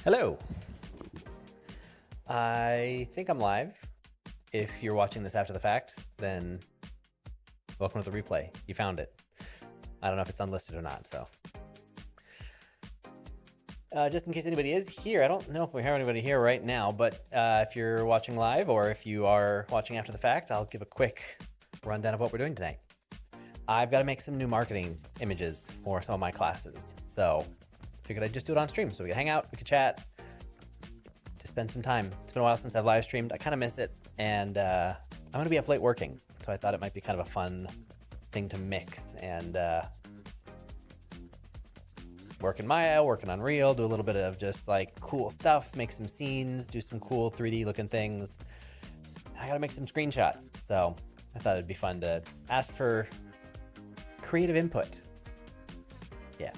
Hello. I think I'm live. If you're watching this after the fact, then welcome to the replay. You found it. I don't know if it's unlisted or not, so. Just in case anybody is here, I don't know if we have anybody here right now, but if you're watching live or if you are watching after the fact, I'll give a quick rundown of what we're doing tonight. I've got to make some new marketing images for some of my classes, so figured I'd just do it on stream so we could hang out, we could chat, just spend some time. It's been a while since I've live streamed. I kind of miss it, and I'm going to be up late working, so I thought it might be kind of a fun thing to mix and work in Maya, work in Unreal, do a little bit of just like cool stuff, make some scenes, do some cool 3D looking things. I got to make some screenshots, so I thought it'd be fun to ask for creative input. Yeah.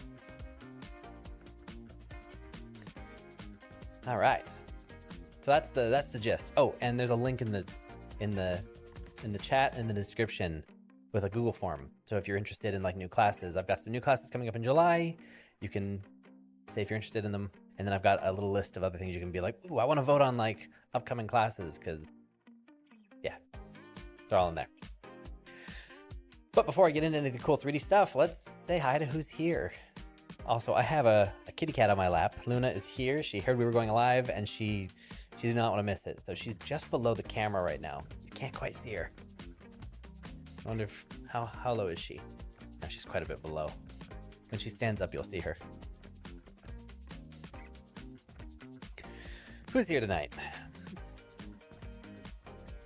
All right. So that's the gist. Oh, and there's a link in the chat and the description with a Google form. So if you're interested in like new classes, I've got some new classes coming up in July. You can say if you're interested in them, and then I've got a little list of other things you can be like, ooh, I want to vote on like upcoming classes, because yeah, they're all in there. But before I get into any of the cool 3D stuff, let's say hi to who's here. Also, I have a kitty cat on my lap. Luna is here. She heard we were going live, and she did not want to miss it. So she's just below the camera right now. You can't quite see her. I wonder if, how low is she? No, she's quite a bit below. When she stands up, you'll see her. Who's here tonight?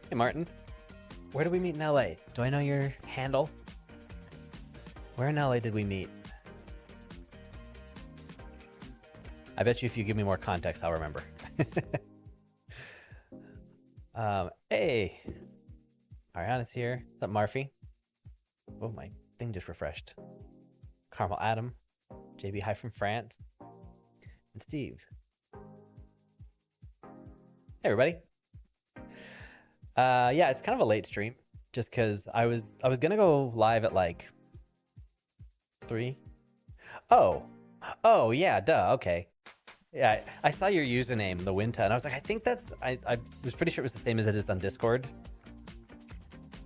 Hey, Martin. Where did we meet in LA? Do I know your handle? Where in LA did we meet? I bet you if you give me more context, I'll remember. Hey. Ariana's here. What's up, Marfy? Oh, my thing just refreshed. Carmel Adam. JB Hi from France. And Steve. Hey, everybody. Yeah, it's kind of a late stream, just because I was gonna go live at like 3. Oh, yeah, duh. Okay. Yeah, I saw your username, the Winta, and I was like, I think that's, I was pretty sure it was the same as it is on Discord.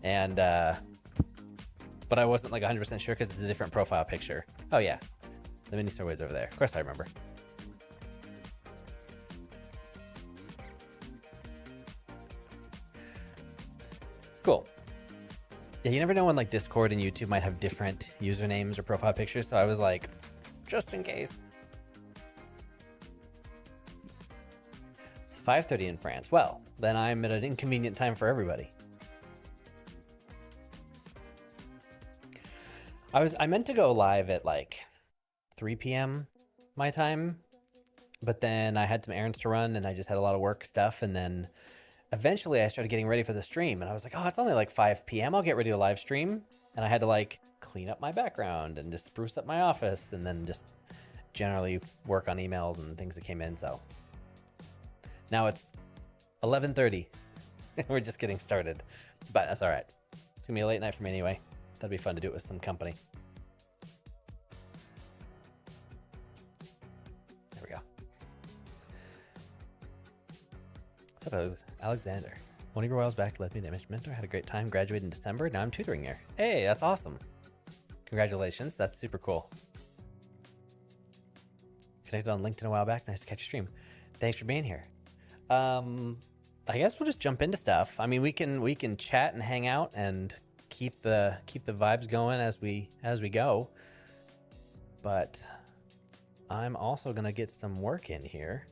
And, but I wasn't like 100% sure because it's a different profile picture. Oh yeah, the mini Storways over there. Of course I remember. Cool. Yeah, you never know when like Discord and YouTube might have different usernames or profile pictures, so I was like, just in case. 5:30 in France. Well, then I'm at an inconvenient time for everybody. I meant to go live at like 3 p.m. my time, but then I had some errands to run and I just had a lot of work stuff, and then eventually I started getting ready for the stream and I was like, oh, it's only like 5 p.m. I'll get ready to live stream. And I had to like clean up my background and just spruce up my office and then just generally work on emails and things that came in, so. Now it's 11:30. We're just getting started, but that's all right. It's gonna be a late night for me anyway. That'd be fun to do it with some company. There we go. What's up, Alexander? One of your whiles back led me to Image Mentor. Had a great time. Graduated in December. Now I'm tutoring here. Hey, that's awesome. Congratulations. That's super cool. Connected on LinkedIn a while back. Nice to catch your stream. Thanks for being here. I guess we'll just jump into stuff. I mean, we can chat and hang out and keep the vibes going as we go. But I'm also gonna get some work in here.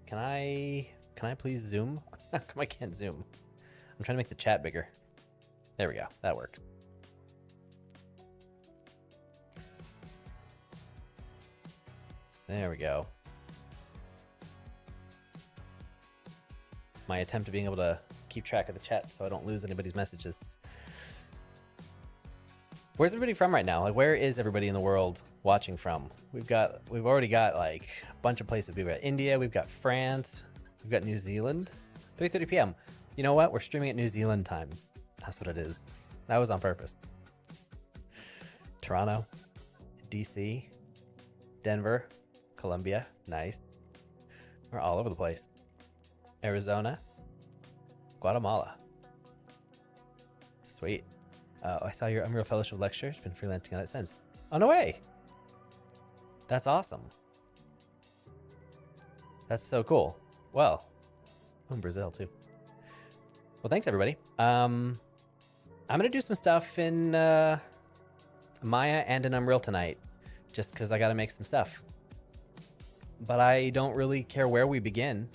Can I please zoom? How come I can't zoom? I'm trying to make the chat bigger. There we go. That works. There we go. My attempt at being able to keep track of the chat so I don't lose anybody's messages. Where's everybody from right now? Like, where is everybody in the world watching from? We've already got like a bunch of places. We've got India, we've got France, we've got New Zealand. 3:30 p.m. You know what? We're streaming at New Zealand time. That's what it is. That was on purpose. Toronto, DC, Denver, Columbia, nice. We're all over the place. Arizona, Guatemala. Sweet. I saw your Unreal Fellowship lecture. Been freelancing on it since. Oh, no way. That's awesome. That's so cool. Well, I'm in Brazil too. Well, thanks everybody. I'm gonna do some stuff in Maya and in Unreal tonight, just because I gotta make some stuff. But I don't really care where we begin.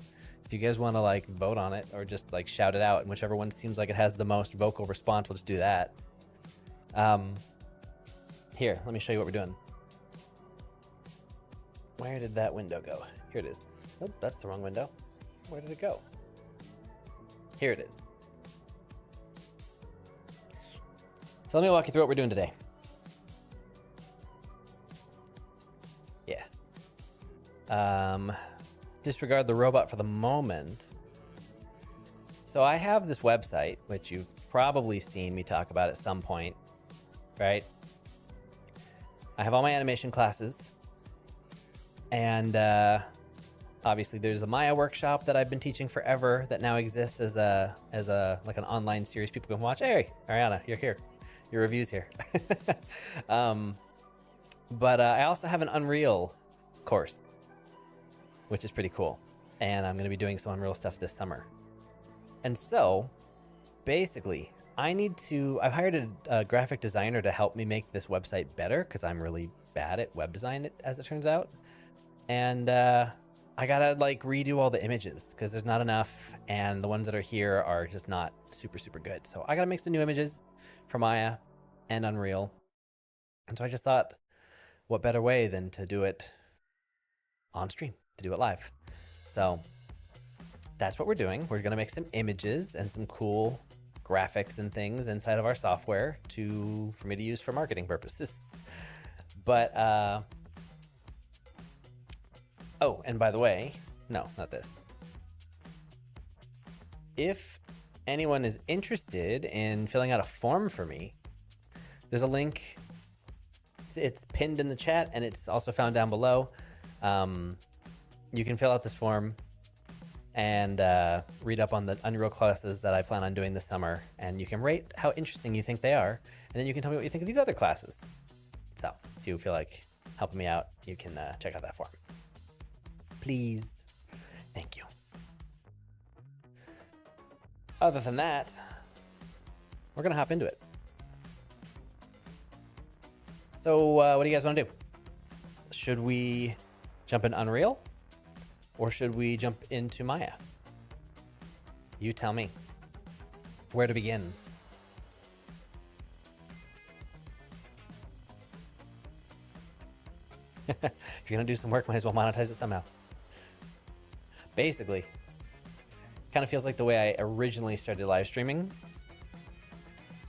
If you guys want to like vote on it or just like shout it out, and whichever one seems like it has the most vocal response, we'll just do that. Here, let me show you what we're doing. Where did that window go? Here it is. Nope, that's the wrong window. Where did it go? Here it is. So let me walk you through what we're doing today. Yeah. Disregard the robot for the moment. So I have this website, which you've probably seen me talk about at some point, right? I have all my animation classes, and obviously there's a Maya workshop that I've been teaching forever that now exists as a like an online series people can watch. Hey, Ariana, you're here. Your review's here. But I also have an Unreal course, which is pretty cool. And I'm going to be doing some Unreal stuff this summer. And so, basically, I've hired a graphic designer to help me make this website better, because I'm really bad at web design, as it turns out. And I gotta like redo all the images, because there's not enough, and the ones that are here are just not super, super good. So I gotta make some new images for Maya and Unreal. And so I just thought, what better way than to do it on stream, to do it live. So that's what we're doing. We're gonna make some images and some cool graphics and things inside of our software for me to use for marketing purposes. But oh, and by the way, no, not this. If anyone is interested in filling out a form for me, there's a link. It's pinned in the chat, and it's also found down below. You can fill out this form and read up on the Unreal classes that I plan on doing this summer, and you can rate how interesting you think they are, and then you can tell me what you think of these other classes. So if you feel like helping me out, you can check out that form. Please. Thank you. Other than that, we're gonna hop into it. So what do you guys want to do? Should we jump in Unreal, or should we jump into Maya? You tell me. Where to begin? If you're gonna do some work, might as well monetize it somehow. Basically, kind of feels like the way I originally started live streaming.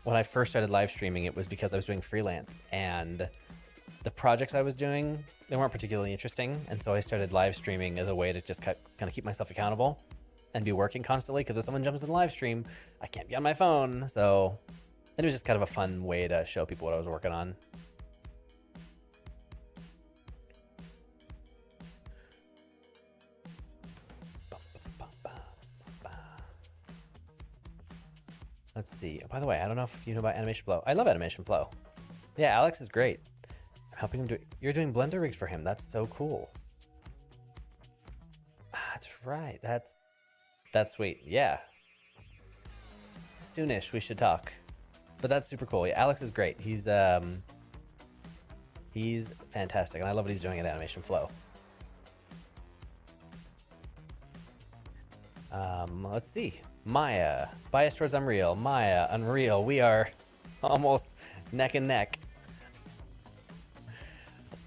When I first started live streaming, it was because I was doing freelance, and the projects I was doing, they weren't particularly interesting, and so I started live streaming as a way to just kind of keep myself accountable and be working constantly, because if someone jumps in the live stream, I can't be on my phone. So it was just kind of a fun way to show people what I was working on. Let's see. By the way, I don't know if you know about Animation Flow. I love Animation Flow. Yeah, Alex is great. I'm helping him do it. You're doing Blender rigs for him. That's so cool. That's right. That's sweet. Yeah. Soonish, we should talk. But that's super cool. Yeah, Alex is great. He's fantastic, and I love what he's doing at Animation Flow. Let's see. Maya, bias towards Unreal. Maya, Unreal. We are almost neck and neck.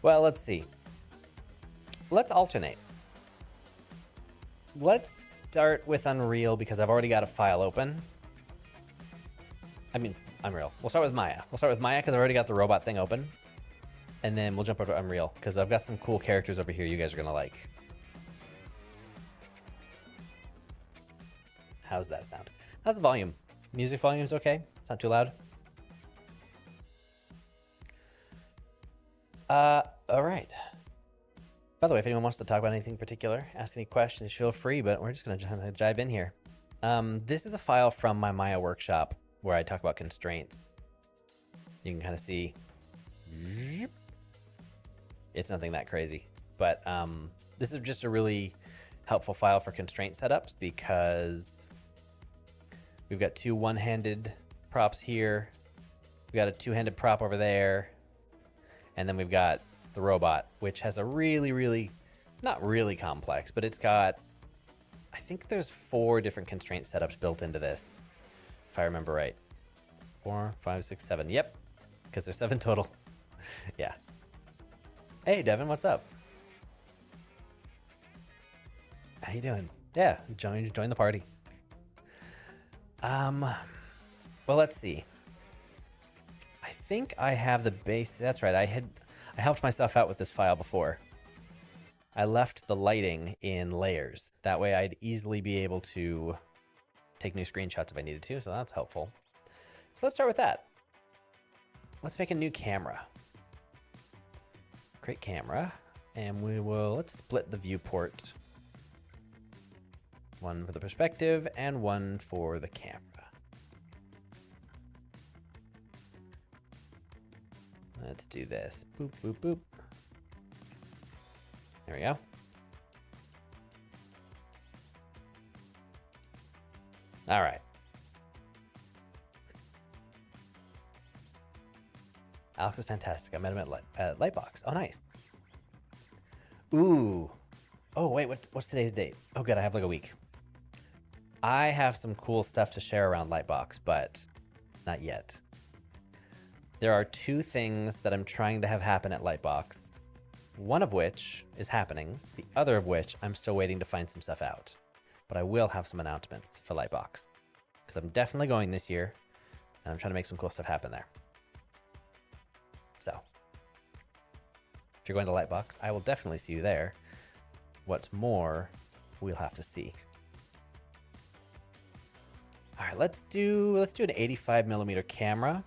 Well, let's see. Let's alternate. Let's start with Unreal because I've already got a file open. I mean, Unreal. We'll start with Maya. We'll start with Maya because I've already got the robot thing open. And then we'll jump over to Unreal because I've got some cool characters over here you guys are going to like. How's that sound? How's the volume? Music volume's okay? It's not too loud? All right. By the way, if anyone wants to talk about anything particular, ask any questions, feel free, but we're just going to dive in here. This is a file from my Maya workshop where I talk about constraints. You can kind of see it's nothing that crazy, but this is just a really helpful file for constraint setups because we've got two one-handed props here. We got a two-handed prop over there. And then we've got the robot, which has a really, not really complex, but it's got, I think there's 4 different constraint setups built into this, if I remember right. 4, 5, 6, 7. Yep, because there's 7 total. Yeah. Hey, Devin, what's up? How you doing? Yeah, join the party. Well, let's see. I think I have the base. That's right. I helped myself out with this file before. I left the lighting in layers. That way I'd easily be able to take new screenshots if I needed to, so that's helpful. So let's start with that. Let's make a new camera. Create camera, and let's split the viewport. One for the perspective and one for the camera. Let's do this. Boop, boop, boop. There we go. All right. Alex is fantastic. I met him at Lightbox. Oh, nice. Ooh. Oh, wait, what's today's date? Oh, good, I have like a week. I have some cool stuff to share around Lightbox, but not yet. There are 2 things that I'm trying to have happen at Lightbox. One of which is happening, the other of which I'm still waiting to find some stuff out. But I will have some announcements for Lightbox, because I'm definitely going this year, and I'm trying to make some cool stuff happen there. So, if you're going to Lightbox, I will definitely see you there. What's more, we'll have to see. All right, let's do an 85mm camera.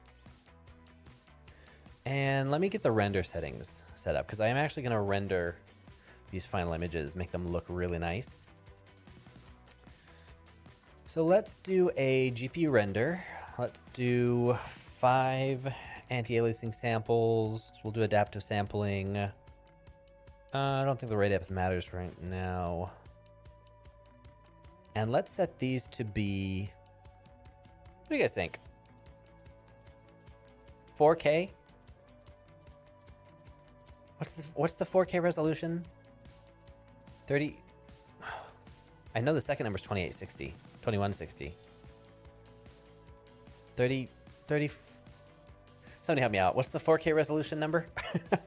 And let me get the render settings set up, because I am actually going to render these final images, make them look really nice. So let's do a GPU render. Let's do 5 anti-aliasing samples. We'll do adaptive sampling. I don't think the ray depth matters right now. And let's set these to be, what do you guys think? 4K? What's the 4K resolution? 30. I know the second number is 2860, 2160. 30. Somebody help me out. What's the 4K resolution number?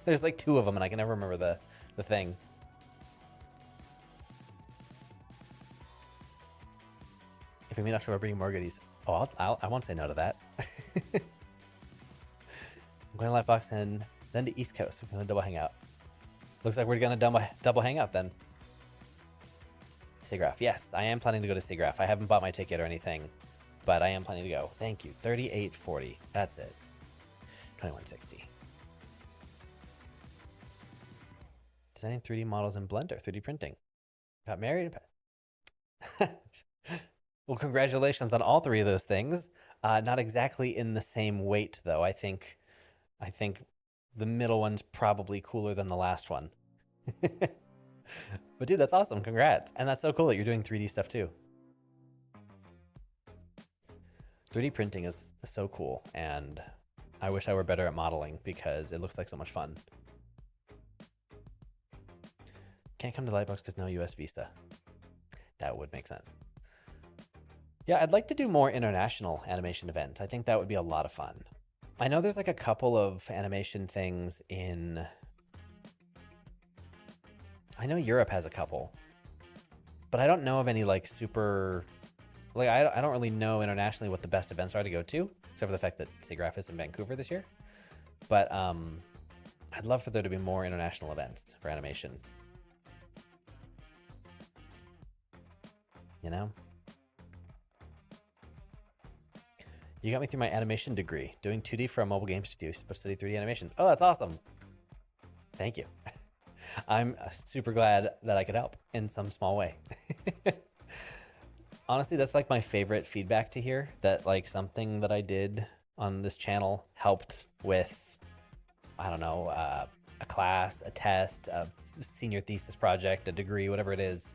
There's like 2 of them and I can never remember the thing. If we meet October, bring more goodies. Oh, I won't say no to that. I'm going to Lightbox and then to East Coast. We're going to double hang out. Looks like we're going to double hang out then. SIGGRAPH. Yes, I am planning to go to SIGGRAPH. I haven't bought my ticket or anything, but I am planning to go. Thank you. 3840. That's it. 2160. Designing 3D models in Blender. 3D printing. Got married. Well, congratulations on all 3 of those things. Not exactly in the same weight, though. I think the middle one's probably cooler than the last one. But dude, that's awesome. Congrats. And that's so cool that you're doing 3D stuff too. 3D printing is so cool. And I wish I were better at modeling because it looks like so much fun. Can't come to Lightbox because no US Visa. That would make sense. Yeah, I'd like to do more international animation events. I think that would be a lot of fun. I know there's like a couple of animation things in... I know Europe has a couple, but I don't know of any like super... Like I don't really know internationally what the best events are to go to, except for the fact that SIGGRAPH is in Vancouver this year. But I'd love for there to be more international events for animation. You know? You got me through my animation degree, doing 2D for a mobile game studio, but study 3D animation. Oh, that's awesome. Thank you. I'm super glad that I could help in some small way. Honestly, that's like my favorite feedback to hear, that like something that I did on this channel helped with, I don't know, a class, a test, a senior thesis project, a degree, whatever it is.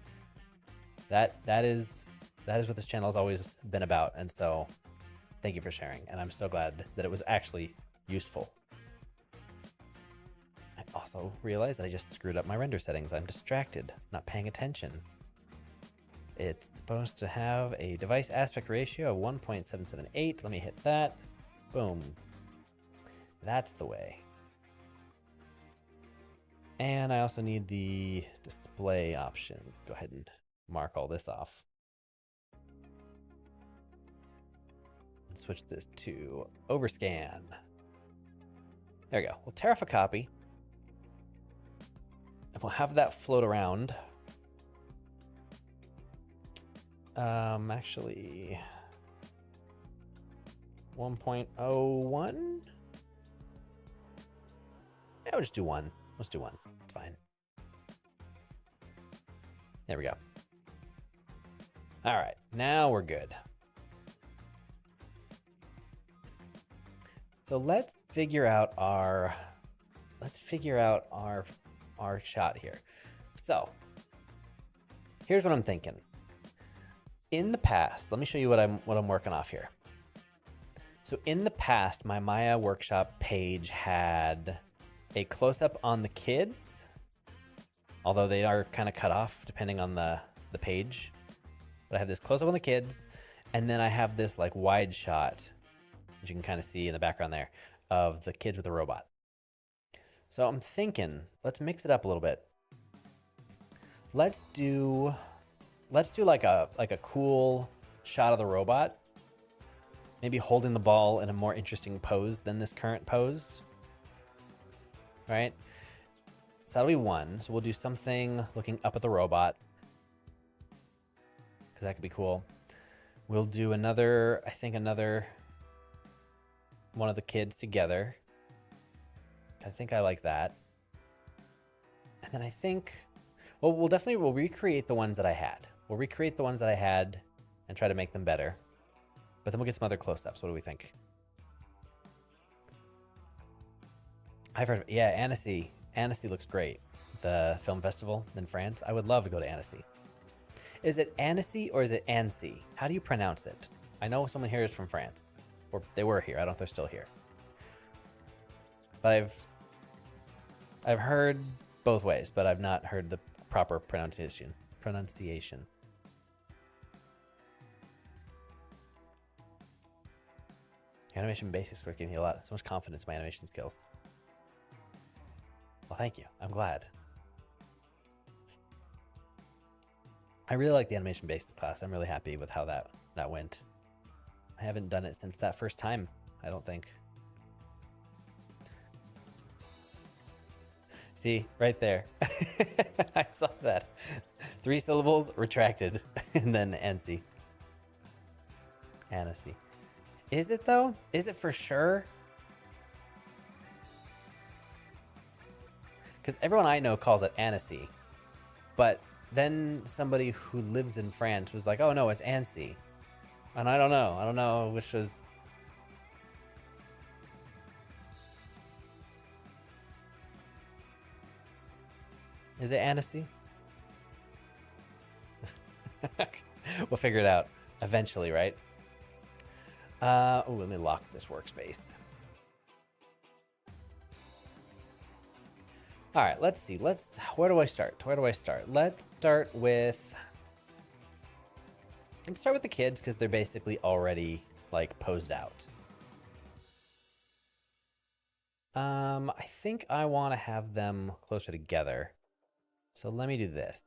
That is what this channel has always been about. And so thank you for sharing. And I'm so glad that it was actually useful. I also realized that I just screwed up my render settings. I'm distracted, not paying attention. It's supposed to have a device aspect ratio of 1.778. Let me hit that. Boom. That's the way. And I also need the display options. Go ahead and mark all this off. And switch this to overscan. There we go. We'll tear off a copy. And we'll have that float around. Actually, 1.01. Yeah, we'll just do one. Let's do one. It's fine. There we go. All right, now we're good. So let's figure out our shot here. So here's what I'm thinking. In the past, let me show you what I'm working off here. So in the past, my Maya workshop page had a close-up on the kids, although they are kind of cut off depending on the page. But I have this close-up on the kids, and then I have this like wide shot, which you can kind of see in the background there, of the kids with the robot. So I'm thinking, let's mix it up a little bit. Let's do like a cool shot of the robot, maybe holding the ball in a more interesting pose than this current pose. Right? So that'll be one. So we'll do something looking up at the robot, because that could be cool. We'll do another one of the kids together. I think I like that. And then I think, well, we'll recreate the ones that I had. We'll recreate the ones that I had and try to make them better. But then we'll get some other close-ups. What do we think? I've heard of, yeah, Annecy. Annecy looks great. The film festival in France. I would love to go to Annecy. Is it Annecy or is it Annecy? How do you pronounce it? I know someone here is from France. Or they were here. I don't know if they're still here. But I've heard both ways, but I've not heard the proper pronunciation. Animation basics score gave me so much confidence in my animation skills. Well, thank you. I'm glad. I really like the animation based class. I'm really happy with how that went. I haven't done it since that first time, I don't think. See, right there. I saw that. 3 syllables, retracted, and then Annecy. Annecy. Is it though? Is it for sure? Because everyone I know calls it Annecy. But then somebody who lives in France was like, oh no, it's Annecy. And I don't know which was... Is it Annecy? We'll figure it out eventually, right? Oh, let me lock this workspace. All right, let's see. Where do I start? Let's start with the kids, because they're basically already like posed out. I think I want to have them closer together. So let me do this.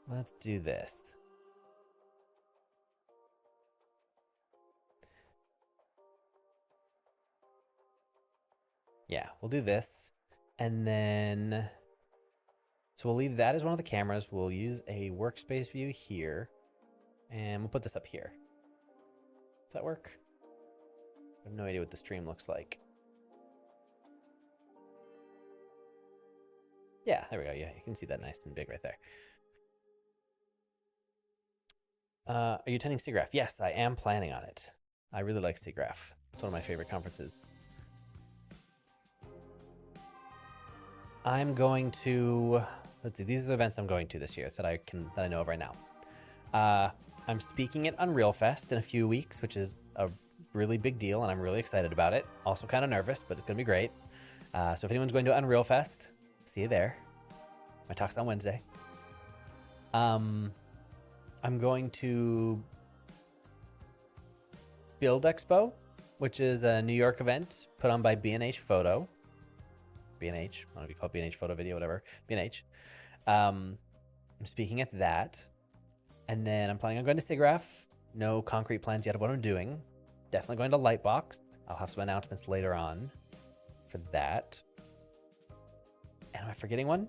Let's do this. Yeah, we'll do this. And then, so we'll leave that as one of the cameras. We'll use a workspace view here. And we'll put this up here. Does that work? I have no idea what the stream looks like. Yeah, there we go. Yeah, you can see that nice and big right there. Are you attending SIGGRAPH? Yes, I am planning on it. I really like SIGGRAPH. It's one of my favorite conferences. I'm going to, let's see, these are the events I'm going to this year that I know of right now. I'm speaking at Unreal Fest in a few weeks, which is a really big deal, and I'm really excited about it. Also kind of nervous, but it's gonna be great. So if anyone's going to Unreal Fest, see you there. My talk's on Wednesday. I'm going to Build Expo, which is a New York event put on by B&H Photo. B&H, I don't know if you call it B&H Photo Video, whatever. B&H. I'm speaking at that. And then I'm planning on going to SIGGRAPH. No concrete plans yet of what I'm doing. Definitely going to Lightbox. I'll have some announcements later on for that. And am I forgetting one?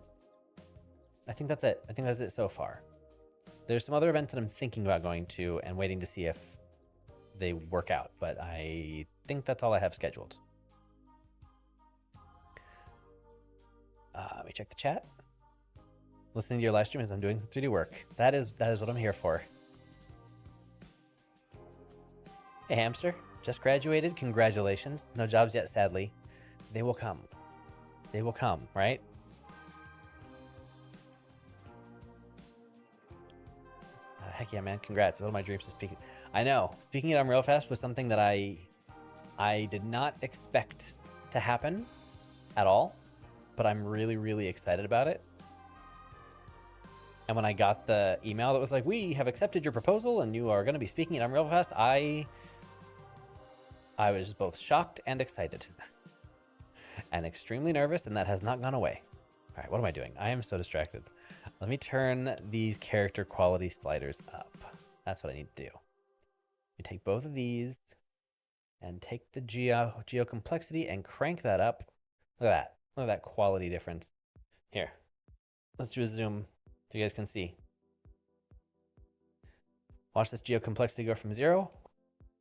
I think that's it. I think that's it so far. There's some other events that I'm thinking about going to and waiting to see if they work out, but I think that's all I have scheduled. Let me check the chat. Listening to your live stream as I'm doing some 3D work. That is what I'm here for. Hey, Hamster. Just graduated. Congratulations. No jobs yet, sadly. They will come. They will come, right? Heck yeah, man. Congrats. One of my dreams is speaking. I know. Speaking at Unreal Fest was something that I did not expect to happen at all, but I'm really, really excited about it. And when I got the email that was like, we have accepted your proposal and you are going to be speaking at Unreal Fest, I was both shocked and excited and extremely nervous, and that has not gone away. All right, what am I doing? I am so distracted. Let me turn these character quality sliders up. That's what I need to do. You take both of these and take the geo complexity and crank that up. Look at that. Look at that quality difference. Here, let's do a zoom so you guys can see. Watch this geo complexity go from 0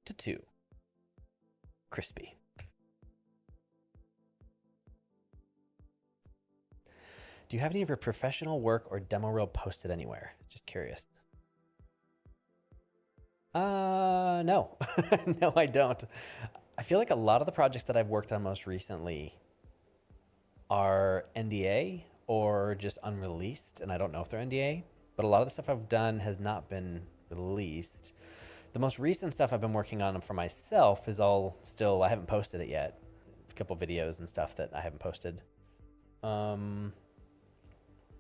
to 2. Crispy. Do you have any of your professional work or demo reel posted anywhere? Just curious. No. No, I don't. I feel like a lot of the projects that I've worked on most recently are NDA or just unreleased, and I don't know if they're NDA, but a lot of the stuff I've done has not been released. The most recent stuff I've been working on for myself is all still, I haven't posted it yet. A couple videos and stuff that I haven't posted.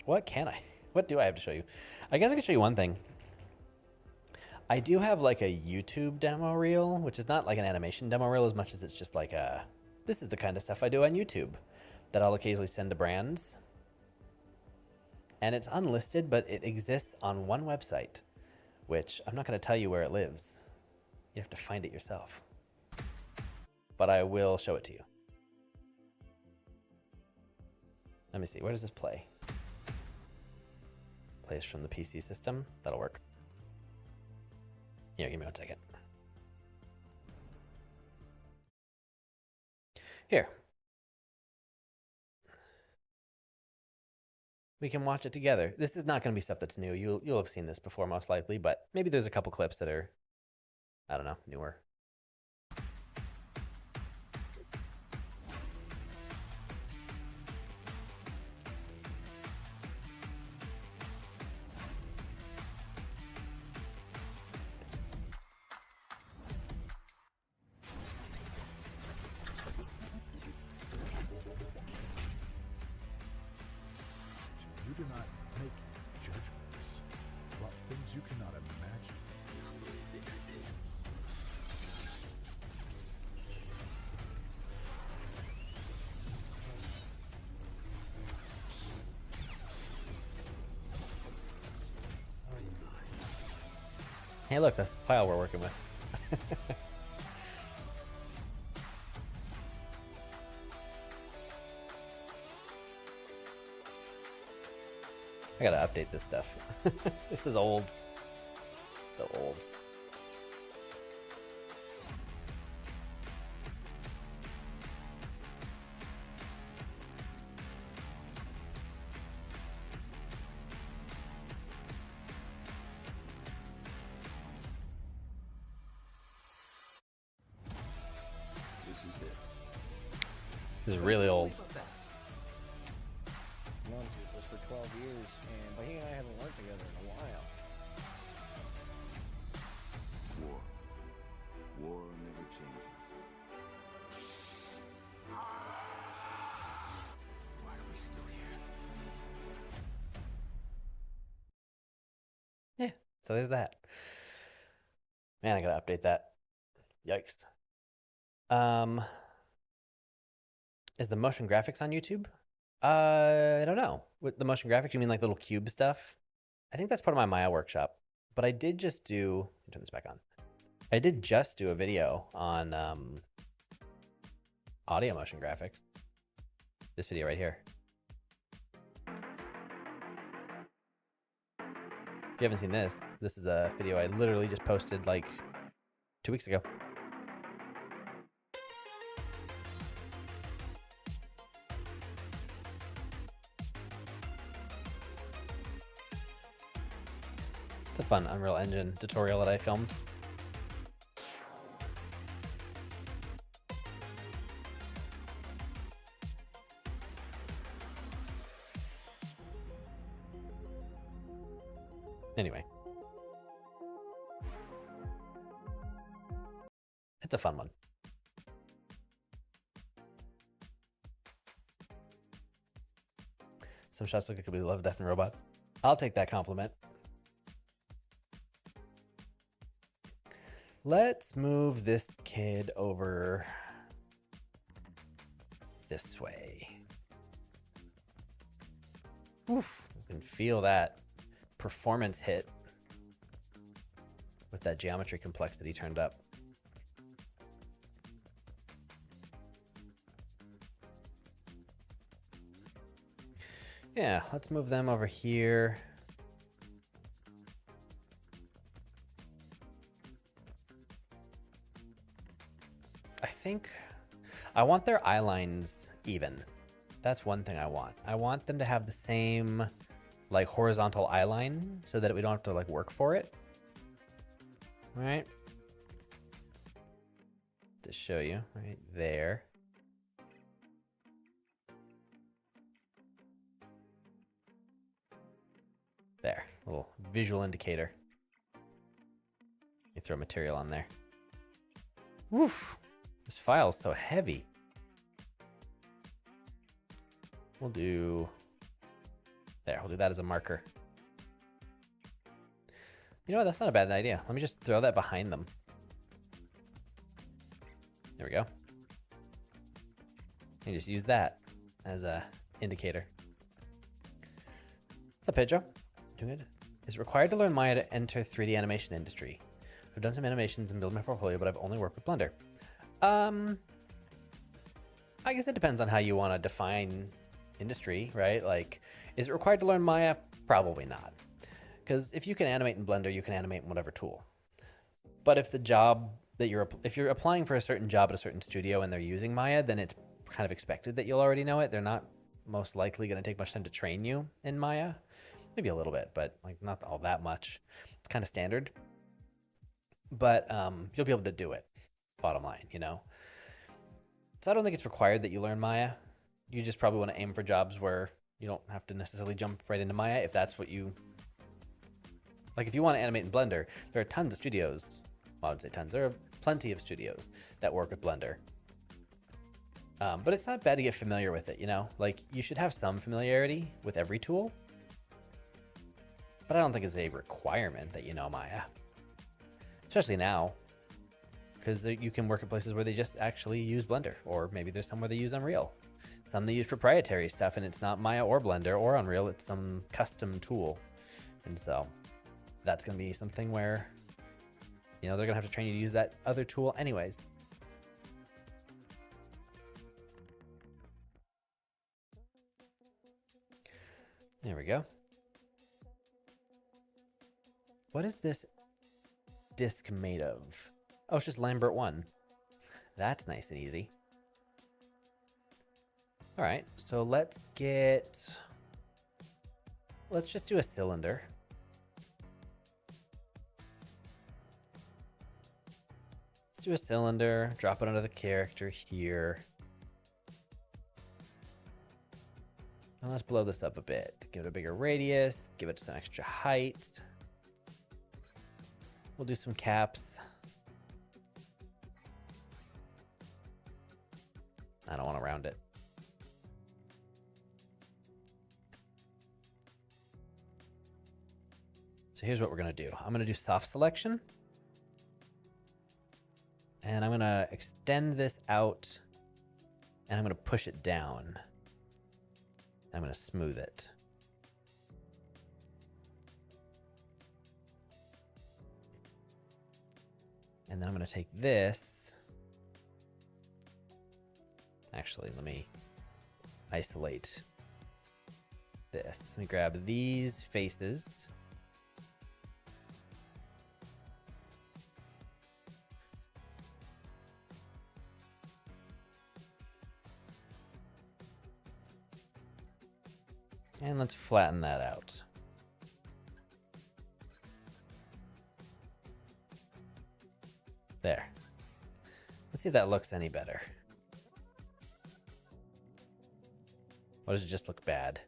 What do I have to show you? I guess I could show you one thing. I do have like a YouTube demo reel, which is not like an animation demo reel as much as it's just like this is the kind of stuff I do on YouTube that I'll occasionally send to brands. And it's unlisted, but it exists on one website, which I'm not going to tell you where it lives. You have to find it yourself. But I will show it to you. Let me see, where does this play? Plays from the PC system. That'll work. Yeah, give me 1 second. Here. We can watch it together. This is not going to be stuff that's new. You'll have seen this before most likely, but maybe there's a couple clips that are, I don't know, newer. You do not make judgments about things you cannot imagine. Hey, look, that's the file we're working with. I gotta update this stuff. This is old. So old. This is it. This is really old. I've known this for 12 years, but he and I haven't worked together in a while. War. War never changes. Why are we still here? Yeah, so there's that. Man, I gotta update that. Yikes. Is the motion graphics on YouTube? I don't know. With the motion graphics, you mean like little cube stuff? I think that's part of my Maya workshop. But I did just do, turn this back on. I did just do a video on audio motion graphics. This video right here. If you haven't seen this, this is a video I literally just posted like 2 weeks ago. It's a fun Unreal Engine tutorial that I filmed. Anyway. It's a fun one. Some shots look like it could be Love, Death, and Robots. I'll take that compliment. Let's move this kid over this way. Oof, you can feel that performance hit with that geometry complexity turned up. Yeah, let's move them over here. I think I want their eye lines even. That's one thing I want. I want them to have the same like horizontal eye line so that we don't have to like work for it. All right. To show you right there. There, little visual indicator. You throw material on there. Woof, this file's so heavy. We'll do that as a marker. You know what, that's not a bad idea. Let me just throw that behind them. There we go. And just use that as a indicator. What's up, Pedro? Doing good. Is it required to learn Maya to enter 3D animation industry? I've done some animations and build my portfolio, but I've only worked with Blender. I guess it depends on how you want to define industry, right? Like, is it required to learn Maya? Probably not. Because if you can animate in Blender, you can animate in whatever tool. But if the job that if you're applying for a certain job at a certain studio and they're using Maya, then it's kind of expected that you'll already know it. They're not most likely going to take much time to train you in Maya. Maybe a little bit, but like not all that much. It's kind of standard. But you'll be able to do it, bottom line, you know? So I don't think it's required that you learn Maya. You just probably want to aim for jobs where you don't have to necessarily jump right into Maya if that's what you... Like if you want to animate in Blender, there are tons of studios. Well, I would say tons. There are plenty of studios that work with Blender. But it's not bad to get familiar with it, you know? Like you should have some familiarity with every tool. But I don't think it's a requirement that you know Maya. Especially now. Because you can work at places where they just actually use Blender. Or maybe there's some where they use Unreal. Some they use proprietary stuff and it's not Maya or Blender or Unreal. It's some custom tool. And so that's going to be something where, you know, they're going to have to train you to use that other tool anyways. There we go. What is this disc made of? Oh, it's just Lambert 1. That's nice and easy. All right, so let's just do a cylinder. Let's do a cylinder, drop it under the character here. And let's blow this up a bit. Give it a bigger radius, give it some extra height. We'll do some caps. I don't want to round it. So here's what we're going to do. I'm going to do soft selection. And I'm going to extend this out. And I'm going to push it down. I'm going to smooth it. And then I'm going to take this. Actually, let me isolate this. Let me grab these faces. And let's flatten that out. There. Let's see if that looks any better. Or does it just look bad?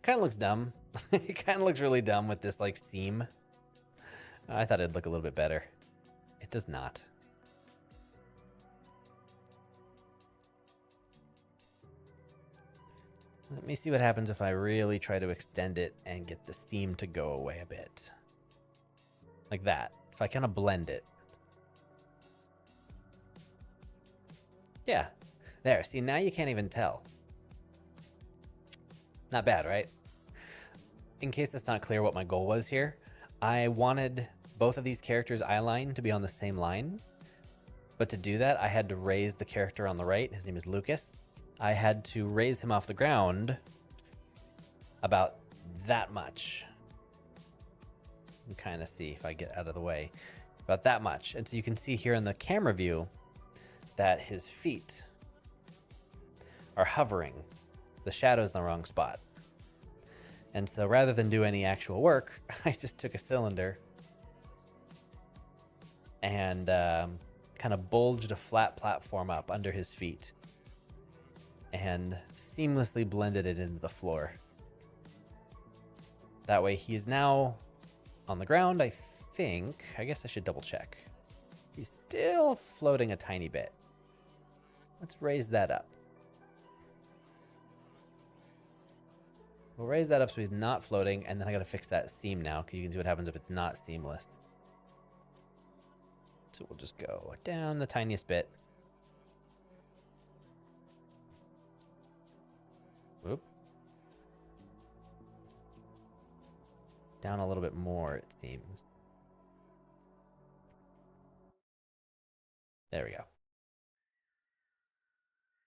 Kind of looks dumb. It kind of looks really dumb with this like seam. I thought it'd look a little bit better. It does not. Let me see what happens if I really try to extend it and get the seam to go away a bit. Like that. If I kind of blend it. Yeah. There. See, now you can't even tell. Not bad, right? In case it's not clear what my goal was here, I wanted both of these characters' eye line to be on the same line. But to do that, I had to raise the character on the right. His name is Lucas. I had to raise him off the ground about that much. You can kind of see if I get out of the way. About that much. And so you can see here in the camera view that his feet are hovering. The shadow's in the wrong spot. And so rather than do any actual work, I just took a cylinder and kind of bulged a flat platform up under his feet and seamlessly blended it into the floor. That way he is now on the ground, I think. I guess I should double check. He's still floating a tiny bit. Let's raise that up. We'll raise that up so he's not floating, and then I gotta fix that seam now, because you can see what happens if it's not seamless. So we'll just go down the tiniest bit. Whoop. Down a little bit more, it seems. There we go.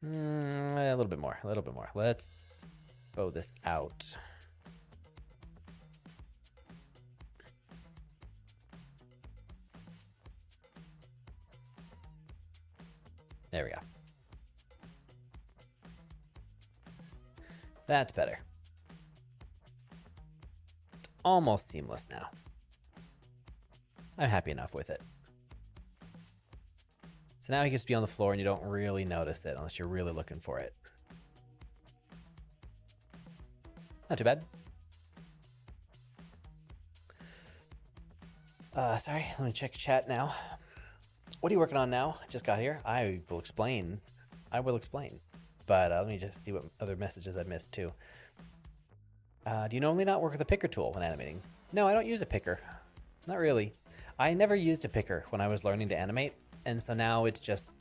A little bit more, a little bit more. Let's bow this out. There we go. That's better. It's almost seamless now. I'm happy enough with it. So now he gets to be on the floor and you don't really notice it unless you're really looking for it. Not too bad. Sorry, let me check chat now. What are you working on now? I just got here. I will explain. I will explain. But let me just see what other messages I missed too. Do you normally not work with a picker tool when animating? No, I don't use a picker. Not really. I never used a picker when I was learning to animate. And so now it's just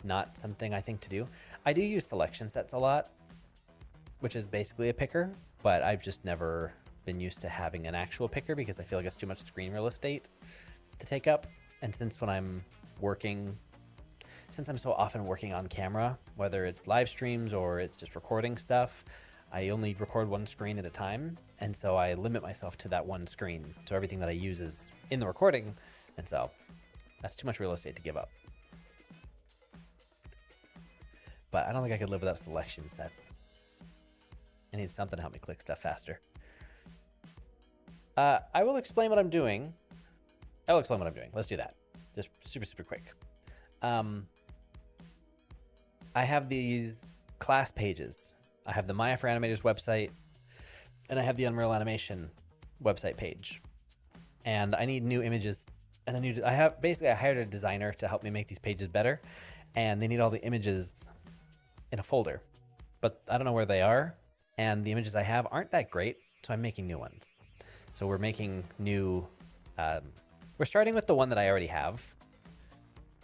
not something I think to do. I do use selection sets a lot, which is basically a picker, but I've just never been used to having an actual picker because I feel like it's too much screen real estate to take up. And since I'm so often working on camera, whether it's live streams or it's just recording stuff, I only record one screen at a time. And so I limit myself to that one screen. So everything that I use is in the recording. And so that's too much real estate to give up. But I don't think I could live without selection sets. I need something to help me click stuff faster. I will explain what I'm doing. I'll explain what I'm doing. Let's do that. Just super quick. I have these class pages. I have the Maya for Animators website, and I have the Unreal Animation website page. And I need new images. And I hired a designer to help me make these pages better. And they need all the images in a folder. But I don't know where they are. And the images I have aren't that great. So I'm making new ones. So we're making new... we're starting with the one that I already have.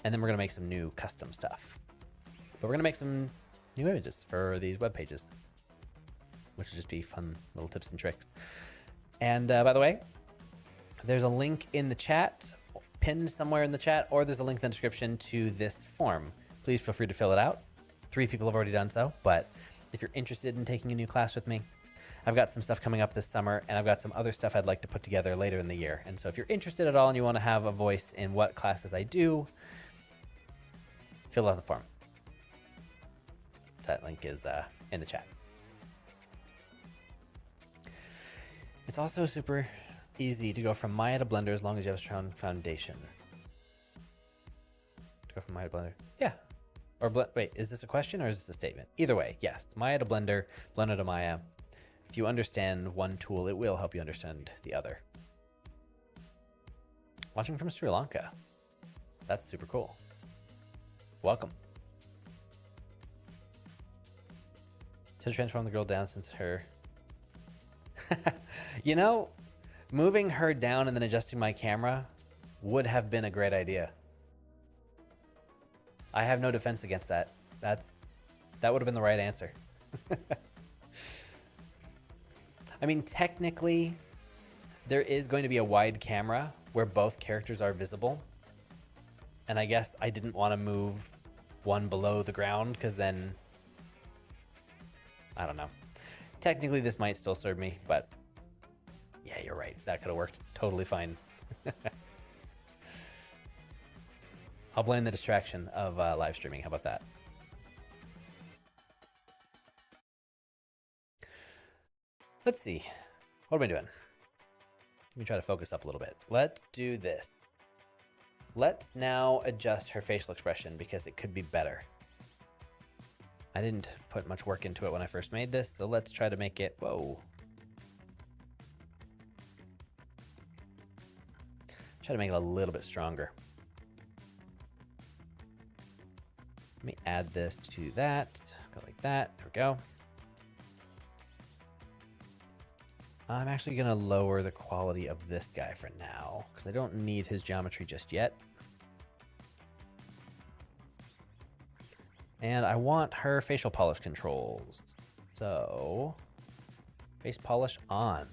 And then we're going to make some new custom stuff. But we're going to make some new images for these web pages, which will just be fun little tips and tricks. And by the way, there's a link in the chat, pinned somewhere in the chat, or there's a link in the description to this form. Please feel free to fill it out. 3 people have already done so, but if you're interested in taking a new class with me, I've got some stuff coming up this summer, and I've got some other stuff I'd like to put together later in the year. And so if you're interested at all and you want to have a voice in what classes I do, fill out the form. That link is in the chat. It's also super easy to go from Maya to Blender as long as you have a strong foundation. To go from Maya to Blender. Yeah. Or wait, is this a question or is this a statement? Either way, yes. Maya to Blender, Blender to Maya. If you understand one tool, it will help you understand the other. Watching from Sri Lanka. That's super cool. Welcome. Should have transformed the girl down since her... You know, moving her down and then adjusting my camera would have been a great idea. I have no defense against that. That would have been the right answer. I mean, technically, there is going to be a wide camera where both characters are visible. And I guess I didn't want to move one below the ground because then... I don't know. Technically, this might still serve me, but yeah, you're right. That could have worked totally fine. I'll blame the distraction of live streaming. How about that? Let's see. What am I doing? Let me try to focus up a little bit. Let's do this. Let's now adjust her facial expression because it could be better. I didn't put much work into it when I first made this, so let's try to make it... Whoa. Try to make it a little bit stronger. Let me add this to that. Go like that. There we go. I'm actually going to lower the quality of this guy for now, because I don't need his geometry just yet. And I want her facial polish controls. So, face polish on.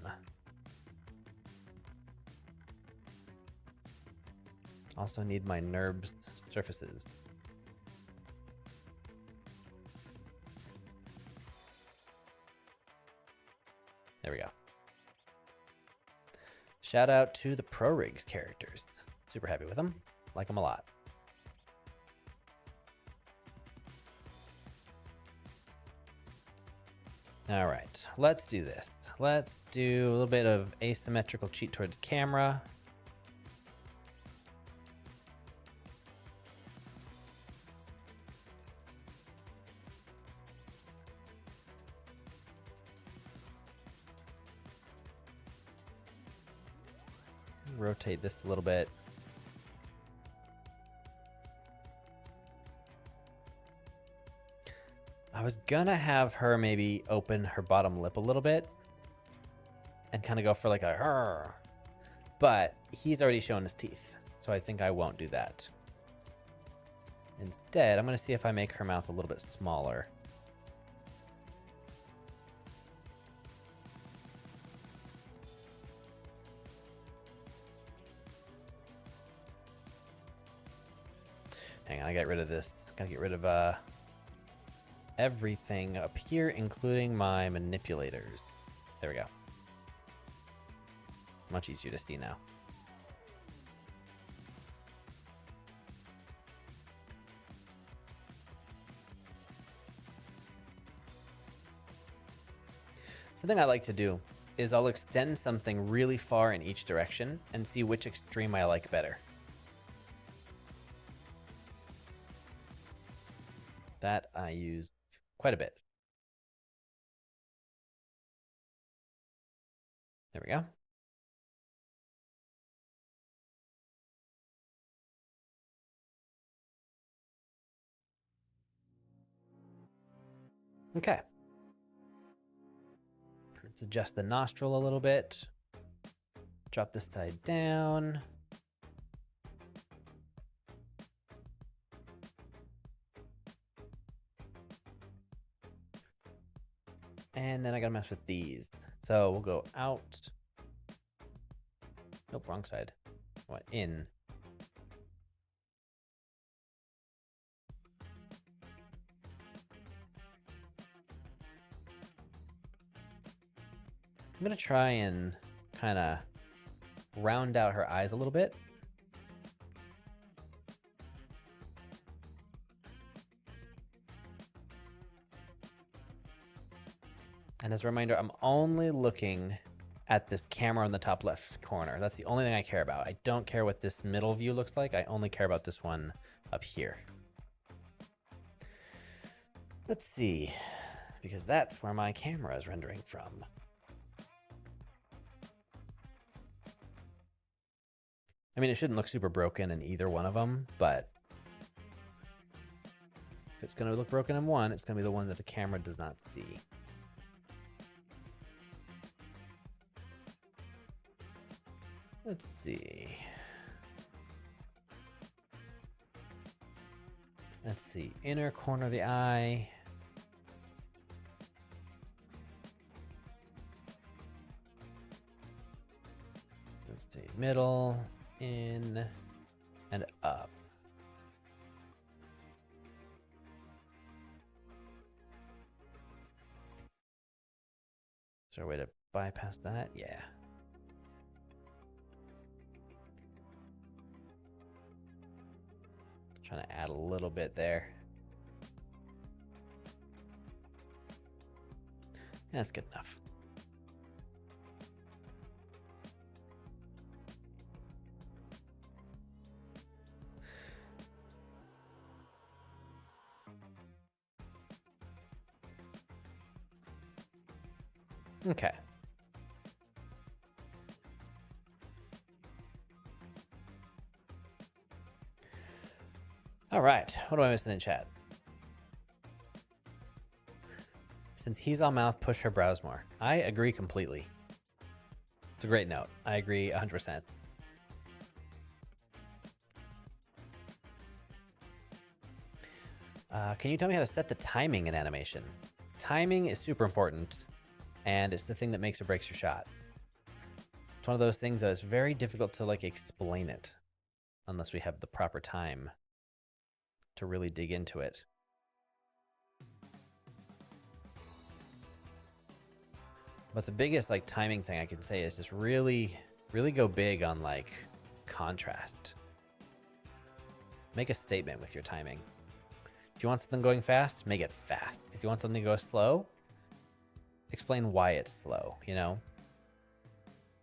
Also need my NURBS surfaces. There we go. Shout out to the Pro Rigs characters. Super happy with them. Like them a lot. All right, let's do this. Let's do a little bit of asymmetrical cheat towards camera. Rotate this a little bit. I was gonna have her maybe open her bottom lip a little bit and kind of go for like a "Arr," but he's already shown his teeth, so I think I won't do that. Instead, I'm gonna see if I make her mouth a little bit smaller. Hang on, I got rid of this. Gotta get rid of everything up here, including my manipulators. There we go. Much easier to see now. Something I like to do is I'll extend something really far in each direction and see which extreme I like better. That I use quite a bit. There we go. Okay. Let's adjust the nostril a little bit. Drop this side down. And then I gotta mess with these. So we'll go out. Nope, wrong side. What? In. I'm gonna try and kind of round out her eyes a little bit. And as a reminder, I'm only looking at this camera in the top left corner. That's the only thing I care about. I don't care what this middle view looks like. I only care about this one up here. Let's see, because that's where my camera is rendering from. I mean, it shouldn't look super broken in either one of them, but if it's going to look broken in one, it's going to be the one that the camera does not see. Let's see. Let's see. Inner corner of the eye. Let's see. Middle, in, and up. Is there a way to bypass that? Yeah. Trying to add a little bit there. That's good enough. Okay. All right. What am I missing in chat? Since he's all mouth, push her brows more. I agree completely. It's a great note. I agree 100%. Can you tell me how to set the timing in animation? Timing is super important, and it's the thing that makes or breaks your shot. It's one of those things that it's very difficult to like explain it unless we have the proper time to really dig into it. But the biggest like timing thing I can say is just really go big on like contrast. Make a statement with your timing. If you want something going fast, make it fast. If you want something to go slow, explain why it's slow, you know?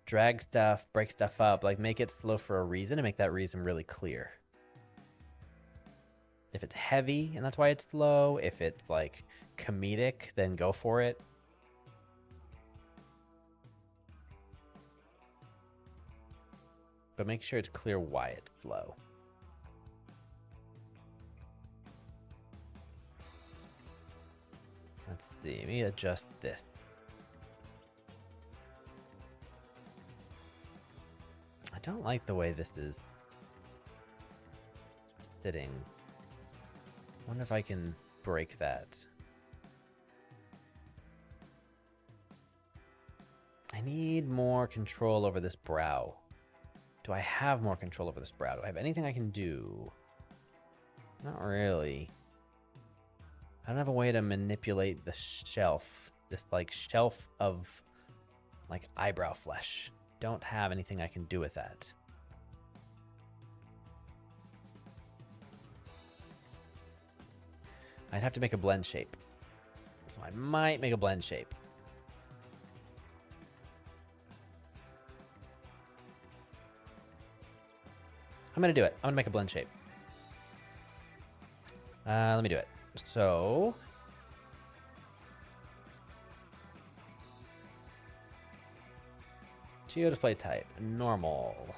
Drag stuff, break stuff up, like make it slow for a reason and make that reason really clear. If it's heavy and that's why it's slow, if it's like comedic, then go for it. But make sure it's clear why it's slow. Let's see, let me adjust this. I don't like the way this is sitting. Wonder if I can break that. I need more control over this brow. Do I have more control over this brow? Do I have anything I can do? Not really. I don't have a way to manipulate the shelf. This like shelf of like eyebrow flesh. Don't have anything I can do with that. I'd have to make a blend shape. So I might make a blend shape. I'm going to do it. I'm going to make a blend shape. Let me do it. So... Geo display type, normal.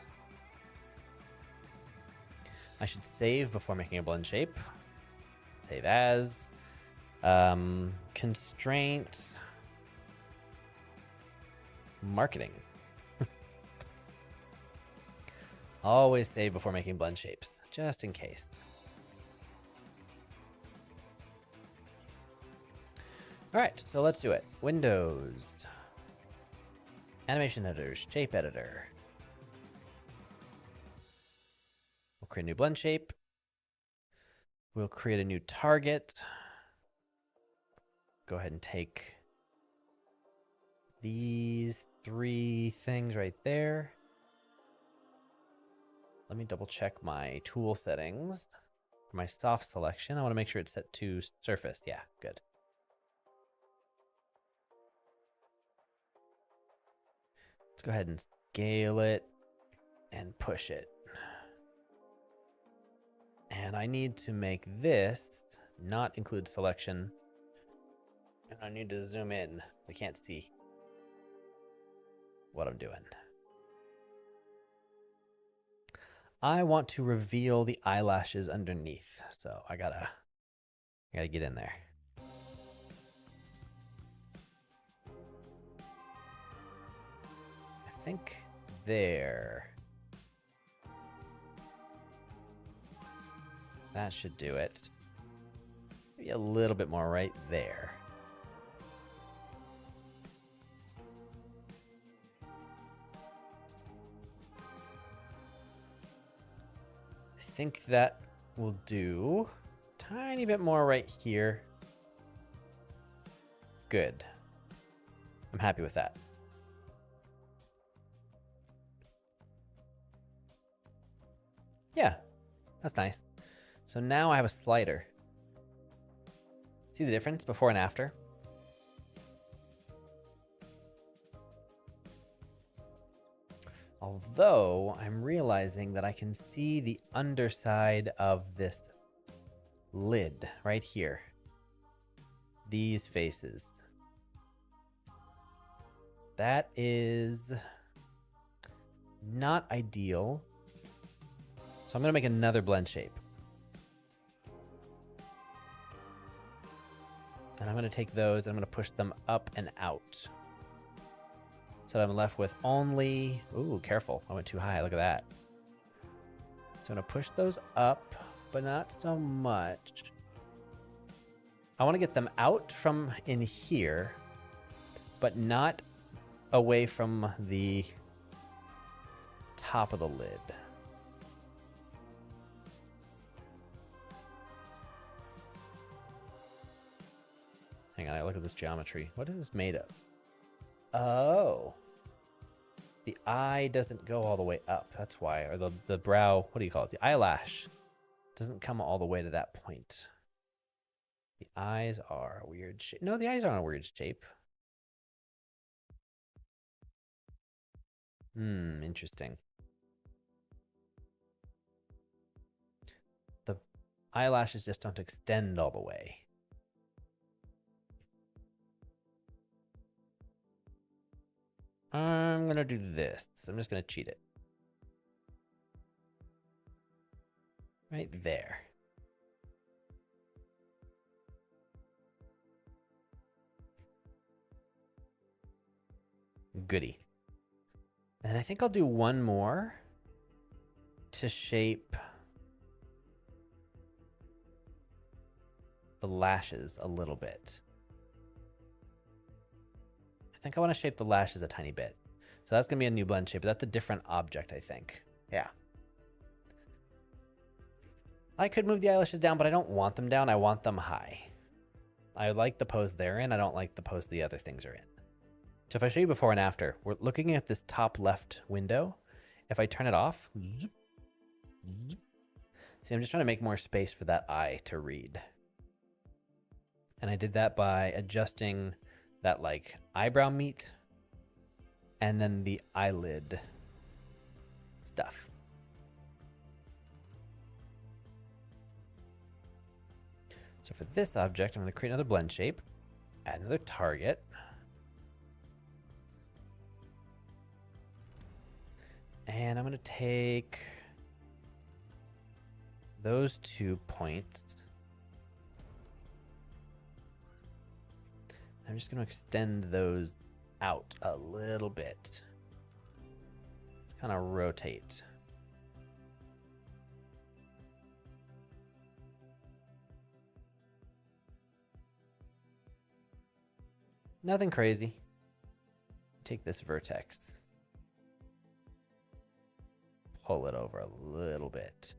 I should save before making a blend shape. Save as. Constraint. Marketing. Always save before making blend shapes, just in case. All right, so let's do it. Windows. Animation editor, shape editor. We'll create a new blend shape. We'll create a new target. Go ahead and take these 3 things right there. Let me double check my tool settings. For my soft selection, I want to make sure it's set to surface. Yeah, good. Let's go ahead and scale it and push it. And I need to make this not include selection. And I need to zoom in. I can't see what I'm doing. I want to reveal the eyelashes underneath. So I gotta get in there. I think there. That should do it. Maybe a little bit more right there. I think that will do. Tiny bit more right here. Good. I'm happy with that. Yeah, that's nice. So now I have a slider. See the difference before and after? Although I'm realizing that I can see the underside of this lid right here. These faces. That is not ideal. So I'm going to make another blend shape. And I'm going to take those and I'm going to push them up and out. So I'm left with only... Ooh, careful. I went too high. Look at that. So I'm going to push those up, but not so much. I want to get them out from in here, but not away from the top of the lid. Hang on, I look at this geometry. What is this made of? Oh. The eye doesn't go all the way up. That's why. Or the brow, what do you call it? The eyelash doesn't come all the way to that point. The eyes are a weird shape. No, the eyes aren't a weird shape. Interesting. The eyelashes just don't extend all the way. I'm going to do this. I'm just going to cheat it. Right there. Goody. And I think I'll do one more to shape the lashes a little bit. I think I want to shape the lashes a tiny bit. So that's going to be a new blend shape, but that's a different object, I think. Yeah. I could move the eyelashes down, but I don't want them down. I want them high. I like the pose they're in. I don't like the pose the other things are in. So if I show you before and after, we're looking at this top left window. If I turn it off, see, I'm just trying to make more space for that eye to read. And I did that by adjusting that like eyebrow meat and then the eyelid stuff. So for this object, I'm going to create another blend shape, add another target. And I'm going to take those 2 points. I'm just going to extend those out a little bit. Just kind of rotate. Nothing crazy. Take this vertex. Pull it over a little bit.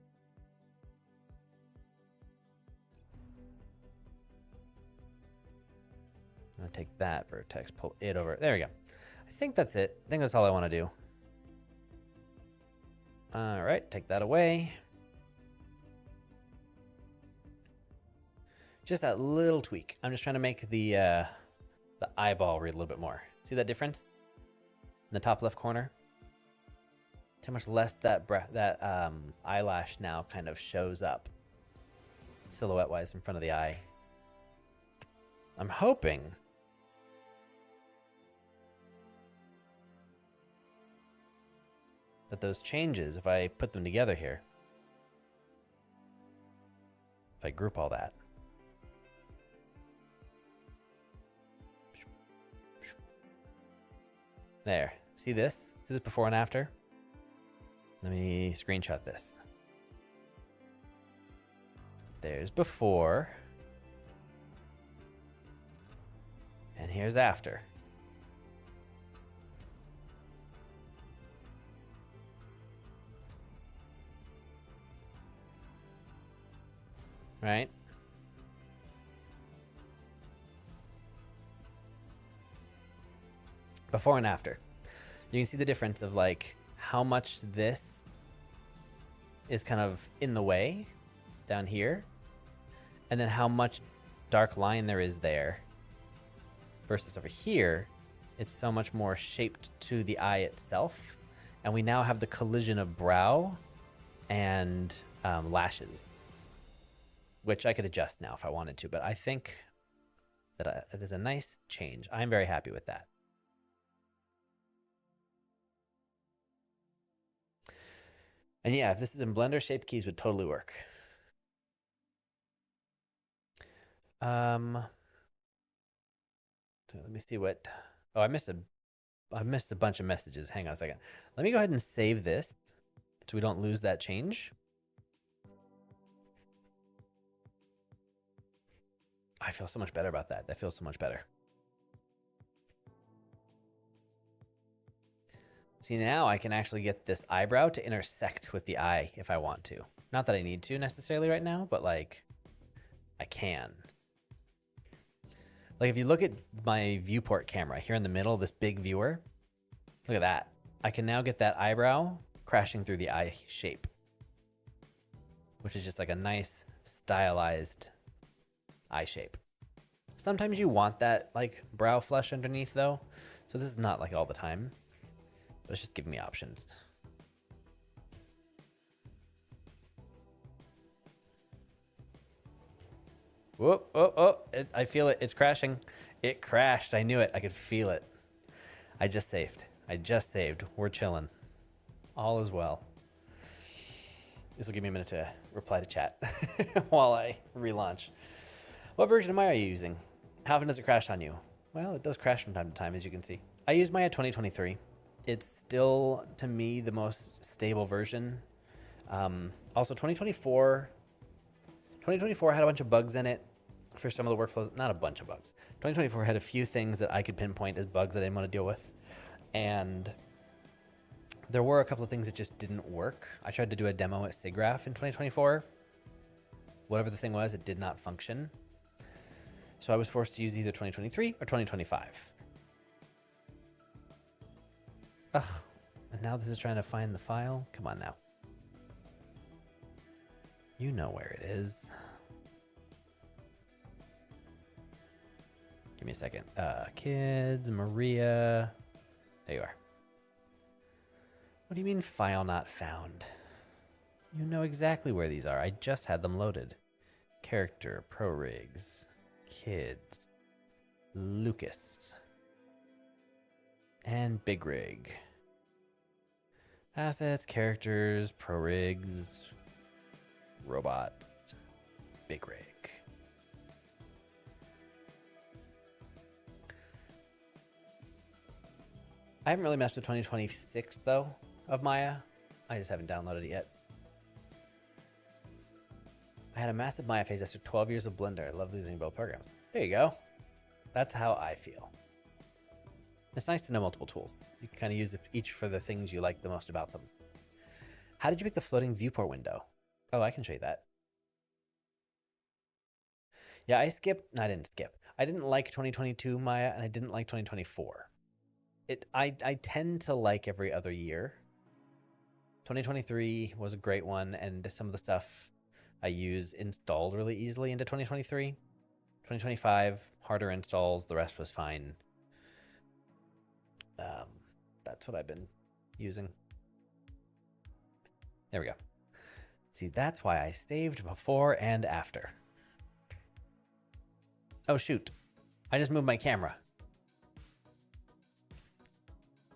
I'm gonna take that vertex, pull it over. There we go. I think that's it. I think that's all I want to do. All right, take that away. Just that little tweak. I'm just trying to make the eyeball read a little bit more. See that difference in the top left corner? How much less that eyelash now kind of shows up silhouette-wise in front of the eye. I'm hoping that those changes, if I put them together here, if I group all that, there. See this? See this before and after? Let me screenshot this. There's before. And here's after. Right? Before and after. You can see the difference of like how much this is kind of in the way down here, and then how much dark line there is there versus over here. It's so much more shaped to the eye itself, and we now have the collision of brow and lashes, which I could adjust now if I wanted to, but I think that it is a nice change. I'm very happy with that. And yeah, if this is in Blender, shaped keys would totally work. So let me see what. Oh, I missed a bunch of messages. Hang on a second. Let me go ahead and save this so we don't lose that change. I feel so much better about that. That feels so much better. See, now I can actually get this eyebrow to intersect with the eye if I want to. Not that I need to necessarily right now, but like I can. Like if you look at my viewport camera here in the middle, this big viewer, look at that. I can now get that eyebrow crashing through the eye shape, which is just like a nice stylized eye shape. Sometimes you want that like brow flush underneath though. So this is not like all the time. But it's just giving me options. Whoop, oh, oh, I feel it. It's crashing. It crashed. I knew it. I could feel it. I just saved. We're chilling. All is well. This will give me a minute to reply to chat while I relaunch. What version of Maya are you using? How often does it crash on you? Well, it does crash from time to time, as you can see. I use Maya 2023. It's still, to me, the most stable version. Also, 2024 had a bunch of bugs in it for some of the workflows. Not a bunch of bugs. 2024 had a few things that I could pinpoint as bugs that I didn't want to deal with. And there were a couple of things that just didn't work. I tried to do a demo at SIGGRAPH in 2024. Whatever the thing was, it did not function. So I was forced to use either 2023 or 2025. Ugh, and now this is trying to find the file. Come on now. You know where it is. Give me a second. Kids, Maria. There you are. What do you mean file not found? You know exactly where these are. I just had them loaded. character, pro rigs, kids, Lucas, and big rig. Assets, characters, pro rigs, robot, big rig. I haven't really messed with 2026 though of Maya. I just haven't downloaded it yet. I had a massive Maya phase after 12 years of Blender. I love losing both programs. There you go. That's how I feel. It's nice to know multiple tools. You can kind of use each for the things you like the most about them. How did you pick the floating viewport window? Oh, I can show you that. Yeah, I skipped. No, I didn't skip. I didn't like 2022 Maya, and I didn't like 2024. I tend to like every other year. 2023 was a great one, and some of the stuff I use installed really easily into 2023. 2025, harder installs. The rest was fine. That's what I've been using. There we go. See, that's why I saved before and after. Oh, shoot. I just moved my camera.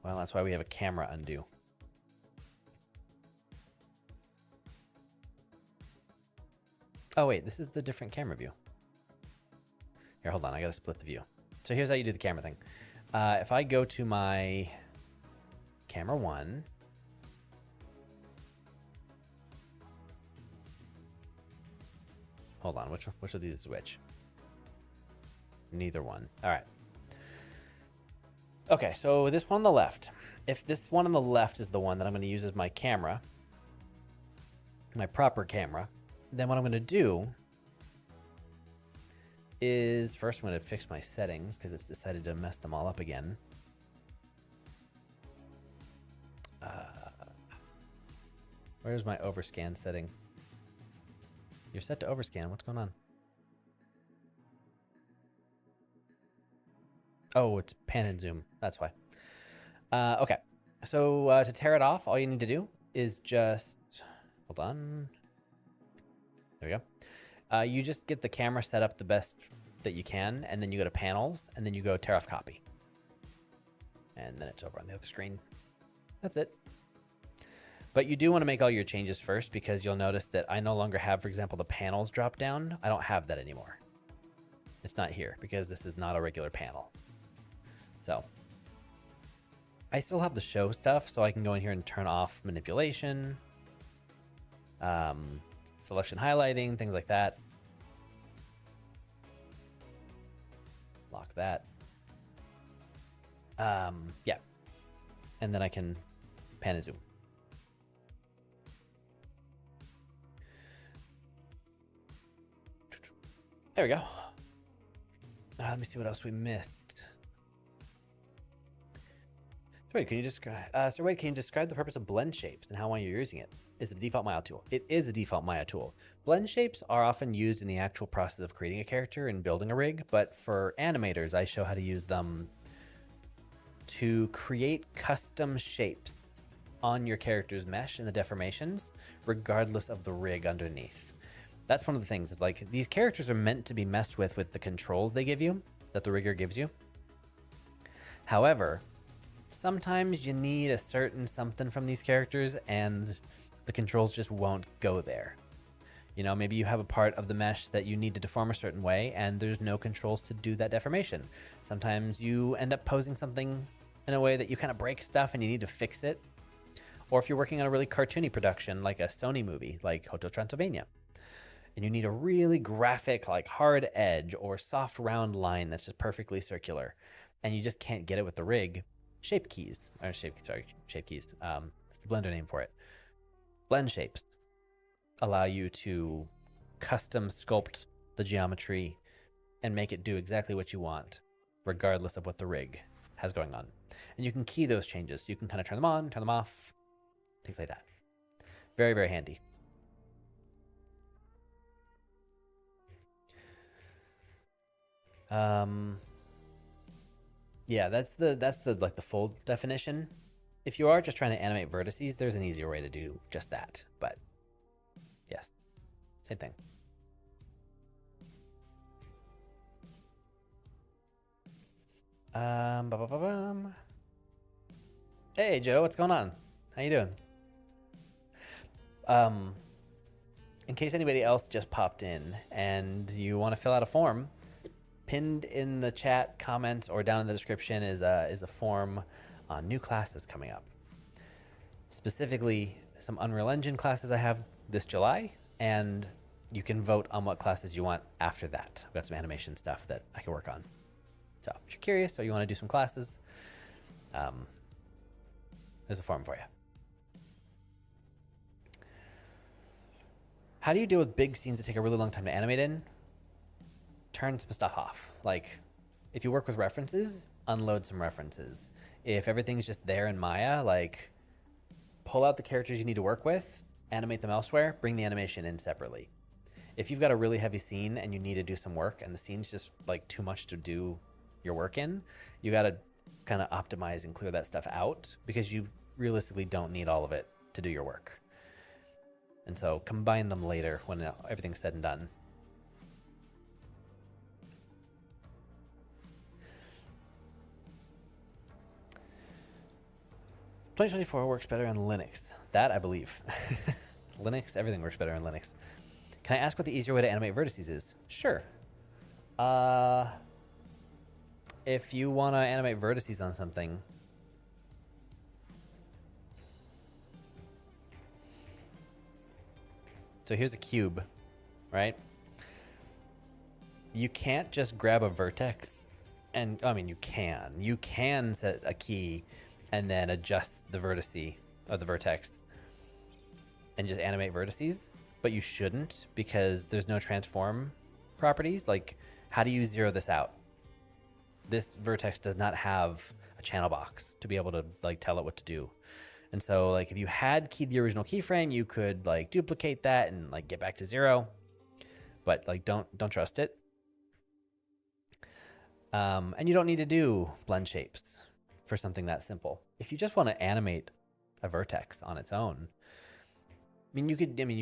Well, that's why we have a camera undo. Oh, wait, this is the different camera view. Here, hold on. I got to split the view. So here's how you do the camera thing. If I go to my camera 1, hold on, which of these is which? Neither one. All right. Okay, so this one on the left. If this one on the left is the one that I'm going to use as my camera, my proper camera, then what I'm going to do is first I'm going to fix my settings because it's decided to mess them all up again. Where's my overscan setting? You're set to overscan. What's going on? Oh, it's pan and zoom. That's why. Okay. So to tear it off, all you need to do is just... Hold on. There we go. You just get the camera set up the best that you can, and then you go to panels, and then you go tear off copy. And then it's over on the other screen. That's it. But you do want to make all your changes first because you'll notice that I no longer have, for example, the panels drop down. I don't have that anymore. It's not here because this is not a regular panel. So I still have the show stuff, so I can go in here and turn off manipulation, selection highlighting, things like that. Lock that. Yeah. And then I can pan and zoom. There we go. Let me see what else we missed. Wait, can you describe? So wait, can you describe the purpose of blend shapes and how long you're using it? Is it a default Maya tool? It is a default Maya tool. Blend shapes are often used in the actual process of creating a character and building a rig, but for animators, I show how to use them to create custom shapes on your character's mesh and the deformations, regardless of the rig underneath. That's one of the things. Is like these characters are meant to be messed with the controls they give you, that the rigger gives you. However, sometimes you need a certain something from these characters and the controls just won't go there. You know, maybe you have a part of the mesh that you need to deform a certain way and there's no controls to do that deformation. Sometimes you end up posing something in a way that you kind of break stuff and you need to fix it. Or if you're working on a really cartoony production like a Sony movie, like Hotel Transylvania, and you need a really graphic, like hard edge or soft round line that's just perfectly circular, and you just can't get it with the rig, shape keys. That's the Blender name for it. Blend shapes allow you to custom sculpt the geometry and make it do exactly what you want, regardless of what the rig has going on. And you can key those changes. So you can kind of turn them on, turn them off, things like that. Very, very handy. Yeah, that's the like the full definition. If you are just trying to animate vertices, there's an easier way to do just that. But yes, same thing. Ba-ba-ba-bum. Hey Joe, what's going on? How you doing? Um, in case anybody else just popped in and you want to fill out a form, pinned in the chat comments or down in the description is a form on new classes coming up. Specifically, some Unreal Engine classes I have this July, and you can vote on what classes you want after that. I've got some animation stuff that I can work on. So if you're curious or you want to do some classes, there's a form for you. How do you deal with big scenes that take a really long time to animate in? Turn some stuff off. Like, if you work with references, unload some references. If everything's just there in Maya, like, pull out the characters you need to work with, animate them elsewhere, bring the animation in separately. If you've got a really heavy scene and you need to do some work and the scene's just like too much to do your work in, you got to kind of optimize and clear that stuff out because you realistically don't need all of it to do your work. And so combine them later when everything's said and done. "2024 works better on Linux." That I believe. Linux, everything works better on Linux. Can I ask what the easier way to animate vertices is? Sure. If you want to animate vertices on something, so here's a cube, right? You can't just grab a vertex and, I mean, you can set a key and then adjust the vertice of the vertex and just animate vertices, but you shouldn't because there's no transform properties. Like, how do you zero this out? This vertex does not have a channel box to be able to like tell it what to do. And so like if you had keyed the original keyframe, you could like duplicate that and like get back to 0, but like don't trust it. And you don't need to do blend shapes for something that simple. If you just want to animate a vertex on its own, you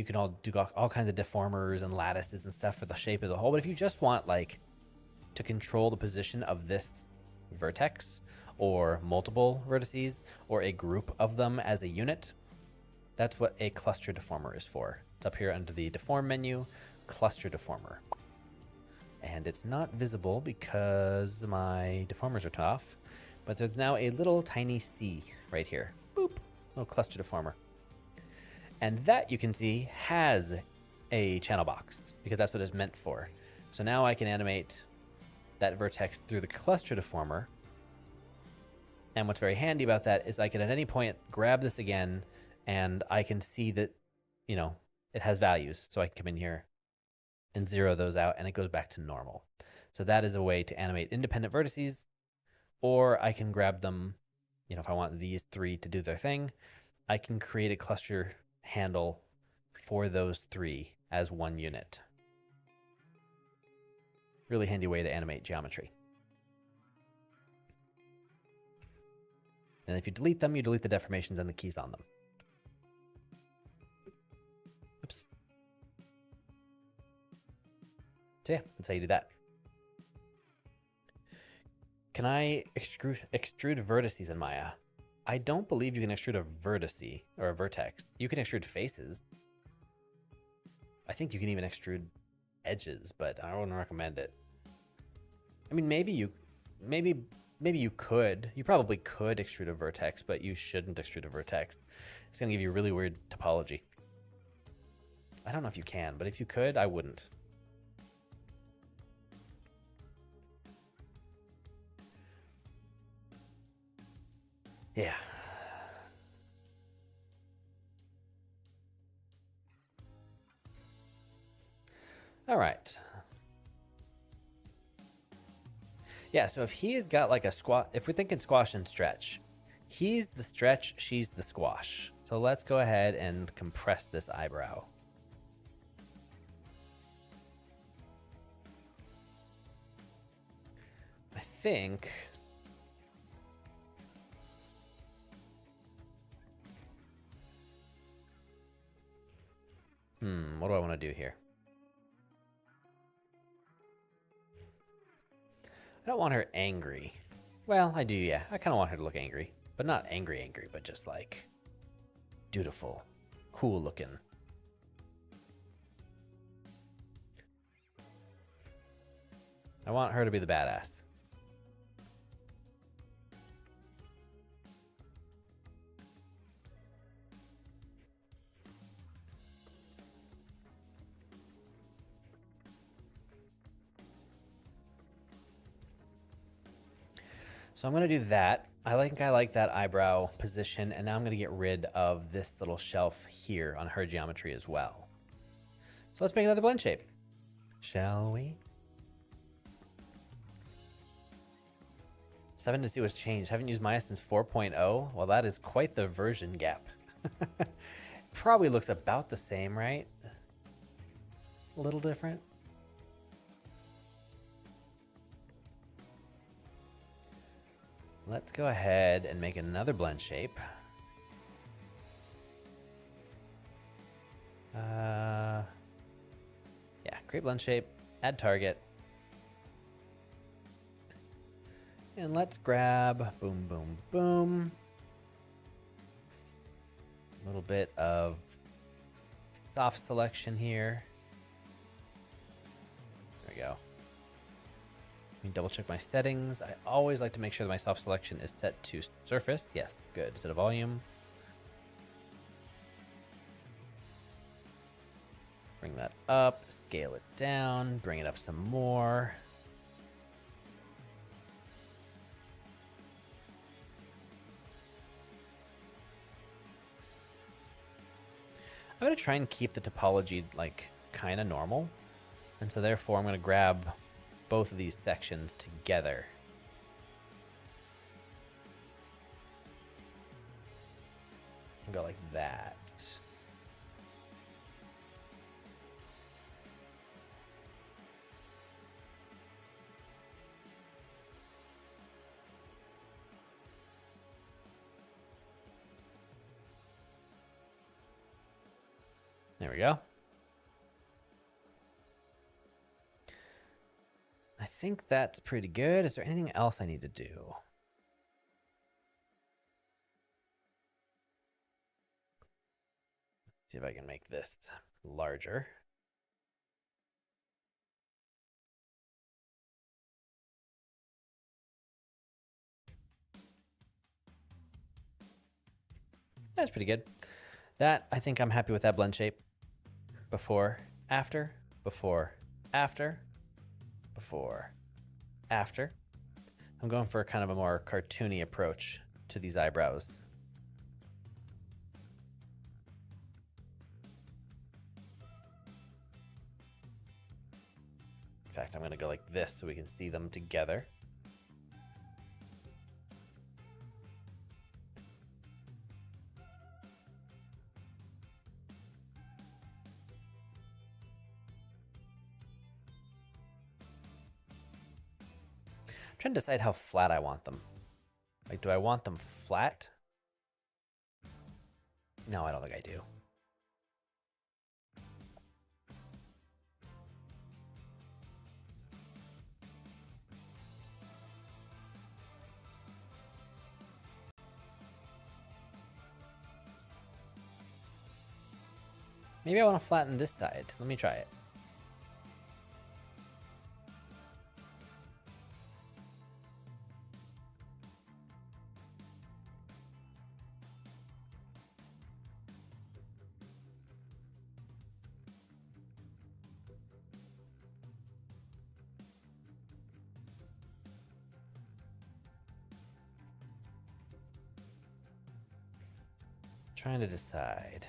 could all do all kinds of deformers and lattices and stuff for the shape as a whole. But if you just want like to control the position of this vertex or multiple vertices or a group of them as a unit, that's what a cluster deformer is for. It's up here under the deform menu, cluster deformer. And it's not visible because my deformers are turned off, but there's now a little tiny C right here. Boop, little cluster deformer. And that you can see has a channel box because that's what it's meant for. So now I can animate that vertex through the cluster deformer. And what's very handy about that is I can at any point grab this again and I can see that, you know, it has values. So I can come in here and zero those out and it goes back to normal. So that is a way to animate independent vertices, or I can grab them, you know, if I want these three to do their thing, I can create a cluster handle for those three as one unit. Really handy way to animate geometry. And if you delete them, you delete the deformations and the keys on them. Oops. So yeah, that's how you do that. Can I extrude vertices in Maya? I don't believe you can extrude a vertice or a vertex. You can extrude faces. I think you can even extrude edges, but I wouldn't recommend it. I mean, maybe you could. You probably could extrude a vertex, but you shouldn't extrude a vertex. It's gonna give you really weird topology. I don't know if you can, but if you could, I wouldn't. Yeah. All right. Yeah, so if he has got like a squat, if we're thinking squash and stretch, he's the stretch, she's the squash. So let's go ahead and compress this eyebrow. I think what do I want to do here? I don't want her angry. Well, I do, yeah. I kind of want her to look angry. But not angry, but just like dutiful, cool looking. I want her to be the badass. So I'm going to do that. I like that eyebrow position, and now I'm going to get rid of this little shelf here on her geometry as well. So let's make another blend shape, shall we? 7 to see what's changed. Haven't used Maya since 4.0. Well, that is quite the version gap. Probably looks about the same, right? A little different. Let's go ahead and make another blend shape. Yeah, create blend shape, add target. And let's grab, boom, boom, boom. A little bit of soft selection here. There we go. Let me double check my settings. I always like to make sure that my soft selection is set to surface. Yes, good. Set of volume. Bring that up, scale it down, bring it up some more. I'm going to try and keep the topology like kind of normal. And so therefore I'm going to grab both of these sections together. And go like that. There we go. I think that's pretty good. Is there anything else I need to do? See if I can make this larger. That's pretty good. That, I think I'm happy with that blend shape. Before, after, before, after, before, after. I'm going for kind of a more cartoony approach to these eyebrows. In fact, I'm going to go like this so we can see them together. I'm trying to decide how flat I want them. Like, do I want them flat? No, I don't think I do. Maybe I want to flatten this side. Let me try it. Trying to decide.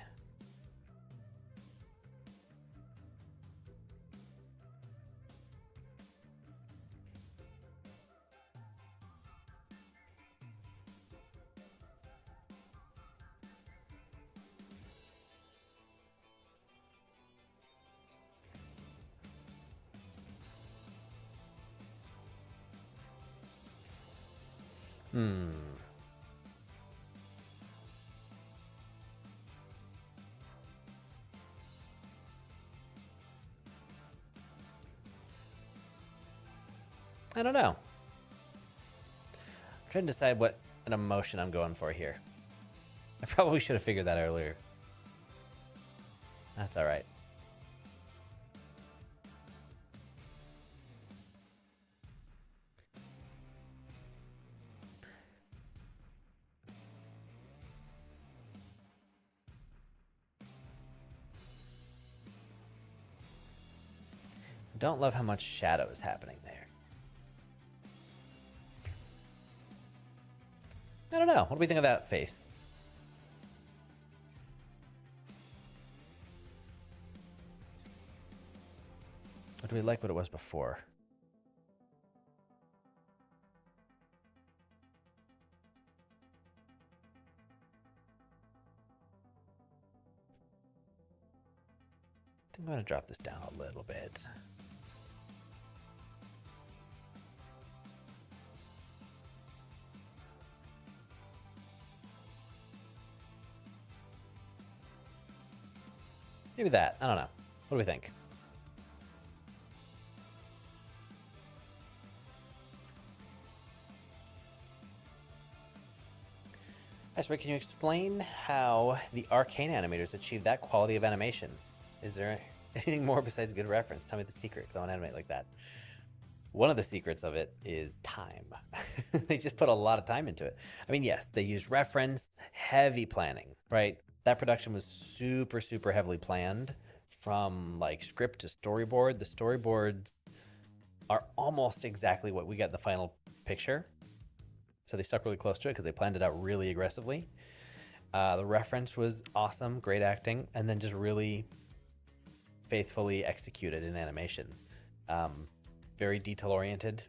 I don't know. trying to decide what an emotion I'm going for here. I probably should have figured that earlier. That's all right. Don't love how much shadow is happening there. I don't know. What do we think of that face? Or do we like what it was before? I think I'm going to drop this down a little bit. Maybe that. I don't know. What do we think? Rick, can you explain how the Arcane animators achieved that quality of animation? Is there anything more besides good reference? Tell me the secret, because I want to animate like that. One of the secrets of it is time. They just put a lot of time into it. I mean, yes, they used reference, heavy planning, right? That production was super, super heavily planned from like script to storyboard. The storyboards are almost exactly what we got in the final picture. So they stuck really close to it because they planned it out really aggressively. The reference was awesome, great acting, and then just really faithfully executed in animation. Very detail oriented.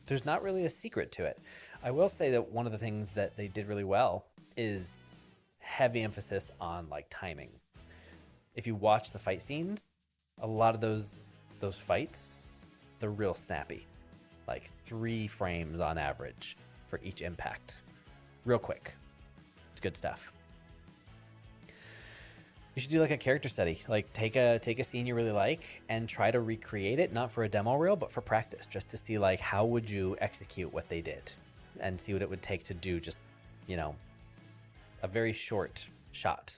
There's not really a secret to it. I will say that one of the things that they did really well is heavy emphasis on like timing. If you watch the fight scenes, a lot of those fights, they're real snappy. Like 3 frames on average for each impact. Real quick. It's good stuff. You should do like a character study. Like take a scene you really like and try to recreate it, not for a demo reel, but for practice, just to see like how would you execute what they did and see what it would take to do just, you know, a very short shot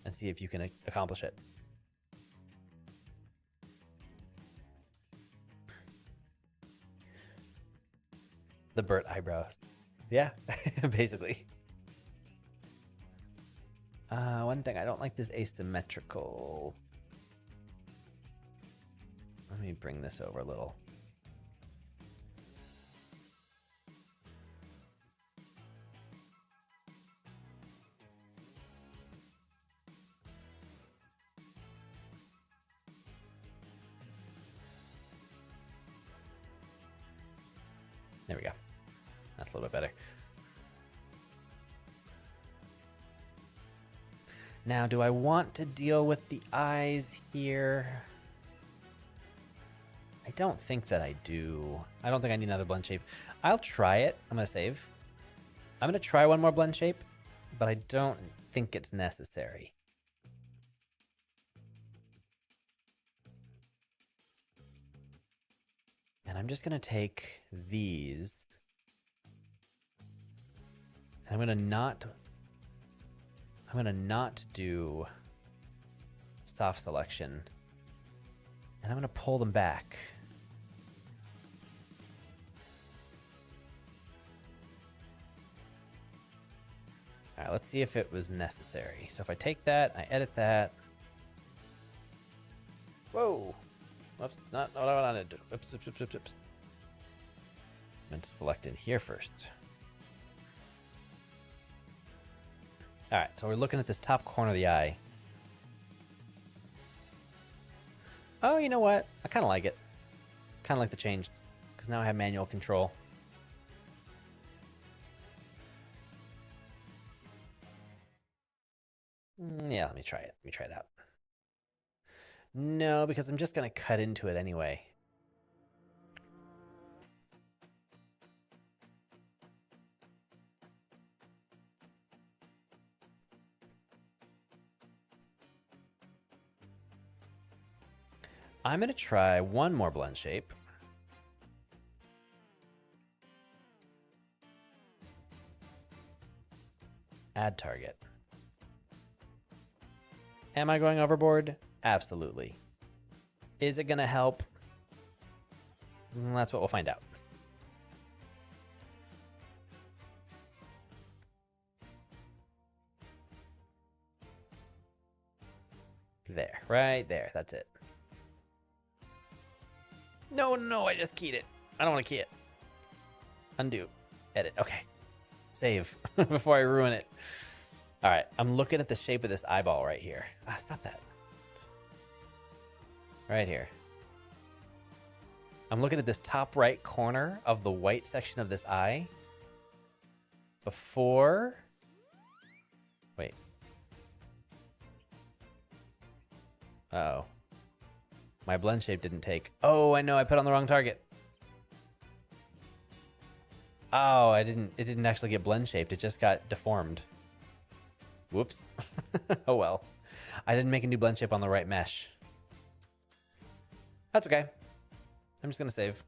and see if you can accomplish it. The Burt eyebrows. Yeah, basically. One thing, I don't like this asymmetrical. Let me bring this over a little. There we go. That's a little bit better. Now, do I want to deal with the eyes here? I don't think that I do. I don't think I need another blend shape. I'll try it. I'm going to save. I'm going to try one more blend shape, but I don't think it's necessary. And I'm just going to take these. And I'm going to not do soft selection. And I'm going to pull them back. All right, let's see if it was necessary. So if I take that, I edit that. Whoa. Oops, not what I wanted to do. Oops. Meant to select in here first. All right, so we're looking at this top corner of the eye. Oh, you know what? I kind of like it. Kind of like the change, because now I have manual control. Yeah, let me try it. Let me try it out. No, because I'm just going to cut into it anyway. I'm going to try one more blend shape. Add target. Am I going overboard? Absolutely. Is it going to help? That's what we'll find out. There, right there. That's it. No, I just keyed it. I don't want to key it. Undo. Edit. Okay. Save before I ruin it. All right. I'm looking at the shape of this eyeball right here. Stop that. Right here. I'm looking at this top right corner of the white section of this eye. Before. Wait. Uh-oh. My blend shape didn't take. Oh, I know. I put on the wrong target. Oh, it didn't actually get blend shaped. It just got deformed. Whoops. Oh well. I didn't make a new blend shape on the right mesh. That's okay. I'm just gonna save.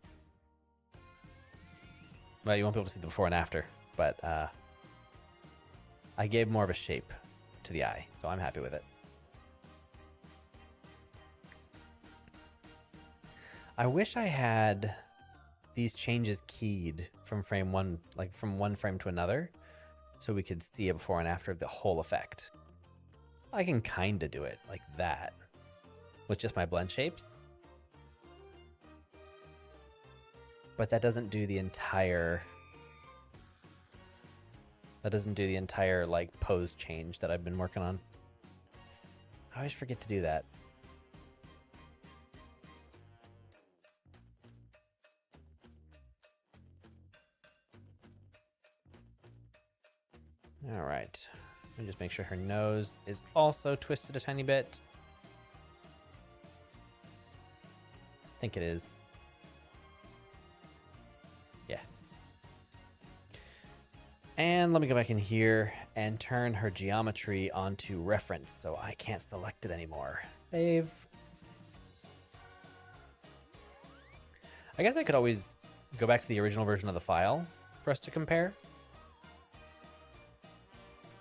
Well, you won't be able to see the before and after, but I gave more of a shape to the eye, so I'm happy with it. I wish I had these changes keyed from frame one, like from one frame to another, so we could see a before and after of the whole effect. I can kind of do it like that with just my blend shapes, but that doesn't do the entire. That doesn't do the entire like pose change that I've been working on. I always forget to do that. All right. Let me just make sure her nose is also twisted a tiny bit. I think it is. Yeah. And let me go back in here and turn her geometry onto reference so I can't select it anymore. Save. I guess I could always go back to the original version of the file for us to compare.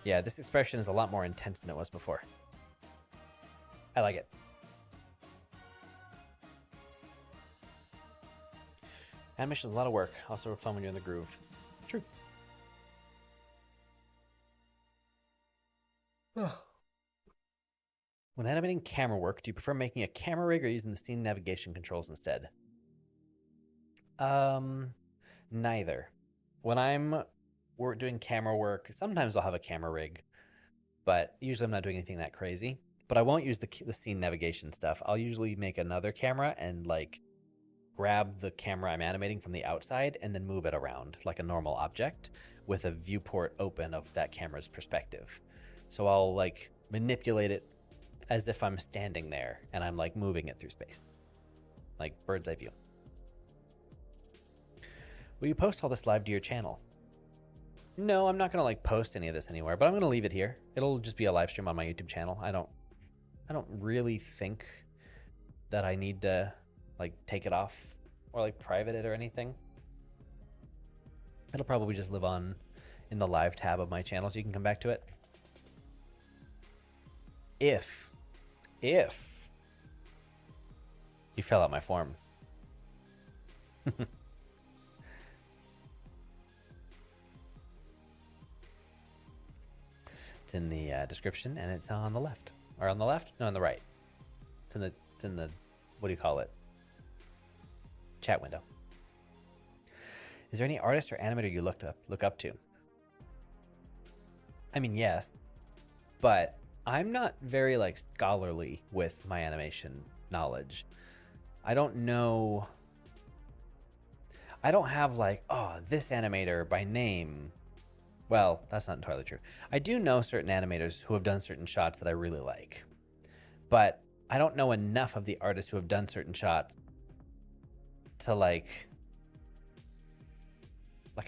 Yeah, this expression is a lot more intense than it was before. I like it. Animation is a lot of work. Also fun when you're in the groove. True. When animating camera work, do you prefer making a camera rig or using the scene navigation controls instead? Neither. When we're doing camera work, sometimes I'll have a camera rig, but usually I'm not doing anything that crazy. But I won't use the scene navigation stuff. I'll usually make another camera and like grab the camera I'm animating from the outside and then move it around like a normal object with a viewport open of that camera's perspective. So I'll like manipulate it as if I'm standing there and I'm like moving it through space, like bird's eye view. Will you post all this live to your channel? No, I'm not gonna like post any of this anywhere, but I'm gonna leave it here. It'll just be a live stream on my YouTube channel. I don't really think that I need to like take it off or like private it or anything. It'll probably just live on in the live tab of my channel so you can come back to it. If you fill out my form. It's in the description and it's on the left. Or on the left? No, on the right. It's in the what do you call it? Chat window. Is there any artist or animator you look up to? I mean, yes, but I'm not very like scholarly with my animation knowledge. I don't know. I don't have like, oh, this animator by name. Well, that's not entirely true. I do know certain animators who have done certain shots that I really like, but I don't know enough of the artists who have done certain shots to like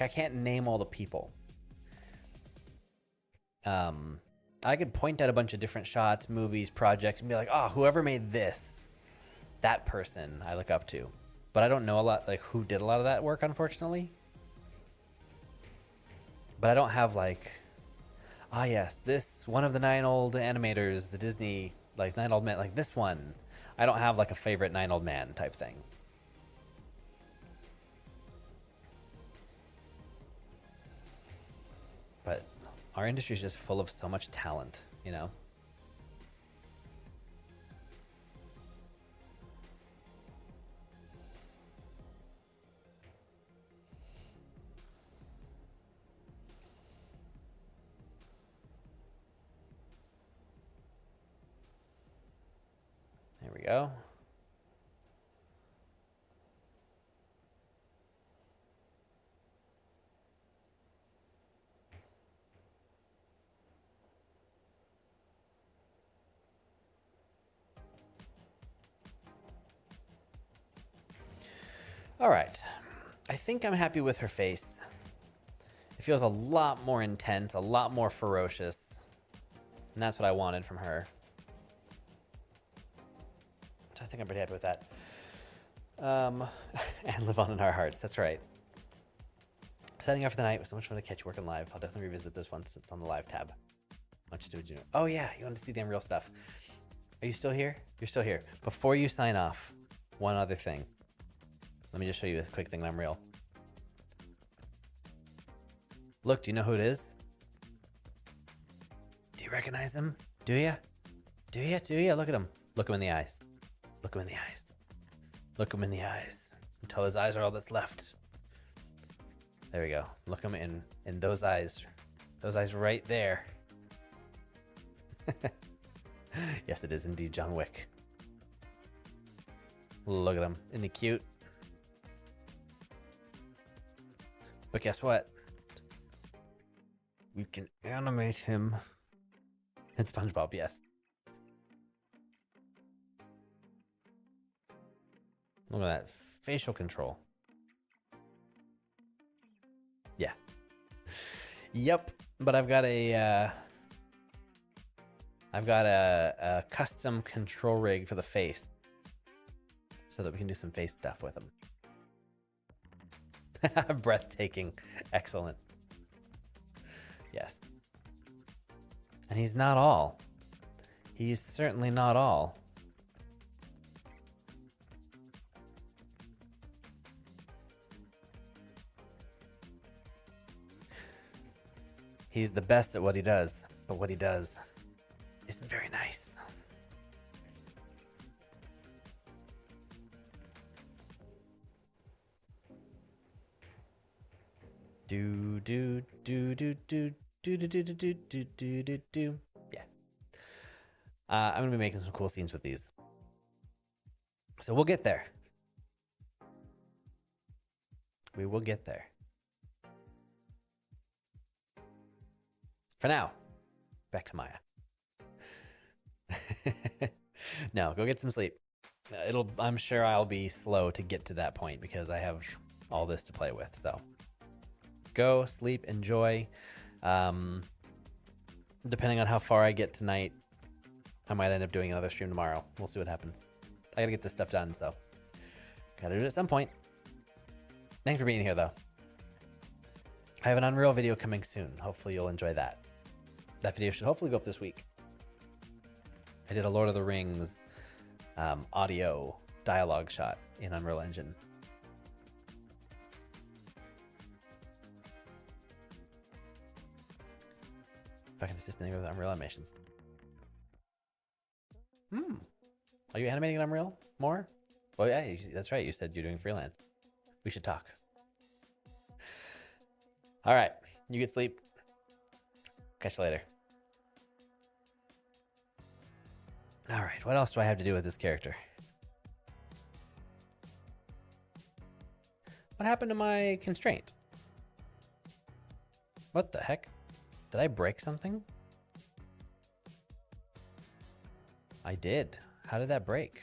I can't name all the people. I could point at a bunch of different shots, movies, projects, and be like, oh, whoever made this, that person I look up to. But I don't know a lot, like who did a lot of that work, unfortunately. But I don't have like, Ah, yes, this one of the 9 old animators, the Disney, like 9 old men, like this one. I don't have like a favorite 9 old man type thing. But our industry is just full of so much talent, you know? There we go. All right. I think I'm happy with her face. It feels a lot more intense, a lot more ferocious. And that's what I wanted from her. So I think I'm pretty happy with that. And live on in our hearts. That's right. Setting up for the night was so much fun to catch you working live. I'll definitely revisit this once it's on the live tab. What you do? Oh yeah, you want to see the Unreal stuff. Are you still here? You're still here. Before you sign off, one other thing. Let me just show you this quick thing in Unreal. Look, do you know who it is? Do you recognize him? Do ya? Do ya? Do ya? Look at him. Look him in the eyes. Look him in the eyes. Look him in the eyes. Until his eyes are all that's left. There we go. Look him in those eyes. Those eyes right there. Yes, it is indeed John Wick. Look at him. Isn't he cute? But guess what? We can animate him. And SpongeBob, yes. Look at that facial control. Yeah. Yep. But I've got a custom control rig for the face, so that we can do some face stuff with him. Breathtaking. Excellent. Yes. And he's not all. He's certainly not all. He's the best at what he does, but what he does isn't very nice. Do do do do do do do do do do do do do do. Yeah. I'm gonna be making some cool scenes with these, so we'll get there. We will get there. For now, back to Maya. No, go get some sleep. I'm sure I'll be slow to get to that point because I have all this to play with. So go sleep, enjoy. Depending on how far I get tonight, I might end up doing another stream tomorrow. We'll see what happens. I gotta get this stuff done, so gotta do it at some point. Thanks for being here, though. I have an Unreal video coming soon. Hopefully you'll enjoy that. That video should hopefully go up this week. I did a Lord of the Rings audio dialogue shot in Unreal Engine. If I can assist anyone with Unreal animations. Are you animating in Unreal more? Well, yeah, that's right. You said you're doing freelance. We should talk. All right. You get sleep. Catch you later. All right. What else do I have to do with this character? What happened to my constraint? What the heck? Did I break something? I did. How did that break?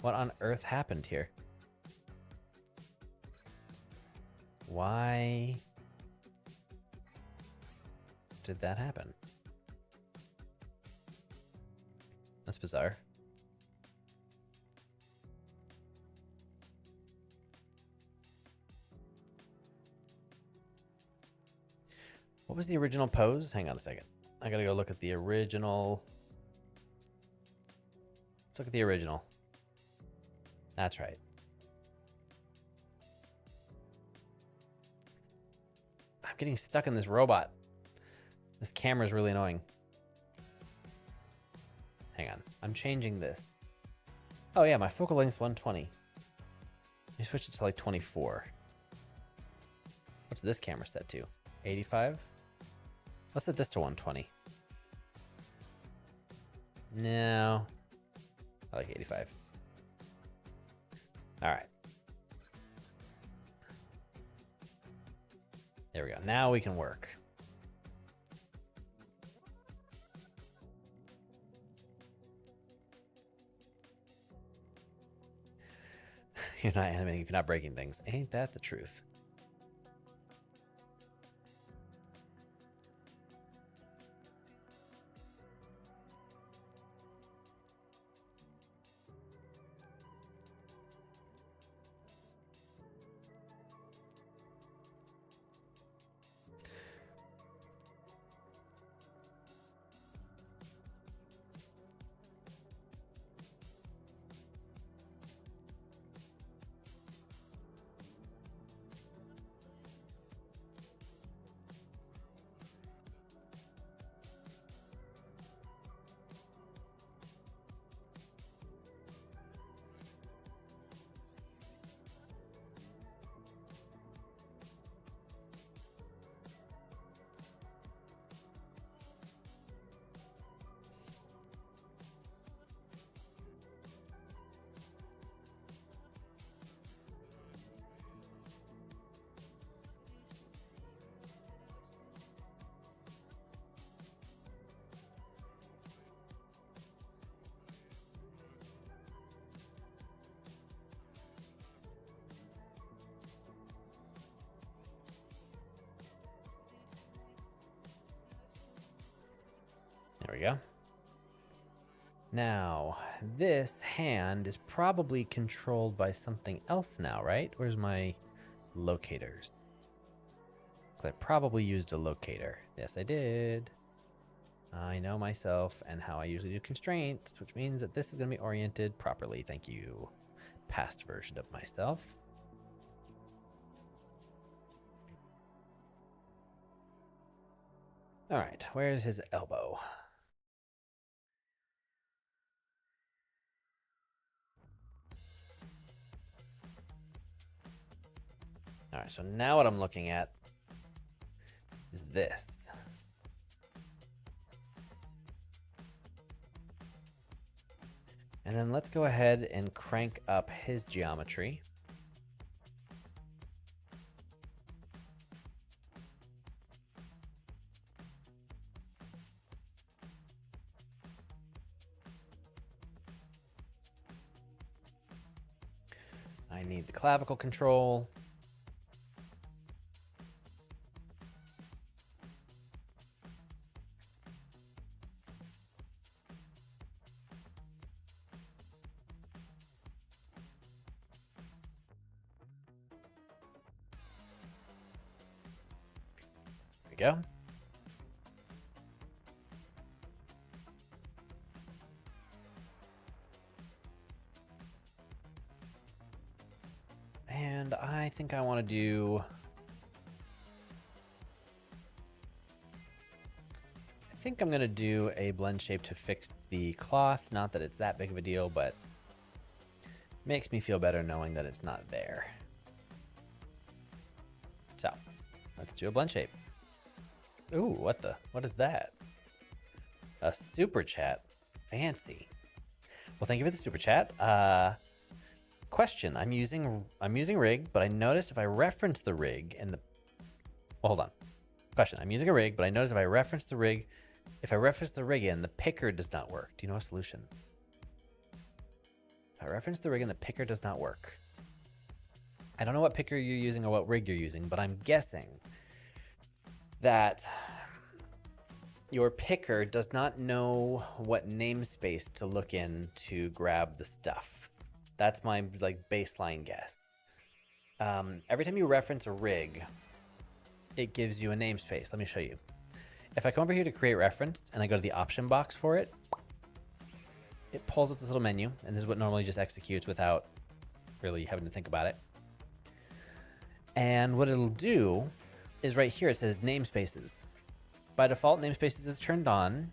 What on earth happened here? Why did that happen? That's bizarre. What was the original pose? Hang on a second. I gotta go look at the original. Let's look at the original. That's right. I'm getting stuck in this robot. This camera is really annoying. Hang on. I'm changing this. Oh yeah, my focal length's 120. You switch it to like 24. What's this camera set to? 85? Let's set this to 120. No. I like 85. All right. There we go. Now we can work. You're not animating if you're not breaking things. Ain't that the truth? There we go. Now, this hand is probably controlled by something else now, right? Where's my locators? 'Cause I probably used a locator. Yes, I did. I know myself and how I usually do constraints, which means that this is going to be oriented properly. Thank you. Past version of myself. All right, where's his elbow? All right, so now what I'm looking at is this. And then let's go ahead and crank up his geometry. I need the clavicle control. There we go. And I think I want to do... I think I'm going to do a blend shape to fix the cloth. Not that it's that big of a deal, but makes me feel better knowing that it's not there. So, let's do a blend shape. Ooh, what is that? A super chat. Fancy. Well, thank you for the super chat. Question. I'm using rig, but I noticed if I reference the rig in the... Well, hold on. Question. I'm using a rig, but I noticed if I reference the rig in, the picker does not work. Do you know a solution? If I reference the rig and the picker does not work. I don't know what picker you're using or what rig you're using, but I'm guessing that your picker does not know what namespace to look in to grab the stuff. That's my like baseline guess. Every time you reference a rig, it gives you a namespace. Let me show you. If I come over here to create reference and I go to the option box for it, it pulls up this little menu, and this is what normally just executes without really having to think about it. And what it'll do is right here, it says namespaces. By default, namespaces is turned on,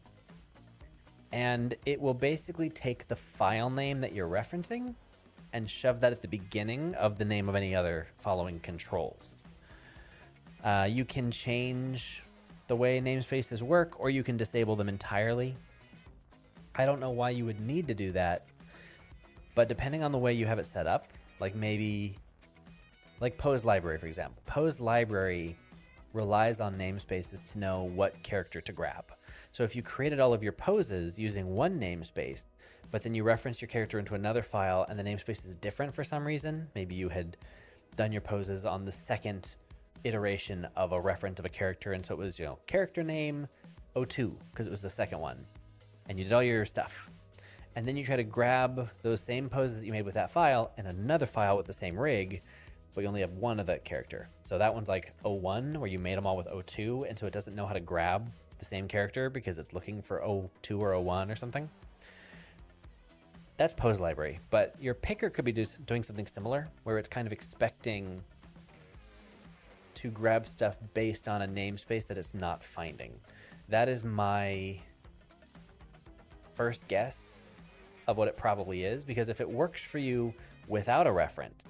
and it will basically take the file name that you're referencing and shove that at the beginning of the name of any other following controls. You can change the way namespaces work, or you can disable them entirely. I don't know why you would need to do that, but depending on the way you have it set up, like maybe, like pose library, for example. Pose library relies on namespaces to know what character to grab. So if you created all of your poses using one namespace, but then you reference your character into another file and the namespace is different for some reason, maybe you had done your poses on the second iteration of a reference of a character, and so it was, you know, character name 02 because it was the second one, and you did all your stuff, and then you try to grab those same poses that you made with that file in another file with the same rig, but you only have one of that character. So that one's like 01, where you made them all with 02, and so it doesn't know how to grab the same character because it's looking for 02 or 01 or something. That's pose library, but your picker could be doing something similar, where it's kind of expecting to grab stuff based on a namespace that it's not finding. That is my first guess of what it probably is, because if it works for you without a reference,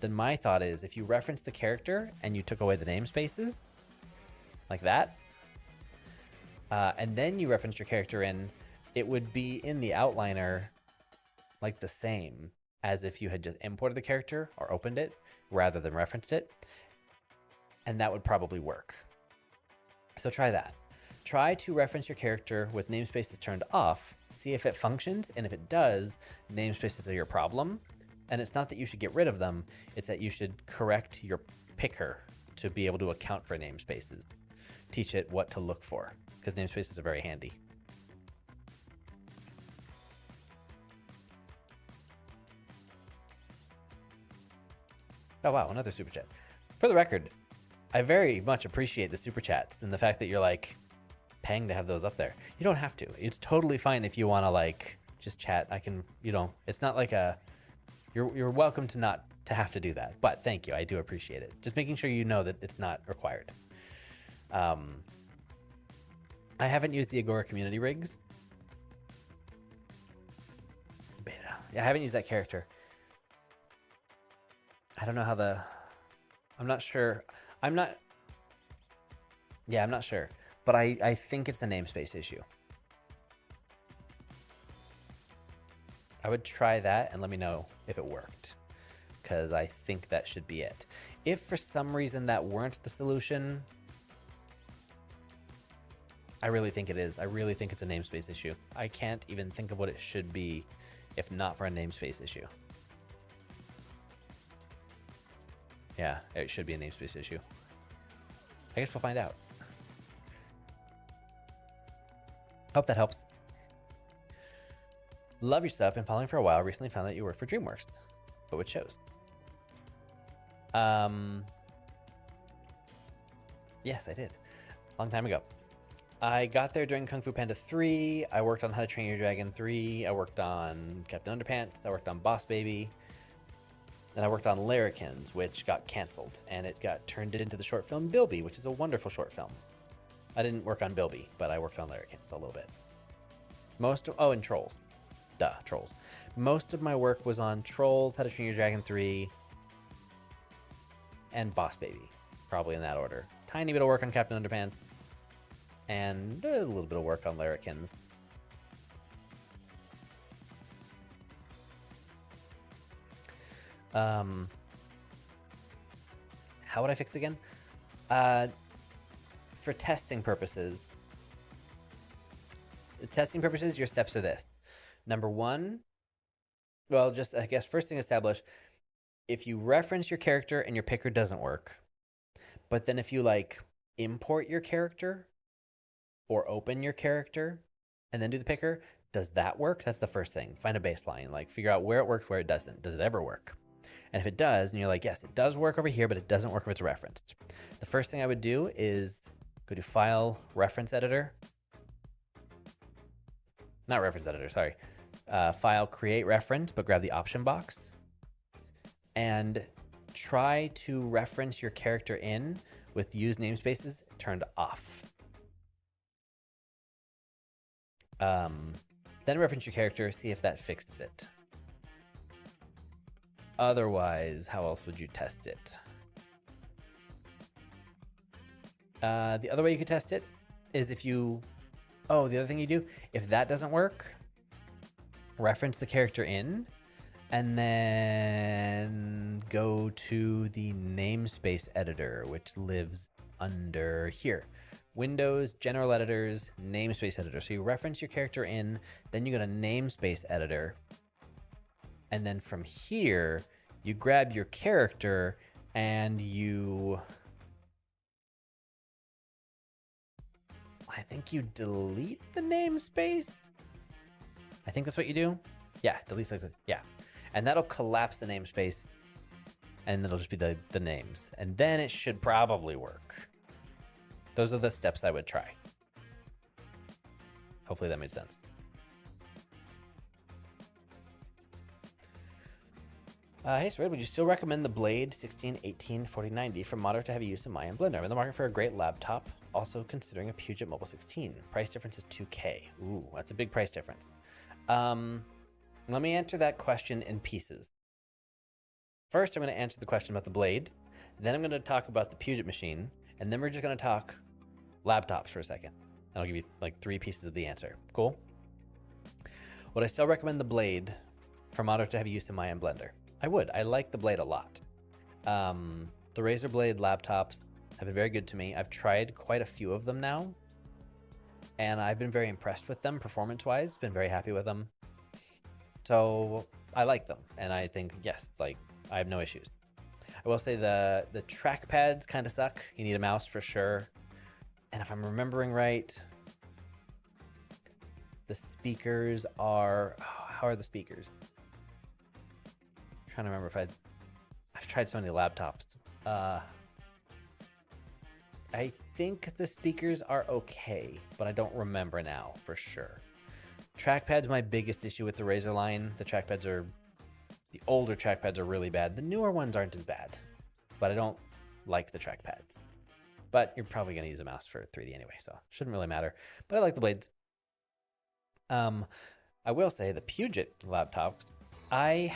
then my thought is if you reference the character and you took away the namespaces, like that, and then you reference your character in, it would be in the outliner like the same as if you had just imported the character or opened it rather than referenced it. And that would probably work. So try that. Try to reference your character with namespaces turned off, see if it functions, and if it does, namespaces are your problem. And it's not that you should get rid of them, it's that you should correct your picker to be able to account for namespaces. Teach it what to look for, because namespaces are very handy. Oh wow, another super chat. For the record, I very much appreciate the super chats and the fact that you're like paying to have those up there. You don't have to. It's totally fine if you want to like just chat. I can, you know, it's not like a, you're welcome to not to have to do that. But thank you. I do appreciate it. Just making sure you know that it's not required. I haven't used the Agora community rigs. Beta. Yeah, I haven't used that character. I don't know how I'm not sure. I'm not sure, but I think it's the namespace issue. I would try that and let me know if it worked, because I think that should be it. If for some reason that weren't the solution, I really think it is. I really think it's a namespace issue. I can't even think of what it should be if not for a namespace issue. Yeah, it should be a namespace issue. I guess we'll find out. Hope that helps. Love your stuff. Been following for a while. Recently found that you work for DreamWorks, but which shows? Yes, I did. Long time ago. I got there during Kung Fu Panda 3. I worked on How to Train Your Dragon 3. I worked on Captain Underpants. I worked on Boss Baby. And I worked on Larrikins, which got canceled, and it got turned into the short film Bilby, which is a wonderful short film. I didn't work on Bilby, but I worked on Larrikins a little bit. And Trolls. Duh, Trolls. Most of my work was on Trolls, How to Train Your Dragon 3, and Boss Baby, probably in that order. Tiny bit of work on Captain Underpants, and a little bit of work on Larrikins. How would I fix it again? For testing purposes, your steps are this. Number one, well, just I guess first thing establish, if you reference your character and your picker doesn't work, but then if you like import your character or open your character and then do the picker, does that work? That's the first thing. Find a baseline, like figure out where it works, where it doesn't. Does it ever work? And if it does, and you're like, yes, it does work over here, but it doesn't work if it's referenced. The first thing I would do is go to File, Reference Editor. Not Reference Editor, sorry. File, Create Reference, but grab the option box. And try to reference your character in with use namespaces turned off. Then reference your character, see if that fixes it. Otherwise, how else would you test it? The other way you could test it is if you... Oh, the other thing you do, if that doesn't work, reference the character in, and then go to the namespace editor, which lives under here. Windows, General Editors, Namespace Editor. So you reference your character in, then you go to Namespace Editor, and then from here, you grab your character and you... I think you delete the namespace. I think that's what you do. Yeah, delete, yeah. And that'll collapse the namespace, and it'll just be the names. And then it should probably work. Those are the steps I would try. Hopefully that made sense. Hey, Sred, would you still recommend the Blade 1618 4090 for moderate to heavy use in Maya and Blender? I'm in the market for a great laptop, also considering a Puget Mobile 16. Price difference is $2K. Ooh, that's a big price difference. Let me answer that question in pieces. First, I'm going to answer the question about the Blade. Then I'm going to talk about the Puget machine. And then we're just going to talk laptops for a second. And I'll give you like 3 pieces of the answer. Cool? Would I still recommend the Blade for moderate to heavy use in Maya and Blender? I would. I like the Blade a lot. The Razer Blade laptops have been very good to me. I've tried quite a few of them now. And I've been very impressed with them performance-wise. Been very happy with them. So I like them. And I think, yes, like I have no issues. I will say the trackpads kind of suck. You need a mouse for sure. And if I'm remembering right, the speakers are... Oh, how are the speakers? I'm trying to remember if I've tried so many laptops. I think the speakers are okay, but I don't remember now for sure. Trackpad's my biggest issue with the Razer line. The older trackpads are really bad. The newer ones aren't as bad, but I don't like the trackpads. But you're probably going to use a mouse for 3D anyway, so shouldn't really matter. But I like the Blades. I will say the Puget laptops, I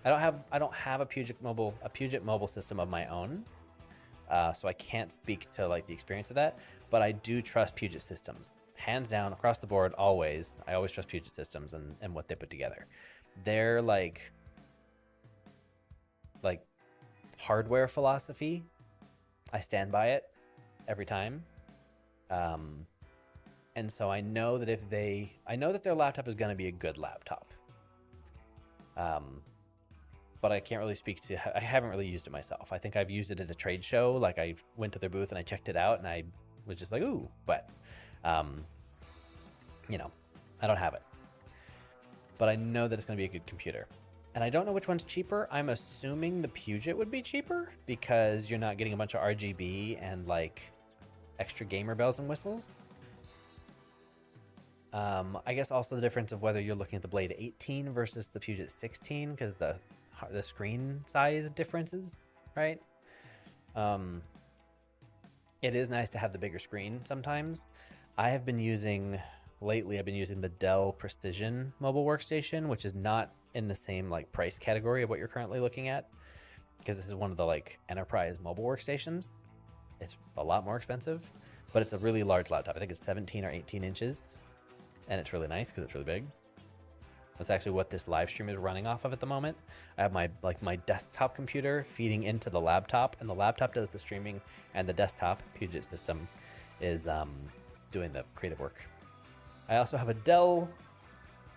don't have a Puget mobile system of my own. So I can't speak to like the experience of that, but I do trust Puget systems. Hands down, across the board, always. I always trust Puget systems and what they put together. Their like hardware philosophy, I stand by it every time. And so I know that I know that their laptop is going to be a good laptop. But I can't really speak to, I haven't really used it myself. I think I've used it at a trade show. Like I went to their booth and I checked it out and I was just like, ooh, but, you know, I don't have it. But I know that it's going to be a good computer. And I don't know which one's cheaper. I'm assuming the Puget would be cheaper because you're not getting a bunch of RGB and like extra gamer bells and whistles. I guess also the difference of whether you're looking at the Blade 18 versus the Puget 16 because the screen size differences, right? It is nice to have the bigger screen sometimes. I've been using the Dell Precision mobile workstation, which is not in the same like price category of what you're currently looking at, because this is one of the like enterprise mobile workstations. It's a lot more expensive, but it's a really large laptop. I think it's 17 or 18 inches, and it's really nice because it's really big. That's actually what this live stream is running off of at the moment. I have my desktop computer feeding into the laptop, and the laptop does the streaming, and the desktop Puget system is doing the creative work. I also have a Dell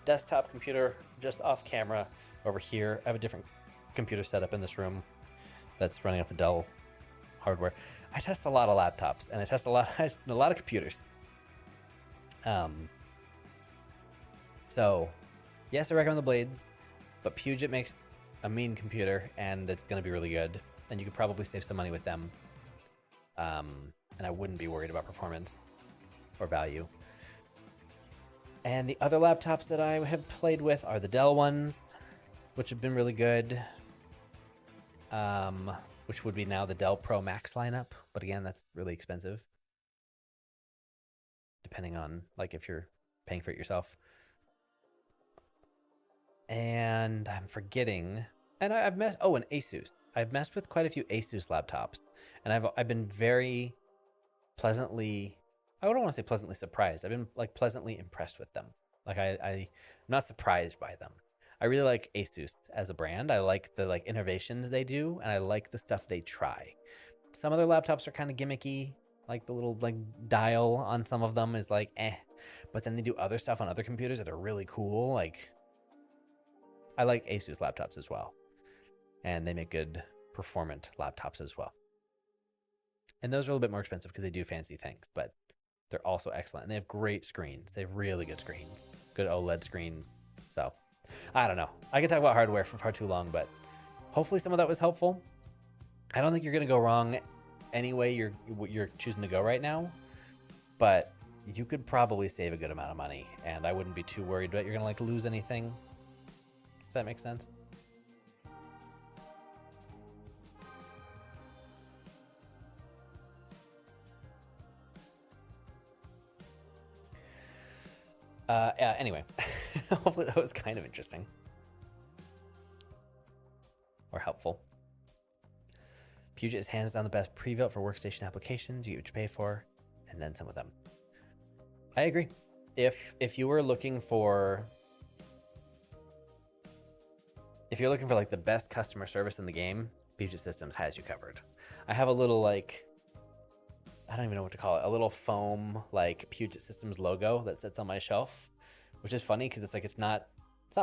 desktop computer just off camera over here. I have a different computer set up in this room that's running off of Dell hardware. I test a lot of laptops, and I test a lot of computers. So yes, I recommend the Blades, but Puget makes a mean computer, and it's going to be really good. And you could probably save some money with them. And I wouldn't be worried about performance or value. And the other laptops that I have played with are the Dell ones, which have been really good. Which would be now the Dell Pro Max lineup. But again, that's really expensive, depending on like if you're paying for it yourself. And I'm forgetting, and I've messed. Oh, an Asus. I've messed with quite a few Asus laptops, and I've been very pleasantly. I don't want to say pleasantly surprised. I've been like pleasantly impressed with them. Like I'm not surprised by them. I really like Asus as a brand. I like the like innovations they do, and I like the stuff they try. Some other laptops are kind of gimmicky, like the little like dial on some of them is like but then they do other stuff on other computers that are really cool. Like I like Asus laptops as well, and they make good performant laptops as well. And those are a little bit more expensive because they do fancy things, but they're also excellent. And they have great screens. They have really good screens, good OLED screens. So I don't know. I could talk about hardware for far too long, but hopefully some of that was helpful. I don't think you're going to go wrong any way you're choosing to go right now, but you could probably save a good amount of money, and I wouldn't be too worried that you're going to like lose anything. If that makes sense. Yeah, anyway, hopefully that was kind of interesting or helpful. Puget is hands down the best pre-built for workstation applications. You get what you pay for, and then some of them. I agree. If you were looking for, if you're looking for like the best customer service in the game, Puget Systems has you covered. I have a little like, I don't even know what to call it, a little foam like Puget Systems logo that sits on my shelf, which is funny because it's like it's not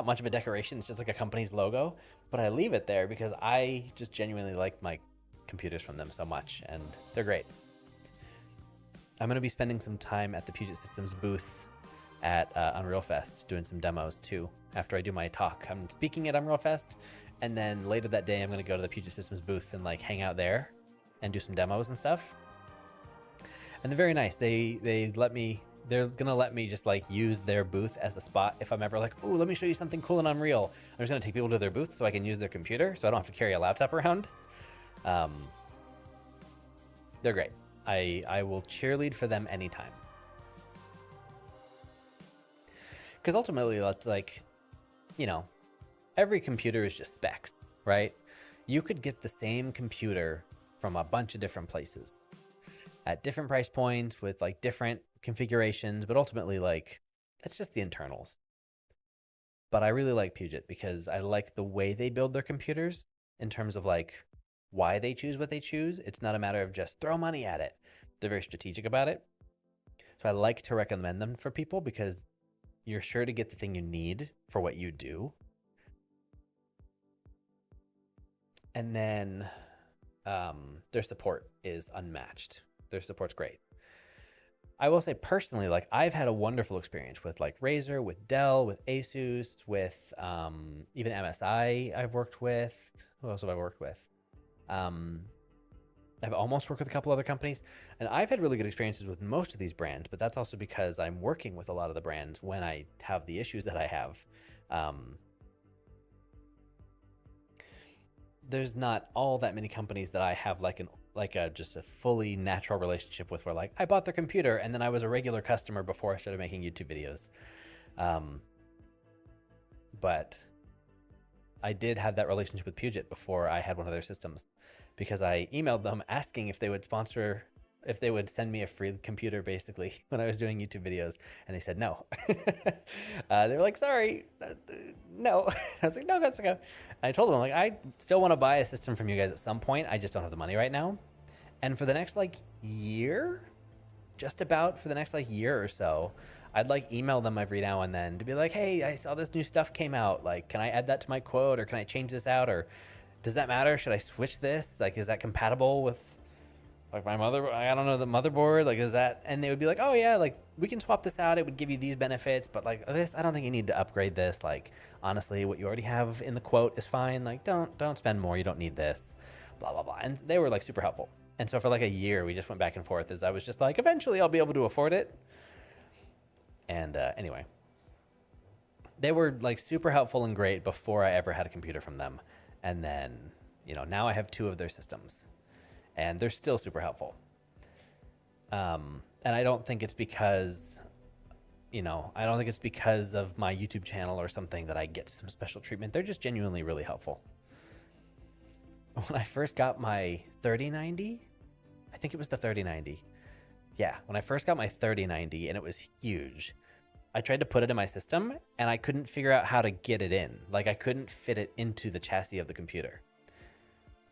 much of a decoration. It's just like a company's logo, but I leave it there because I just genuinely like my computers from them so much, and they're great. I'm going to be spending some time at the Puget Systems booth at Unreal Fest doing some demos too after I do my talk. I'm speaking at Unreal Fest, and then later that day I'm going to go to the Puget Systems booth and like hang out there and do some demos and stuff. And they're very nice. They're gonna let me just like use their booth as a spot if I'm ever like, oh, let me show you something cool in Unreal. I'm just gonna take people to their booth so I can use their computer, so I don't have to carry a laptop around. They're great. I will cheerlead for them anytime. Because ultimately, that's like, you know, every computer is just specs, right? You could get the same computer from a bunch of different places at different price points with like different configurations, but ultimately like it's just the internals. But I really like Puget because I like the way they build their computers in terms of like why they choose what they choose. It's not a matter of just throw money at it. They're very strategic about it. So I like to recommend them for people because you're sure to get the thing you need for what you do. And then their support is unmatched. Their support's great. I will say personally, like I've had a wonderful experience with like Razer, with Dell, with Asus, with even MSI I've worked with. Who else have I worked with? I've almost worked with a couple other companies, and I've had really good experiences with most of these brands, but that's also because I'm working with a lot of the brands when I have the issues that I have. There's not all that many companies that I have just a fully natural relationship with, where like I bought their computer and then I was a regular customer before I started making YouTube videos. But I did have that relationship with Puget before I had one of their systems, because I emailed them asking if they would send me a free computer basically when I was doing YouTube videos, and they said no. They were like, sorry, no. I was like, no, that's okay. And I told them, like, I still want to buy a system from you guys at some point. I just don't have the money right now. And for the next like year, just about for the next like year or so, I'd like email them every now and then to be like, hey, I saw this new stuff came out. Like, can I add that to my quote, or can I change this out? Or does that matter? Should I switch this? Like, is that compatible with like my mother, I don't know the motherboard, like is that, and they would be like, oh yeah, like we can swap this out, it would give you these benefits, but like this, I don't think you need to upgrade this. Like honestly, what you already have in the quote is fine. Like don't spend more, you don't need this, blah blah blah. And they were like super helpful. And so for like a year, we just went back and forth as I was just like, eventually I'll be able to afford it. And anyway, they were like super helpful and great before I ever had a computer from them. And then, now I have 2 of their systems and they're still super helpful. And I don't think it's because, I don't think it's because of my YouTube channel or something that I get some special treatment. They're just genuinely really helpful. When I first got my 3090, I think it was the 3090. Yeah, when I first got my 3090 and it was huge, I tried to put it in my system and I couldn't figure out how to get it in. Like I couldn't fit it into the chassis of the computer.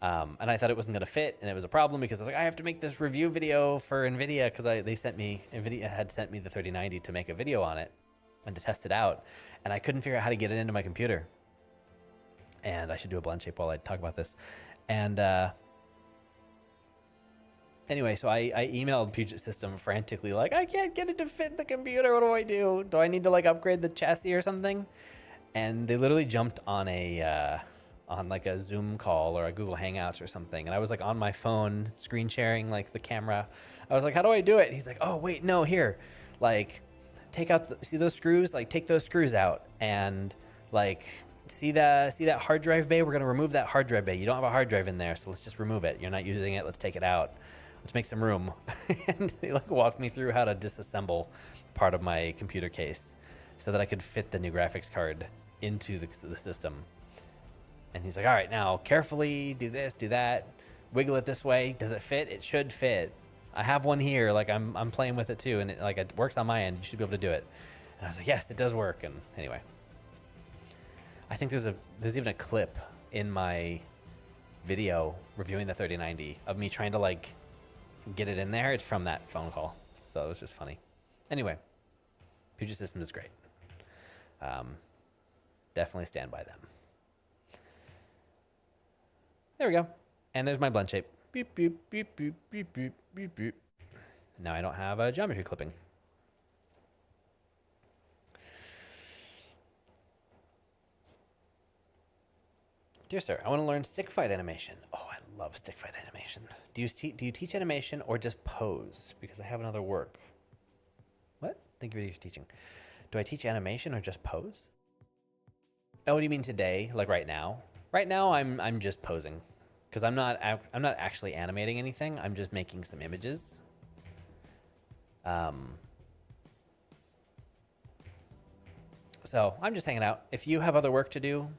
And I thought it wasn't going to fit, and it was a problem because I was like, I have to make this review video for NVIDIA because NVIDIA had sent me the 3090 to make a video on it and to test it out, and I couldn't figure out how to get it into my computer. And I should do a blend shape while I talk about this. And anyway, so I emailed Puget System frantically, like, I can't get it to fit the computer. What do I do? Do I need to like upgrade the chassis or something? And they literally jumped on on like a Zoom call or a Google Hangouts or something. And I was like on my phone screen sharing like the camera. I was like, how do I do it? He's like, oh wait, no, here, like take out, see those screws? Like take those screws out and like, see that hard drive bay? We're going to remove that hard drive bay. You don't have a hard drive in there. So let's just remove it. You're not using it. Let's take it out. Let's make some room. And they like walked me through how to disassemble part of my computer case so that I could fit the new graphics card into the system. And he's like, all right, now carefully do this, do that, wiggle it this way. Does it fit? It should fit. I have one here. Like I'm playing with it too. And it works on my end. You should be able to do it. And I was like, yes, it does work. And anyway, I think there's even a clip in my video reviewing the 3090 of me trying to like get it in there. It's from that phone call. So it was just funny. Anyway, Puget Systems is great. Definitely stand by them. There we go. And there's my blend shape. Beep, beep, beep, beep, beep, beep, beep, beep. Now I don't have a geometry clipping. Dear sir, I want to learn stick fight animation. Oh, I love stick fight animation. Do you teach animation or just pose? Because I have another work. What? Thank you for teaching. Do I teach animation or just pose? Oh, what do you mean today? Like right now? Right now, I'm just posing, because I'm not actually animating anything. I'm just making some images. So I'm just hanging out. If you have other work to do,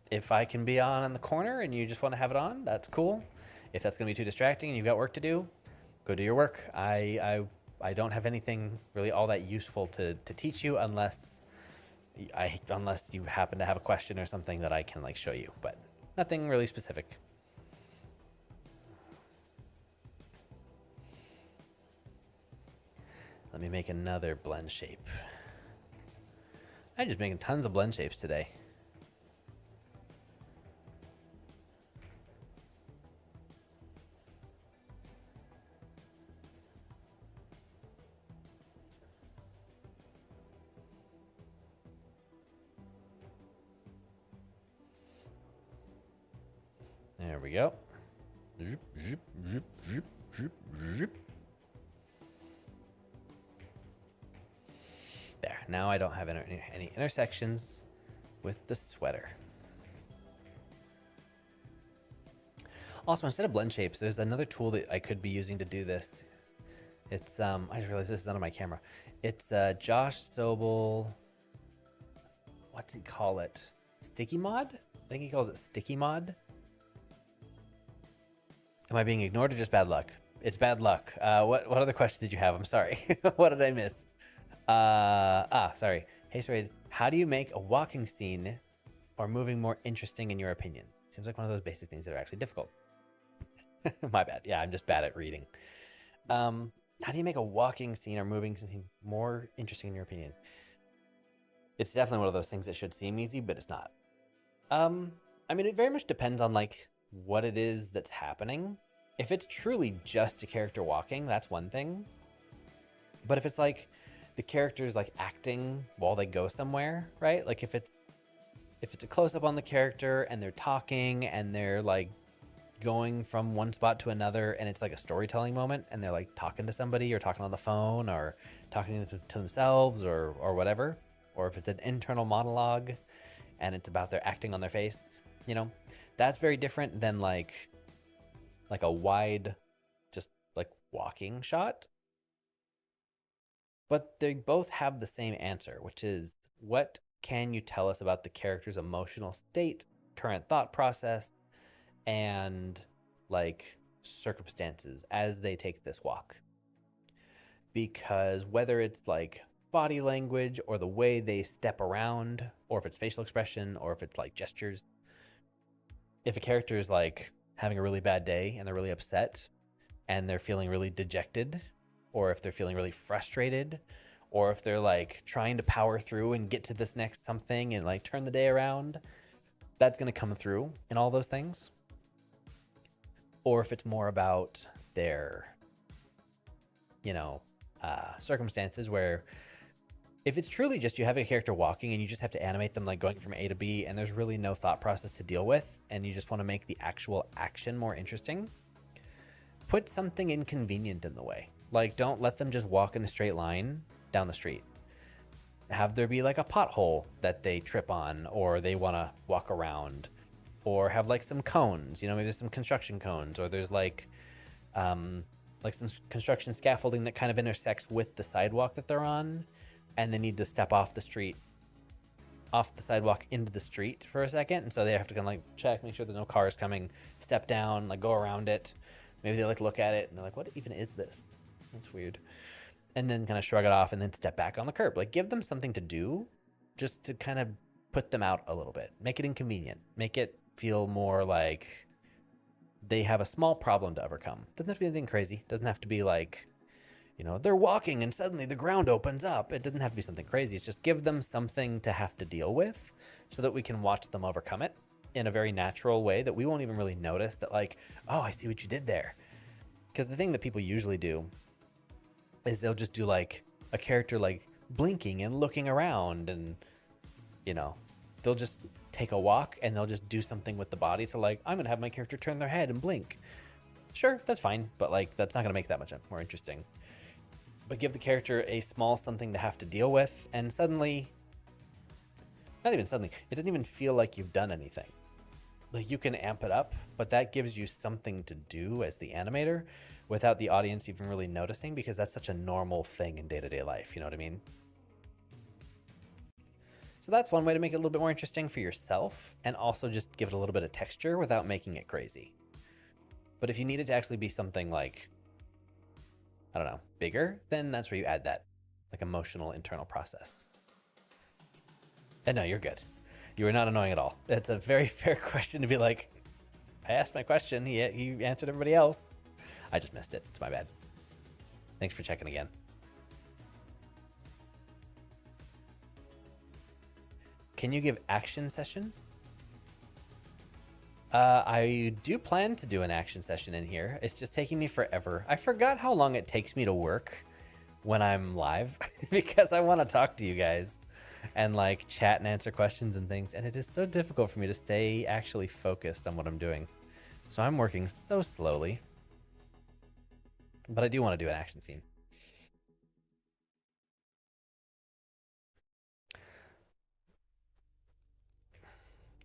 if I can be on in the corner and you just want to have it on, that's cool. If that's gonna be too distracting and you've got work to do, go do your work. I don't have anything really all that useful to teach you unless you happen to have a question or something that I can like show you, but nothing really specific. Let me make another blend shape. I'm just making tons of blend shapes today. There we go. Zip, zip, zip, zip, zip, zip. There. Now I don't have any intersections with the sweater. Also, instead of blend shapes, there's another tool that I could be using to do this. It's I just realized this is under my camera. It's Josh Sobel. What's he call it? Sticky Mod? I think he calls it Sticky Mod. Am I being ignored or just bad luck? It's bad luck. What other question did you have? I'm sorry. What did I miss? Sorry. Hey, sorry. How do you make a walking scene or moving more interesting in your opinion? Seems like one of those basic things that are actually difficult. My bad. Yeah, I'm just bad at reading. How do you make a walking scene or moving scene more interesting in your opinion? It's definitely one of those things that should seem easy, but it's not. I mean, it very much depends on like what it is that's happening. If it's truly just a character walking, that's one thing. But if it's like the character's like acting while they go somewhere, right? Like if it's a close up on the character and they're talking and they're like going from one spot to another and it's like a storytelling moment and they're like talking to somebody or talking on the phone or talking to themselves or whatever, or if it's an internal monologue and it's about their acting on their face, you know, that's very different than like a wide just like walking shot. But they both have the same answer, which is what can you tell us about the character's emotional state, current thought process, and like circumstances as they take this walk? Because whether it's like body language or the way they step around, or if it's facial expression, or if it's like gestures, if a character is like having a really bad day and they're really upset and they're feeling really dejected, or if they're feeling really frustrated, or if they're like trying to power through and get to this next something and like turn the day around, that's going to come through in all those things. Or if it's more about their, you know, circumstances, where if it's truly just you have a character walking and you just have to animate them like going from A to B and there's really no thought process to deal with and you just want to make the actual action more interesting, put something inconvenient in the way. Like, don't let them just walk in a straight line down the street. Have there be like a pothole that they trip on or they want to walk around, or have like some cones, you know, maybe there's some construction cones, or there's like some construction scaffolding that kind of intersects with the sidewalk that they're on, and they need to step off the sidewalk into the street for a second, and so they have to kind of like check, make sure there's no cars coming, step down, like go around it. Maybe they like look at it and they're like, what even is this? That's weird. And then kind of shrug it off and then step back on the curb. Like, give them something to do just to kind of put them out a little bit. Make it inconvenient. Make it feel more like they have a small problem to overcome. Doesn't have to be anything crazy. Doesn't have to be like, you know, they're walking and suddenly the ground opens up. It doesn't have to be something crazy. It's just give them something to have to deal with so that we can watch them overcome it in a very natural way that we won't even really notice that, like, oh, I see what you did there. Because the thing that people usually do is they'll just do like a character like blinking and looking around, and, you know, they'll just take a walk and they'll just do something with the body to like, I'm gonna have my character turn their head and blink. Sure, that's fine, but like that's not gonna make that much more interesting. But give the character a small something to have to deal with, and suddenly, not even suddenly, it doesn't even feel like you've done anything. Like, you can amp it up, but that gives you something to do as the animator without the audience even really noticing, because that's such a normal thing in day-to-day life, you know what I mean? So that's one way to make it a little bit more interesting for yourself, and also just give it a little bit of texture without making it crazy. But if you need it to actually be something like, I don't know, bigger, then that's where you add that like emotional internal process. And no, you're good. You are not annoying at all. It's a very fair question to be like, I asked my question, he answered everybody else. I just missed it. It's my bad. Thanks for checking again. Can you give action session? I do plan to do an action session in here. It's just taking me forever. I forgot how long it takes me to work when I'm live because I want to talk to you guys and like chat and answer questions and things. And it is so difficult for me to stay actually focused on what I'm doing. So I'm working so slowly, but I do want to do an action scene.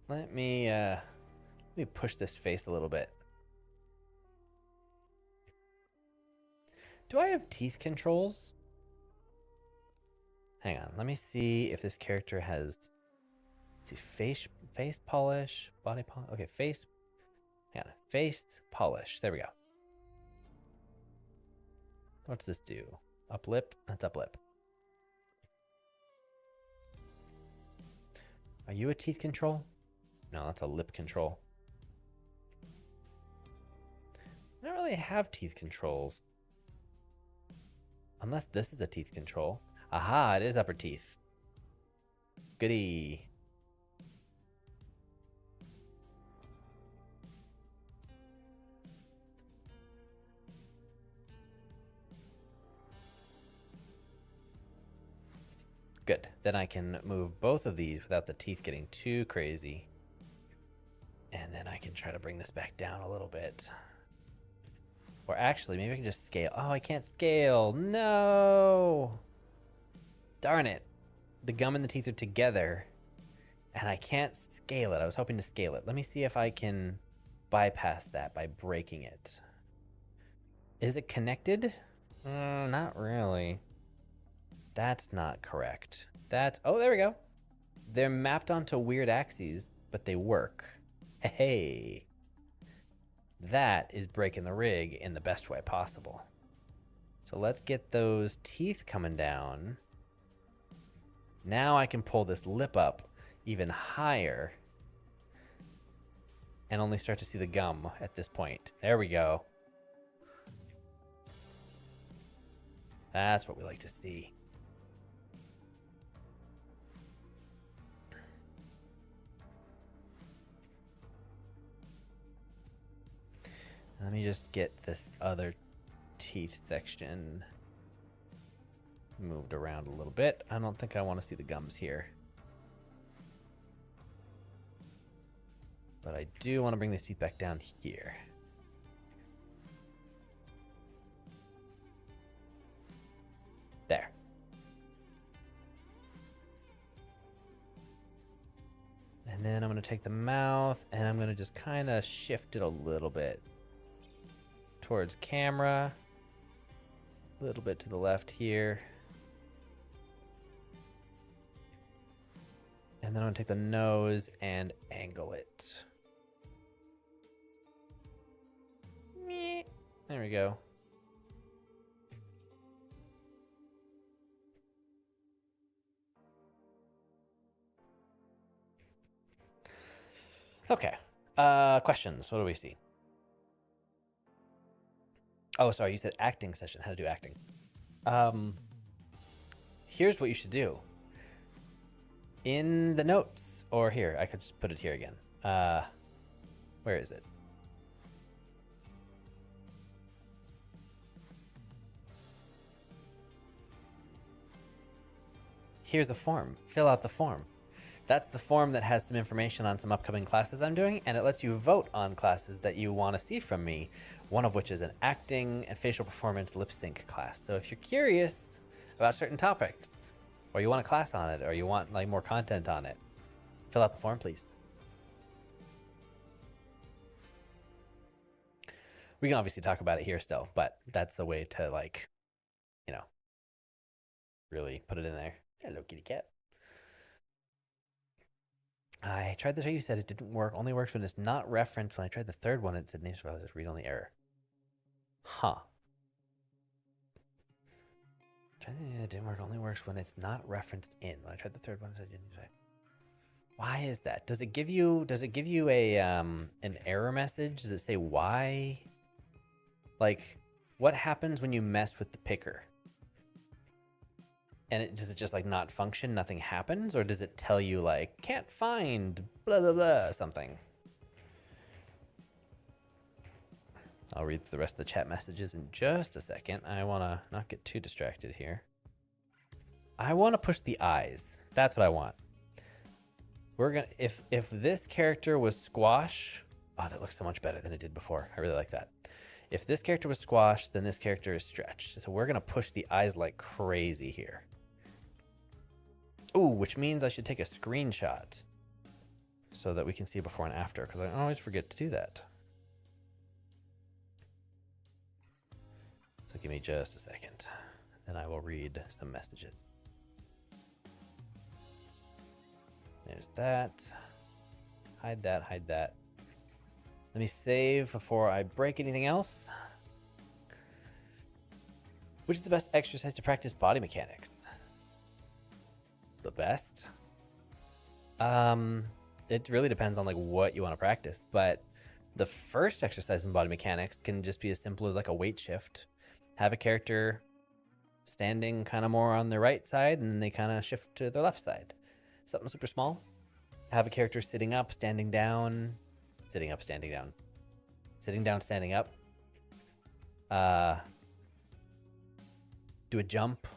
Let me push this face a little bit. Do I have teeth controls? Hang on, let me see if this character has, see, face polish, body polish. Okay, face, hang on, face polish. There we go. What's this do? Up lip? That's up lip. Are you a teeth control? No, that's a lip control. I don't really have teeth controls. Unless this is a teeth control. Aha, it is upper teeth. Goody. Good. Then I can move both of these without the teeth getting too crazy. And then I can try to bring this back down a little bit. Or actually, maybe I can just scale. Oh, I can't scale. No! Darn it. The gum and the teeth are together. And I can't scale it. I was hoping to scale it. Let me see if I can bypass that by breaking it. Is it connected? Not really. That's not correct. Oh, there we go. They're mapped onto weird axes, but they work. Hey. That is breaking the rig in the best way possible. So let's get those teeth coming down. Now I can pull this lip up even higher and only start to see the gum at this point. There we go. That's what we like to see. Let me just get this other teeth section moved around a little bit. I don't think I want to see the gums here. But I do want to bring these teeth back down here. There. And then I'm going to take the mouth and I'm going to just kind of shift it a little bit towards camera. A little bit to the left here. And then I'm going to take the nose and angle it. There we go. Okay. Questions. What do we see? Oh, sorry. You said acting session. How to do acting. Here's what you should do. In the notes, or here, I could just put it here again. Where is it? Here's a form. Fill out the form. That's the form that has some information on some upcoming classes I'm doing, and it lets you vote on classes that you want to see from me, one of which is an acting and facial performance lip sync class. So if you're curious about certain topics, or you want a class on it, or you want like more content on it, fill out the form, please. We can obviously talk about it here still, but that's the way to, like, you know, really put it in there. Hello, kitty cat. I tried the way you said it didn't work. Only works when it's not referenced. When I tried the third one, it said name supervisor, read only error. Huh. Trying to do that didn't work. Only works when it's not referenced in. When I tried the third one, it said didn't say. Why is that? Does it give you a an error message? Does it say why? Like, what happens when you mess with the picker? And does it just like not function? Nothing happens? Or does it tell you like, can't find blah, blah, blah, something? I'll read the rest of the chat messages in just a second. I want to not get too distracted here. I want to push the eyes. That's what I want. We're gonna, if this character was squash, oh, that looks so much better than it did before. I really like that. If this character was squash, then this character is stretched. So we're gonna push the eyes like crazy here. Ooh, which means I should take a screenshot so that we can see before and after, because I always forget to do that. So give me just a second, and I will read some messages. There's that. Hide that, hide that. Let me save before I break anything else. Which is the best exercise to practice body mechanics? The best? It really depends on like what you want to practice, but the first exercise in body mechanics can just be as simple as like a weight shift. Have a character standing kind of more on the right side and then they kind of shift to the left side. Something super small. Have a character sitting up, standing down, sitting up, standing down, sitting down, standing up. Do a jump.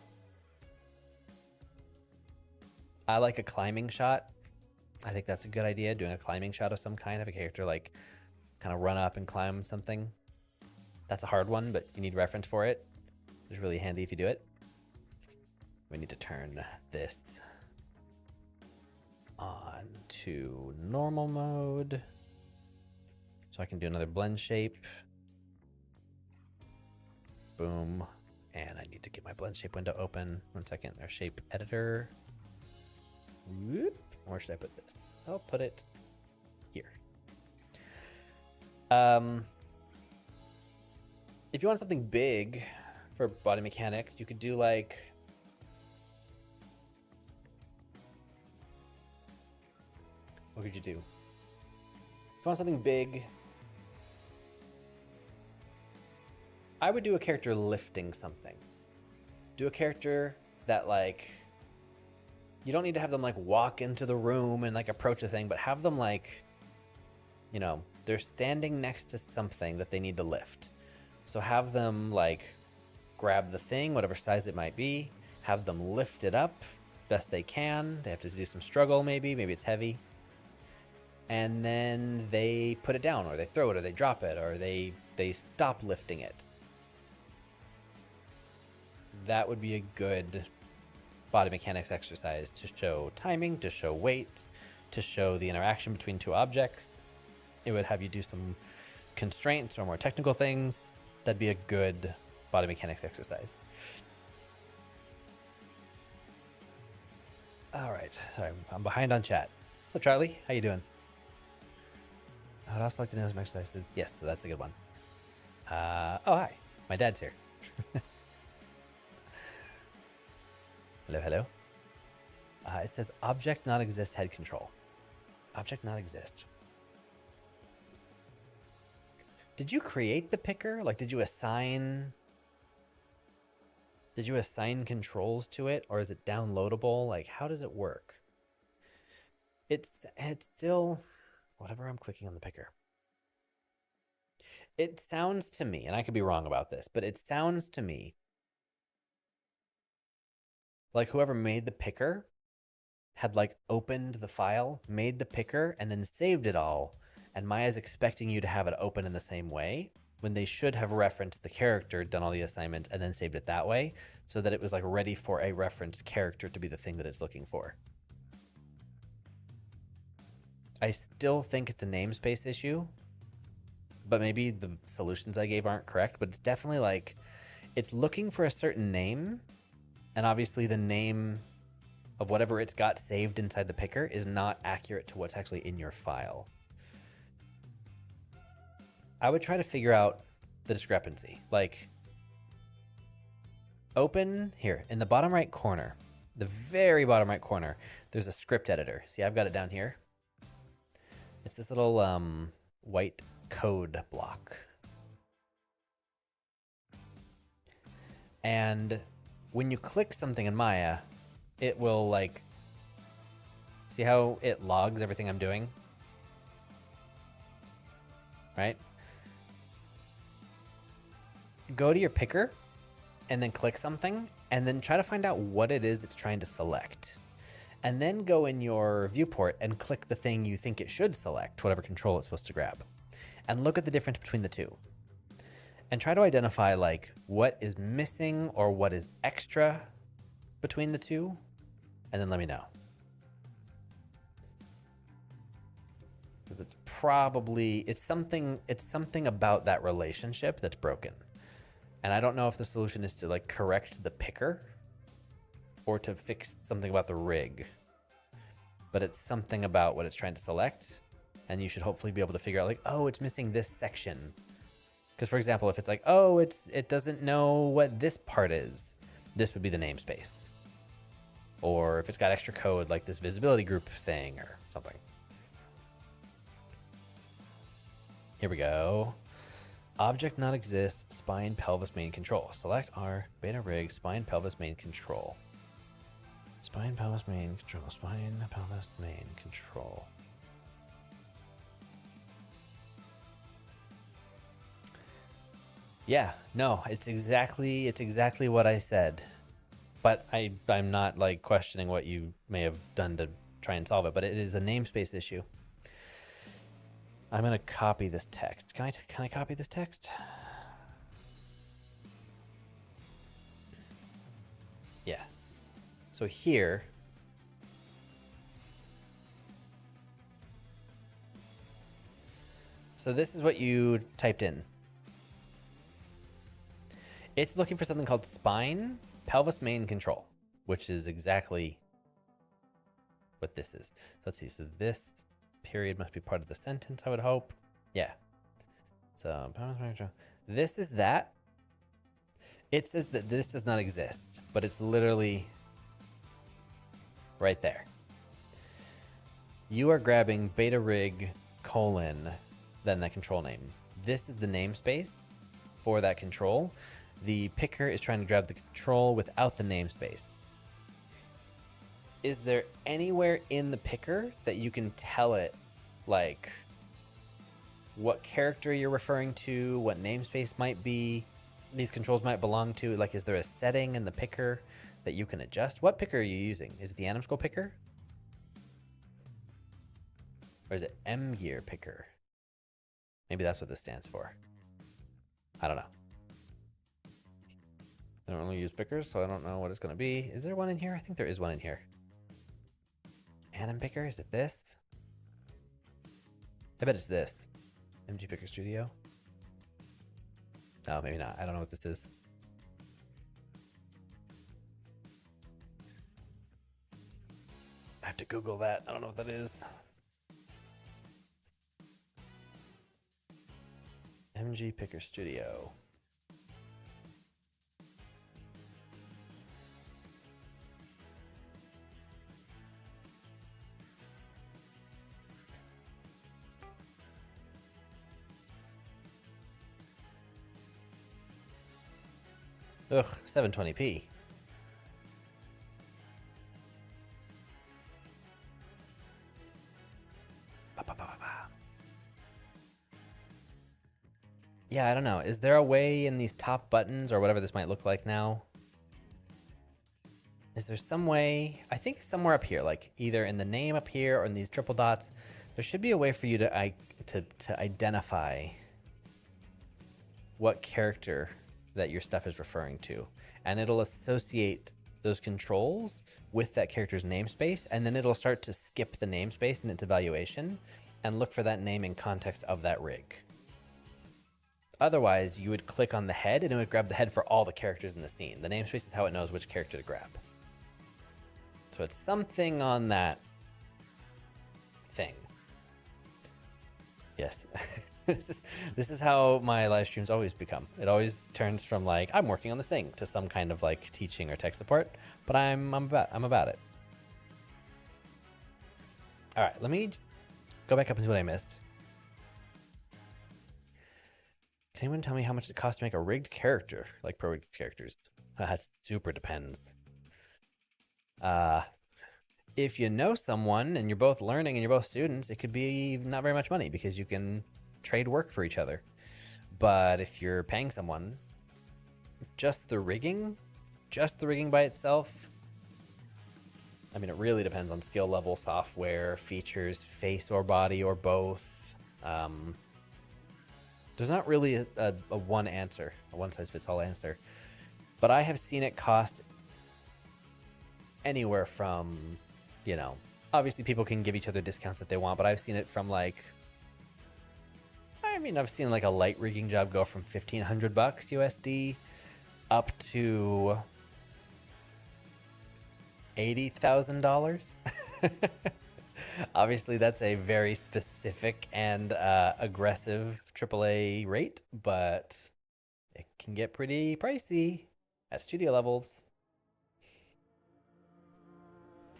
I like a climbing shot. I think that's a good idea, doing a climbing shot of some kind, of a character like kind of run up and climb something. That's a hard one, but you need reference for it. It's really handy if you do it. We need to turn this on to normal mode so I can do another blend shape. Boom. And I need to get my blend shape window open. 1 second. Our shape editor. Whoop. Where should I put this? I'll put it here. If you want something big for body mechanics, you could do like what could you do? If you want something big, I would do a character lifting something. Do a character that like you don't need to have them like walk into the room and like approach a thing, but have them like, you know, they're standing next to something that they need to lift. So have them like grab the thing, whatever size it might be, have them lift it up best they can. They have to do some struggle maybe it's heavy. And then they put it down, or they throw it, or they drop it, or they stop lifting it. That would be a good body mechanics exercise to show timing, to show weight, to show the interaction between two objects. It would have you do some constraints or more technical things. That'd be a good body mechanics exercise. All right, sorry, I'm behind on chat. What's up, Charlie? How you doing? I would also like to know some exercises. Yes, so that's a good one. Oh, hi. My dad's here. Hello, hello. It says object not exist head control. Object not exist. Did you create the picker? Like, did you assign controls to it, or is it downloadable? Like, how does it work? It's still whatever I'm clicking on the picker. It sounds to me, and I could be wrong about this, but it sounds to me like whoever made the picker had like opened the file, made the picker, and then saved it all. And Maya's expecting you to have it open in the same way when they should have referenced the character, done all the assignment, and then saved it that way so that it was like ready for a referenced character to be the thing that it's looking for. I still think it's a namespace issue, but maybe the solutions I gave aren't correct, but it's definitely like it's looking for a certain name, and obviously the name of whatever it's got saved inside the picker is not accurate to what's actually in your file. I would try to figure out the discrepancy. Like, open here in the bottom right corner, the very bottom right corner, there's a script editor. See, I've got it down here. It's this little white code block. And when you click something in Maya, it will like, see how it logs everything I'm doing? Right? Go to your picker and then click something and then try to find out what it is it's trying to select. And then go in your viewport and click the thing you think it should select, whatever control it's supposed to grab. And look at the difference between the two. And try to identify like what is missing or what is extra between the two, and then let me know. Because it's probably, it's something about that relationship that's broken. And I don't know if the solution is to like correct the picker or to fix something about the rig, but it's something about what it's trying to select. And you should hopefully be able to figure out like, oh, it's missing this section. Because for example, if it's like, oh, it doesn't know what this part is, this would be the namespace. Or if it's got extra code like this visibility group thing or something. Here we go. Object not exist, spine, pelvis, main control. Select R, beta rig, spine, pelvis, main control. Spine, pelvis, main control. Spine, pelvis, main control. Yeah, no, it's exactly what I said. but I'm not like questioning what you may have done to try and solve it, but it is a namespace issue. I'm gonna copy this text. Can I copy this text? Yeah. So here, so this is what you typed in. It's looking for something called spine pelvis main control, which is exactly what this is. Let's see. So this period must be part of the sentence, I would hope. Yeah. So this is that. It says that this does not exist, but it's literally right there. You are grabbing beta rig : then that control name. This is the namespace for that control. The picker is trying to grab the control without the namespace. Is there anywhere in the picker that you can tell it, like, what character you're referring to, what namespace might be, these controls might belong to? Like, is there a setting in the picker that you can adjust? What picker are you using? Is it the AnimScroll picker? Or is it M-Gear picker? Maybe that's what this stands for. I don't know. I don't really use pickers, so I don't know what it's going to be. Is there one in here? I think there is one in here. Anim picker? Is it this? I bet it's this. MG Picker Studio? No, maybe not. I don't know what this is. I have to Google that. I don't know what that is. MG Picker Studio. Ugh, 720p. Yeah, I don't know. Is there a way in these top buttons or whatever this might look like now? Is there some way? I think somewhere up here, like either in the name up here or in these triple dots, there should be a way for you to identify what character that your stuff is referring to. And it'll associate those controls with that character's namespace, and then it'll start to skip the namespace in its evaluation and look for that name in context of that rig. Otherwise, you would click on the head and it would grab the head for all the characters in the scene. The namespace is how it knows which character to grab. So it's something on that thing. Yes. This is how my live streams always become. It always turns from like, I'm working on this thing, to some kind of like teaching or tech support, but I'm about it. All right, let me go back up and see what I missed. Can anyone tell me how much it costs to make a rigged character, like pro rigged characters? That super depends. If you know someone and you're both learning and you're both students, it could be not very much money because you can trade work for each other. But if you're paying someone, just the rigging by itself, I mean, it really depends on skill level, software, features, face or body or both. There's not really a one answer, a one-size-fits-all answer. But I have seen it cost anywhere from, you know, obviously people can give each other discounts if they want, but I've seen it from like, I mean, I've seen like a light rigging job go from $1,500 USD up to $80,000. Obviously, that's a very specific and aggressive AAA rate, but it can get pretty pricey at studio levels.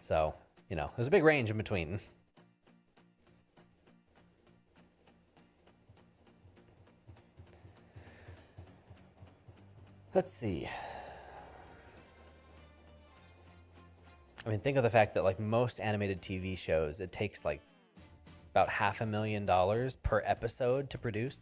So, you know, there's a big range in between. Let's see. I mean, think of the fact that like most animated TV shows, it takes like about $500,000 per episode to produce.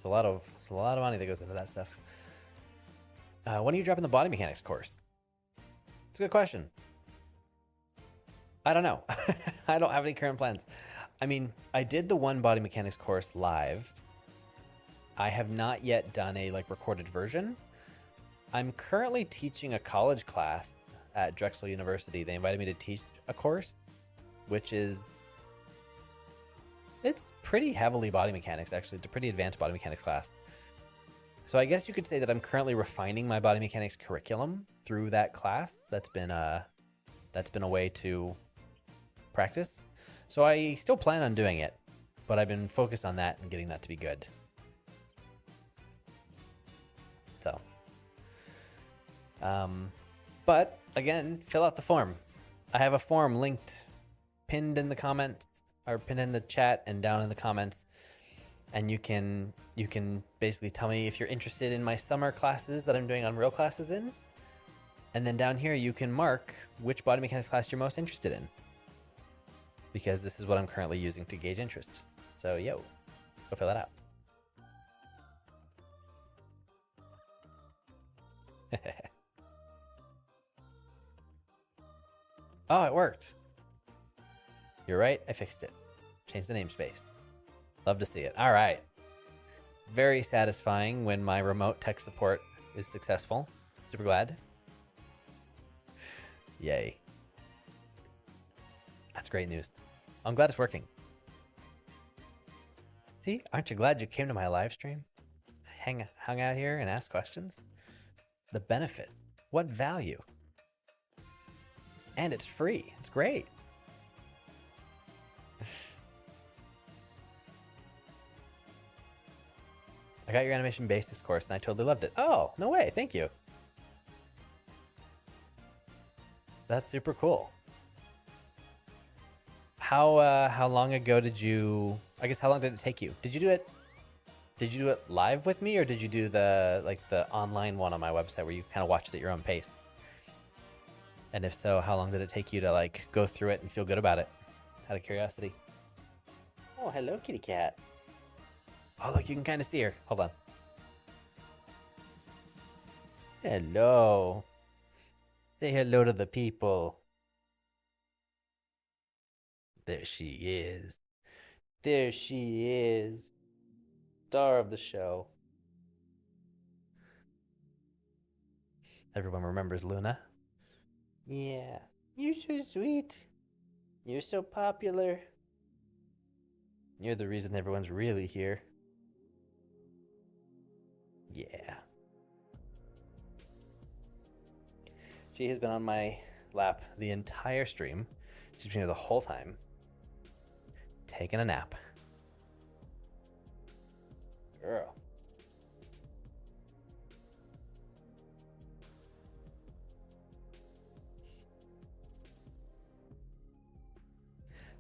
a lot of money that goes into that stuff. When are you dropping the body mechanics course? It's a good question. I don't know. I don't have any current plans. I mean, I did the one body mechanics course live. I have not yet done a like recorded version. I'm currently teaching a college class at Drexel University. They invited me to teach a course, which is, it's pretty heavily body mechanics, actually. It's a pretty advanced body mechanics class. So I guess you could say that I'm currently refining my body mechanics curriculum through that class. That's been a way to practice. So I still plan on doing it, but I've been focused on that and getting that to be good. So, but again, fill out the form. I have a form linked, pinned in the comments, or pinned in the chat and down in the comments. And you can basically tell me if you're interested in my summer classes that I'm doing Unreal classes in. And then down here, you can mark which body mechanics class you're most interested in. Because this is what I'm currently using to gauge interest. So, yo, go fill that out. Oh, it worked. You're right, I fixed it. Changed the namespace. Love to see it. All right. Very satisfying when my remote tech support is successful. Super glad. Yay. That's great news. I'm glad it's working. See, aren't you glad you came to my live stream? Hung out here and asked questions? The benefit. What value? And it's free. It's great. I got your animation basics course and I totally loved it. Oh, no way. Thank you. That's super cool. How long ago did you, I guess how long did it take you? Did you do it live with me, or did you do the online one on my website where you kind of watched it at your own pace? And if so, how long did it take you to like go through it and feel good about it? Out of curiosity. Oh, hello, kitty cat. Oh, look, you can kind of see her. Hold on. Hello. Say hello to the people. There she is. There she is. Star of the show. Everyone remembers Luna. Yeah. You're so sweet. You're so popular. You're the reason everyone's really here. Yeah. She has been on my lap the entire stream. She's been here the whole time. Taking a nap. Girl.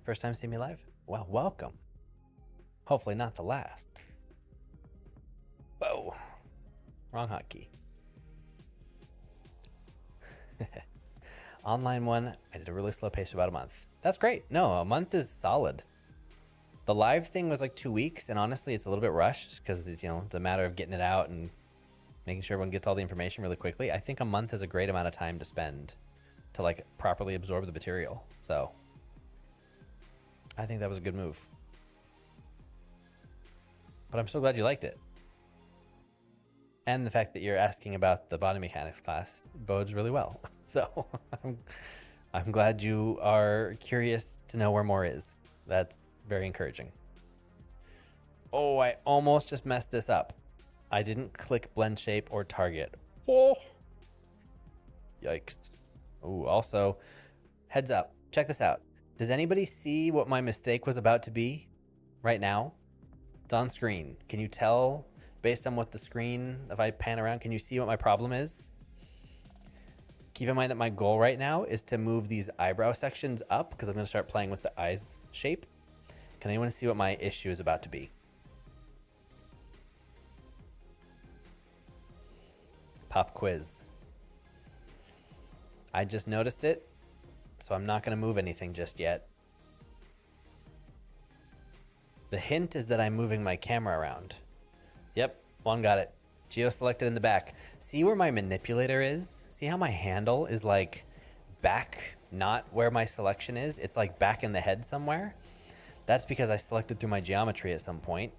First time seeing me live? Well, welcome. Hopefully not the last. Whoa. Wrong hotkey. Online one, I did a really slow pace for about a month. That's great. No, a month is solid. The live thing was like 2 weeks, and honestly, it's a little bit rushed because it's, it's a matter of getting it out and making sure everyone gets all the information really quickly. I think a month is a great amount of time to spend to like properly absorb the material. So I think that was a good move. But I'm so glad you liked it. And the fact that you're asking about the body mechanics class bodes really well. So I'm glad you are curious to know where more is. That's very encouraging. Oh, I almost just messed this up. I didn't click blend shape or target. Oh, yikes. Oh, also, heads up, check this out. Does anybody see what my mistake was about to be right now? It's on screen. Can you tell based on what the screen, if I pan around, can you see what my problem is? Keep in mind that my goal right now is to move these eyebrow sections up because I'm going to start playing with the eyes shape. Can anyone see what my issue is about to be? Pop quiz. I just noticed it, so I'm not going to move anything just yet. The hint is that I'm moving my camera around. Yep, One got it. Geo selected in the back. See where my manipulator is? See how my handle is like back, not where my selection is? It's like back in the head somewhere. That's because I selected through my geometry at some point,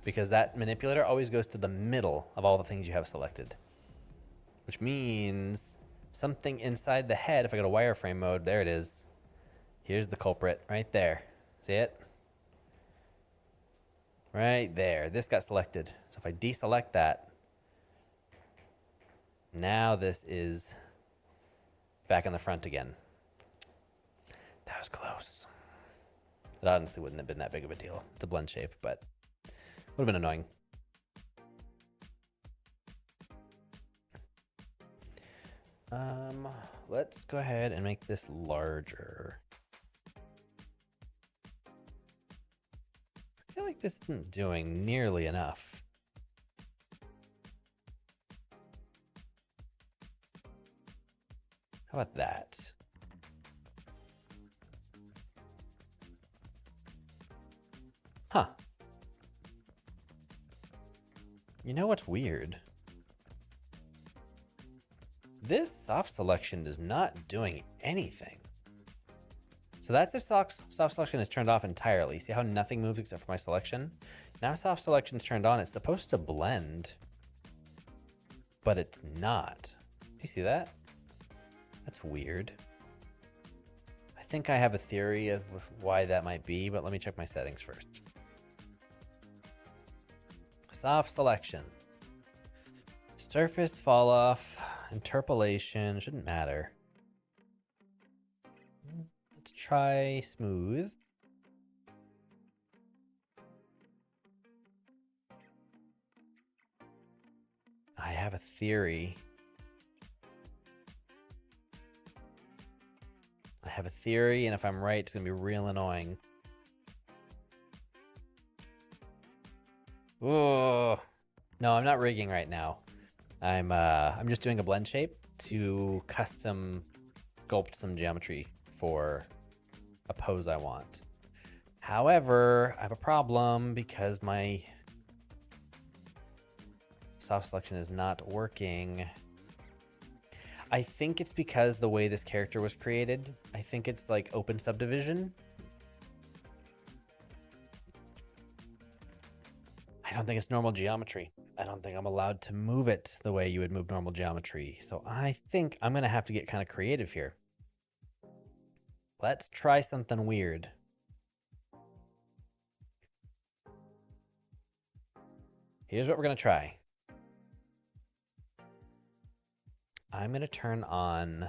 because that manipulator always goes to the middle of all the things you have selected. Which means something inside the head, if I go to wireframe mode, there it is. Here's the culprit right there. See it? Right there. This got selected. So if I deselect that, now this is back in the front again. That was close. It honestly wouldn't have been that big of a deal. It's a blend shape, but would have been annoying. Let's go ahead and make this larger. I feel like this isn't doing nearly enough. How about that? Huh. You know what's weird? This soft selection is not doing anything. So that's if soft selection is turned off entirely. See how nothing moves except for my selection? Now soft selection is turned on. It's supposed to blend, but it's not. You see that? That's weird. I think I have a theory of why that might be, but let me check my settings first. Soft selection. Surface fall off, interpolation, shouldn't matter. Let's try smooth. I have a theory. I have a theory, and if I'm right, it's gonna be real annoying. Oh no, I'm not rigging right now. I'm just doing a blend shape to custom sculpt some geometry for a pose I want. However, I have a problem because my soft selection is not working. I think it's because the way this character was created. I think it's like open subdivision. I don't think it's normal geometry. I don't think I'm allowed to move it the way you would move normal geometry. So I think I'm gonna have to get kind of creative here. Let's try something weird. Here's what we're gonna try. I'm gonna turn on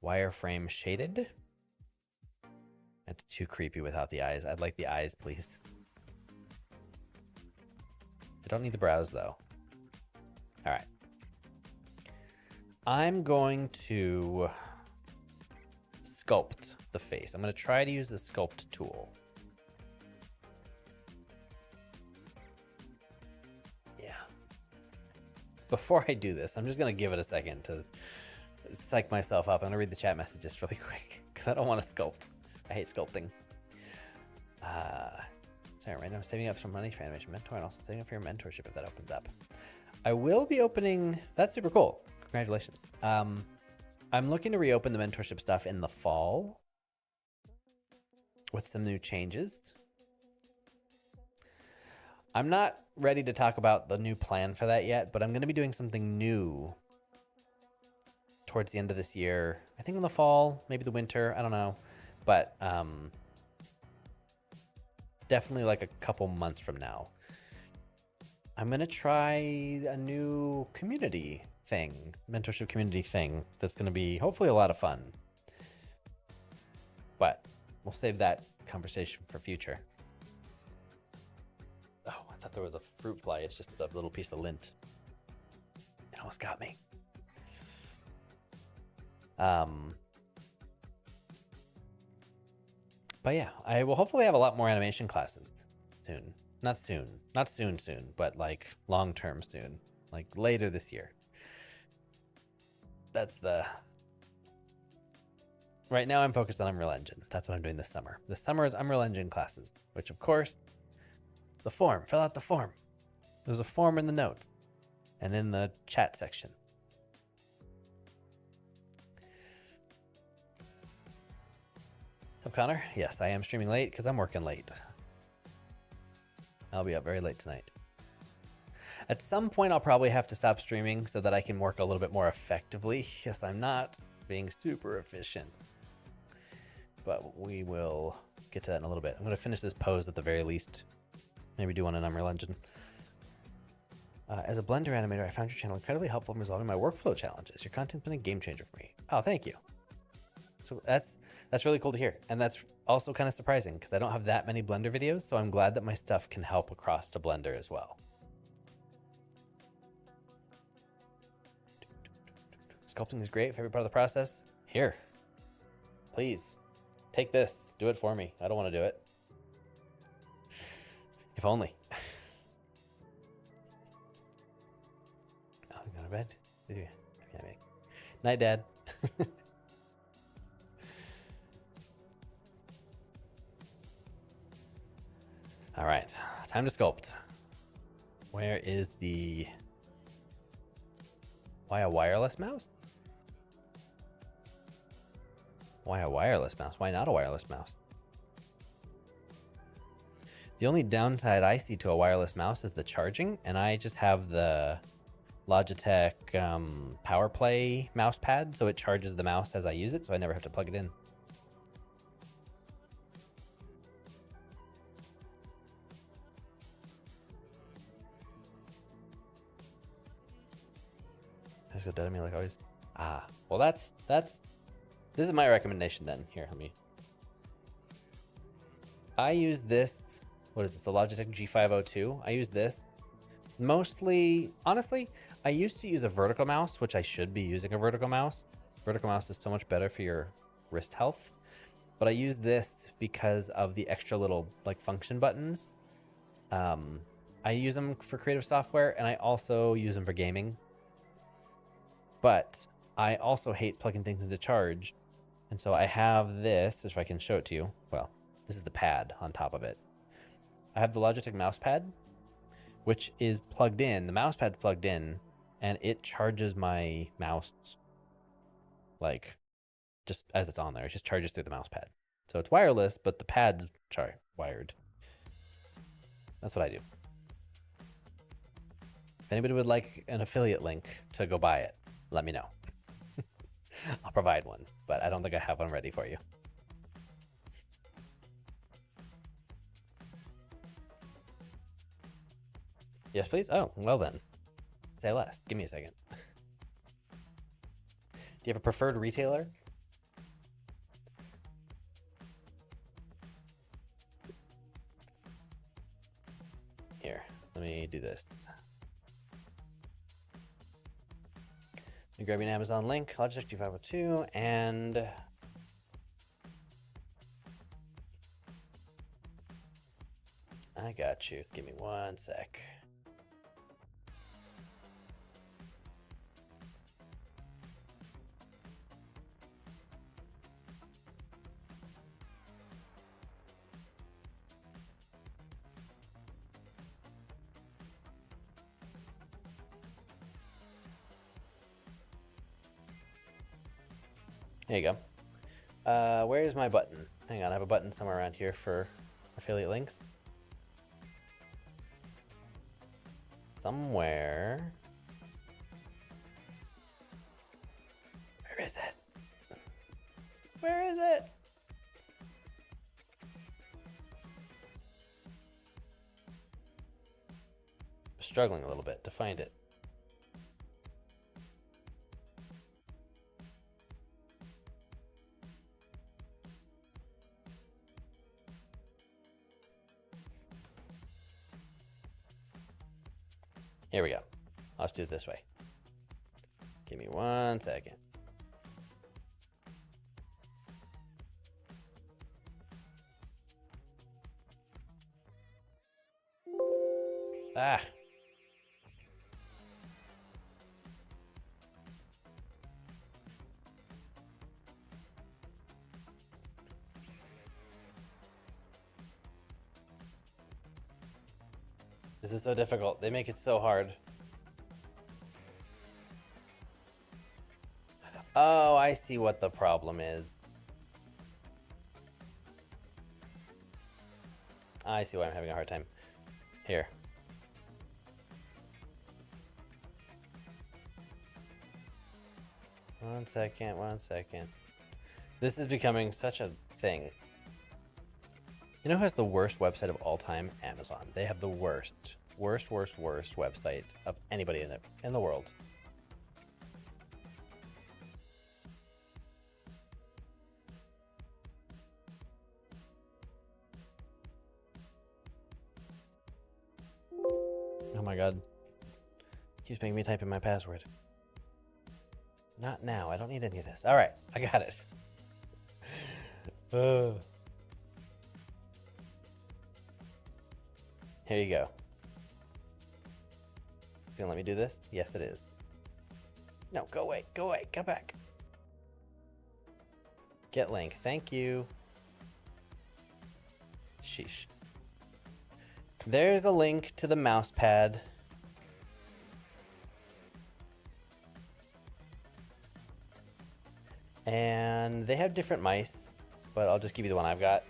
wireframe shaded. That's too creepy without the eyes. I'd like the eyes, please. I don't need the brows though. All right. I'm going to sculpt the face. I'm going to try to use the sculpt tool. Yeah. Before I do this, I'm just going to give it a second to psych myself up. I'm going to read the chat messages really quick because I don't want to sculpt. I hate sculpting. Sorry, right now I'm saving up some money for Animation Mentor and also saving up for your mentorship if that opens up. I will be opening, that's super cool. Congratulations. I'm looking to reopen the mentorship stuff in the fall with some new changes. I'm not ready to talk about the new plan for that yet, but I'm going to be doing something new towards the end of this year. I think in the fall, maybe the winter, I don't know. But definitely like a couple months from now. I'm going to try a new community thing, mentorship community thing that's going to be hopefully a lot of fun. But we'll save that conversation for future. Oh, I thought there was a fruit fly. It's just a little piece of lint. It almost got me. But yeah, I will hopefully have a lot more animation classes soon. Not soon, but like long-term soon, like later this year. That's the... Right now I'm focused on Unreal Engine. That's what I'm doing this summer. This summer is Unreal Engine classes, which of course, the form, fill out the form. There's a form in the notes and in the chat section. What's up, Connor? Yes, I am streaming late because I'm working late. I'll be up very late tonight. At some point, I'll probably have to stop streaming so that I can work a little bit more effectively. Yes, I'm not being super efficient. But we will get to that in a little bit. I'm going to finish this pose at the very least. Maybe do one in Unreal Engine. As a Blender animator, I found your channel incredibly helpful in resolving my workflow challenges. Your content's been a game changer for me. Oh, thank you. So that's really cool to hear. And that's also kind of surprising because I don't have that many Blender videos, so I'm glad that my stuff can help across to Blender as well. Sculpting is great. Favorite part of the process? Here. Please. Take this. Do it for me. I don't want to do it. If only. Oh, we go to bed? Night, Dad. All right. Time to sculpt. Where is the... Why a wireless mouse? Why a wireless mouse? Why not a wireless mouse? The only downside I see to a wireless mouse is the charging, and I just have the Logitech PowerPlay mouse pad, so it charges the mouse as I use it, so I never have to plug it in. Just go dead at me like always. Ah, well this is my recommendation then. Here, let me. I use this, what is it, the Logitech G502. I use this mostly, honestly, I used to use a vertical mouse, which I should be using a vertical mouse. Vertical mouse is so much better for your wrist health. But I use this because of the extra little like function buttons. I use them for creative software, and I also use them for gaming. But I also hate plugging things into charge. And so I have this, if I can show it to you. Well, this is the pad on top of it. I have the Logitech mouse pad, which is plugged in. The mouse pad's plugged in, and it charges my mouse like just as it's on there. It just charges through the mouse pad. So it's wireless, but the pad's wired. That's what I do. If anybody would like an affiliate link to go buy it, let me know. I'll provide one, but I don't think I have one ready for you. Yes, please? Oh, well then. Say less. Give me a second. Do you have a preferred retailer? Here, let me do this. Grab an Amazon link, Logitech G502, and I got you. Give me one sec. There you go. Where is my button? Hang on, I have a button somewhere around here for affiliate links. Somewhere. Where is it? Where is it? I'm struggling a little bit to find it. Here we go. Let's do it this way. Give me one second. Ah. This is so difficult. They make it so hard. Oh, I see what the problem is. I see why I'm having a hard time. Here. One second, 1 second. This is becoming such a thing. You know who has the worst website of all time? Amazon. They have the worst website of anybody in the world. Oh my god. Keeps making me type in my password. Not now. I don't need any of this. All right, I got it. Here you go. Is it gonna let me do this? Yes, it is. No, go away, come back. Get link, thank you. Sheesh. There's a link to the mouse pad. And they have different mice, but I'll just give you the one I've got.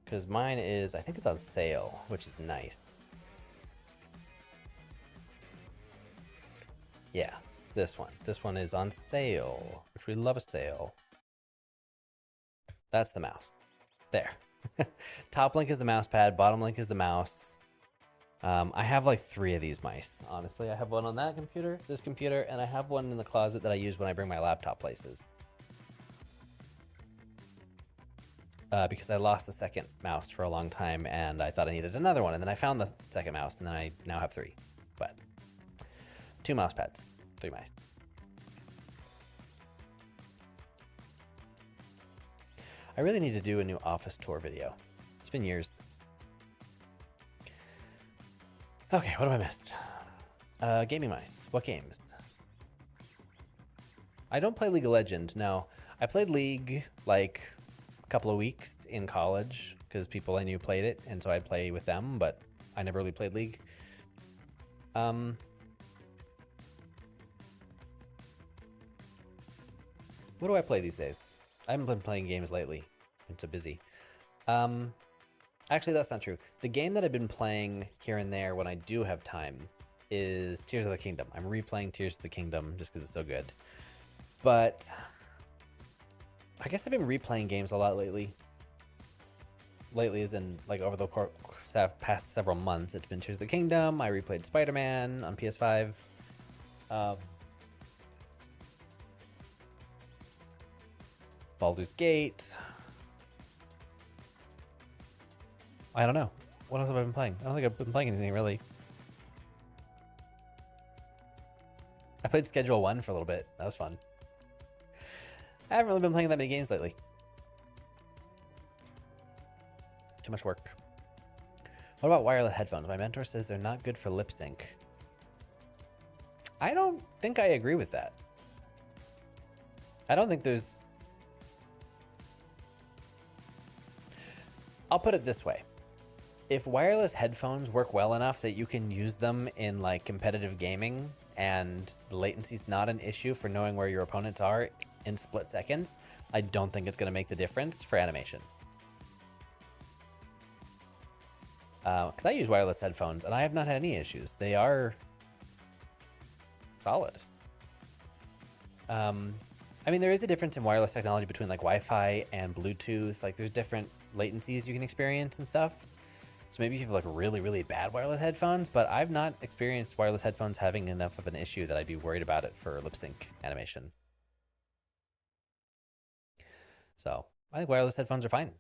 Because mine is, I think it's on sale, which is nice. Yeah, this one. This one is on sale, which we love a sale. That's the mouse. There. Top link is the mouse pad, bottom link is the mouse. I have like 3 of these mice, honestly. I have one on that computer, this computer, and I have one in the closet that I use when I bring my laptop places. Because I lost the second mouse for a long time, and I thought I needed another one, and then I found the second mouse, and then I now have 3. But 2 mouse pads, 3 mice. I really need to do a new office tour video. It's been years. Okay, what have I missed? Gaming mice. What games? I don't play League of Legends, no. I played League like a couple of weeks in college because people I knew played it, and so I'd play with them, but I never really played League. What do I play these days? I haven't been playing games lately. I'm so busy. Actually, that's not true. The game that I've been playing here and there when I do have time is Tears of the Kingdom. I'm replaying Tears of the Kingdom just because it's so good. But I guess I've been replaying games a lot lately. Lately as in like over the past several months. It's been Tears of the Kingdom. I replayed Spider-Man on PS5. Baldur's Gate. I don't know. What else have I been playing? I don't think I've been playing anything really. I played Schedule 1 for a little bit. That was fun. I haven't really been playing that many games lately. Too much work. What about wireless headphones? My mentor says they're not good for lip sync. I don't think I agree with that. I don't think there's... I'll put it this way. If wireless headphones work well enough that you can use them in like competitive gaming and the latency's not an issue for knowing where your opponents are in split seconds, I don't think it's going to make the difference for animation. Because I use wireless headphones and I have not had any issues. They are solid. I mean, there is a difference in wireless technology between like Wi-Fi and Bluetooth. Like there's different latencies you can experience and stuff. So maybe you have like really, really bad wireless headphones, but I've not experienced wireless headphones having enough of an issue that I'd be worried about it for lip sync animation. So I think wireless headphones are fine.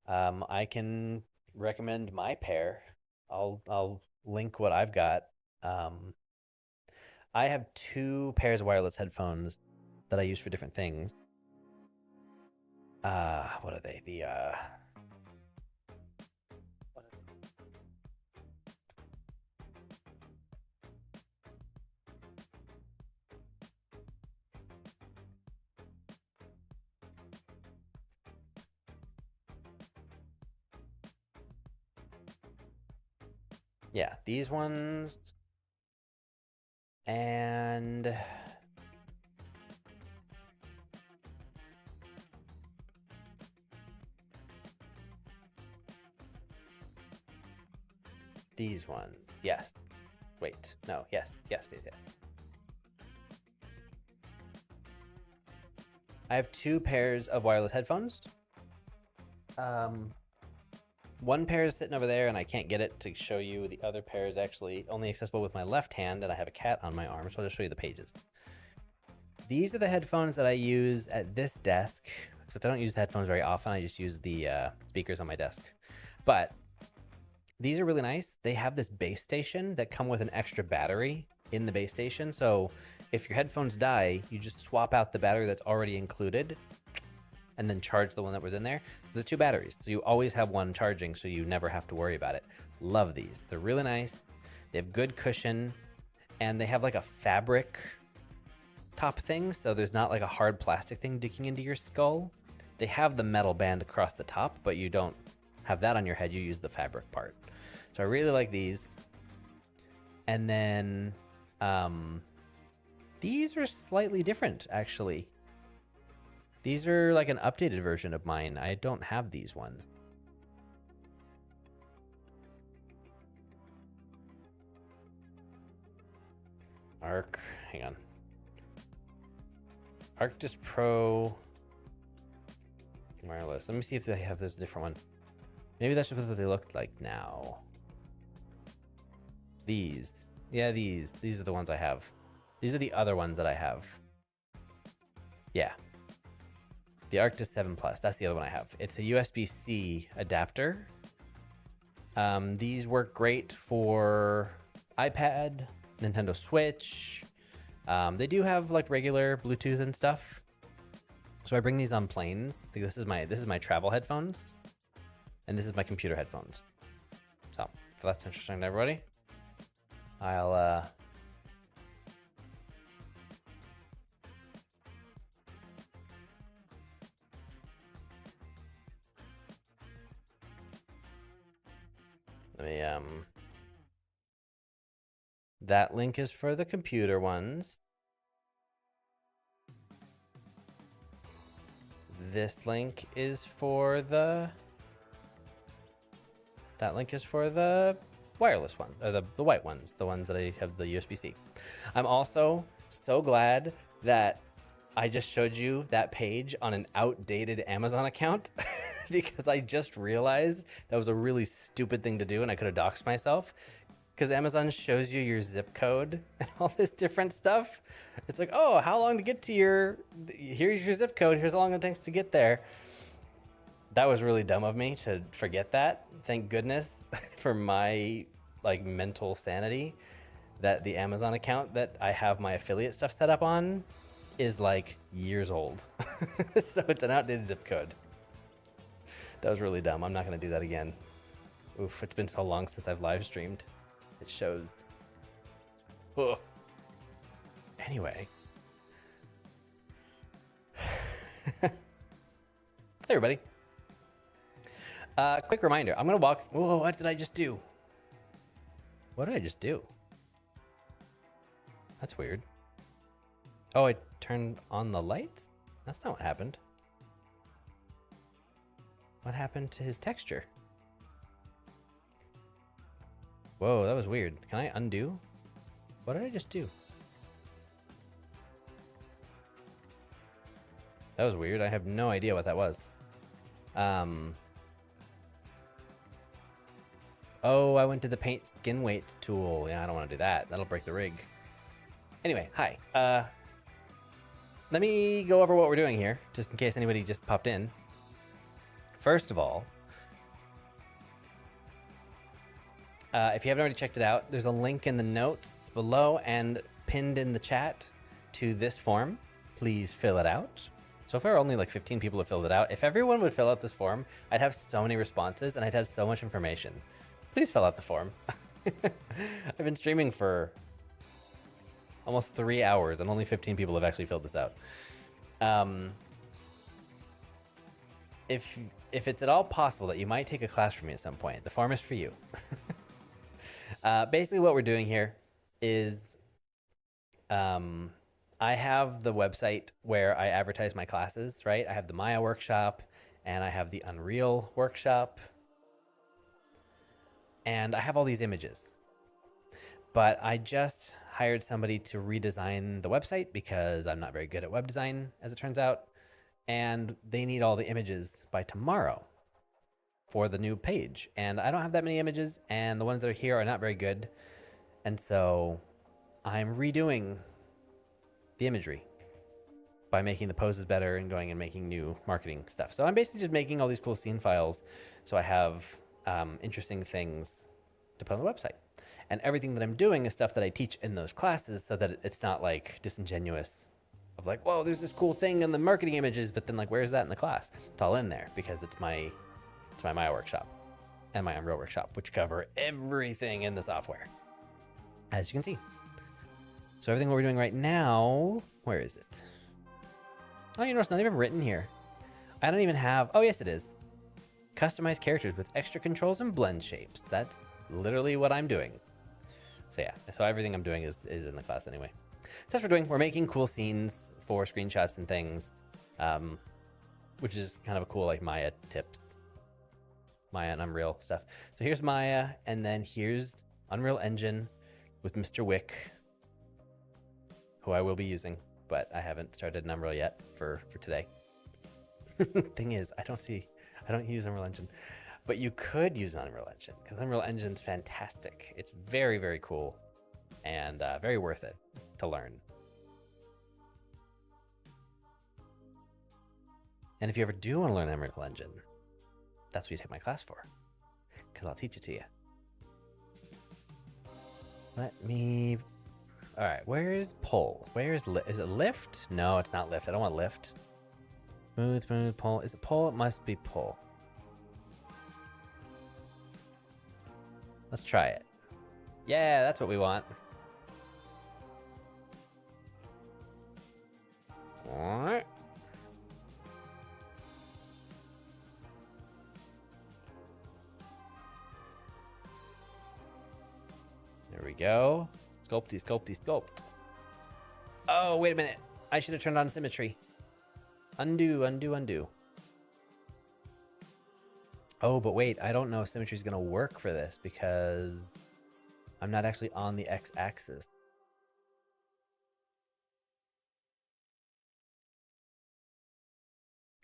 I can recommend my pair. I'll link what I've got. I have 2 pairs of wireless headphones that I use for different things. What are they? Yeah, these ones. And these ones. Yes. Wait. No. Yes. Yes. Yes. Yes. I have 2 pairs of wireless headphones. One pair is sitting over there, and I can't get it to show you. The other pair is actually only accessible with my left hand, and I have a cat on my arm, so I'll just show you the pages. These are the headphones that I use at this desk, except I don't use the headphones very often. I just use the speakers on my desk. But these are really nice. They have this base station that come with an extra battery in the base station. So if your headphones die, you just swap out the battery that's already included and then charge the one that was in there. There's 2 batteries, so you always have one charging, so you never have to worry about it. Love these. They're really nice. They have good cushion, and they have like a fabric top thing, so there's not like a hard plastic thing digging into your skull. They have the metal band across the top, but you don't have that on your head. You use the fabric part. So I really like these. And then these are slightly different, actually. These are like an updated version of mine. I don't have these ones. Arc, hang on. Arctis Pro wireless. Let me see if they have this different one. Maybe that's just what they look like now. These. Yeah, these are the ones I have. These are the other ones that I have. Yeah. The Arctis 7 Plus, that's the other one I have. It's a USB-C adapter. These work great for iPad, Nintendo Switch. They do have like regular Bluetooth and stuff. So I bring these on planes. This is my travel headphones, and this is my computer headphones. So if that's interesting to everybody, I'll let me that link is for the computer ones. This link is for the that link is for the wireless one, or the white ones, the ones that I have the USB-C. I'm also so glad that I just showed you that page on an outdated Amazon account because I just realized that was a really stupid thing to do and I could have doxed myself, because Amazon shows you your zip code and all this different stuff. It's like, oh, how long to get to here's your zip code, here's how long it takes to get there. That was really dumb of me to forget that. Thank goodness for my like mental sanity that the Amazon account that I have my affiliate stuff set up on is like years old. So it's an outdated zip code. That was really dumb. I'm not gonna do that again. Oof, it's been so long since I've live streamed. It shows. Ugh. Anyway. Hey everybody. Quick reminder, I'm gonna walk. Whoa, what did I just do? What did I just do? That's weird. Oh, I turned on the lights? That's not what happened. What happened to his texture? Whoa, that was weird. Can I undo? What did I just do? That was weird. I have no idea what that was. Oh, I went to the paint skin weight tool. Yeah, I don't want to do that. That'll break the rig. Anyway, hi. Let me go over what we're doing here, just in case anybody just popped in. First of all, if you haven't already checked it out, there's a link in the notes. It's below and pinned in the chat to this form. Please fill it out. So far, only like 15 people have filled it out. If everyone would fill out this form, I'd have so many responses and I'd have so much information. Please fill out the form. I've been streaming for almost 3 hours and only 15 people have actually filled this out. If it's at all possible that you might take a class from me at some point, the form is for you. Basically, what we're doing here is I have the website where I advertise my classes, right? I have the Maya workshop and I have the Unreal workshop. And I have all these images. But I just hired somebody to redesign the website because I'm not very good at web design, as it turns out. And they need all the images by tomorrow for the new page. And I don't have that many images, and the ones that are here are not very good. And so I'm redoing the imagery by making the poses better and going and making new marketing stuff. So I'm basically just making all these cool scene files so I have interesting things to put on the website. And everything that I'm doing is stuff that I teach in those classes so that it's not like disingenuous of like, whoa, there's this cool thing in the marketing images, but then like, where's that in the class? It's all in there because it's my Maya workshop and my Unreal workshop, which cover everything in the software, as you can see. So everything we're doing right now, where is it? Oh, you know, it's not even written here. I don't even have, oh yes it is. Customize characters with extra controls and blend shapes. That's literally what I'm doing. So yeah, so everything I'm doing is in the class anyway. So that's what we're doing. We're making cool scenes for screenshots and things, which is kind of a cool like Maya tips. Maya and Unreal stuff. So here's Maya, and then here's Unreal Engine with Mr. Wick, who I will be using, but I haven't started an Unreal yet for today. Thing is, I don't use Unreal Engine, but you could use Unreal Engine because Unreal Engine's fantastic. It's very, very cool and very worth it to learn. And if you ever do want to learn Unreal Engine, that's what you take my class for, because I'll teach it to you. All right, where is pull? Is it lift? No, it's not lift. I don't want lift. Smooth, pull. Is it pull? It must be pull. Let's try it. Yeah, that's what we want. All right. There we go. Sculpt. Oh, wait a minute. I should have turned on symmetry. Undo. Oh, but wait, I don't know if symmetry is going to work for this because I'm not actually on the x-axis.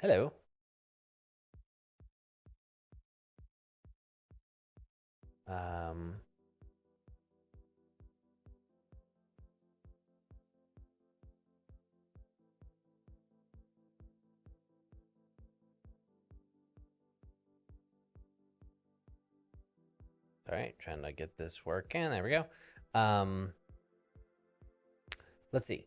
Hello. All right, trying to get this working. There we go. Let's see.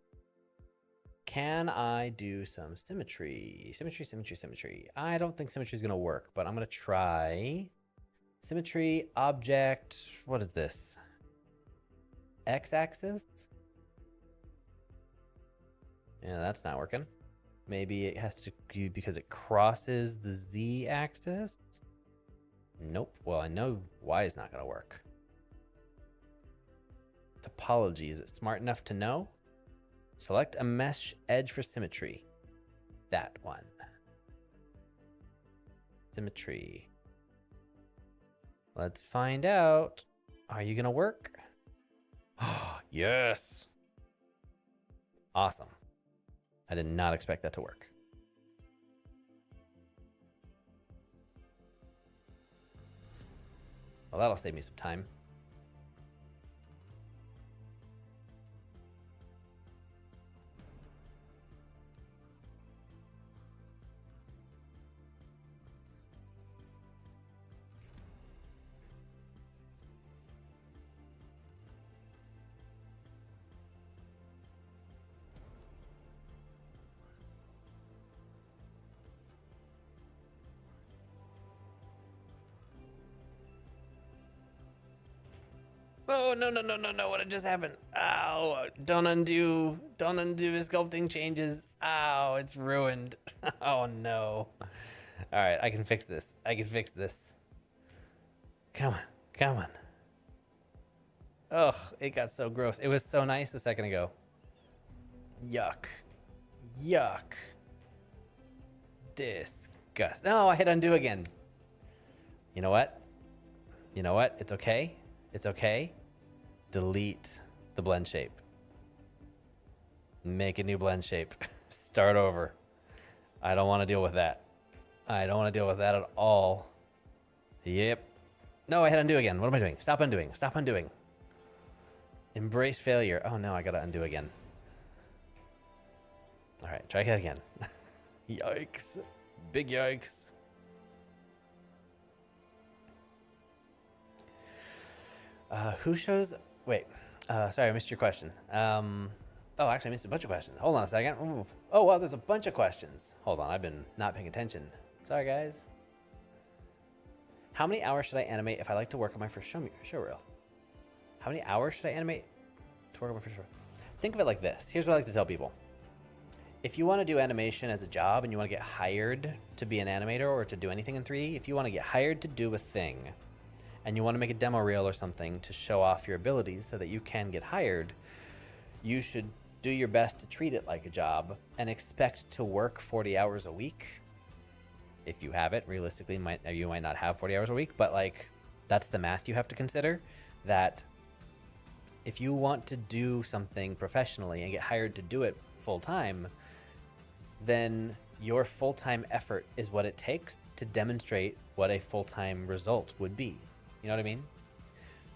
Can I do some symmetry? Symmetry. I don't think symmetry is going to work, but I'm going to try. Symmetry, object, what is this? X-axis? Yeah, that's not working. Maybe it has to be because it crosses the Z-axis? Nope. Well, I know Y is not going to work. Topology, is it smart enough to know? Select a mesh edge for symmetry. That one. Symmetry. Let's find out. Are you going to work? Oh, yes. Awesome. I did not expect that to work. Well, that'll save me some time. Oh, no, what had just happened? Ow, don't undo the sculpting changes. Ow, it's ruined. Oh no. All right, I can fix this. Come on. Ugh, it got so gross. It was so nice a second ago. Yuck. Yuck. Disgust. No, I hit undo again. You know what? You know what? It's okay. It's okay. Delete the blend shape. Make a new blend shape. Start over. I don't want to deal with that. I don't want to deal with that at all. Yep. No, I hit undo again. What am I doing? Stop undoing. Stop undoing. Embrace failure. Oh no, I gotta undo again. All right, try it again. Yikes. Big yikes. Who shows... Wait. Sorry, I missed your question. Oh, actually, I missed a bunch of questions. Hold on a second. Ooh. Oh, well, there's a bunch of questions. Hold on, I've been not paying attention. Sorry, guys. How many hours should I animate if I like to work on my first show reel? How many hours should I animate to work on my first show reel? Think of it like this. Here's what I like to tell people. If you want to do animation as a job and you want to get hired to be an animator or to do anything in 3D, if you want to get hired to do a thing and you want to make a demo reel or something to show off your abilities so that you can get hired, you should do your best to treat it like a job and expect to work 40 hours a week. If you have it, realistically, you might not have 40 hours a week, but like that's the math you have to consider, that if you want to do something professionally and get hired to do it full time, then your full-time effort is what it takes to demonstrate what a full-time result would be. You know what I mean?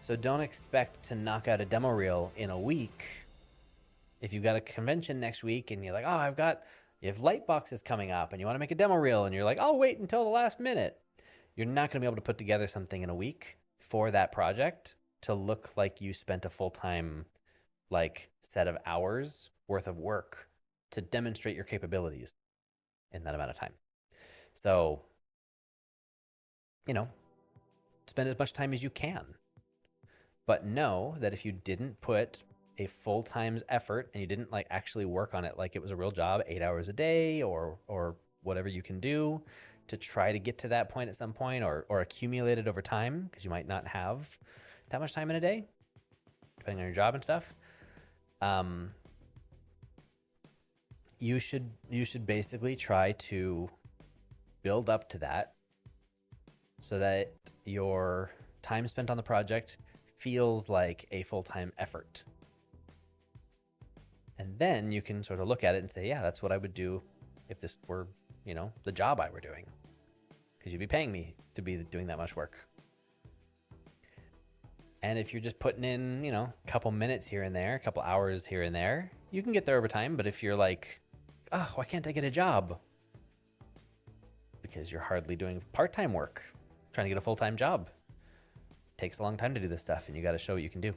So don't expect to knock out a demo reel in a week. If you've got a convention next week and you're like, oh, you have light boxes coming up and you want to make a demo reel and you're like, I'll wait until the last minute. You're not going to be able to put together something in a week for that project to look like you spent a full-time like set of hours worth of work to demonstrate your capabilities in that amount of time. So, you know, spend as much time as you can. But know that if you didn't put a full-time effort and you didn't like actually work on it like it was a real job, 8 hours a day or whatever you can do to try to get to that point at some point, or accumulate it over time, because you might not have that much time in a day, depending on your job and stuff. You should basically try to build up to that so that your time spent on the project feels like a full-time effort. And then you can sort of look at it and say, yeah, that's what I would do if this were, you know, the job I were doing, because you'd be paying me to be doing that much work. And if you're just putting in, you know, a couple minutes here and there, a couple hours here and there, you can get there over time. But if you're like, oh, why can't I get a job? Because you're hardly doing part-time work, trying to get a full-time job. It takes a long time to do this stuff, and you got to show what you can do.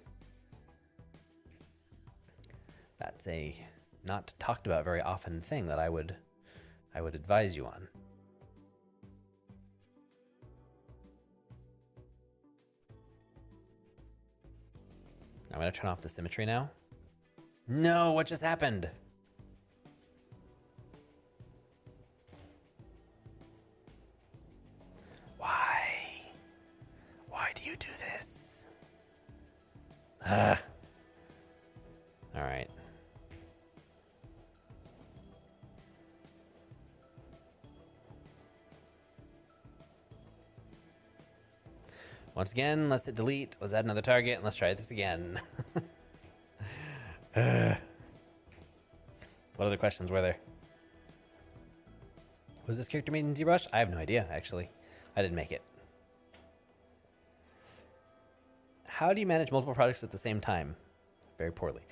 That's a not talked about very often thing that I would advise you on. I'm going to turn off the symmetry now. No, what just happened? Why? Why do you do this? All right. Once again, let's hit delete. Let's add another target and let's try this again. What other questions were there? Was this character made in ZBrush? I have no idea, actually. I didn't make it. How do you manage multiple projects at the same time? Very poorly.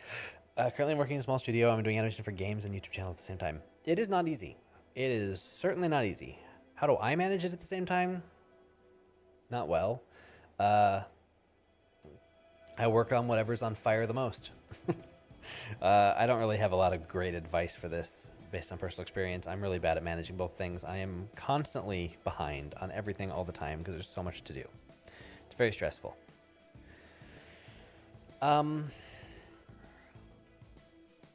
Currently I'm working in a small studio. I'm doing animation for games and YouTube channel at the same time. It is not easy. It is certainly not easy. How do I manage it at the same time? Not well. I work on whatever's on fire the most. I don't really have a lot of great advice for this based on personal experience. I'm really bad at managing both things. I am constantly behind on everything all the time because there's so much to do. It's very stressful. I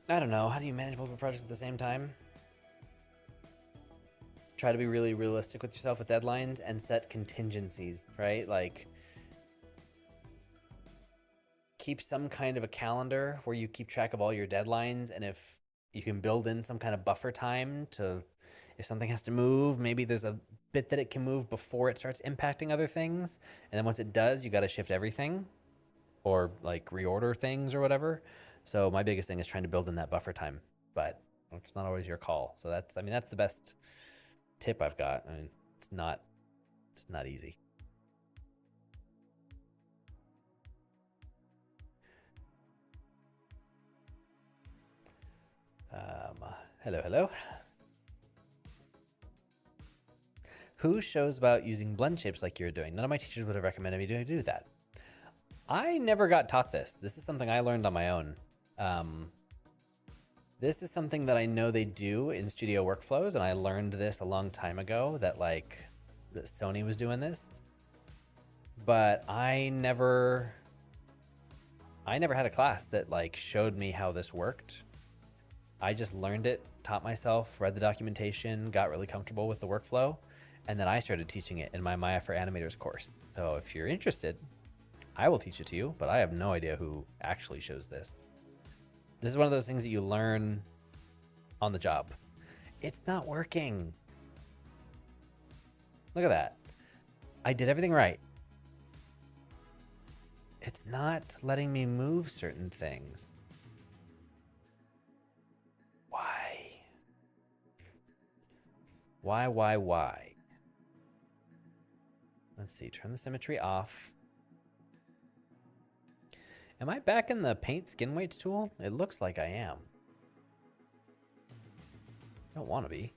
don't know. How do you manage multiple projects at the same time? Try to be really realistic with yourself with deadlines and set contingencies, right? Like, keep some kind of a calendar where you keep track of all your deadlines, and if you can build in some kind of buffer time to, if something has to move, maybe there's a bit that it can move before it starts impacting other things, and then once it does, you got to shift everything or like reorder things or whatever. So my biggest thing is trying to build in that buffer time, but it's not always your call. So that's, I mean, that's the best tip I've got. I mean, it's not easy. Hello. Who shows about using blend shapes like you're doing? None of my teachers would have recommended me to do that. I never got taught this. This is something I learned on my own. This is something that I know they do in studio workflows, and I learned this a long time ago that Sony was doing this. But I never had a class that like showed me how this worked. I just learned it, taught myself, read the documentation, got really comfortable with the workflow, and then I started teaching it in my Maya for Animators course. So if you're interested, I will teach it to you, but I have no idea who actually shows this. This is one of those things that you learn on the job. It's not working. Look at that. I did everything right. It's not letting me move certain things. Why? Let's see, turn the symmetry off. Am I back in the paint skin weights tool? It looks like I am. I don't want to be.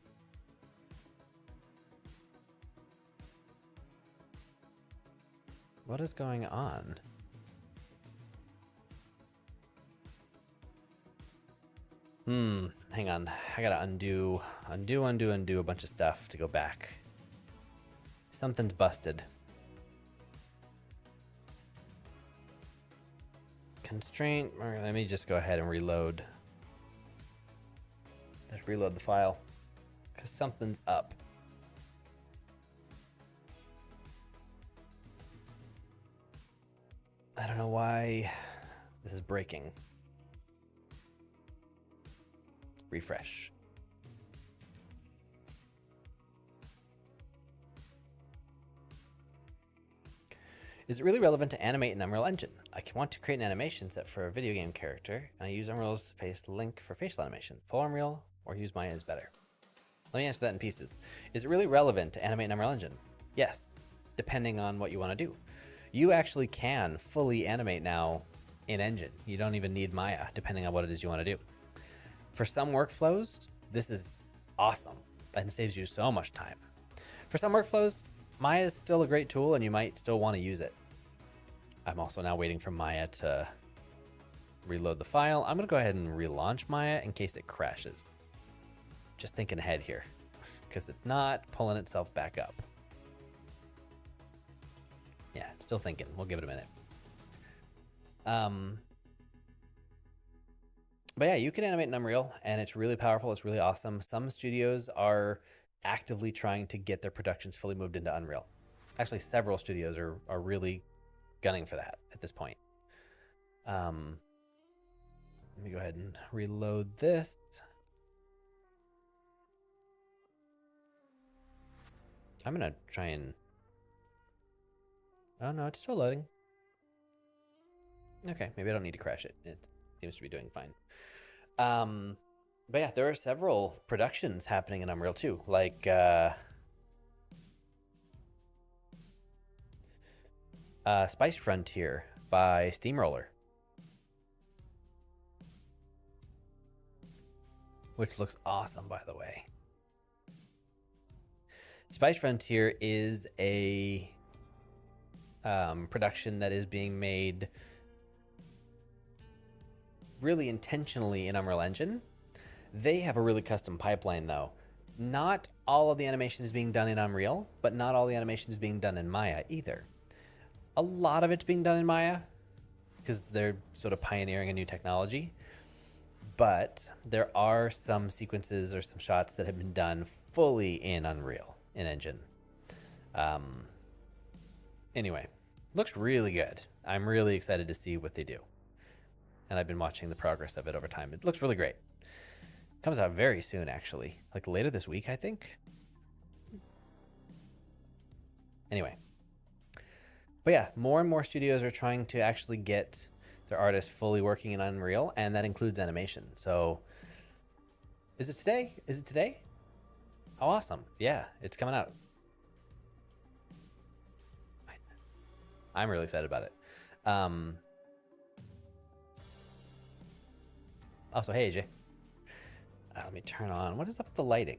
What is going on? Hang on. I gotta undo a bunch of stuff to go back. Something's busted. Constraint. Let me just go ahead and reload. Just reload the file, because something's up. I don't know why this is breaking. Refresh. Is it really relevant to animate in Unreal Engine? I want to create an animation set for a video game character, and I use Unreal's face link for facial animation. Full Unreal or use Maya is better. Let me answer that in pieces. Is it really relevant to animate in Unreal Engine? Yes, depending on what you want to do. You actually can fully animate now in Engine. You don't even need Maya, depending on what it is you want to do. For some workflows, this is awesome and saves you so much time. For some workflows, Maya is still a great tool and you might still want to use it. I'm also now waiting for Maya to reload the file. I'm going to go ahead and relaunch Maya in case it crashes. Just thinking ahead here, because it's not pulling itself back up. Yeah, it's still thinking. We'll give it a minute. But yeah, you can animate in Unreal, and it's really powerful. It's really awesome. Some studios are actively trying to get their productions fully moved into Unreal. Actually, several studios are really gunning for that at this point. Let me go ahead and reload this. I'm going to try and... Oh, no, it's still loading. Okay, maybe I don't need to crash it. It seems to be doing fine. But yeah, there are several productions happening in Unreal too, like Spice Frontier by Steamroller, which looks awesome, by the way. Spice Frontier is a production that is being made really intentionally in Unreal Engine. They have a really custom pipeline though. Not all of the animation is being done in Unreal, but not all the animation is being done in Maya either. A lot of it's being done in Maya because they're sort of pioneering a new technology. But there are some sequences or some shots that have been done fully in Unreal, in Engine. Anyway, looks really good. I'm really excited to see what they do. and I've been watching the progress of it over time. It looks really great. Comes out very soon, actually, like later this week, I think. Anyway, but yeah, more and more studios are trying to actually get their artists fully working in Unreal, and that includes animation. So, is it today? Is it today? Oh, awesome! Yeah, it's coming out. I'm really excited about it. Also, hey AJ. Let me turn on. What is up with the lighting?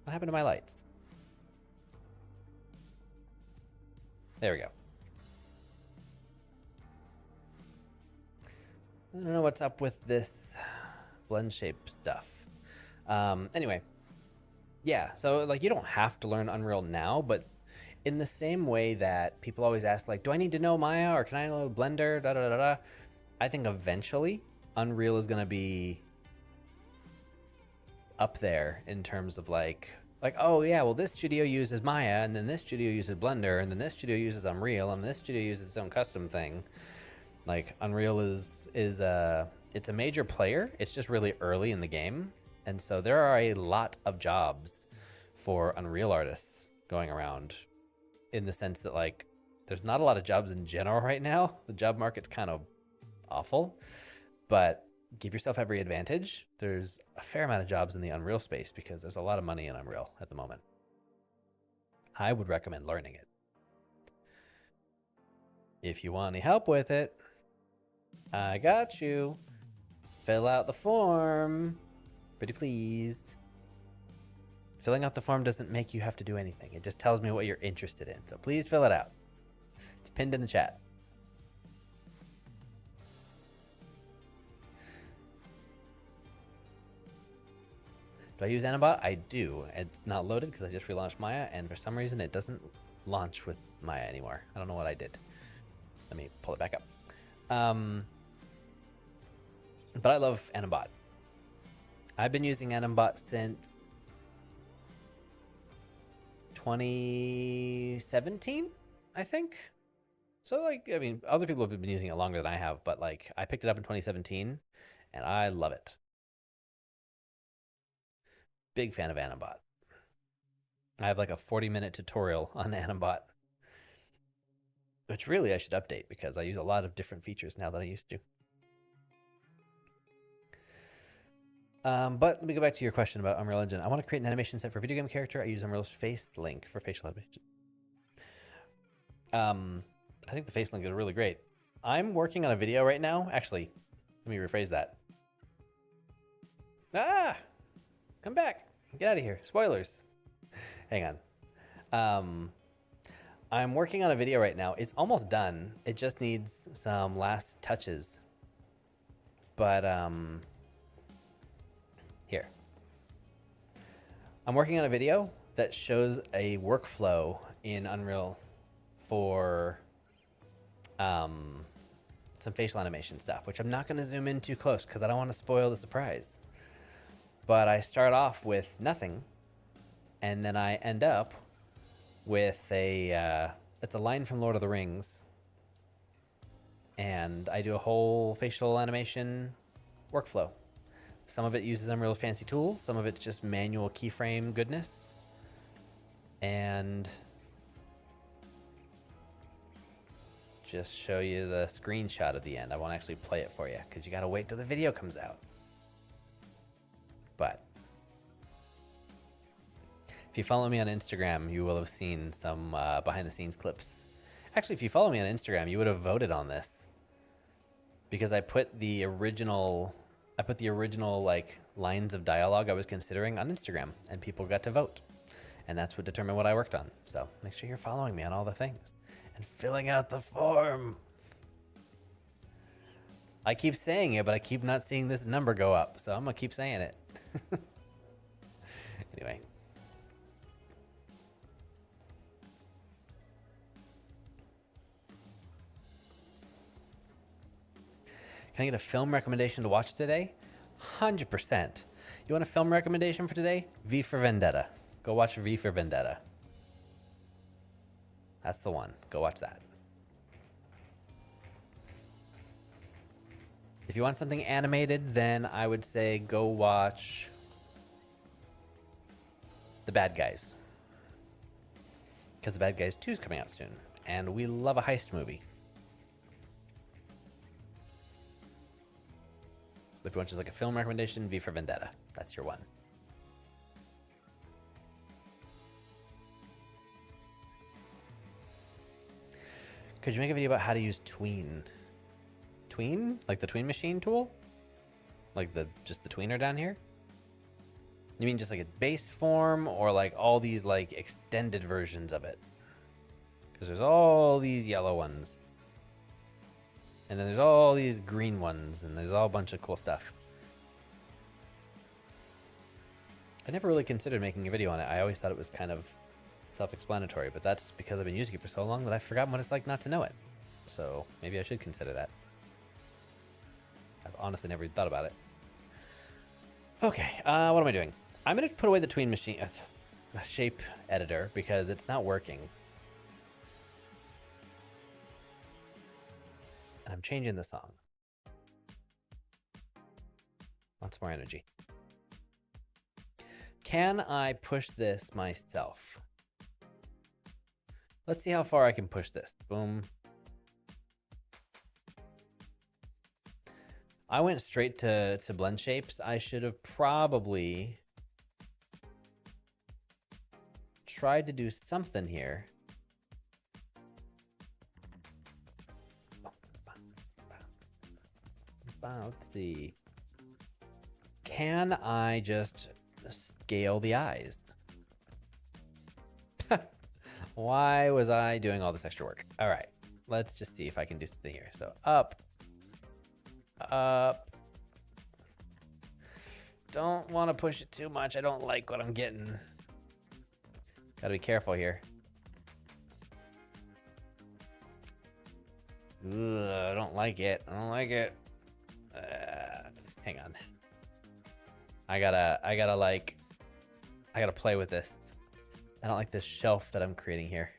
What happened to my lights? There we go. I don't know what's up with this blend shape stuff. Anyway, yeah, so like you don't have to learn Unreal now, but in the same way that people always ask, like, do I need to know Maya or can I know Blender? Da da da da. I think eventually Unreal is gonna be up there in terms of like, oh yeah, well this studio uses Maya, and then this studio uses Blender, and then this studio uses Unreal, and this studio uses its own custom thing. Like Unreal is it's a major player. It's just really early in the game, and so there are a lot of jobs for Unreal artists going around, in the sense that like there's not a lot of jobs in general right now. The job market's kind of awful, but give yourself every advantage. There's a fair amount of jobs in the Unreal space because there's a lot of money in Unreal at the moment. I would recommend learning it. If you want any help with it, I got you. Fill out the form. Pretty please. Filling out the form doesn't make you have to do anything. It just tells me what you're interested in. So please fill it out. It's pinned in the chat. Do I use Animate? I do. It's not loaded because I just relaunched Maya, and for some reason it doesn't launch with Maya anymore. I don't know what I did. Let me pull it back up. But I love Animate. I've been using Animate since 2017, I think. So like, I mean, other people have been using it longer than I have, but like I picked it up in 2017 and I love it. Big fan of Animate. I have like a 40-minute tutorial on Animate, which really I should update because I use a lot of different features now that I used to. But let me go back to your question about Unreal Engine. I want to create an animation set for a video game character. I use Unreal's face link for facial animation. I think the face link is really great. I'm working on a video right now. Actually, let me rephrase that. Ah! Come back. Get out of here. Spoilers. Hang on. I'm working on a video right now. It's almost done. It just needs some last touches. But, here. I'm working on a video that shows a workflow in Unreal for some facial animation stuff, which I'm not going to zoom in too close because I don't want to spoil the surprise. But I start off with nothing, and then I end up with it's a line from Lord of the Rings, and I do a whole facial animation workflow. Some of it uses Unreal's fancy tools, some of it's just manual keyframe goodness, and just show you the screenshot at the end. I won't actually play it for you because you gotta wait till the video comes out. But if you follow me on Instagram, you will have seen some behind the scenes clips. Actually, if you follow me on Instagram, you would have voted on this because I put the original like lines of dialogue I was considering on Instagram, and people got to vote, and that's what determined what I worked on. So make sure you're following me on all the things and filling out the form. I keep saying it, but I keep not seeing this number go up, so I'm gonna keep saying it. Anyway. Can I get a film recommendation to watch today? 100%. You want a film recommendation for today? V for Vendetta. Go watch V for Vendetta. That's the one. Go watch that. If you want something animated, then I would say go watch The Bad Guys. Because The Bad Guys 2 is coming out soon. And we love a heist movie. If you want just like a film recommendation, V for Vendetta. That's your one. Could you make a video about how to use tween? Tween? Like the tween machine tool? Like just the tweener down here? You mean just like a base form or like all these like extended versions of it? Because there's all these yellow ones. And then there's all these green ones and there's all a bunch of cool stuff. I never really considered making a video on it. I always thought it was kind of self-explanatory, but that's because I've been using it for so long that I've forgotten what it's like not to know it. So maybe I should consider that. I've honestly never thought about it. Okay, what am I doing? I'm gonna put away the tween machine, the shape editor, because it's not working. And I'm changing the song. Lots more energy. Can I push this myself? Let's see how far I can push this. Boom. I went straight to blend shapes. I should have probably tried to do something here. Let's see. Can I just scale the eyes? Why was I doing all this extra work? All right, let's just see if I can do something here. So up. Don't want to push it too much. I don't like what I'm getting. Gotta be careful here. Ugh, I don't like it. I don't like it. Hang on. I gotta play with this. I don't like this shelf that I'm creating here.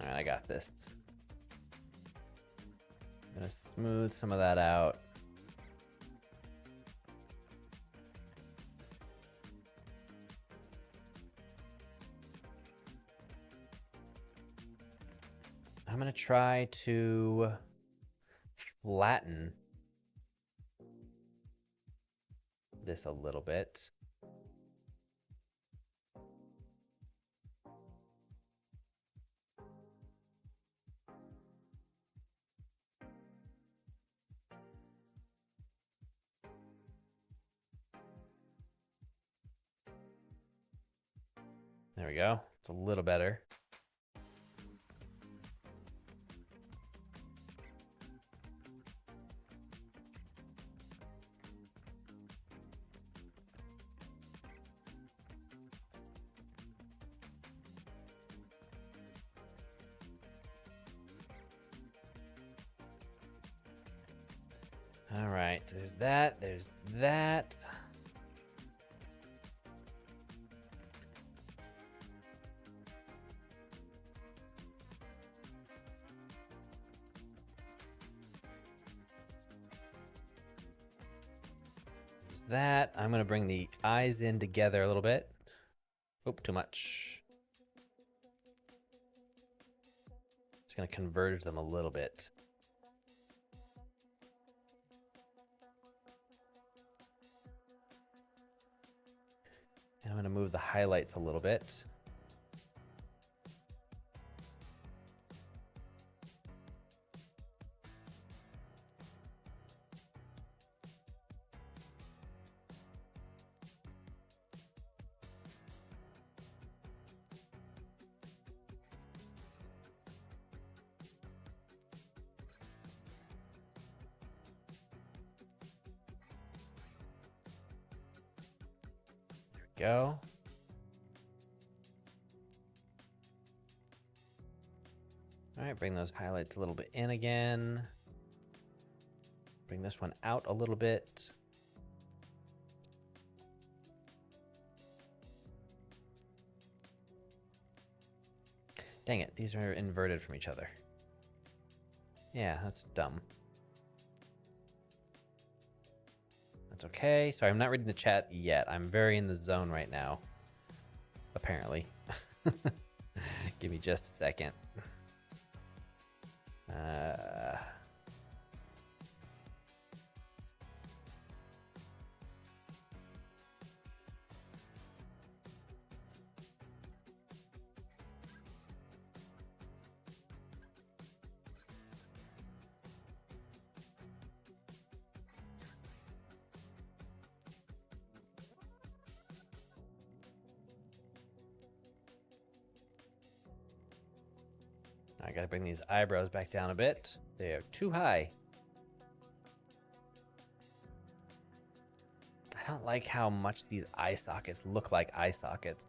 All right, I got this. I'm gonna smooth some of that out. I'm gonna try to flatten this a little bit. There we go. It's a little better. All right, there's that, there's that. There's that. I'm gonna bring the eyes in together a little bit. Oop, too much. Just gonna converge them a little bit. And I'm going to move the highlights a little bit. go. All right, bring those highlights a little bit in again. Bring this one out a little bit. Dang it, these are inverted from each other. Yeah, that's dumb. That's okay. Sorry, I'm not reading the chat yet. I'm very in the zone right now. Apparently. Give me just a second. I gotta bring these eyebrows back down a bit. They are too high. I don't like how much these eye sockets look like eye sockets.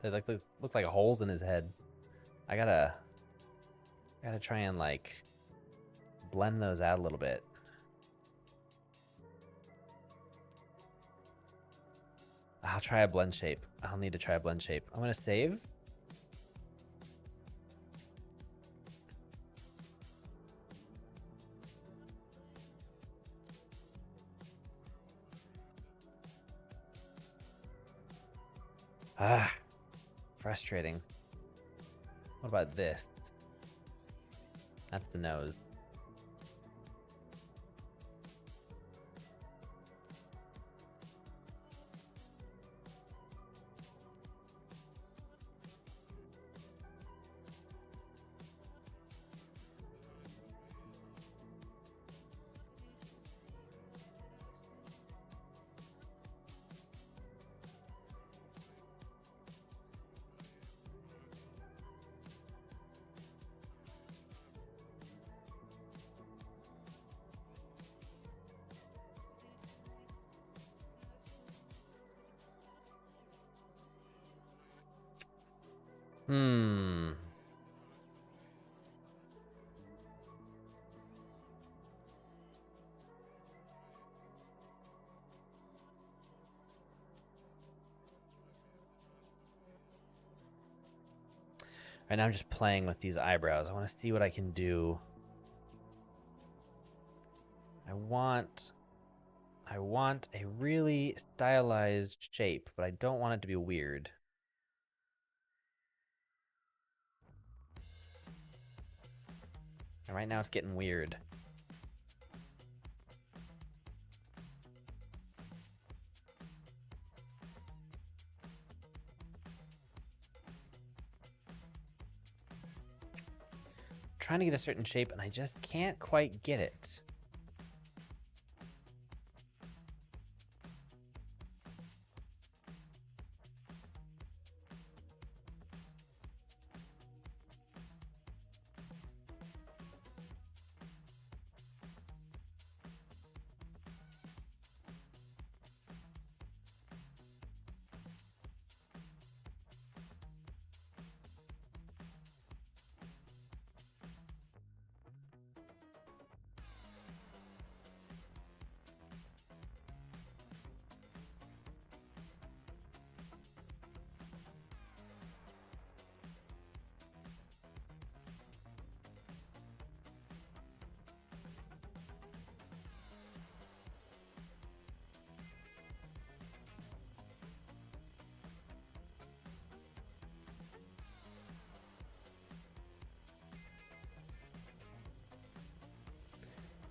They look like holes in his head. I gotta try and like blend those out a little bit. I'll try a blend shape. I'll need to try a blend shape. I'm gonna save. Ah, frustrating. What about this? That's the nose. Hmm. Right now I'm just playing with these eyebrows. I want to see what I can do. I want a really stylized shape, but I don't want it to be weird. And right now it's getting weird. Trying to get a certain shape and I just can't quite get it.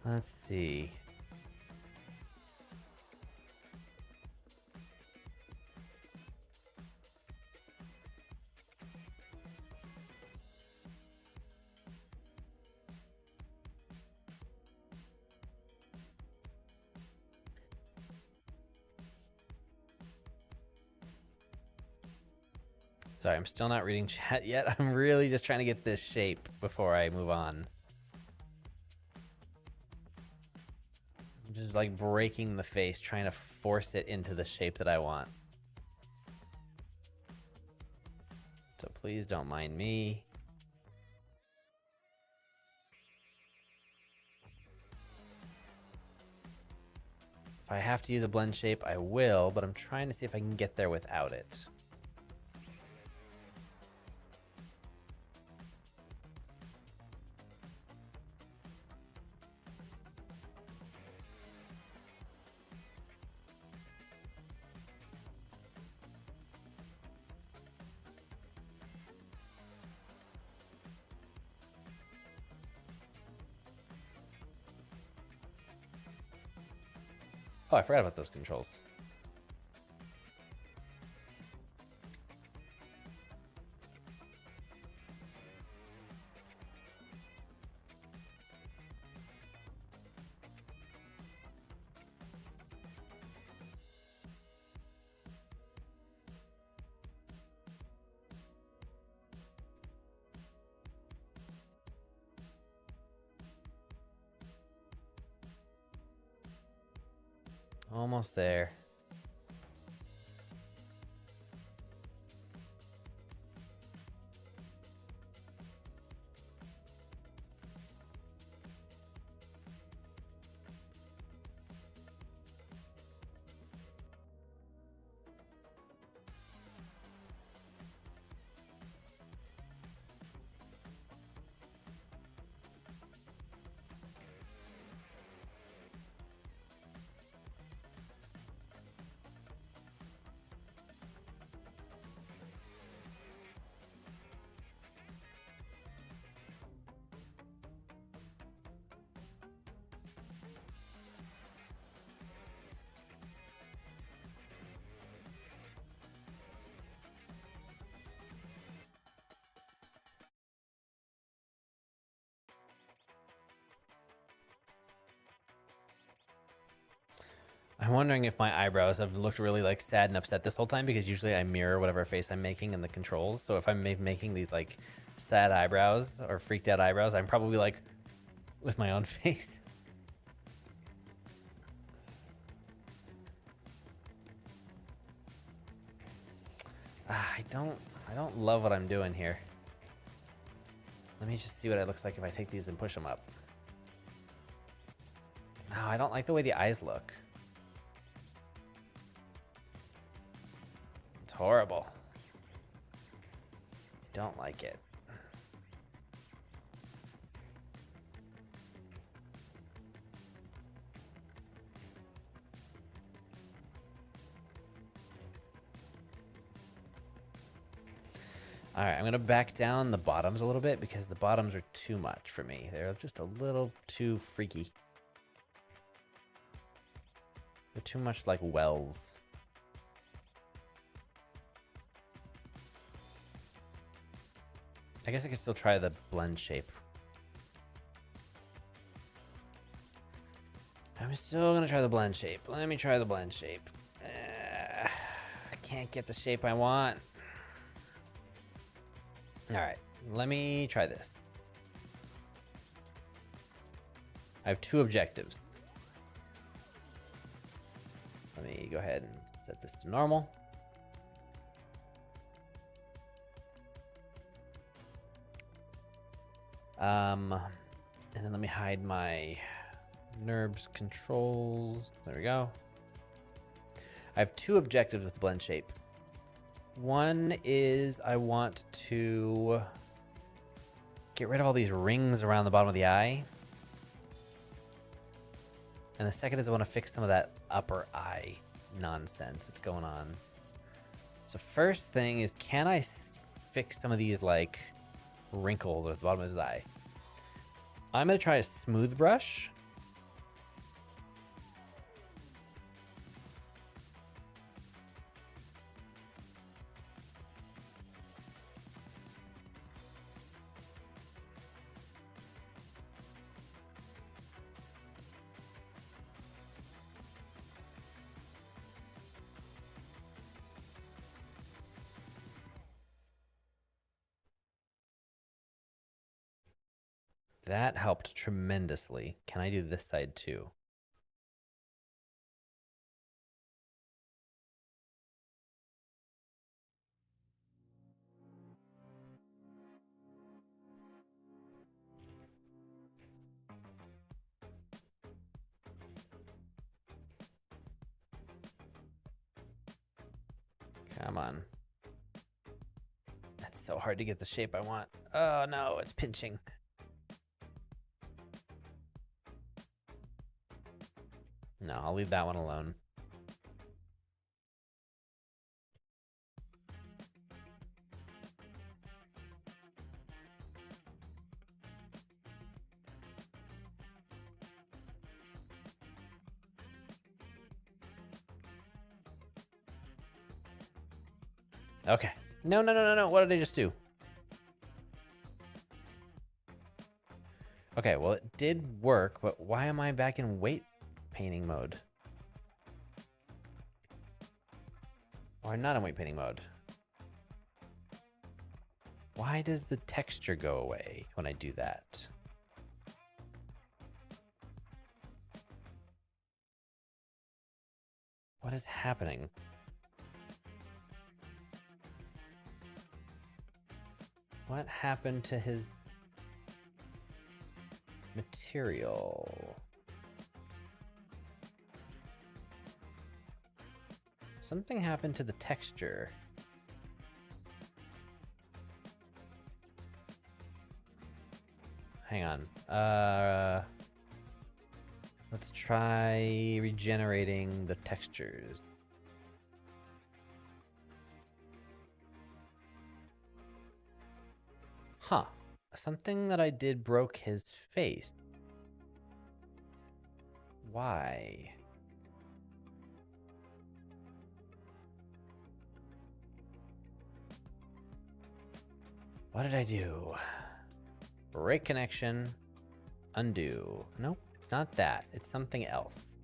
Let's see. Sorry, I'm still not reading chat yet. I'm really just trying to get this shape before I move on. I'm just like breaking the face, trying to force it into the shape that I want. Please don't mind me. If I have to use a blend shape, I will, but I'm trying to see if I can get there without it. Oh, I forgot about those controls. Almost there. I'm wondering if my eyebrows have looked really like sad and upset this whole time, because usually I mirror whatever face I'm making in the controls. So if I'm making these like sad eyebrows or freaked out eyebrows, I'm probably like with my own face. I don't love what I'm doing here. Let me just see what it looks like if I take these and push them up. No, I don't like the way the eyes look. It's horrible. Don't like it. All right, I'm gonna back down the bottoms a little bit because the bottoms are too much for me. They're just a little too freaky. They're too much like wells. I guess I could still try the blend shape. I'm still gonna try the blend shape. Let me try the blend shape. I can't get the shape I want. All right, let me try this. I have two objectives. Let me go ahead and set this to normal. And then let me hide my NURBS controls. There we go. I have two objectives with the blend shape. One is I want to get rid of all these rings around the bottom of the eye. And the second is I want to fix some of that upper eye nonsense that's going on. So first thing is, can I fix some of these like wrinkles at the bottom of his eye? I'm going to try a smooth brush. That helped tremendously. Can I do this side too? Come on. That's so hard to get the shape I want. Oh no, it's pinching. No, I'll leave that one alone. Okay. No, no, no, no, no. What did I just do? Okay, well, it did work, but why am I back in weight painting mode? Or not in weight painting mode? Why does the texture go away when I do that? What is happening? What happened to his material? Something happened to the texture. Hang on. Let's try regenerating the textures. Huh. Something that I did broke his face. Why? What did I do? Break connection. Undo. Nope, it's not that. It's something else.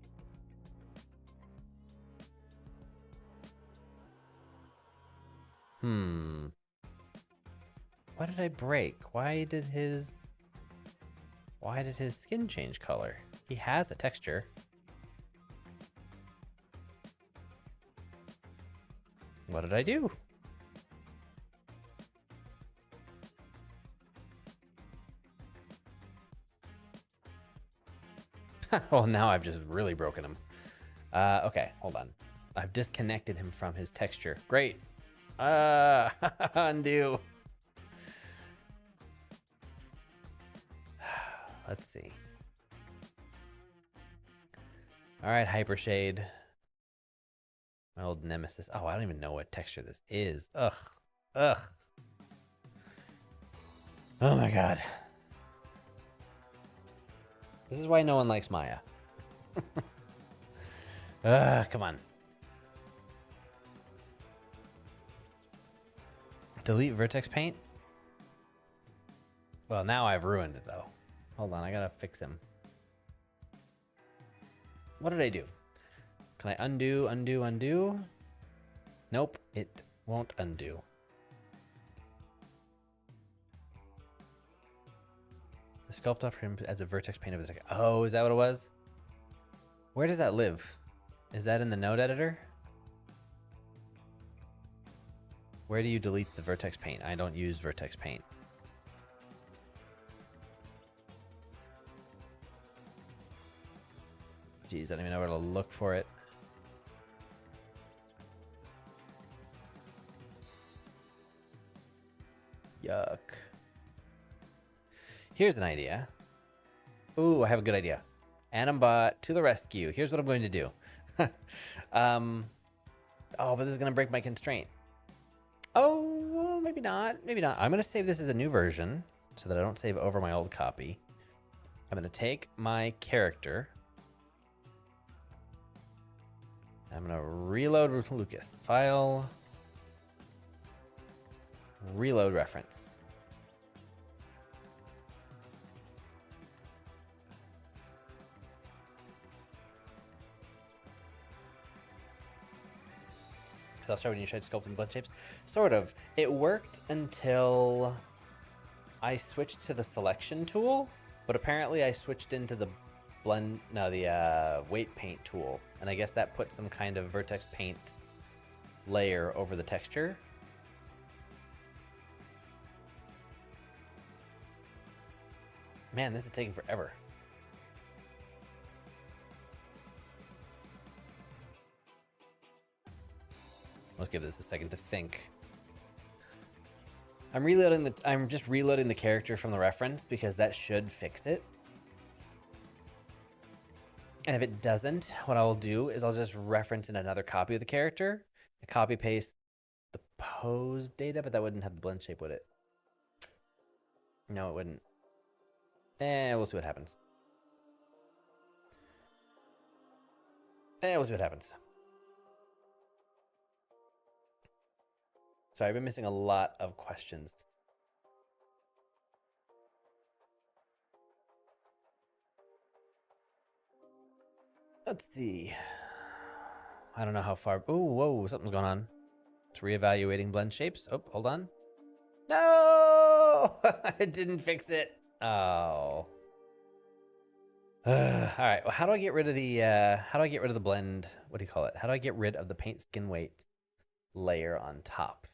What did I break? Why did his skin change color? He has a texture. What did I do? Well, now I've just really broken him. Okay, hold on. I've disconnected him from his texture. Great. Undo. Let's see. All right, Hypershade. My old nemesis. Oh, I don't even know what texture this is. Ugh. Ugh. Oh my god. This is why no one likes Maya. Come on. Delete vertex paint? Well, now I've ruined it though. Hold on, I gotta fix him. What did I do? Can I undo, undo, undo? Nope, it won't undo. The sculpt up him as a vertex paint of the second. Oh, is that what it was? Where does that live? Is that in the node editor? Where do you delete the vertex paint? I don't use vertex paint. Jeez, I don't even know where to look for it. Yuck. Here's an idea. Ooh, I have a good idea. Animbot to the rescue. Here's what I'm going to do. Oh, but this is going to break my constraint. Oh, well, maybe not. Maybe not. I'm going to save this as a new version so that I don't save over my old copy. I'm going to take my character. I'm going to reload with Lucas. File. Reload reference. I'll start when you tried sculpting blend shapes. Sort of. It worked until I switched to the selection tool, but apparently I switched into the weight paint tool, and I guess that put some kind of vertex paint layer over the texture. Man, this is taking forever. Let's give this a second to think. I'm just reloading the character from the reference because that should fix it. And if it doesn't, what I'll do is I'll just reference in another copy of the character, and copy paste the pose data, but that wouldn't have the blend shape, would it? No, it wouldn't. We'll see what happens. We'll see what happens. Sorry, I've been missing a lot of questions. Let's see. I don't know how far. Oh, whoa, something's going on. It's reevaluating blend shapes. Oh, hold on. No, it didn't fix it. Oh. All right. Well, how do I get rid of the? How do I get rid of the blend? What do you call it? How do I get rid of the paint skin weight layer on top?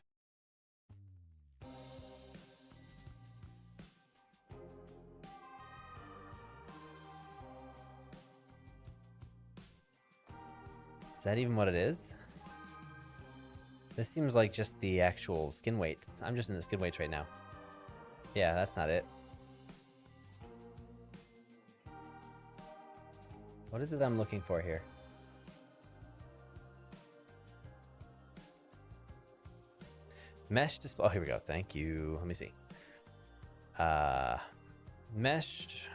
Is that even what it is? This seems like just the actual skin weight. I'm just in the skin weights right now. Yeah, that's not it. What is it I'm looking for here? Mesh display. Oh, here we go. Thank you. Let me see. Mesh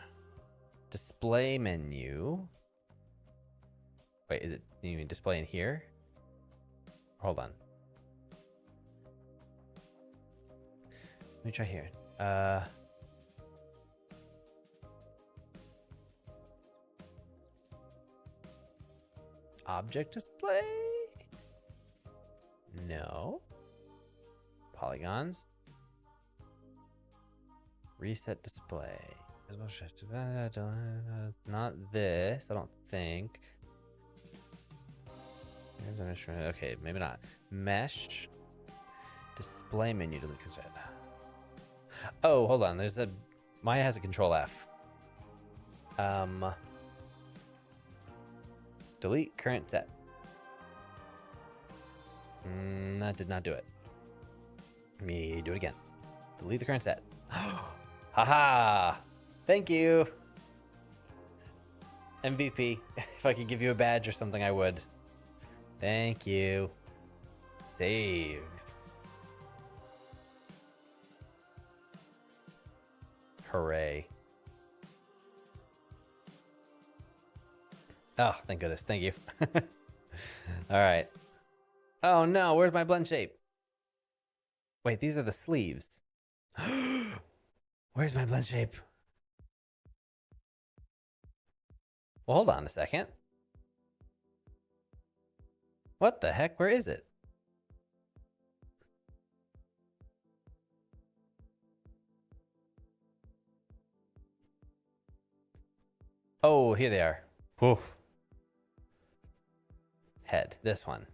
display menu. Wait, is it, you mean display in here? Hold on. Let me try here. Object display? No. Polygons. Reset display. Not this, I don't think. Okay, maybe not. Mesh display menu delete consent. Oh, hold on. There's a Maya has a control F. Delete current set. That did not do it. Let me do it again. Delete the current set. Haha! Thank you. MVP. If I could give you a badge or something, I would. Thank you. Save. Hooray. Oh, thank goodness. Thank you. All right. Oh no, where's my blend shape? Wait, these are the sleeves. Where's my blend shape? Well, hold on a second. What the heck? Where is it? Oh, here they are. Whew. Head. This one.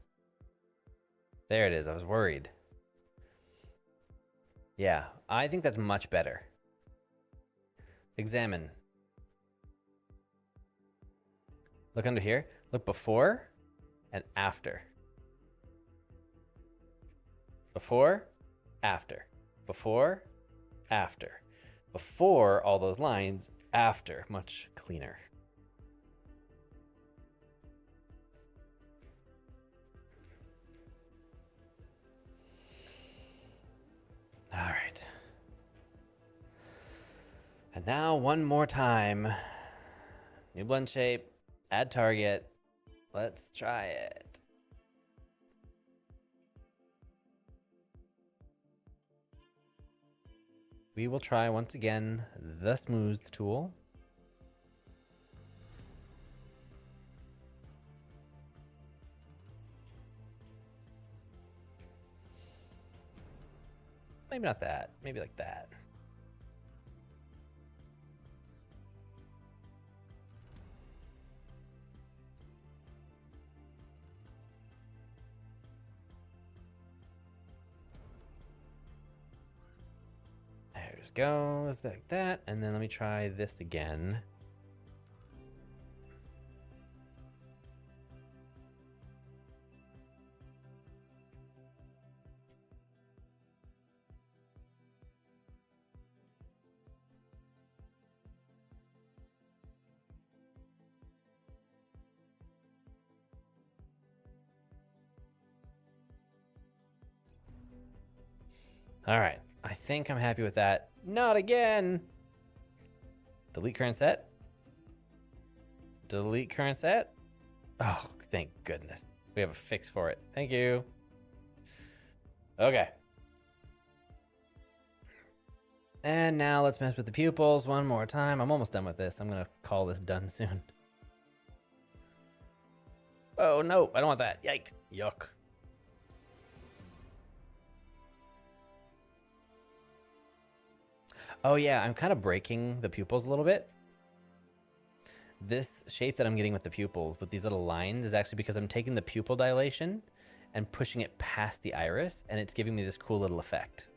There it is. I was worried. Yeah, I think that's much better. Examine. Look under here. Look before and after. Before, after. Before, after. Before all those lines, after. Much cleaner. All right. And now one more time. New blend shape, add target. Let's try it. We will try once again the smooth tool. Maybe not that. Maybe like that. There it goes, like that. And then let me try this again. All right. I think I'm happy with that. Not again. Delete current set. Delete current set. Oh, thank goodness. We have a fix for it. Thank you. Okay. And now let's mess with the pupils one more time. I'm almost done with this. I'm going to call this done soon. Oh, no. I don't want that. Yikes. Yuck. Oh, yeah. I'm kind of breaking the pupils a little bit. This shape that I'm getting with the pupils, with these little lines, is actually because I'm taking the pupil dilation and pushing it past the iris, and it's giving me this cool little effect.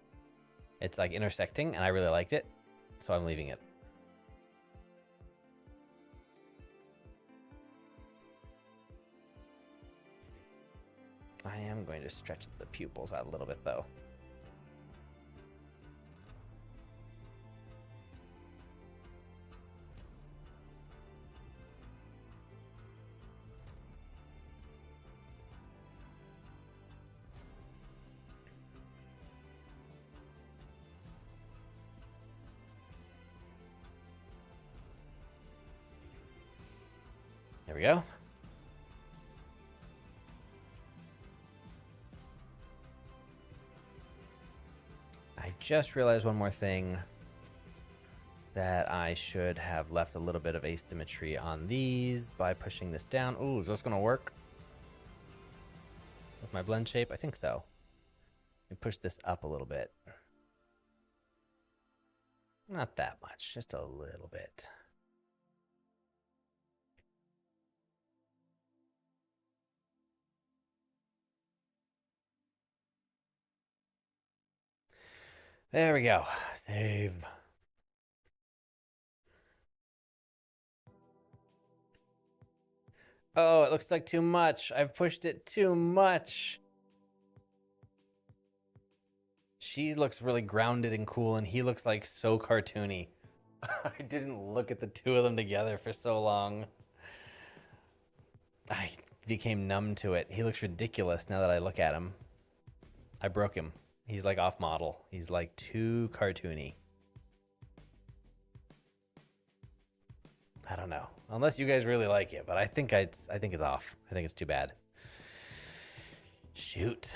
It's like intersecting, and I really liked it, so I'm leaving it. I am going to stretch the pupils out a little bit, though. There we go. I just realized one more thing, that I should have left a little bit of asymmetry on these by pushing this down. Ooh, is this gonna work with my blend shape? I think so. And push this up a little bit. Not that much, just a little bit. There we go. Save. Oh, it looks like too much. I've pushed it too much. She looks really grounded and cool, and he looks like so cartoony. I didn't look at the two of them together for so long. I became numb to it. He looks ridiculous now that I look at him. I broke him. He's like off model. He's like too cartoony. I don't know. Unless you guys really like it, but I think it's off. I think it's too bad. Shoot.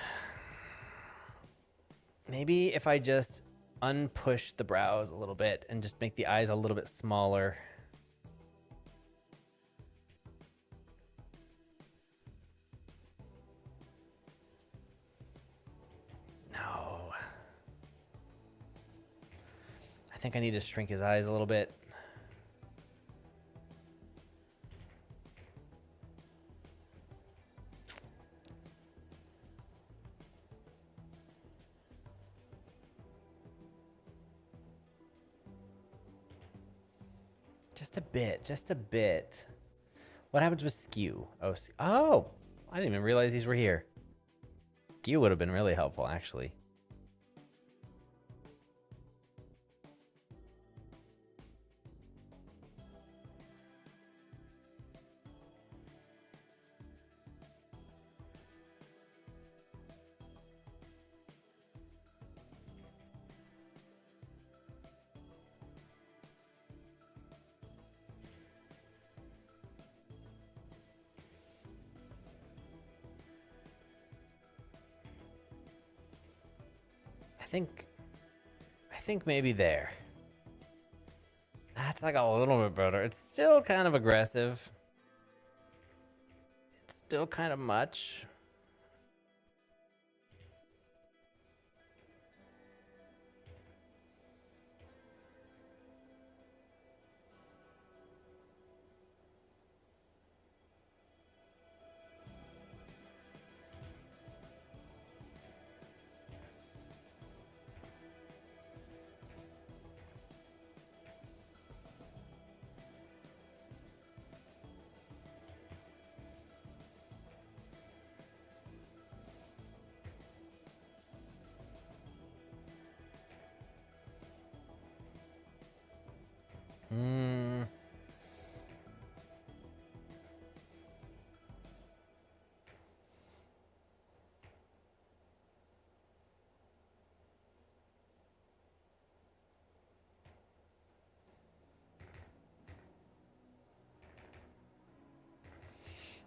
Maybe if I just unpush the brows a little bit and just make the eyes a little bit smaller. No. I think I need to shrink his eyes a little bit. Just a bit, just a bit. What happens with skew? Oh, I didn't even realize these were here. Skew would have been really helpful, actually. I think maybe there. That's like a little bit better. It's still kind of aggressive. It's still kind of much. Hmm.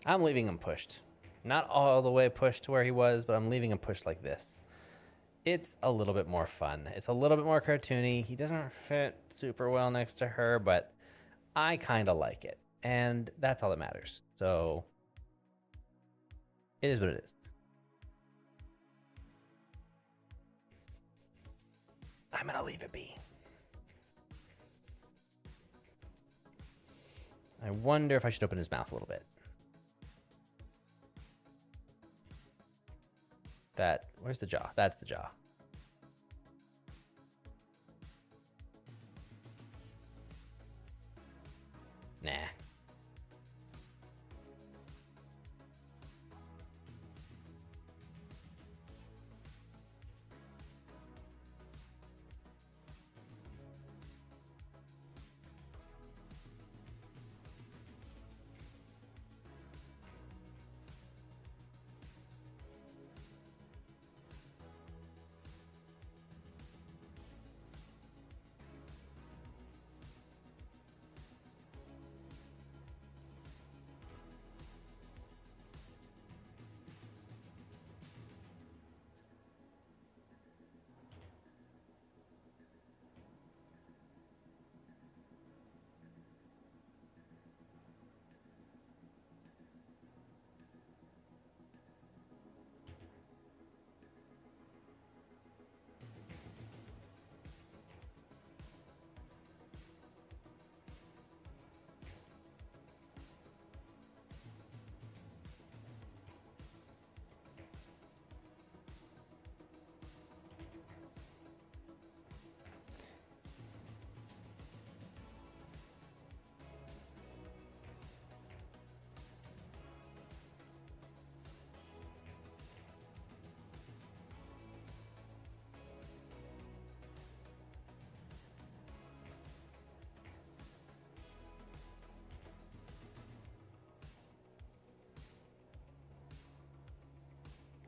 I'm leaving him pushed. Not all the way pushed to where he was, but I'm leaving him pushed like this. It's a little bit more fun. It's a little bit more cartoony. He doesn't fit super well next to her, but I kind of like it. And that's all that matters. So it is what it is. I'm going to leave it be. I wonder if I should open his mouth a little bit. Where's the jaw? That's the jaw. Nah.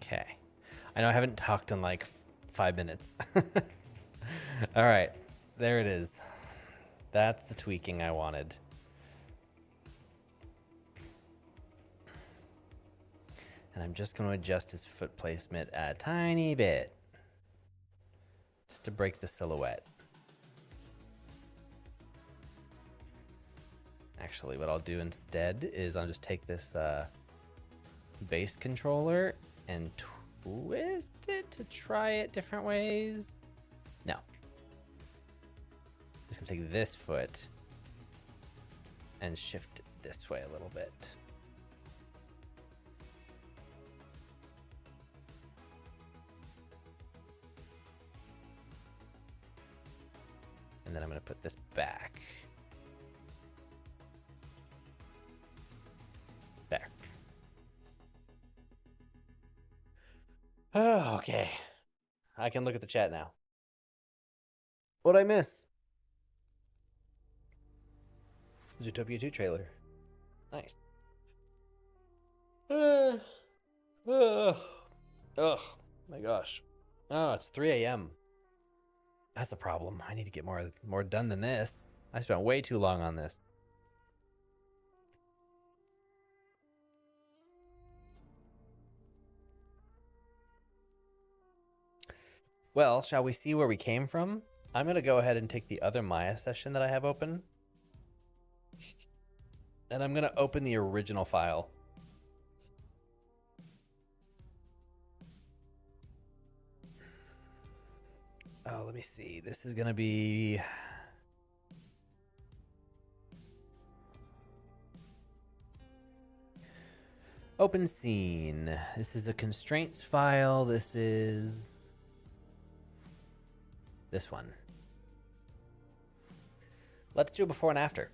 Okay. I know I haven't talked in like 5 minutes. All right. There it is. That's the tweaking I wanted. And I'm just going to adjust his foot placement a tiny bit. Just to break the silhouette. Actually, what I'll do instead is I'll just take this base controller and twist it to try it different ways. No. Just gonna take this foot and shift it this way a little bit. And then I'm gonna put this back. There. Oh, okay. I can look at the chat now. What'd I miss? Zootopia 2 trailer. Nice. Ugh. My gosh. Oh, it's 3 a.m. That's a problem. I need to get more done than this. I spent way too long on this. Well, shall we see where we came from? I'm going to go ahead and take the other Maya session that I have open. And I'm going to open the original file. Oh, let me see. This is going to be... Open scene. This is a constraints file. This is... this one. Let's do a before and after.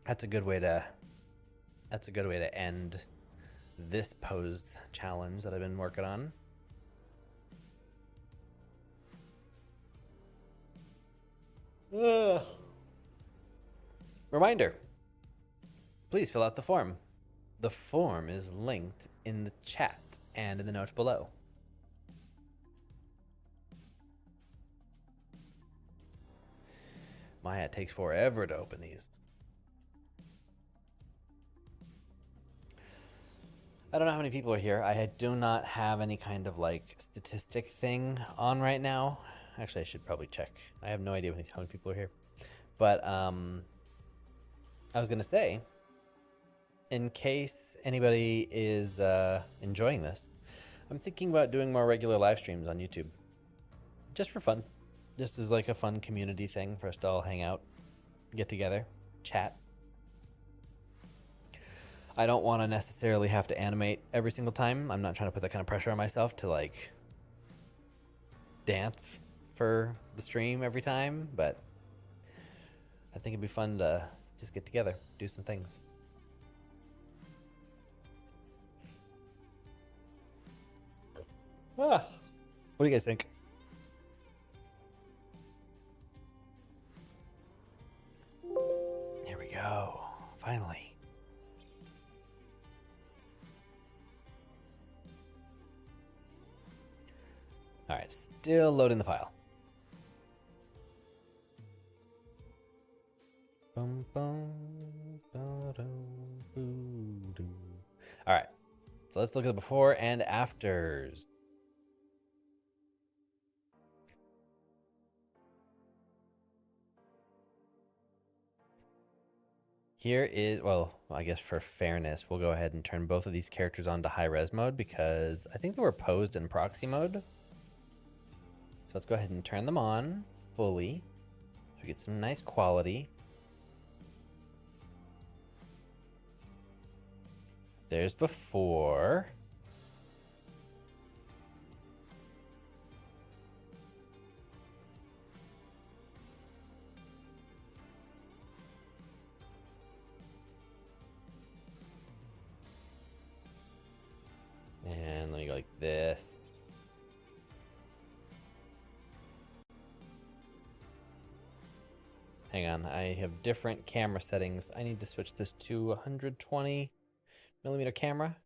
That's a good way to end this posed challenge that I've been working on. Ugh. Reminder, please fill out the form. The form is linked in the chat and in the notes below. Maya, it takes forever to open these. I don't know how many people are here. I do not have any kind of like statistic thing on right now. Actually, I should probably check. I have no idea how many people are here. But I was gonna say, in case anybody is enjoying this, I'm thinking about doing more regular live streams on YouTube, just for fun, just as like a fun community thing for us to all hang out, get together, chat. I don't want to necessarily have to animate every single time. I'm not trying to put that kind of pressure on myself to like dance for the stream every time, but I think it'd be fun to just get together, do some things. What do you guys think? There we go. Finally. All right, still loading the file. Bum, bum, all right, so let's look at the before and afters. Here is, well, I guess for fairness, we'll go ahead and turn both of these characters on to high res mode because I think they were posed in proxy mode. So let's go ahead and turn them on fully. So we get some nice quality. There's before. And let me go like this. Hang on, I have different camera settings. I need to switch this to 120 millimeter camera.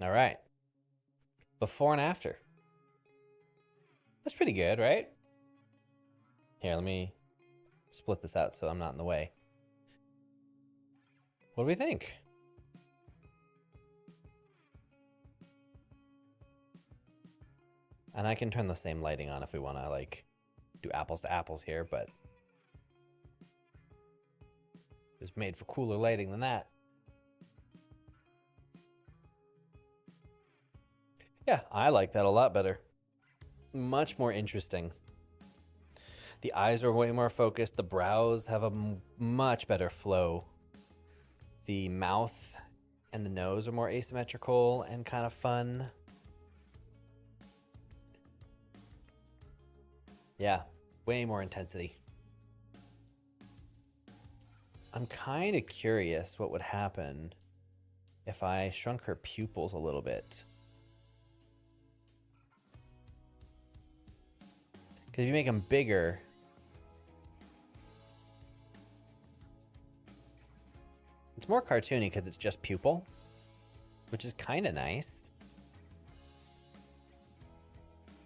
All right. Before and after. That's pretty good, right? Here, let me split this out so I'm not in the way. What do we think? And I can turn the same lighting on if we want to like do apples to apples here, but it's made for cooler lighting than that. Yeah, I like that a lot better. Much more interesting. The eyes are way more focused. The brows have a much better flow. The mouth and the nose are more asymmetrical and kind of fun. Yeah, way more intensity. I'm kind of curious what would happen if I shrunk her pupils a little bit. Because if you make them bigger, it's more cartoony because it's just pupil, which is kind of nice.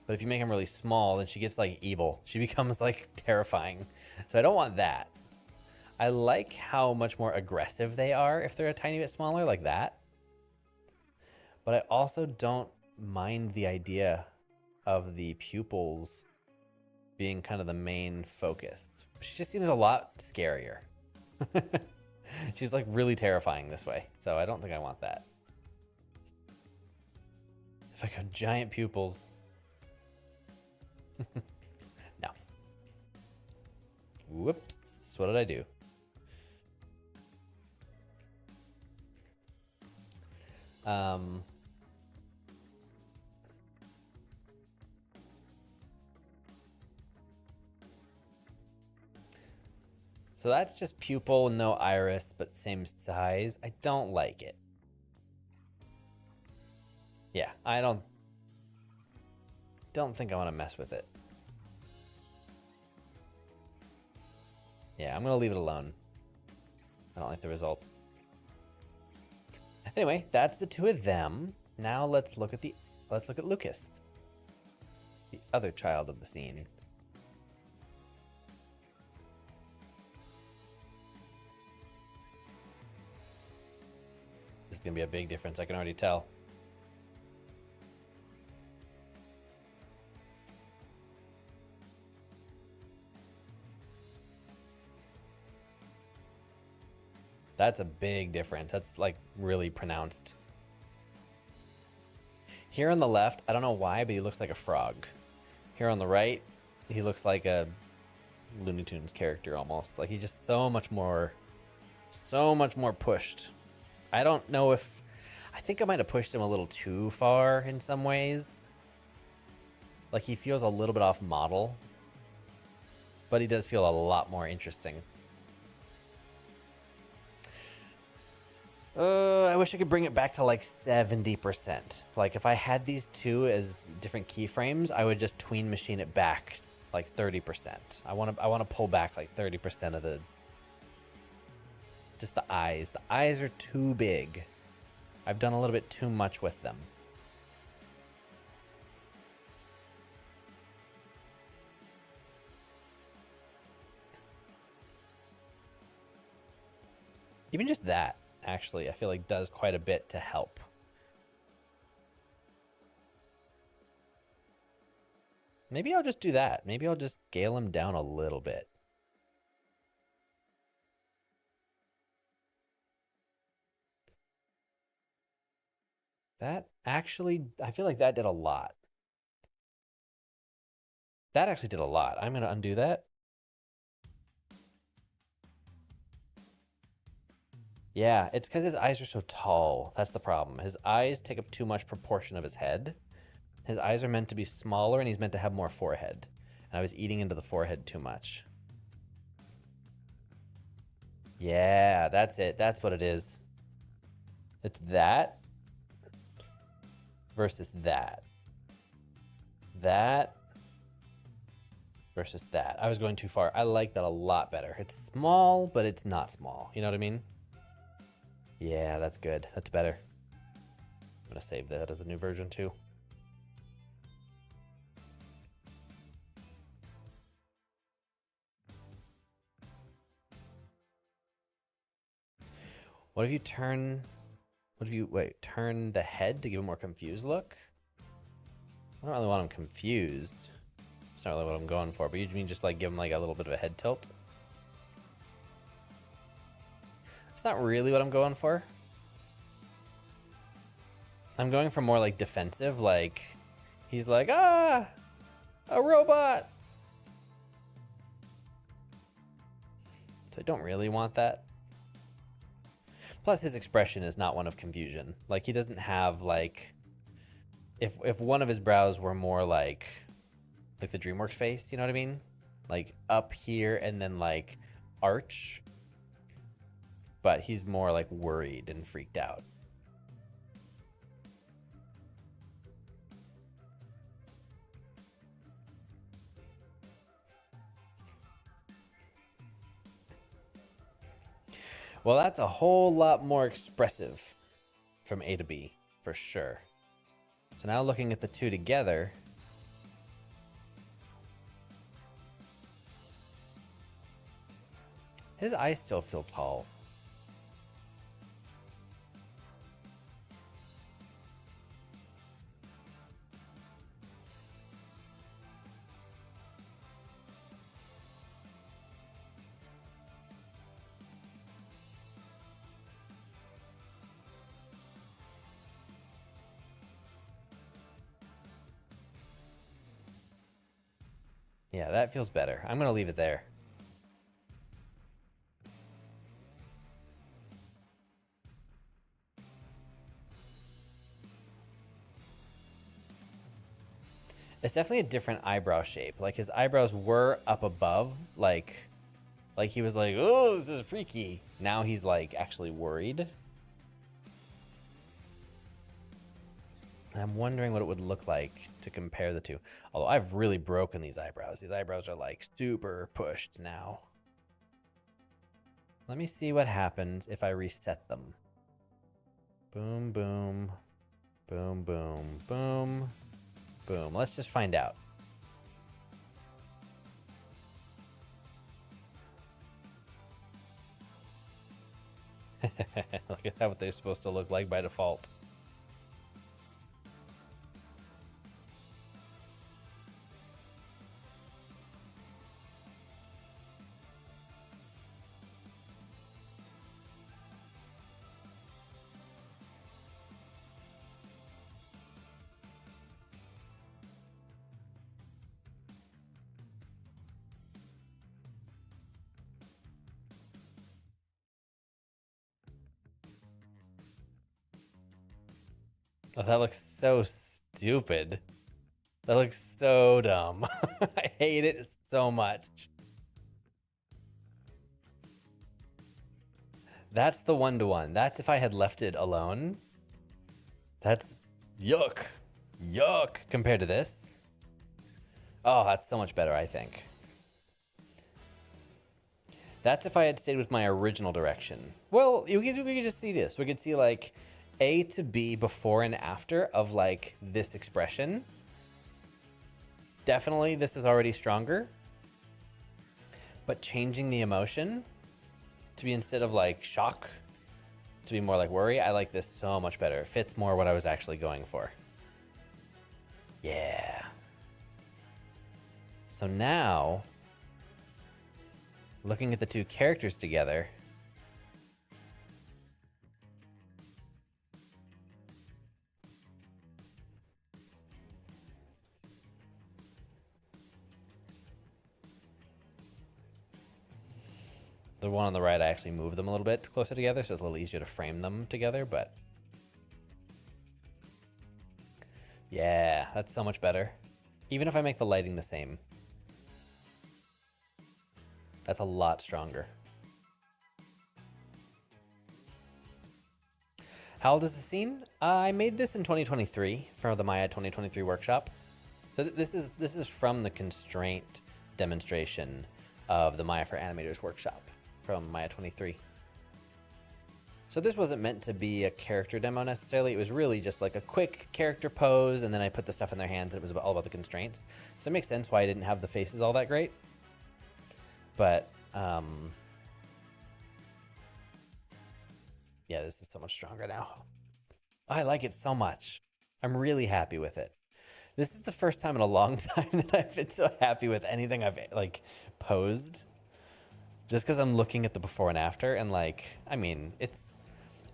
But if you make them really small, then she gets like evil. She becomes like terrifying. So I don't want that. I like how much more aggressive they are if they're a tiny bit smaller like that. But I also don't mind the idea of the pupils being kind of the main focus. She just seems a lot scarier. She's like really terrifying this way. So I don't think I want that. If I got giant pupils. No. Whoops. What did I do? So that's just pupil, no iris, but same size. I don't like it. Yeah, I don't think I want to mess with it. Yeah, I'm gonna leave it alone. I don't like the result. Anyway, that's the two of them. Now let's look at Lucas, the other child of the scene. This is gonna be a big difference. I can already tell. That's a big difference. That's like really pronounced. Here on the left, I don't know why, but he looks like a frog. Here on the right, he looks like a Looney Tunes character almost. Like he's just so much more pushed. I don't know if, I think I might have pushed him a little too far in some ways. Like he feels a little bit off model, but he does feel a lot more interesting. I wish I could bring it back to like 70%. Like if I had these two as different keyframes, I would just tween machine it back like 30%. I want to pull back like 30% of the just the eyes. The eyes are too big. I've done a little bit too much with them. Even just that, actually, I feel like does quite a bit to help. Maybe I'll just do that. Maybe I'll just scale him down a little bit. That actually, I feel like that did a lot. That actually did a lot. I'm going to undo that. Yeah, it's because his eyes are so tall. That's the problem. His eyes take up too much proportion of his head. His eyes are meant to be smaller and he's meant to have more forehead. And I was eating into the forehead too much. Yeah, that's it. That's what it is. It's that versus that. That versus that. I was going too far. I like that a lot better. It's small, but it's not small. You know what I mean? Yeah, that's good. That's better. I'm going to save that as a new version too. What if you turn... turn the head to give a more confused look? I don't really want him confused. It's not really what I'm going for, but you mean just like give him like a little bit of a head tilt? It's not really what I'm going for. I'm going for more like defensive, like he's like, ah, a robot. So I don't really want that. Plus his expression is not one of confusion. Like he doesn't have like, if one of his brows were more like the DreamWorks face, you know what I mean? Like up here and then like arch. But he's more like worried and freaked out. Well, that's a whole lot more expressive from A to B, for sure. So now looking at the two together, his eyes still feel tall. Yeah, that feels better. I'm going to leave it there. It's definitely a different eyebrow shape. Like his eyebrows were up above, like he was like, oh, this is freaky. Now he's like actually worried. And I'm wondering what it would look like to compare the two. Although I've really broken these eyebrows. These eyebrows are like super pushed now. Let me see what happens if I reset them. Boom, boom, Boom, boom, boom, boom. Let's just find out. Look at how what they're supposed to look like by default. Oh, that looks so stupid. That looks so dumb. I hate it so much. That's the one-to-one. That's if I had left it alone. That's yuck. Yuck compared to this. Oh, that's so much better, I think. That's if I had stayed with my original direction. Well, we could just see this. We could see like A to B before and after of like this expression. Definitely this is already stronger. But changing the emotion to be instead of like shock, to be more like worry, I like this so much better. It fits more what I was actually going for. Yeah. So now, looking at the two characters together, the one on the right, I actually moved them a little bit closer together, so it's a little easier to frame them together, but yeah, that's so much better. Even if I make the lighting the same, that's a lot stronger. How old is the scene? I made this in 2023 for the Maya 2023 workshop. So this is from the constraint demonstration of the Maya for Animators workshop from Maya 23. So this wasn't meant to be a character demo necessarily. It was really just like a quick character pose, and then I put the stuff in their hands, and it was all about the constraints. So it makes sense why I didn't have the faces all that great. But yeah, this is so much stronger now. I like it so much. I'm really happy with it. This is the first time in a long time that I've been so happy with anything I've like posed. Just because I'm looking at the before and after, and like, I mean,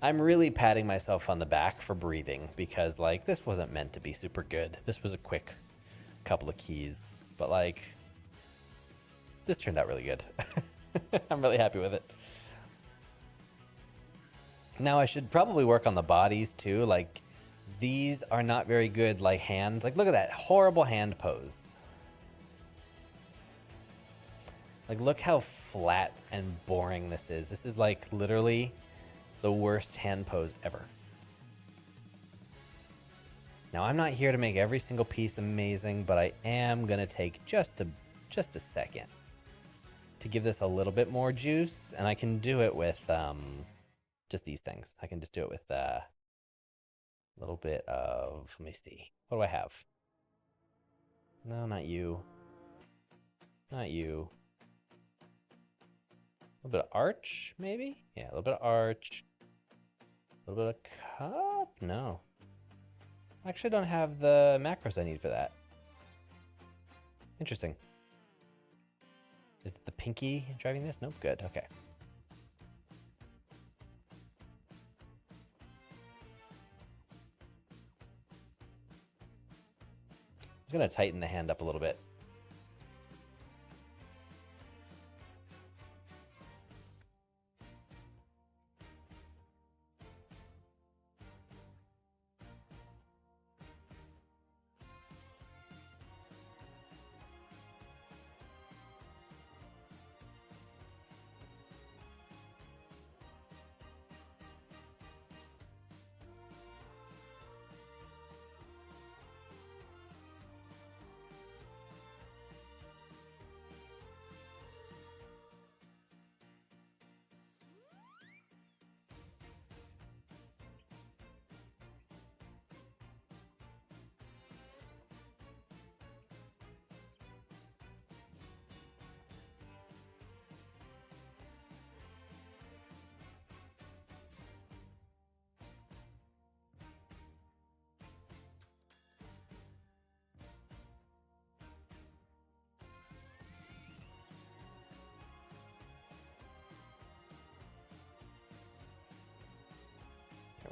I'm really patting myself on the back for breathing, because like this wasn't meant to be super good. This was a quick couple of keys, but like this turned out really good. I'm really happy with it. Now I should probably work on the bodies too. Like these are not very good like hands. Like look at that horrible hand pose. Like look how flat and boring this is. This is like literally the worst hand pose ever. Now I'm not here to make every single piece amazing, but I am gonna take just a second to give this a little bit more juice, and I can do it with just these things. I can just do it with a little bit of, let me see, what do I have? No, not you. Not you. A little bit of arch, maybe? Yeah, a little bit of arch. A little bit of cup? No. I actually don't have the macros I need for that. Interesting. Is it the pinky driving this? Nope, good, okay. I'm gonna tighten the hand up a little bit.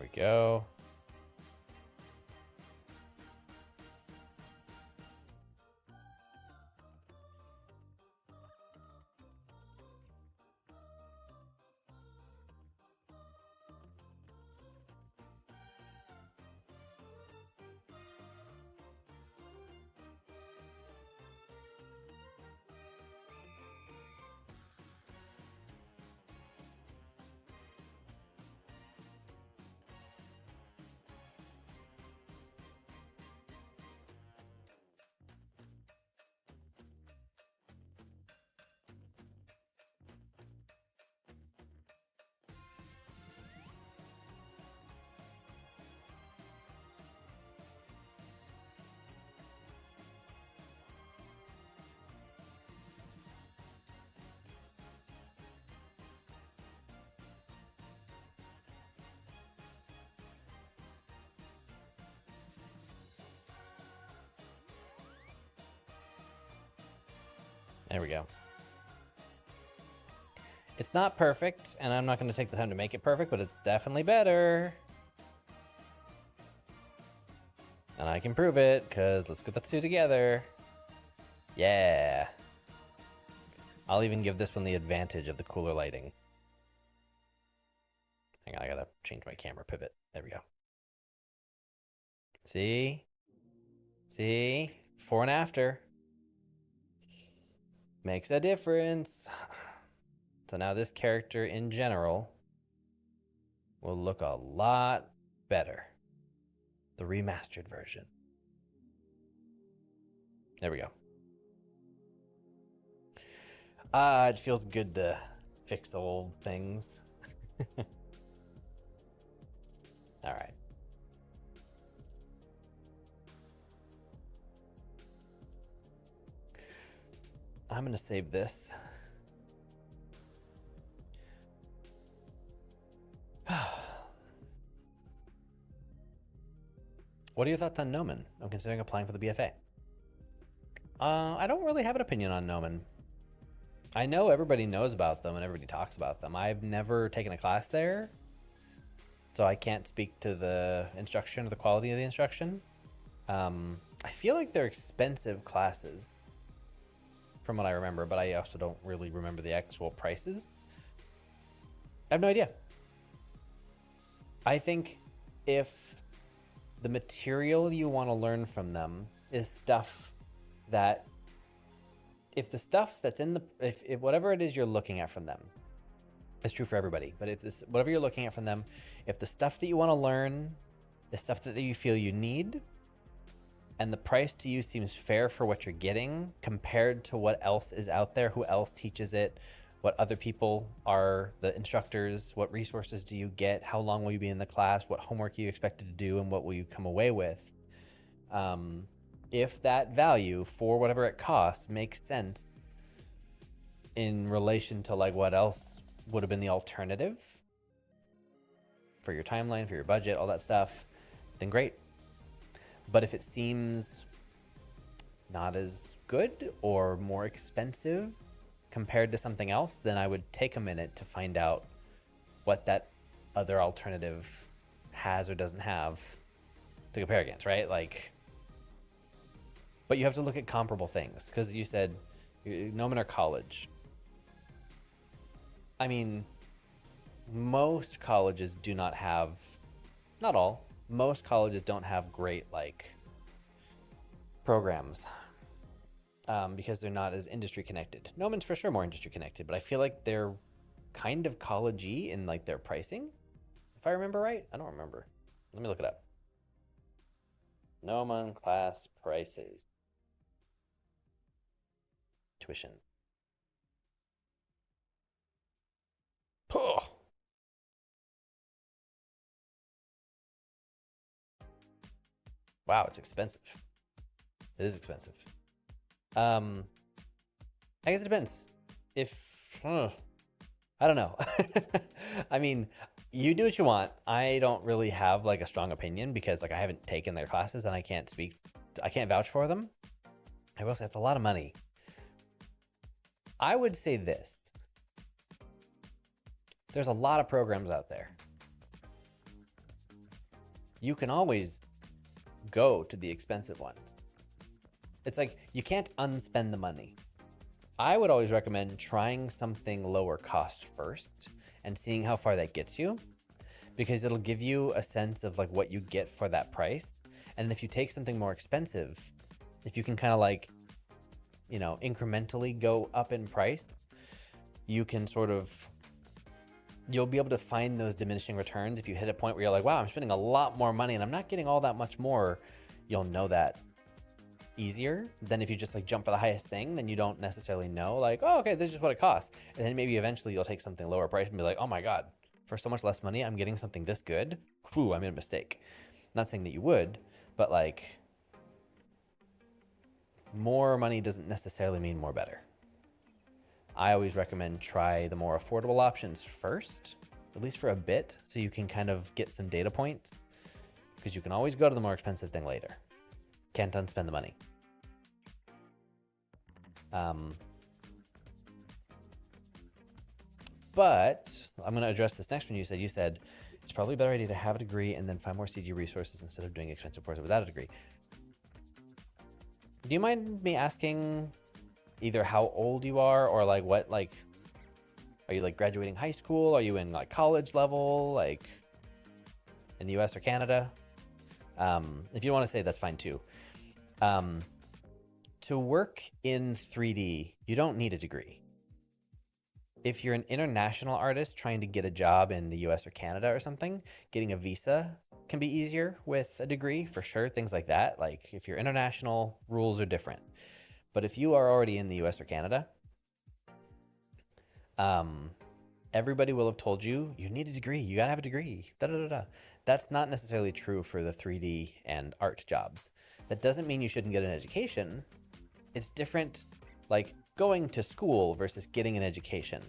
we go. There we go. It's not perfect, and I'm not going to take the time to make it perfect, but it's definitely better. And I can prove it, because let's get the two together. Yeah. I'll even give this one the advantage of the cooler lighting. Hang on, I gotta change my camera pivot. There we go. See? See? Before and after. Makes a difference. So now this character in general will look a lot better. The remastered version. There we go. It feels good to fix old things. All right. I'm going to save this. What are your thoughts on Gnomon? I'm considering applying for the BFA. I don't really have an opinion on Gnomon. I know everybody knows about them and everybody talks about them. I've never taken a class there, so I can't speak to the instruction or the quality of the instruction. I feel like they're expensive classes from what I remember, but I also don't really remember the actual prices. I have no idea. I think if the material you want to learn from them is stuff that, if the stuff that's in the, if whatever it is you're looking at from them, it's true for everybody, but if it's whatever you're looking at from them, if the stuff that you want to learn is stuff that you feel you need, and the price to you seems fair for what you're getting compared to what else is out there, who else teaches it, what other people are the instructors, what resources do you get, how long will you be in the class, what homework are you expected to do, and what will you come away with. If that value for whatever it costs makes sense in relation to like what else would have been the alternative for your timeline, for your budget, all that stuff, then great. But if it seems not as good or more expensive compared to something else, then I would take a minute to find out what that other alternative has or doesn't have to compare against, right? Like, but you have to look at comparable things, because you said Gnomon or college. I mean, most colleges do not have, not all, most colleges don't have great like programs because they're not as industry connected. Gnomon's for sure more industry connected, but I feel like they're kind of college-y in like their pricing, if I remember right. I don't remember. Let me look it up. Gnomon class prices. Tuition. Oh. Wow, it's expensive. It is expensive. I guess it depends. If I don't know. I mean, you do what you want. I don't really have like a strong opinion because like I haven't taken their classes and I can't vouch for them. I will say it's a lot of money. I would say this. There's a lot of programs out there. you can always go to the expensive ones. It's like you can't unspend the money. I would always recommend trying something lower cost first and seeing how far that gets you, because it'll give you a sense of like what you get for that price. And if you take something more expensive, if you can kind of like, you know, incrementally go up in price, you can sort of, you'll be able to find those diminishing returns. If you hit a point where you're like, wow, I'm spending a lot more money and I'm not getting all that much more, you'll know that easier than if you just like jump for the highest thing. Then you don't necessarily know like, oh, okay, this is just what it costs. And then maybe eventually you'll take something lower price and be like, oh my God, for so much less money, I'm getting something this good. Whew, I made a mistake. Not saying that you would, but like more money doesn't necessarily mean more better. I always recommend try the more affordable options first, at least for a bit, so you can kind of get some data points, because you can always go to the more expensive thing later. Can't unspend the money. But I'm going to address this next one. You said it's probably a better idea to have a degree and then find more CG resources instead of doing expensive courses without a degree. Do you mind me asking either how old you are or like what, like, are you like graduating high school? Are you in like college level, like in the US or Canada? If you want to say, that's fine too. To work in 3D, you don't need a degree. If you're an international artist trying to get a job in the US or Canada or something, getting a visa can be easier with a degree for sure. Things like that. Like if you're international, rules are different. But if you are already in the US or Canada, everybody will have told you, you need a degree. You gotta have a degree. Da, da, da, da. That's not necessarily true for the 3D and art jobs. That doesn't mean you shouldn't get an education. It's different, like going to school versus getting an education.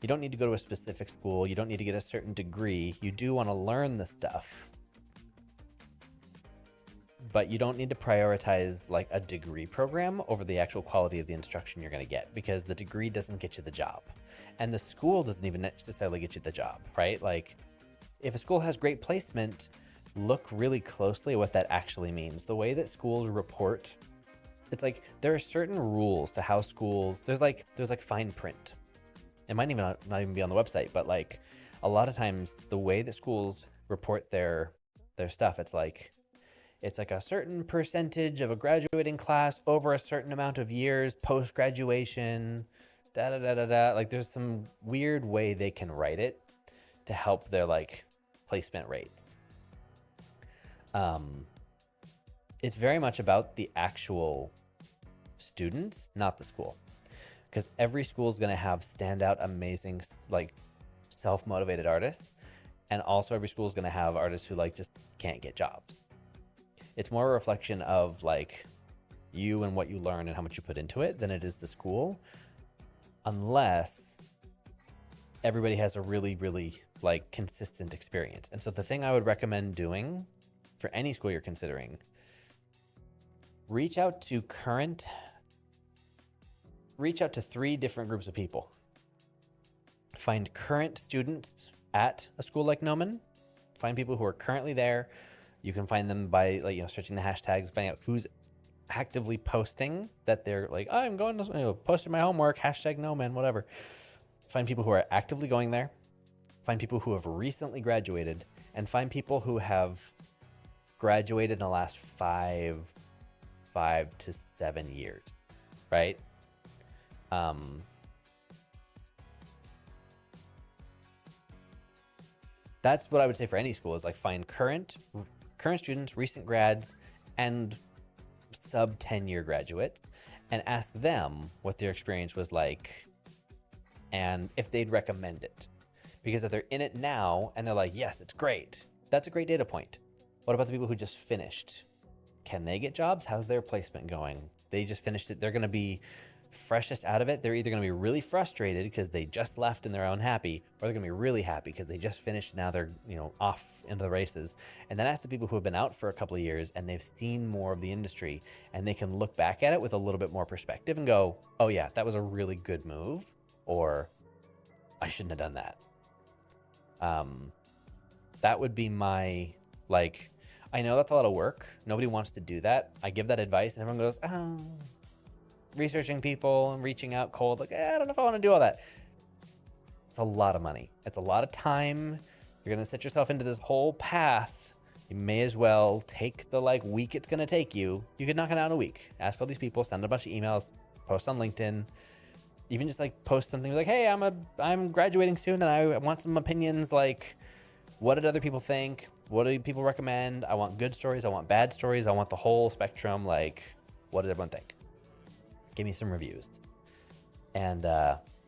You don't need to go to a specific school. You don't need to get a certain degree. You do want to learn the stuff, but you don't need to prioritize like a degree program over the actual quality of the instruction you're going to get, because the degree doesn't get you the job and the school doesn't even necessarily get you the job, right? Like if a school has great placement, look really closely at what that actually means. The way that schools report, it's like there are certain rules to how schools, there's like fine print. It might even not even be on the website, but like a lot of times the way that schools report their stuff, it's like a certain percentage of a graduating class over a certain amount of years post graduation, da da da da da. Like there's some weird way they can write it to help their like placement rates. It's very much about the actual students, not the school, because every school is going to have standout, amazing, like self-motivated artists, and also every school is going to have artists who like just can't get jobs. It's more a reflection of like you and what you learn and how much you put into it than it is the school, unless everybody has a really, really like consistent experience. And so the thing I would recommend doing for any school you're considering, reach out to 3 different groups of people. Find current students at a school like Gnomon. Find people who are currently there. You can find them by like, you know, searching the hashtags, finding out who's actively posting that they're like, oh, I'm going to, you know, posting my homework, hashtag Gnomon, whatever. Find people who are actively going there. Find people who have recently graduated, and find people who have graduated in the last 5 to 7 years, right? That's what I would say for any school, is like find current students, recent grads, and sub 10-year graduates, and ask them what their experience was like and if they'd recommend it. Because if they're in it now and they're like, yes, it's great, that's a great data point. What about the people who just finished? Can they get jobs? How's their placement going? They just finished it. They're going to be freshest out of it. They're either going to be really frustrated because they just left and they're unhappy, or they're going to be really happy because they just finished. Now they're, you know, off into the races. And then ask the people who have been out for a couple of years and they've seen more of the industry, and they can look back at it with a little bit more perspective and go, oh yeah, that was a really good move, or I shouldn't have done that. That would be my Like, I know that's a lot of work. Nobody wants to do that. I give that advice and everyone goes, oh, researching people and reaching out cold. Like, I don't know if I want to do all that. It's a lot of money. It's a lot of time. You're going to set yourself into this whole path. You may as well take the like week it's going to take you. You could knock it out in a week. Ask all these people, send a bunch of emails, post on LinkedIn, even just like post something like, hey, I'm graduating soon and I want some opinions. Like, what did other people think? What do people recommend? I want good stories. I want bad stories. I want the whole spectrum. Like, what did everyone think? Give me some reviews. And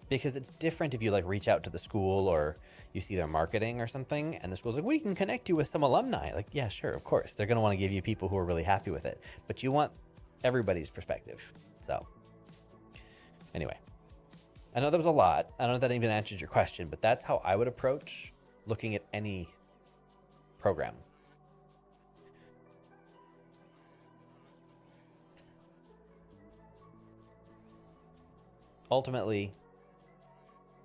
because it's different if you like reach out to the school or you see their marketing or something and the school's like, we can connect you with some alumni. Like, yeah, sure, of course. They're going to want to give you people who are really happy with it. But you want everybody's perspective. So anyway, I know that was a lot. I don't know if that even answers your question, but that's how I would approach looking at any program. Ultimately,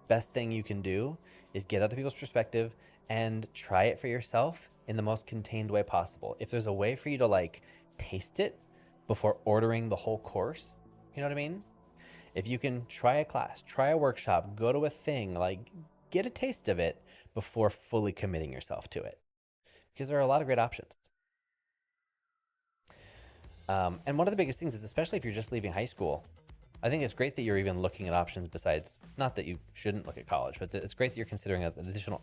best thing you can do is get other people's perspective and try it for yourself in the most contained way possible. If there's a way for you to like taste it before ordering the whole course, you know what I mean? If you can try a class, try a workshop, go to a thing, like get a taste of it before fully committing yourself to it. Because there are a lot of great options. And one of the biggest things is, especially if you're just leaving high school, I think it's great that you're even looking at options besides, not that you shouldn't look at college, but it's great that you're considering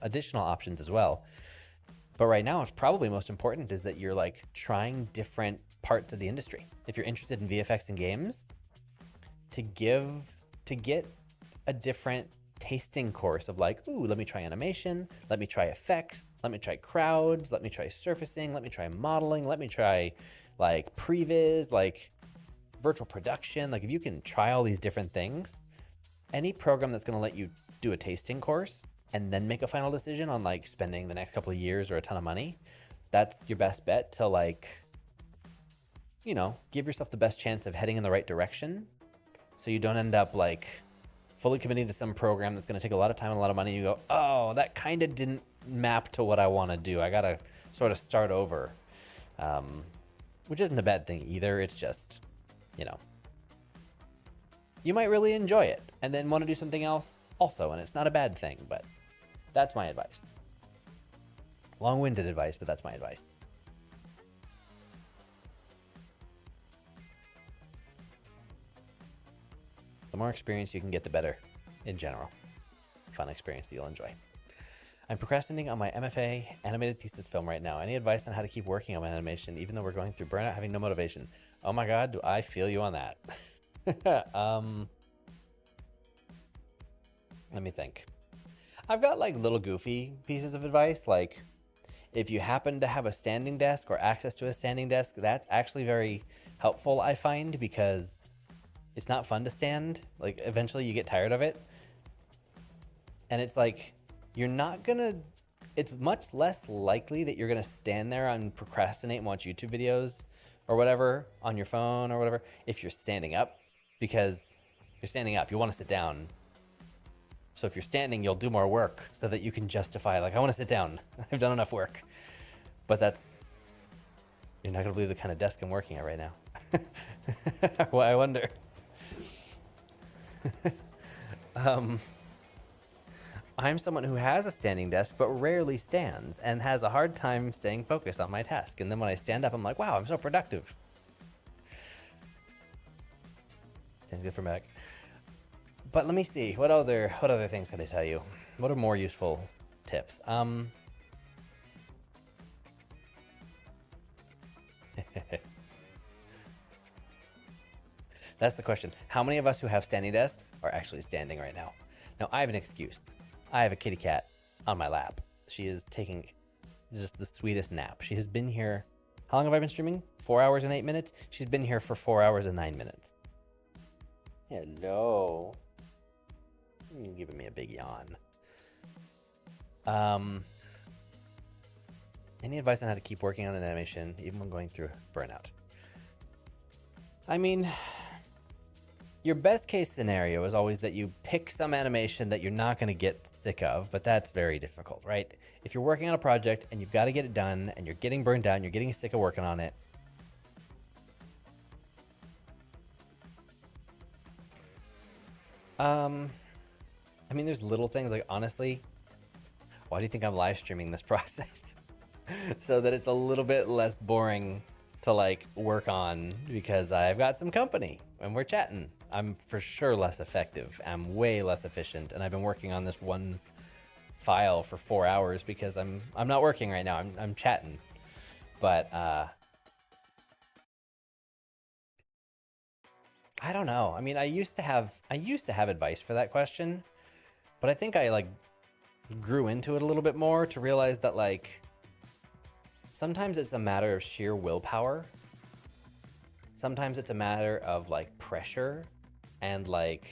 additional options as well. But right now, it's probably most important is that you're like trying different parts of the industry. If you're interested in VFX and games, to get a different tasting course of like, ooh, let me try animation, let me try effects, let me try crowds, let me try surfacing, let me try modeling, let me try like previs, like virtual production. Like if you can try all these different things, any program that's going to let you do a tasting course and then make a final decision on like spending the next couple of years or a ton of money, that's your best bet to like, you know, give yourself the best chance of heading in the right direction. So you don't end up like fully committing to some program that's going to take a lot of time and a lot of money. You go, oh, that kind of didn't map to what I want to do. I got to sort of start over, which isn't a bad thing either. It's just, you know, you might really enjoy it and then want to do something else also. And it's not a bad thing, but that's my advice. Long-winded advice, but that's my advice. The more experience you can get, the better in general. Fun experience that you'll enjoy. I'm procrastinating on my MFA animated thesis film right now. Any advice on how to keep working on my animation, even though we're going through burnout, having no motivation? Oh my God, do I feel you on that. Let me think. I've got like little goofy pieces of advice. Like if you happen to have a standing desk or access to a standing desk, that's actually very helpful, I find, because it's not fun to stand. Like eventually you get tired of it. And it's like, you're not gonna, it's much less likely that you're gonna stand there and procrastinate and watch YouTube videos or whatever on your phone or whatever if you're standing up, because you're standing up, you wanna sit down. So if you're standing, you'll do more work so that you can justify, like, I wanna sit down, I've done enough work. But that's, you're not gonna believe the kind of desk I'm working at right now. Well, I wonder. I'm someone who has a standing desk, but rarely stands and has a hard time staying focused on my task. And then when I stand up, I'm like, wow, I'm so productive. Sounds good for Mac. But let me see, what other things can I tell you? What are more useful tips? That's the question. How many of us who have standing desks are actually standing right now? Now, I have an excuse. I have a kitty cat on my lap. She is taking just the sweetest nap. She has been here. How long have I been streaming? 4 hours and 8 minutes? She's been here for 4 hours and 9 minutes. Hello. You're giving me a big yawn. Any advice on how to keep working on an animation even when going through burnout? I mean, Your best case scenario is always that you pick some animation that you're not going to get sick of, but that's very difficult, right? If you're working on a project and you've got to get it done and you're getting burned out and you're getting sick of working on it, I mean, there's little things like, honestly, why do you think I'm live streaming this process? So that it's a little bit less boring to like work on because I've got some company and we're chatting. I'm for sure less effective. I'm way less efficient, and I've been working on this one file for 4 hours because I'm not working right now. I'm chatting. But I don't know. I mean, I used to have advice for that question, but I think I like grew into it a little bit more to realize that like sometimes it's a matter of sheer willpower. Sometimes it's a matter of like pressure and like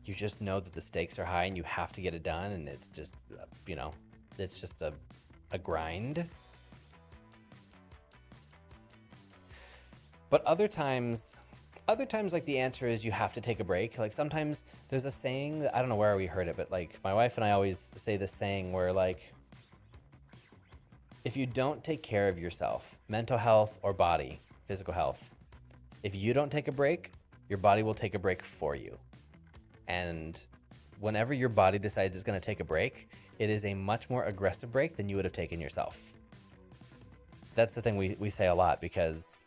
you just know that the stakes are high and you have to get it done, and it's just you know, it's just a grind. But other times like the answer is you have to take a break. Like sometimes there's a saying, I don't know where we heard it, but like my wife and I always say this saying where like if you don't take care of yourself, mental health or body, physical health, if you don't take a break, your body will take a break for you. And whenever your body decides it's going to take a break, it is a much more aggressive break than you would have taken yourself. That's the thing we say a lot, because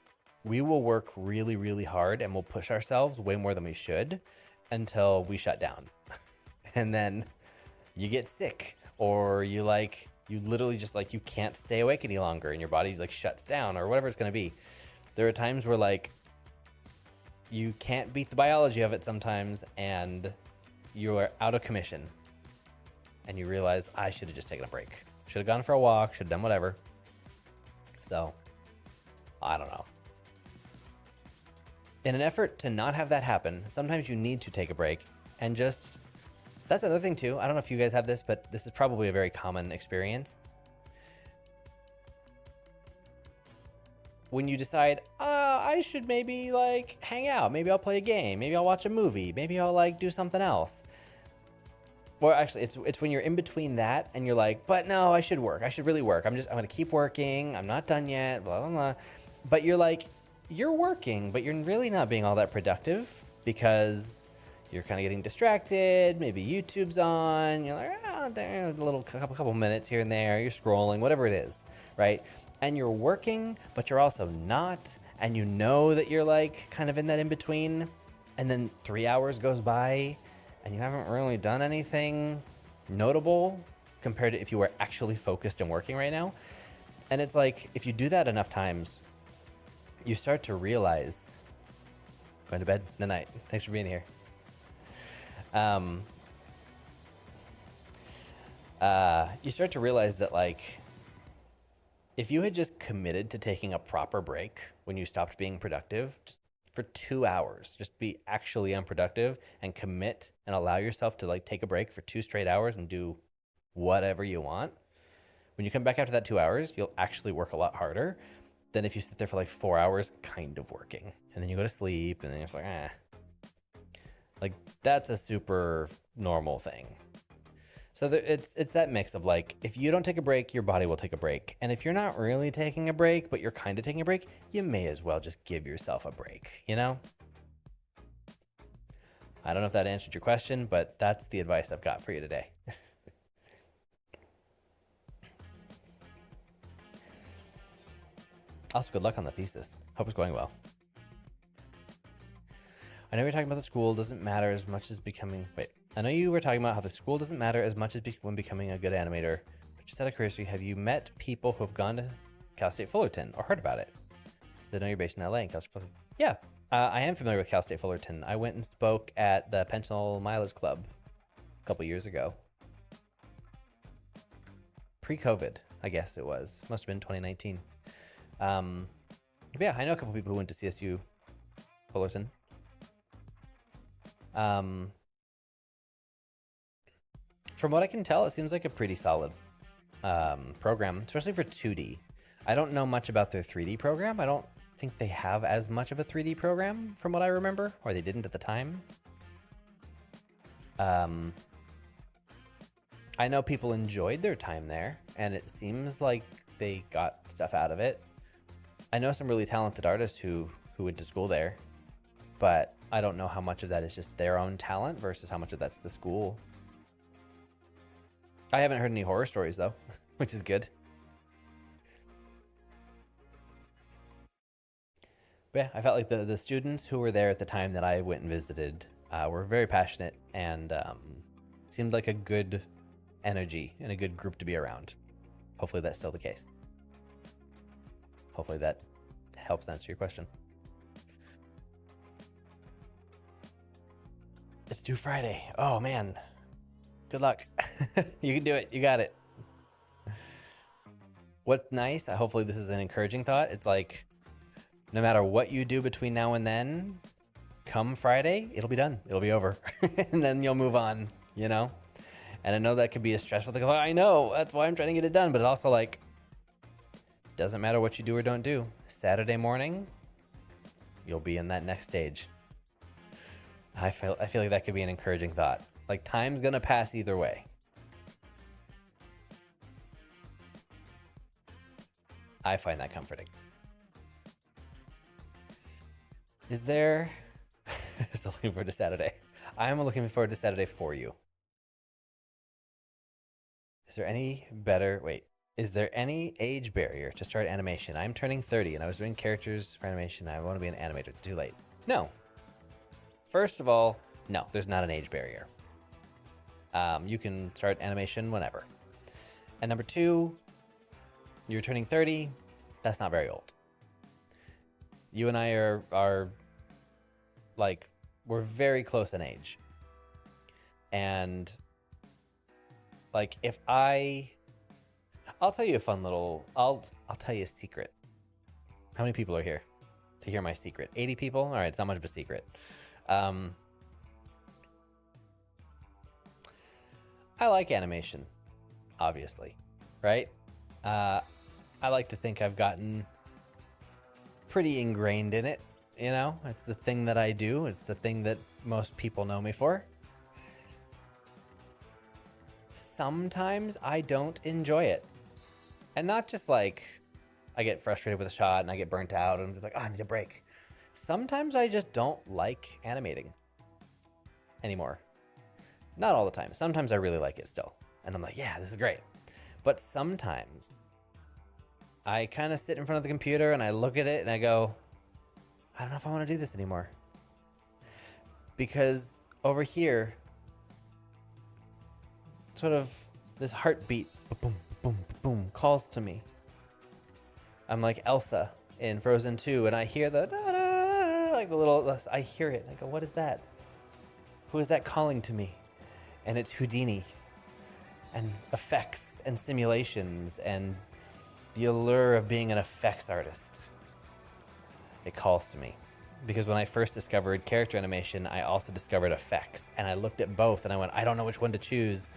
we will work really, really hard and we'll push ourselves way more than we should until we shut down. And then you get sick, or you literally just like, you can't stay awake any longer and your body like shuts down or whatever it's going to be. There are times where like you can't beat the biology of it sometimes, and you are out of commission and you realize I should have just taken a break. Should have gone for a walk, should have done whatever. So I don't know. In an effort to not have that happen, sometimes you need to take a break and just, that's another thing too. I don't know if you guys have this, but this is probably a very common experience. When you decide, I should maybe like hang out, maybe I'll play a game, maybe I'll watch a movie, maybe I'll like do something else. Well, actually, it's when you're in between that and you're like, but no, I should work. I should really work. I'm gonna keep working. I'm not done yet, blah, blah, blah. But you're like, you're working, but you're really not being all that productive because you're kind of getting distracted. Maybe YouTube's on. You're like, there, a little couple minutes here and there. You're scrolling, whatever it is, right? And you're working, but you're also not. And you know that you're like kind of in that in between. And then 3 hours goes by and you haven't really done anything notable compared to if you were actually focused and working right now. And it's like, if you do that enough times, you start to realize, going to bed, good night. Thanks for being here. You start to realize that like, if you had just committed to taking a proper break when you stopped being productive, just for 2 hours, just be actually unproductive and commit and allow yourself to like take a break for 2 straight hours and do whatever you want. When you come back after that 2 hours, you'll actually work a lot harder than if you sit there for like 4 hours kind of working. And then you go to sleep and then you're like, Like that's a super normal thing. So it's that mix of like, if you don't take a break, your body will take a break. And if you're not really taking a break, but you're kind of taking a break, you may as well just give yourself a break, you know? I don't know if that answered your question, but that's the advice I've got for you today. Also, good luck on the thesis. Hope it's going well. I know you're talking about the school doesn't matter as much as becoming... Wait. I know you were talking about how the school doesn't matter as much as when becoming a good animator. But just out of curiosity, have you met people who have gone to Cal State Fullerton or heard about it? I know you're based in LA and Cal State Fullerton. Yeah, I am familiar with Cal State Fullerton. I went and spoke at the Pencil Mileage Club a couple years ago. Pre-COVID, I guess it was. Must have been 2019. Yeah, I know a couple people who went to CSU Fullerton. From what I can tell, it seems like a pretty solid program, especially for 2D. I don't know much about their 3D program. I don't think they have as much of a 3D program from what I remember, or they didn't at the time. I know people enjoyed their time there, and it seems like they got stuff out of it. I know some really talented artists who went to school there, but I don't know how much of that is just their own talent versus how much of that's the school. I haven't heard any horror stories though, which is good. But yeah, I felt like the students who were there at the time that I went and visited were very passionate and seemed like a good energy and a good group to be around. Hopefully that's still the case. Hopefully that helps answer your question. It's due Friday. Oh man. Good luck. You can do it. You got it. What's nice, hopefully this is an encouraging thought. It's like, no matter what you do between now and then, come Friday, it'll be done. It'll be over. And then you'll move on, you know? And I know that could be a stressful thing. I know, that's why I'm trying to get it done. But it's also like, doesn't matter what you do or don't do. Saturday morning, you'll be in that next stage. I feel like that could be an encouraging thought. Like, time's gonna pass either way. I find that comforting. Is there... So looking forward to Saturday. I'm looking forward to Saturday for you. Is there any better... Wait. Is there any age barrier to start animation? I'm turning 30 and I was doing characters for animation. I want to be an animator. It's too late. No. First of all, no, there's not an age barrier. You can start animation whenever. And number two, you're turning 30. That's not very old. You and I are like, we're very close in age. And like, if I'll tell you a fun little, I'll tell you a secret. How many people are here to hear my secret? 80 people? All right, it's not much of a secret. I like animation, obviously, right? I like to think I've gotten pretty ingrained in it, you know? It's the thing that I do. It's the thing that most people know me for. Sometimes I don't enjoy it. And not just like I get frustrated with a shot and I get burnt out and I'm just like, oh, I need a break. Sometimes I just don't like animating anymore. Not all the time. Sometimes I really like it still. And I'm like, yeah, this is great. But sometimes I kind of sit in front of the computer and I look at it and I go, I don't know if I want to do this anymore. Because over here, sort of this heartbeat, boom, boom, boom, calls to me. I'm like Elsa in Frozen 2 and I hear the da-da, like the little, I hear it. I go, what is that? Who is that calling to me? And it's Houdini and effects and simulations and the allure of being an effects artist. It calls to me. Because when I first discovered character animation, I also discovered effects. And I looked at both and I went, I don't know which one to choose.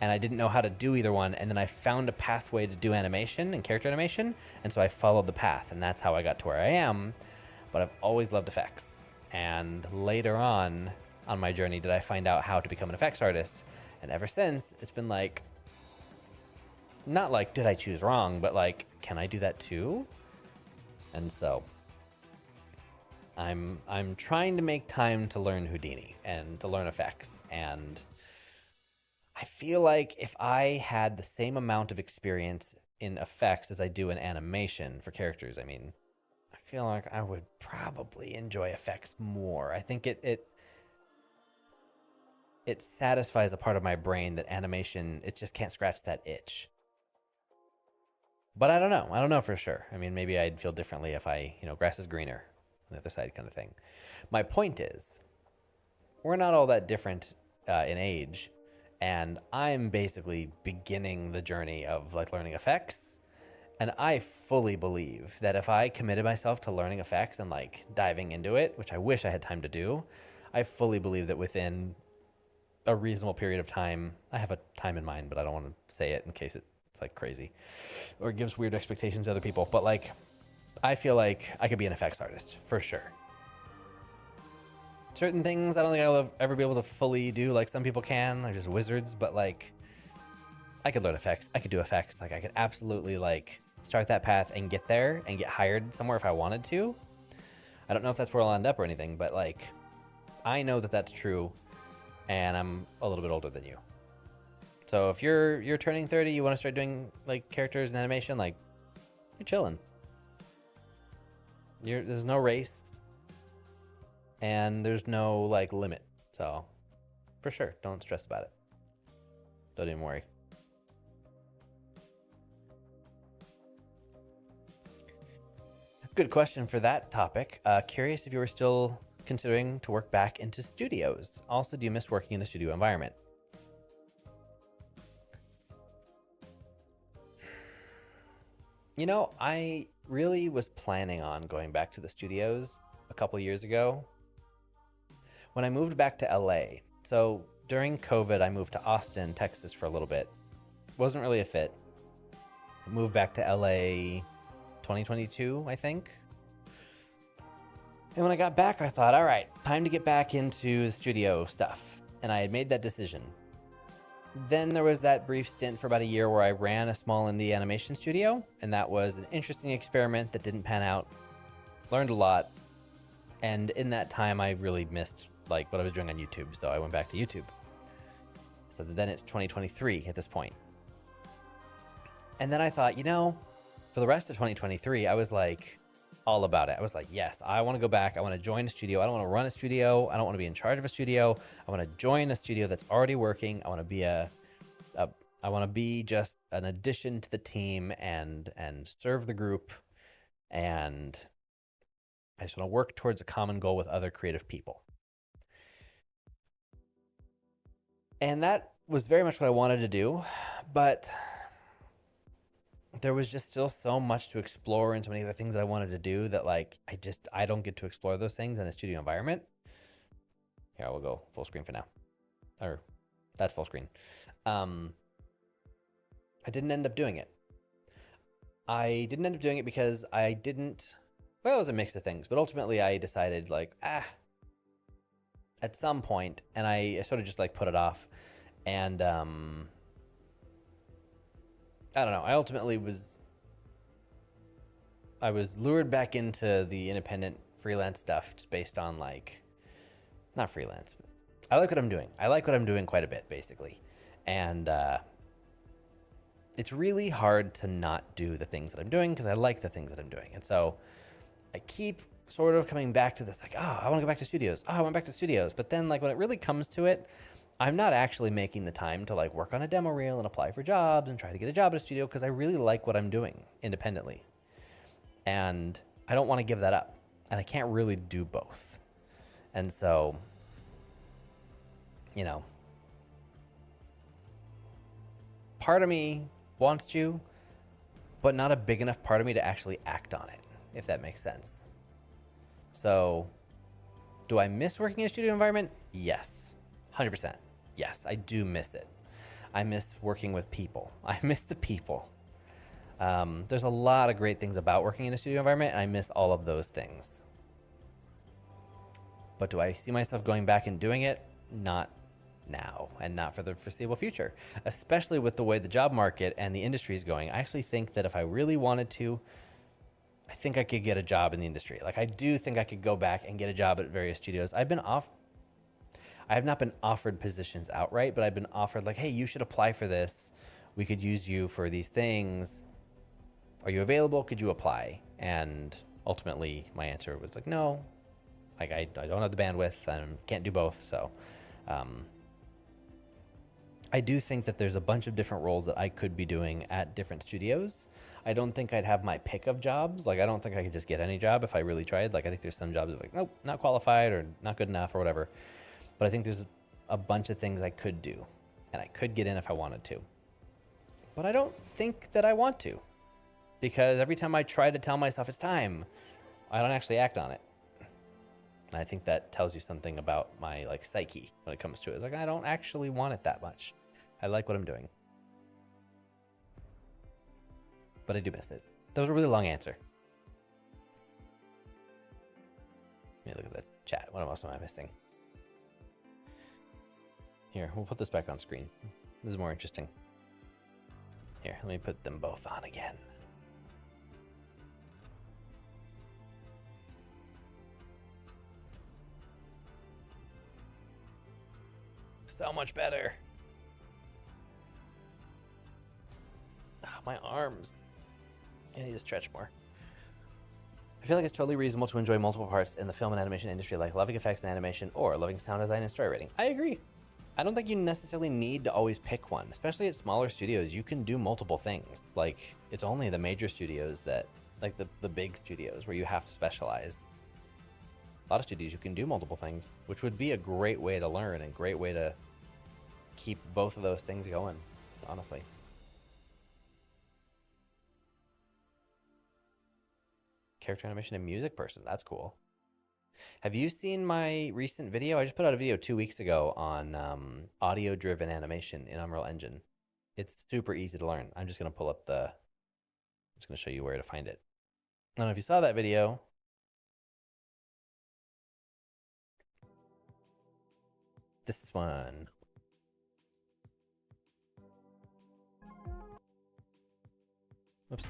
And I didn't know how to do either one. And then I found a pathway to do animation and character animation. And so I followed the path. And that's how I got to where I am. But I've always loved effects. And later on my journey, did I find out how to become an effects artist. And ever since, it's been like, not like, did I choose wrong? But like, can I do that too? And so I'm trying to make time to learn Houdini and to learn effects. And I feel like if I had the same amount of experience in effects as I do in animation for characters, I mean, I feel like I would probably enjoy effects more. I think it satisfies a part of my brain that animation, it just can't scratch that itch. But I don't know. I don't know for sure. I mean, maybe I'd feel differently if I, grass is greener on the other side kind of thing. My point is, we're not all that different in age. And I'm basically beginning the journey of like learning effects. And I fully believe that if I committed myself to learning effects and like diving into it, which I wish I had time to do, I fully believe that within a reasonable period of time, I have a time in mind, but I don't want to say it in case it's like crazy or gives weird expectations to other people. But like I feel like I could be an effects artist for sure. Certain things I don't think I'll ever be able to fully do like some people can, like just wizards, but like I could learn effects. I could do effects. Like I could absolutely like start that path and get there and get hired somewhere if I wanted to. I don't know if that's where I'll end up or anything, but like I know that that's true, and I'm a little bit older than you. So if you're turning 30, you want to start doing like characters and animation, like you're chilling. There's no race, and there's no like limit. So for sure, don't stress about it. Don't even worry. Good question for that topic. Curious if you were still considering to work back into studios. Also, do you miss working in a studio environment? You know, I really was planning on going back to the studios a couple years ago when I moved back to LA. So during COVID, I moved to Austin, Texas for a little bit. Wasn't really a fit. Moved back to LA 2022, I think. And when I got back, I thought, all right, time to get back into the studio stuff. And I had made that decision. Then there was that brief stint for about a year where I ran a small indie animation studio, and that was an interesting experiment that didn't pan out. Learned a lot. And in that time, I really missed like what I was doing on YouTube, so I went back to YouTube. So then it's 2023 at this point. And then I thought, you know, for the rest of 2023, I was like all about it. I was like, yes, I want to go back. I want to join a studio. I don't want to run a studio. I don't want to be in charge of a studio. I want to join a studio that's already working. I want to be I want to be just an addition to the team and serve the group. And I just want to work towards a common goal with other creative people. And that was very much what I wanted to do, but there was just still so much to explore and so many other things that I wanted to do that like I don't get to explore those things in a studio environment. Here, I will go full screen for now. Or that's full screen. I didn't end up doing it. I didn't end up doing it because well, it was a mix of things, but ultimately I decided like, at some point, and I sort of just like put it off. And I don't know. I ultimately I was lured back into the independent freelance stuff just based on like, not freelance, but I like what I'm doing. I like what I'm doing quite a bit, basically. And it's really hard to not do the things that I'm doing because I like the things that I'm doing. And so I keep sort of coming back to this like, oh, I want to go back to studios. Oh, I went back to studios. But then like when it really comes to it, I'm not actually making the time to like work on a demo reel and apply for jobs and try to get a job at a studio because I really like what I'm doing independently. And I don't want to give that up. And I can't really do both. And so, you know, part of me wants to, but not a big enough part of me to actually act on it, if that makes sense. So, do I miss working in a studio environment? Yes. 100%. Yes, I do miss it. I miss working with people. I miss the people. There's a lot of great things about working in a studio environment, and I miss all of those things. But do I see myself going back and doing it? Not now, and not for the foreseeable future, especially with the way the job market and the industry is going. I actually think that if I really wanted to, I think I could get a job in the industry. Like I do think I could go back and get a job at various studios. I have not been offered positions outright, but I've been offered like, hey, you should apply for this. We could use you for these things. Are you available? Could you apply? And ultimately my answer was like, no, like I don't have the bandwidth and can't do both. So I do think that there's a bunch of different roles that I could be doing at different studios. I don't think I'd have my pick of jobs. Like I don't think I could just get any job if I really tried. Like I think there's some jobs that are like, nope, not qualified or not good enough or whatever. But I think there's a bunch of things I could do, and I could get in if I wanted to. But I don't think that I want to, because every time I try to tell myself it's time, I don't actually act on it. And I think that tells you something about my like psyche when it comes to it. It's like I don't actually want it that much. I like what I'm doing, but I do miss it. That was a really long answer. Let me look at the chat. What else am I missing? Here, we'll put this back on screen. This is more interesting. Here, let me put them both on again. So much better. Ah, my arms. I need to stretch more. I feel like it's totally reasonable to enjoy multiple parts in the film and animation industry, like loving effects and animation or loving sound design and story writing. I agree. I don't think you necessarily need to always pick one, especially at smaller studios. You can do multiple things. Like, it's only the major studios that, like the big studios where you have to specialize. A lot of studios you can do multiple things, which would be a great way to learn and great way to keep both of those things going, honestly. Character animation and music person, that's cool. Have you seen my recent video? I just put out a video 2 weeks ago on audio driven animation in Unreal Engine. It's super easy to learn. I'm just going to pull up I'm just going to show you where to find it. I don't know if you saw that video. This one. Oops.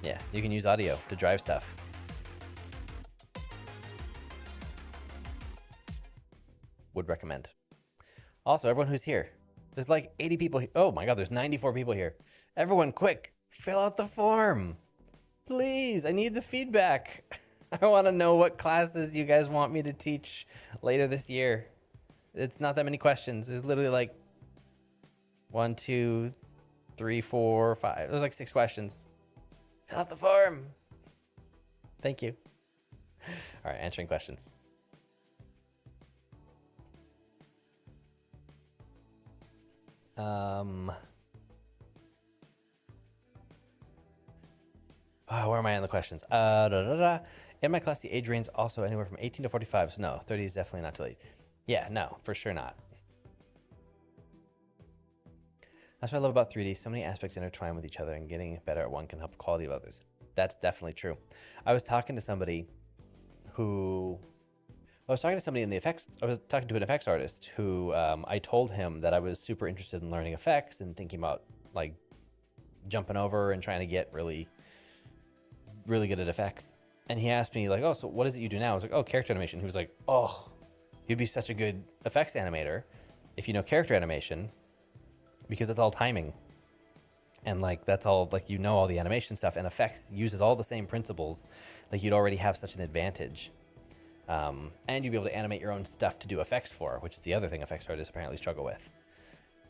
Yeah, you can use audio to drive stuff. Would recommend. Also, everyone who's here, there's like 80 people. Oh my God, there's 94 people here. Everyone, quick, fill out the form. Please, I need the feedback. I want to know what classes you guys want me to teach later this year. It's not that many questions. There's literally like 1, 2, 3, 4, 5. There's like 6 questions. Fill out the form. Thank you. All right, answering questions. Where am I on the questions? In my class, the age range also anywhere from 18 to 45. So no, 30 is definitely not too late. Yeah, no, for sure not. That's what I love about 3D. So many aspects intertwine with each other, and getting better at one can help the quality of others. That's definitely true. I was talking to somebody in the effects. I was talking to an effects artist who I told him that I was super interested in learning effects and thinking about like jumping over and trying to get really good at effects. And he asked me like, "Oh, so what is it you do now?" I was like, "Oh, character animation." He was like, "Oh, you'd be such a good effects animator if you know character animation, because it's all timing. And like that's all like all the animation stuff, and effects uses all the same principles. Like you'd already have such an advantage." And you'd be able to animate your own stuff to do effects for, which is the other thing effects artists apparently struggle with.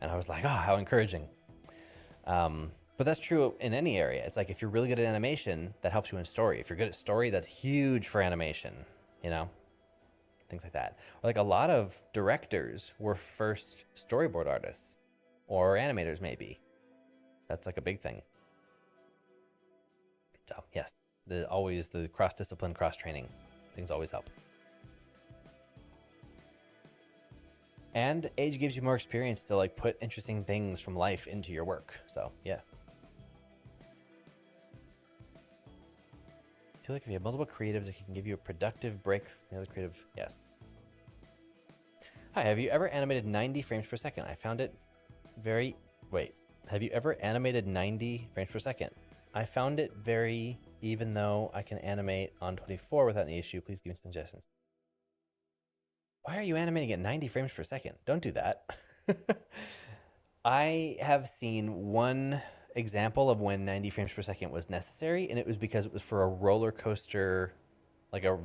And I was like, oh, how encouraging. But that's true in any area. It's like if you're really good at animation, that helps you in story. If you're good at story, that's huge for animation, things like that. Or like a lot of directors were first storyboard artists or animators maybe. That's like a big thing. So yes, always the cross-discipline, cross-training. Things always help. And age gives you more experience to like put interesting things from life into your work. So yeah. I feel like if you have multiple creatives, it can give you a productive break from the other creative. Yes. Hi, have you ever animated 90 frames per second? I found it very... Wait. Have you ever animated 90 frames per second? I found it very... Even though I can animate on 24 without any issue, please give me some suggestions. Why are you animating at 90 frames per second? Don't do that. I have seen one example of when 90 frames per second was necessary, and it was because it was for a roller coaster, like a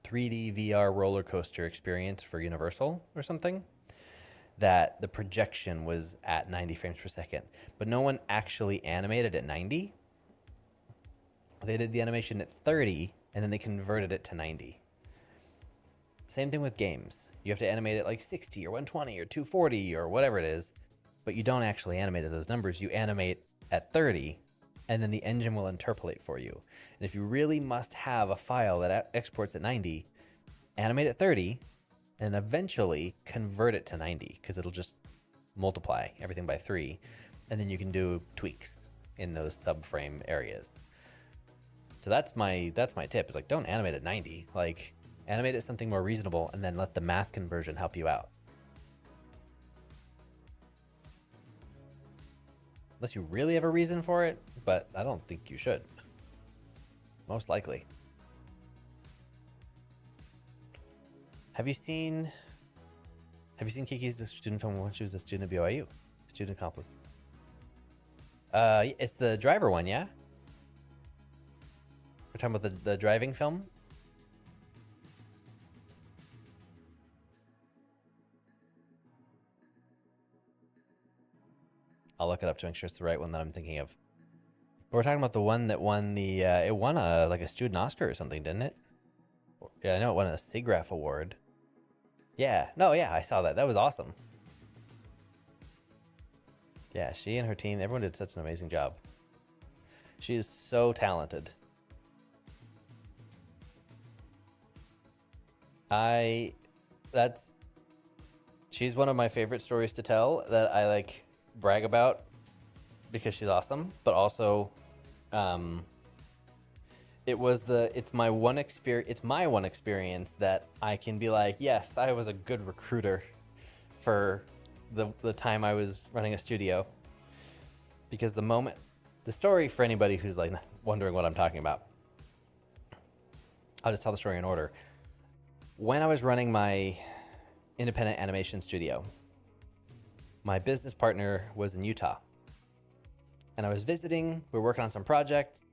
3D VR roller coaster experience for Universal or something, that the projection was at 90 frames per second. But no one actually animated at 90. They did the animation at 30, and then they converted it to 90. Same thing with games. You have to animate it like 60 or 120 or 240 or whatever it is, but you don't actually animate at those numbers. You animate at 30, and then the engine will interpolate for you. And if you really must have a file that exports at 90, animate at 30, and eventually convert it to 90, because it'll just multiply everything by 3, and then you can do tweaks. in those subframe areas. So that's my tip. Is like, don't animate at 90. Like, animate at something more reasonable, and then let the math conversion help you out. Unless you really have a reason for it, but I don't think you should. Most likely. Have you seen Kiki's student film when she was a student at BYU? Student accomplished. It's the driver one, yeah? We're talking about the driving film? I'll look it up to make sure it's the right one that I'm thinking of. But we're talking about the one that won the, it won like a student Oscar or something, didn't it? Yeah, I know it won a SIGGRAPH award. Yeah, no, yeah, I saw that. That was awesome. Yeah, she and her team, everyone did such an amazing job. She is so talented. She's one of my favorite stories to tell that I like brag about because she's awesome, but also, it's my one experience that I can be like, yes, I was a good recruiter for the time I was running a studio. Because the story for anybody who's like wondering what I'm talking about, I'll just tell the story in order. When I was running my independent animation studio, my business partner was in Utah. And I was visiting, we were working on some projects,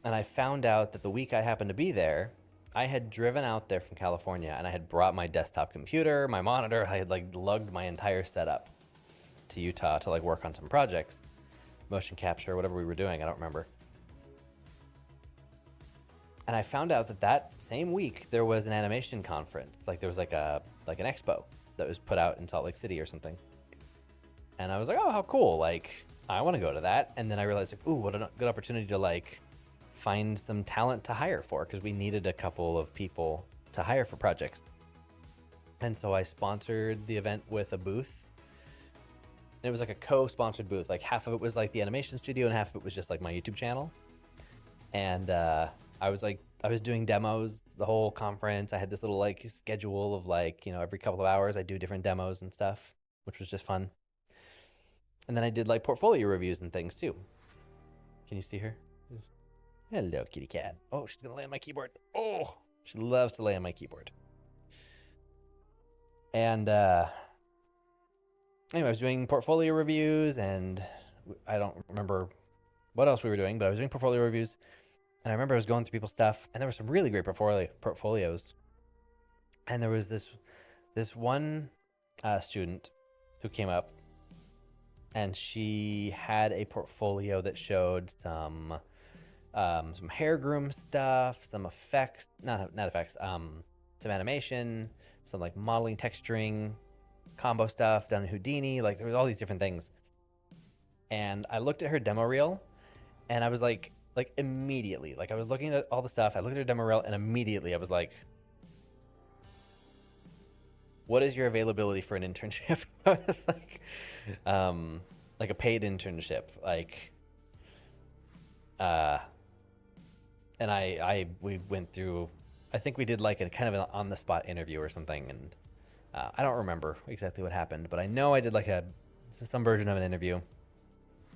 and I found out that the week I happened to be there, I had driven out there from California and I had brought my desktop computer, my monitor, I had like lugged my entire setup to Utah to like work on some projects, motion capture, whatever we were doing, I don't remember. And I found out that same week there was an animation conference. Like there was like an expo that was put out in Salt Lake City or something. And I was like, oh, how cool. Like, I want to go to that. And then I realized, like, ooh, what a good opportunity to like find some talent to hire for, because we needed a couple of people to hire for projects. And so I sponsored the event with a booth. And it was like a co-sponsored booth. Like half of it was like the animation studio and half of it was just like my YouTube channel. And I was doing demos the whole conference. I had this little like schedule of like, you know, every couple of hours I do different demos and stuff, which was just fun. And then I did like portfolio reviews and things too. Can you see her? Hello, kitty cat. Oh, she's gonna lay on my keyboard. Oh, she loves to lay on my keyboard. And anyway, I was doing portfolio reviews, and I don't remember what else we were doing, but I was doing portfolio reviews. And I remember I was going through people's stuff, and there were some really great portfolios. And there was this one student who came up, and she had a portfolio that showed some hair groom stuff, some effects, not effects, some animation, some like modeling, texturing, combo stuff done in Houdini. Like there was all these different things. And I looked at her demo reel, and I was like immediately, like I was looking at all the stuff. I looked at her demo reel, and immediately I was like, what is your availability for an internship? I was like a paid internship, like, and we went through, I think we did like a kind of an on the spot interview or something. And I don't remember exactly what happened, but I know I did like some version of an interview,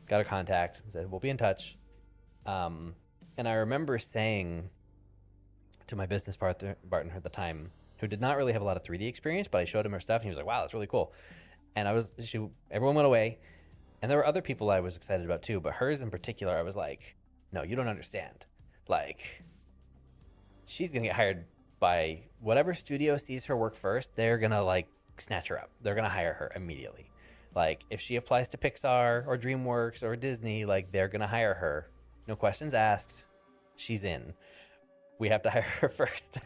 got her contact, said, we'll be in touch. And I remember saying to my business partner at the time, who did not really have a lot of 3D experience, but I showed him her stuff and he was like, wow, that's really cool. And everyone went away, and there were other people I was excited about too, but hers in particular, I was like, no, you don't understand. Like, she's gonna get hired by whatever studio sees her work first. They're gonna like snatch her up. They're gonna hire her immediately. Like if she applies to Pixar or DreamWorks or Disney, like they're gonna hire her. No questions asked. She's in. We have to hire her first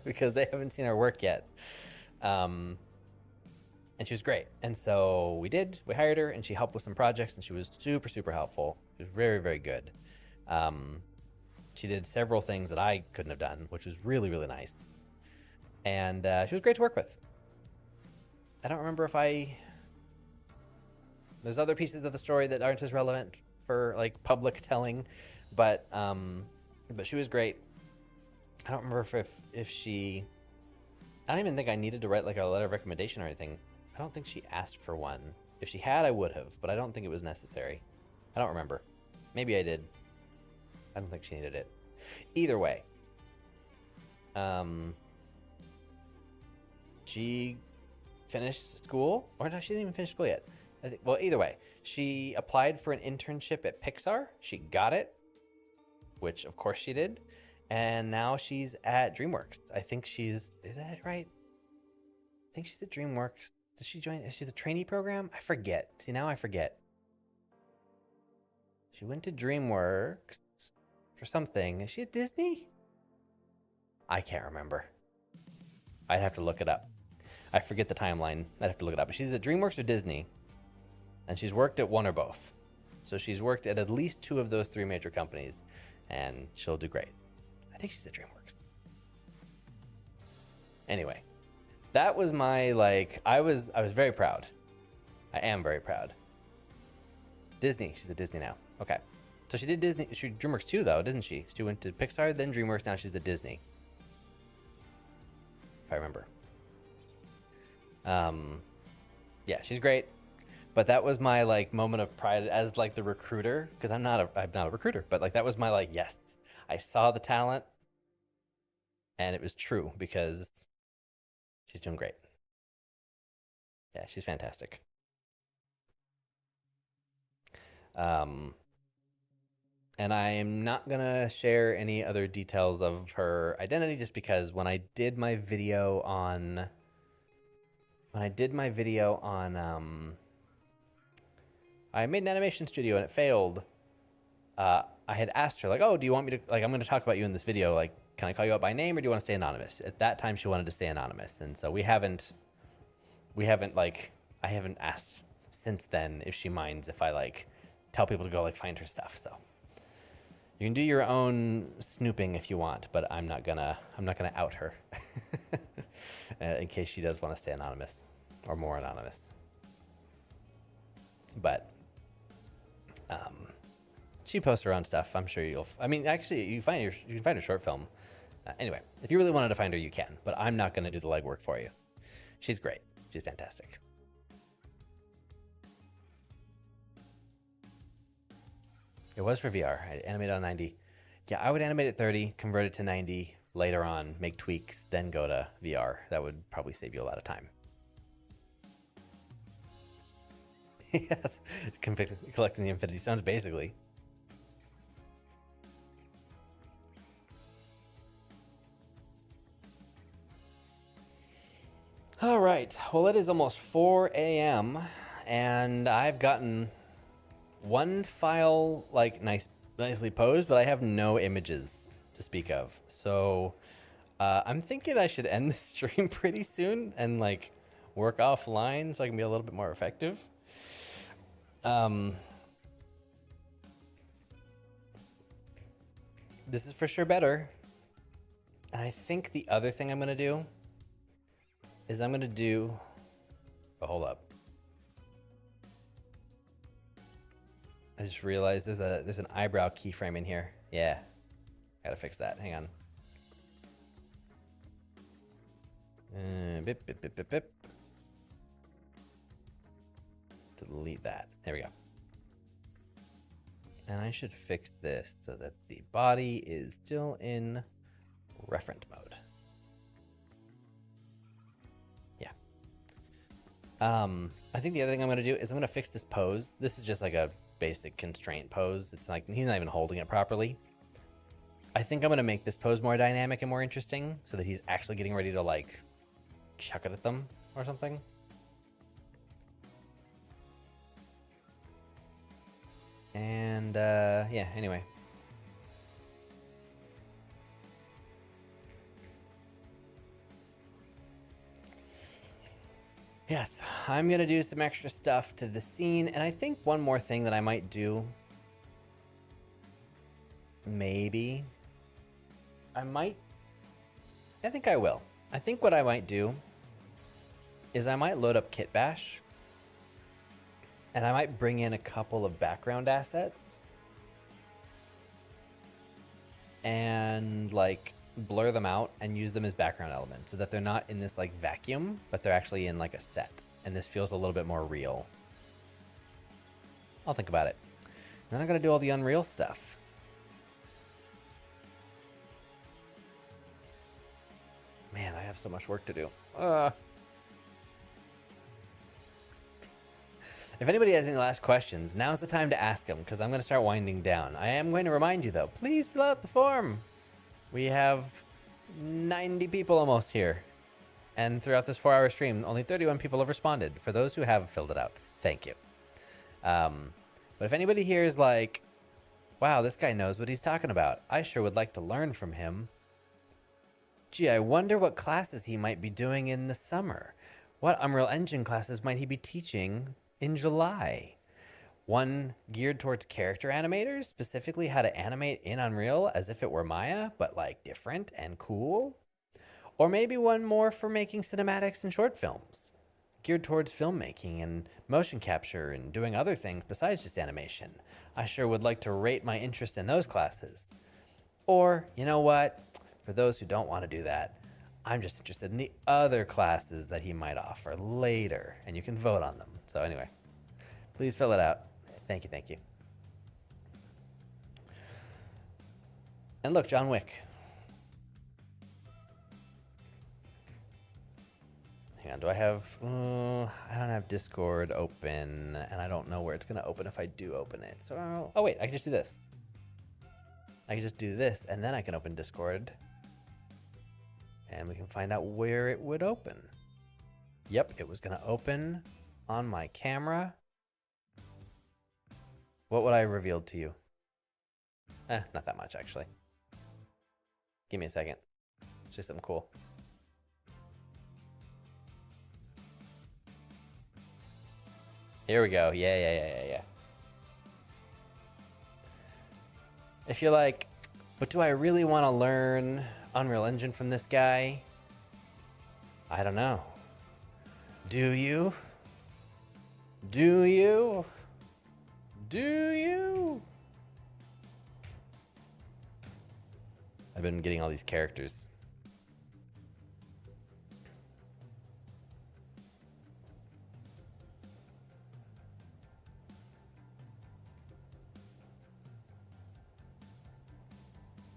because they haven't seen her work yet. And she was great. And so we hired her, and she helped with some projects, and she was super, super helpful. She was very, very good. She did several things that I couldn't have done, which was really, really nice. And she was great to work with. I don't remember if I There's other pieces of the story that aren't as relevant for like public telling, but she was great. I don't remember if she. I don't even think I needed to write like a letter of recommendation or anything. I don't think she asked for one. If she had, I would have, but I don't think it was necessary. I don't remember. Maybe I did. I don't think she needed it. Either way, she finished school, or no, she didn't even finish school yet. Well, either way, she applied for an internship at Pixar. She got it, which of course she did, and now she's at DreamWorks. I think is that right? I think she's at DreamWorks. Did she join? She's a trainee program? I forget. See, now I forget. She went to DreamWorks for something. Is she at Disney? I can't remember. I'd have to look it up. I forget the timeline. I'd have to look it up. But she's at DreamWorks or Disney, and she's worked at one or both. So she's worked at least two of those three major companies, and she'll do great. I think she's at DreamWorks. Anyway, that was my I was very proud. I am very proud. Disney. She's at Disney now. Okay. So she did Disney. She did DreamWorks too, though, didn't she? She went to Pixar, then DreamWorks. Now she's at Disney. If I remember. Yeah, she's great. But that was my moment of pride as the recruiter, because I'm not a recruiter, but that was my yes. I saw the talent, and it was true because she's doing great. Yeah, she's fantastic. And I am not gonna share any other details of her identity just because when I did my video on I made an animation studio and it failed. I had asked her oh, do you want me to I'm going to talk about you in this video. Can I call you out by name or do you want to stay anonymous? At that time, she wanted to stay anonymous, and so I haven't asked since then if she minds if I tell people to go find her stuff. So you can do your own snooping if you want, but I'm not gonna out her in case she does want to stay anonymous or more anonymous. But she posts her own stuff. I'm sure actually, you can find her short film. Anyway, if you really wanted to find her, you can. But I'm not going to do the legwork for you. She's great. She's fantastic. It was for VR. I animated on 90. Yeah, I would animate at 30, convert it to 90 later on, make tweaks, then go to VR. That would probably save you a lot of time. Yes, collecting the Infinity Stones, basically. All right, well, it is almost 4 a.m. and I've gotten one file nicely posed, but I have no images to speak of. So I'm thinking I should end the stream pretty soon and work offline so I can be a little bit more effective. This is for sure better. And I think the other thing I'm gonna do is oh, hold up. I just realized there's an eyebrow keyframe in here. Yeah, gotta fix that. Hang on. Bip, bip, bip, bip, bip. Delete that. There we go. And I should fix this so that the body is still in referent mode. Yeah. I think the other thing I'm gonna do is I'm gonna fix this pose. This is just a basic constraint pose. It's he's not even holding it properly. I think I'm gonna make this pose more dynamic and more interesting so that he's actually getting ready to chuck it at them or something. And yeah, anyway. Yes, I'm gonna do some extra stuff to the scene, and I think one more thing that I might do, maybe, I think I will. I think what I might do is I might load up Kit Bash And I might bring in a couple of background assets and like blur them out and use them as background elements so that they're not in this like vacuum, but they're actually in like a set. And this feels a little bit more real. I'll think about it. And then I'm gonna do all the Unreal stuff. Man, I have so much work to do. If anybody has any last questions, now's the time to ask them because I'm going to start winding down. I am going to remind you though, please fill out the form. We have 90 people almost here. And throughout this 4-hour stream, only 31 people have responded. For those who have filled it out, thank you. But if anybody here is like, wow, this guy knows what he's talking about. I sure would like to learn from him. Gee, I wonder what classes he might be doing in the summer. What Unreal Engine classes might he be teaching in July? One geared towards character animators, specifically how to animate in Unreal as if it were Maya, but like different and cool. Or maybe one more for making cinematics and short films, geared towards filmmaking and motion capture and doing other things besides just animation. I sure would like to rate my interest in those classes. Or, you know what? For those who don't want to do that, I'm just interested in the other classes that he might offer later, and you can vote on them. So anyway, please fill it out. Thank you, thank you. And look, John Wick. Hang on, do I have... I don't have Discord open, and I don't know where it's going to open if I do open it. So, oh wait, I can just do this. I can just do this, and then I can open Discord. And we can find out where it would open. Yep, it was going to open on my camera. What would I have revealed to you? Not that much, actually. Give me a second. It's just something cool. Here we go. Yeah. If you're like, but do I really want to learn Unreal Engine from this guy? I don't know. Do you? Do you? Do you? I've been getting all these characters.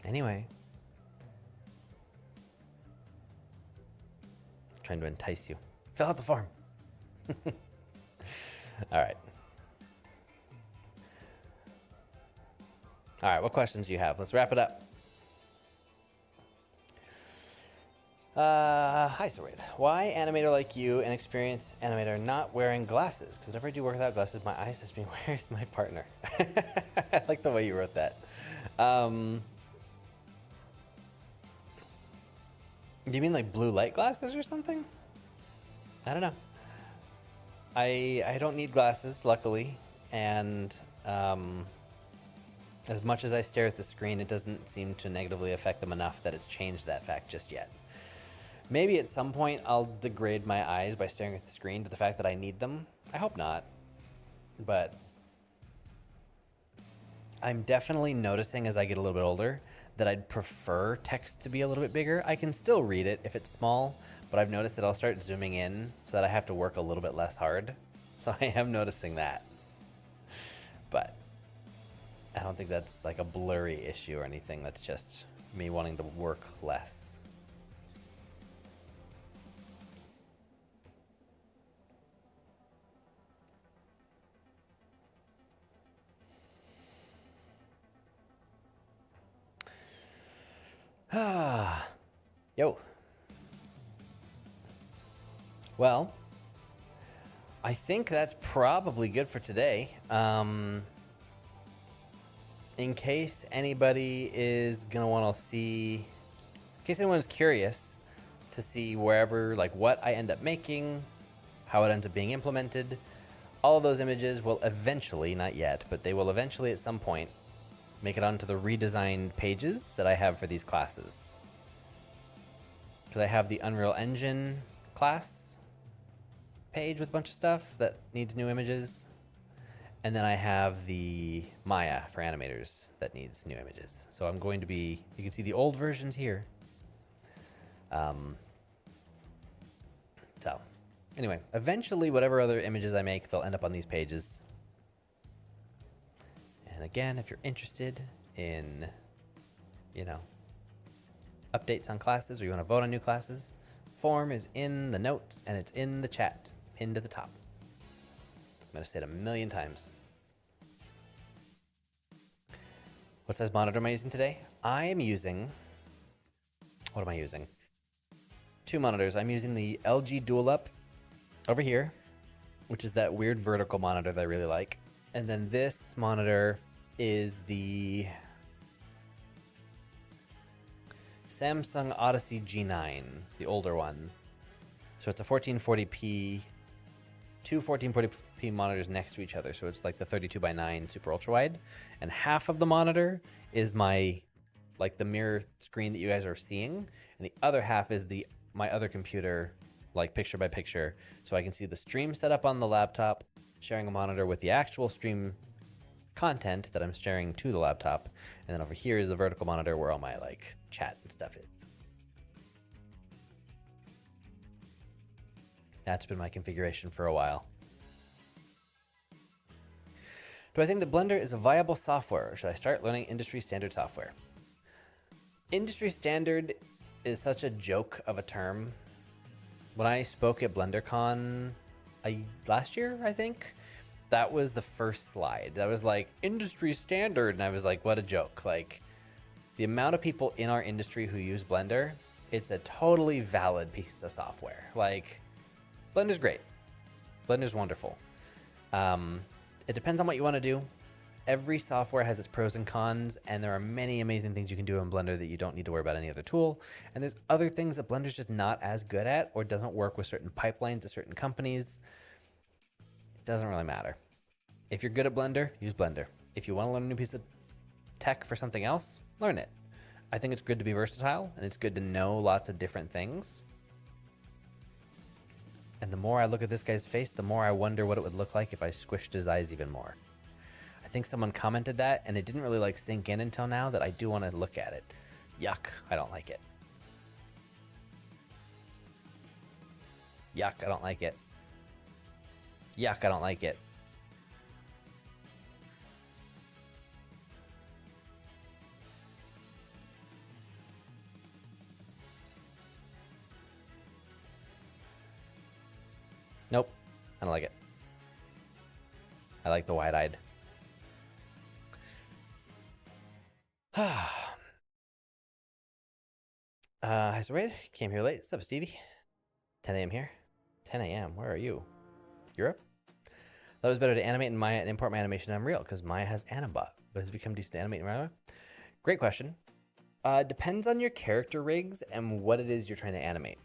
Anyway. Trying to entice you. Fill out the form. All right. All right, what questions do you have? Let's wrap it up. Hi, Sorid. Why animator like you, an experienced animator, not wearing glasses? Because whenever I do work without glasses, my eyes just being, where's my partner? I like the way you wrote that. Do you mean like blue light glasses or something? I don't know. I don't need glasses, luckily, and as much as I stare at the screen, it doesn't seem to negatively affect them enough that it's changed that fact just yet. Maybe at some point I'll degrade my eyes by staring at the screen to the fact that I need them. I hope not, but I'm definitely noticing as I get a little bit older that I'd prefer text to be a little bit bigger. I can still read it if it's small, but I've noticed that I'll start zooming in so that I have to work a little bit less hard. So I am noticing that. But I don't think that's like a blurry issue or anything. That's just me wanting to work less. Yo. Well, I think that's probably good for today. In case anybody is gonna want to see, in case anyone's curious to see wherever, like what I end up making, how it ends up being implemented, all of those images will eventually, not yet, but they will eventually at some point make it onto the redesigned pages that I have for these classes. Because I have the Unreal Engine class page with a bunch of stuff that needs new images. And then I have the Maya for animators that needs new images. So I'm going to be, you can see the old versions here. So anyway, eventually whatever other images I make, they'll end up on these pages. And again, if you're interested in, you know, updates on classes or you want to vote on new classes, form is in the notes and it's in the chat, pinned to the top. I'm going to say it a million times. What size monitor am I using today? I am using, what am I using? 2 monitors. I'm using the LG Dual Up over here, which is that weird vertical monitor that I really like. And then this monitor is the Samsung Odyssey G9, the older one. So it's a 1440p, two 1440p monitors next to each other. So it's like the 32:9 super ultra wide. And half of the monitor is my, like the mirror screen that you guys are seeing. And the other half is my other computer, like picture by picture. So I can see the stream set up on the laptop, sharing a monitor with the actual stream content that I'm sharing to the laptop. And then over here is the vertical monitor where all my like chat and stuff is. That's been my configuration for a while. Do I think that Blender is a viable software, or should I start learning industry standard software? Industry standard is such a joke of a term. When I spoke at BlenderCon last year, I think, that was the first slide. That was like industry standard, and I was like, what a joke. Like, the amount of people in our industry who use Blender, it's a totally valid piece of software. Like, Blender's great. Blender's wonderful. It depends on what you want to do. Every software has its pros and cons, and there are many amazing things you can do in Blender that you don't need to worry about any other tool. And there's other things that Blender's just not as good at, or doesn't work with certain pipelines at certain companies. It doesn't really matter. If you're good at Blender, use Blender. If you want to learn a new piece of tech for something else, learn it. I think it's good to be versatile, and it's good to know lots of different things. And the more I look at this guy's face, the more I wonder what it would look like if I squished his eyes even more. I think someone commented that, and it didn't really like sink in until now that I do want to look at it. Yuck, I don't like it. Yuck, I don't like it. Yuck, I don't like it. Nope, I don't like it. I like the wide-eyed. Hi, Red. Came here late. What's up, Stevie? 10 a.m. here. 10 a.m. Where are you? Europe? Thought it was better to animate in Maya and import my animation to Unreal because Maya has Animbot, but has become decent to animate in Maya. Great question. Depends on your character rigs and what it is you're trying to animate.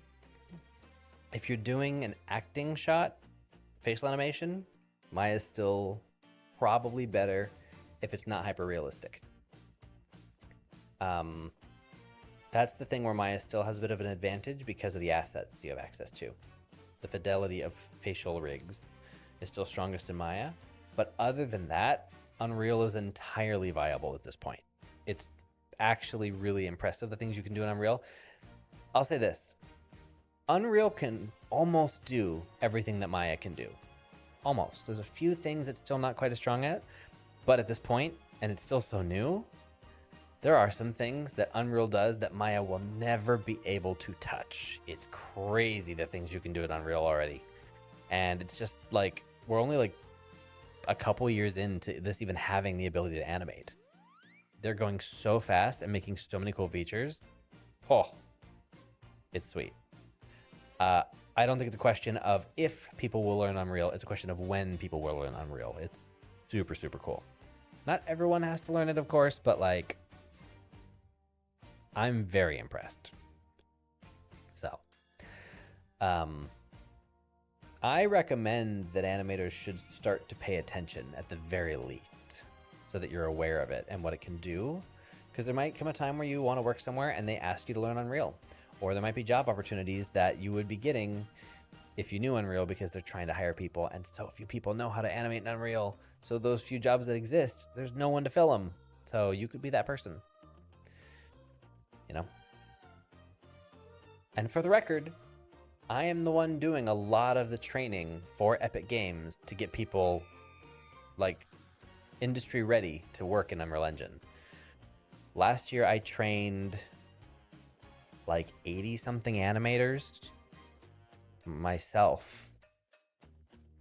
If you're doing an acting shot, facial animation, Maya is still probably better if it's not hyper realistic. That's the thing where Maya still has a bit of an advantage because of the assets you have access to. The fidelity of facial rigs is still strongest in Maya, but other than that, Unreal is entirely viable at this point. It's actually really impressive, the things you can do in Unreal. I'll say this, Unreal can almost do everything that Maya can do. Almost. There's a few things it's still not quite as strong at, but at this point, and it's still so new, there are some things that Unreal does that Maya will never be able to touch. It's crazy the things you can do in Unreal already. And it's just like, we're only like a couple years into this even having the ability to animate. They're going so fast and making so many cool features. Oh, it's sweet. I don't think it's a question of if people will learn Unreal. It's a question of when people will learn Unreal. It's super, super cool. Not everyone has to learn it, of course, but like, I'm very impressed. So, I recommend that animators should start to pay attention at the very least so that you're aware of it and what it can do. Because there might come a time where you want to work somewhere and they ask you to learn Unreal. Or there might be job opportunities that you would be getting if you knew Unreal because they're trying to hire people, and so few people know how to animate in Unreal. So those few jobs that exist, there's no one to fill them. So you could be that person, you know? And for the record, I am the one doing a lot of the training for Epic Games to get people like industry ready to work in Unreal Engine. Last year, I trained like 80 something animators myself.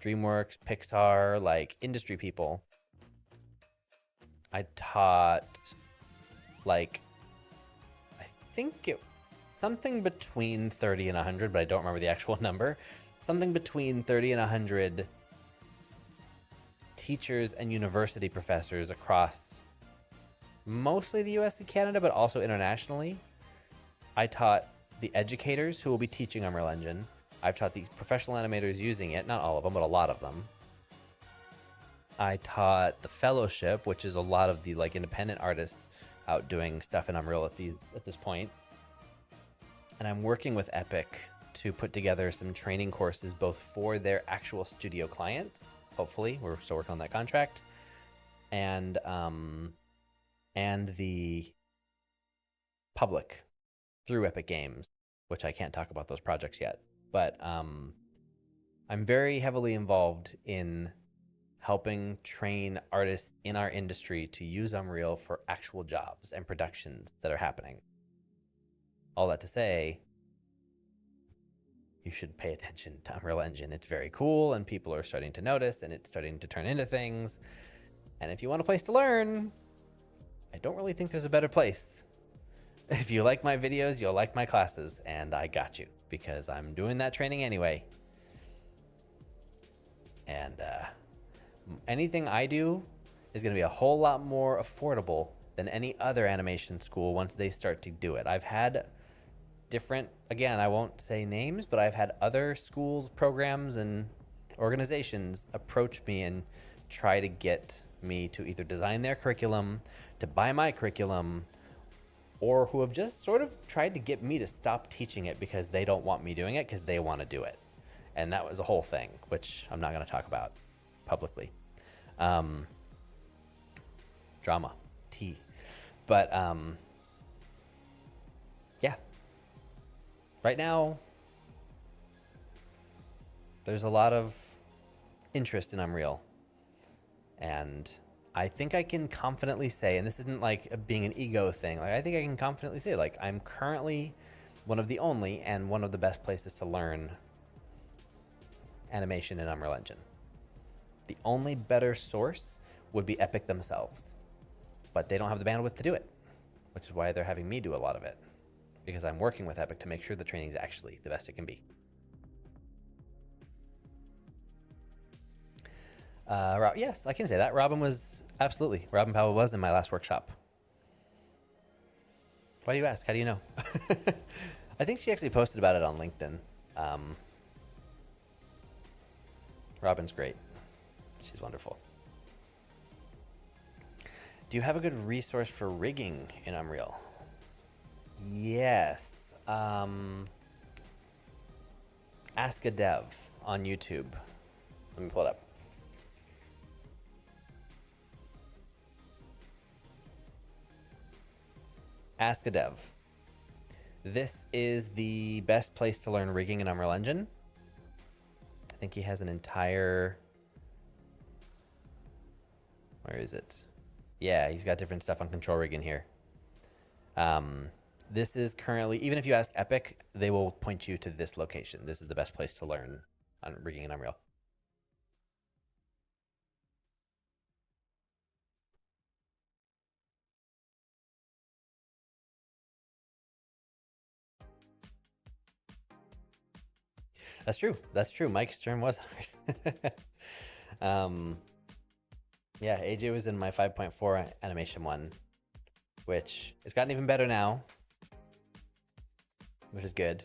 DreamWorks, Pixar, like industry people. I taught like, I think it something between 30 and 100, but I don't remember the actual number. Something between 30 and 100 teachers and university professors across mostly the US and Canada, but also internationally. I taught the educators who will be teaching Unreal Engine. I've taught the professional animators using it, not all of them, but a lot of them. I taught the fellowship, which is a lot of the like independent artists out doing stuff in Unreal at this point. And I'm working with Epic to put together some training courses both for their actual studio client, hopefully, we're still working on that contract, and the public through Epic Games, which I can't talk about those projects yet. But I'm very heavily involved in helping train artists in our industry to use Unreal for actual jobs and productions that are happening. All that to say, you should pay attention to Unreal Engine. It's very cool, and people are starting to notice, and it's starting to turn into things. And if you want a place to learn, I don't really think there's a better place. If you like my videos, you'll like my classes, and I got you, because I'm doing that training anyway. And anything I do is going to be a whole lot more affordable than any other animation school once they start to do it. I've had different, again, I won't say names, but I've had other schools, programs, and organizations approach me and try to get me to either design their curriculum, to buy my curriculum, or who have just sort of tried to get me to stop teaching it because they don't want me doing it because they want to do it. And that was a whole thing, which I'm not going to talk about publicly. Drama, tea. But yeah. Right now, there's a lot of interest in Unreal. And I think I can confidently say, and this isn't like being an ego thing, like I think I can confidently say, like, I'm currently one of the only and one of the best places to learn animation in Unreal Engine. The only better source would be Epic themselves, but they don't have the bandwidth to do it, which is why they're having me do a lot of it, because I'm working with Epic to make sure the training is actually the best it can be. Yes, I can say that. Robin Powell was in my last workshop. Why do you ask? How do you know? I think she actually posted about it on LinkedIn. Robin's great. She's wonderful. Do you have a good resource for rigging in Unreal? Yes. Ask a Dev on YouTube. Let me pull it up. Ask a Dev. This is the best place to learn rigging in Unreal Engine. I think he has an entire... Where is it? Yeah, he's got different stuff on control rigging here. This is currently, even if you ask Epic, they will point you to this location. This is the best place to learn on rigging in Unreal. That's true. That's true. Mike Stern was ours. Yeah, AJ was in my 5.4 animation one, which it's gotten even better now, which is good.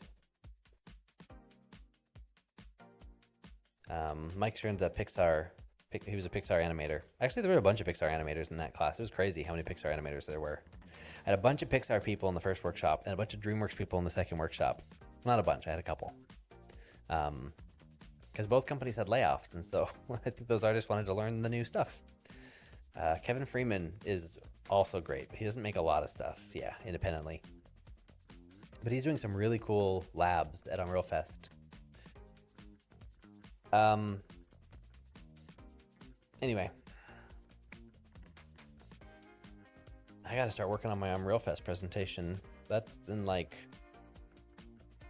Mike Stern's a Pixar, he was a Pixar animator. Actually, there were a bunch of Pixar animators in that class. It was crazy how many Pixar animators there were. I had a bunch of Pixar people in the first workshop and a bunch of DreamWorks people in the second workshop. Not a bunch, I had a couple. Because both companies had layoffs, and so I think those artists wanted to learn the new stuff. Kevin Freeman is also great, but he doesn't make a lot of stuff, yeah, independently. But he's doing some really cool labs at Unreal Fest. Anyway, I gotta start working on my Unreal Fest presentation. That's in like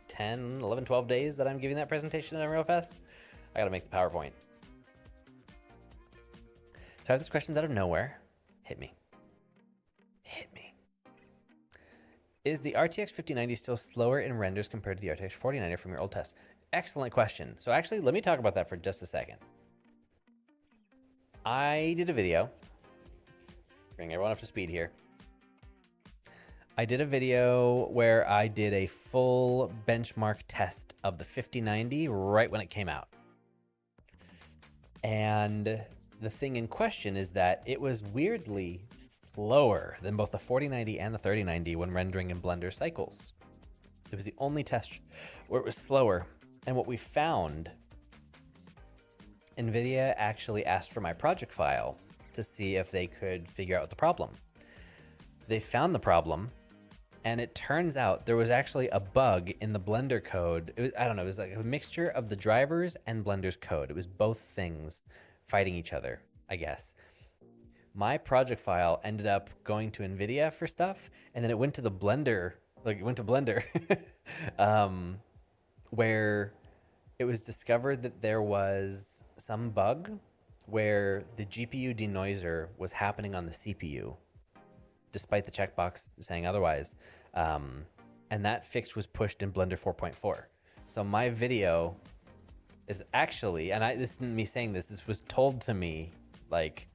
10, 11, 12 days that I'm giving that presentation at Unreal Fest. I gotta make the PowerPoint. So I have these questions out of nowhere. Hit me. Hit me. Is the RTX 5090 still slower in renders compared to the RTX 4090 from your old test? Excellent question. So actually, let me talk about that for just a second. I did a video. Bring everyone up to speed here. I did a video where I did a full benchmark test of the 5090 right when it came out. And the thing in question is that it was weirdly slower than both the 4090 and the 3090 when rendering in Blender cycles. It was the only test where it was slower. And what we found, NVIDIA actually asked for my project file to see if they could figure out the problem. They found the problem, and it turns out there was actually a bug in the Blender code. It was, I don't know, it was like a mixture of the drivers and Blender's code. It was both things fighting each other, I guess. My project file ended up going to NVIDIA for stuff, and then it went to the Blender, where it was discovered that there was some bug where the GPU denoiser was happening on the CPU, despite the checkbox saying otherwise. And that fix was pushed in Blender 4.4. So my video is actually, and this isn't me saying this, this was told to me, like,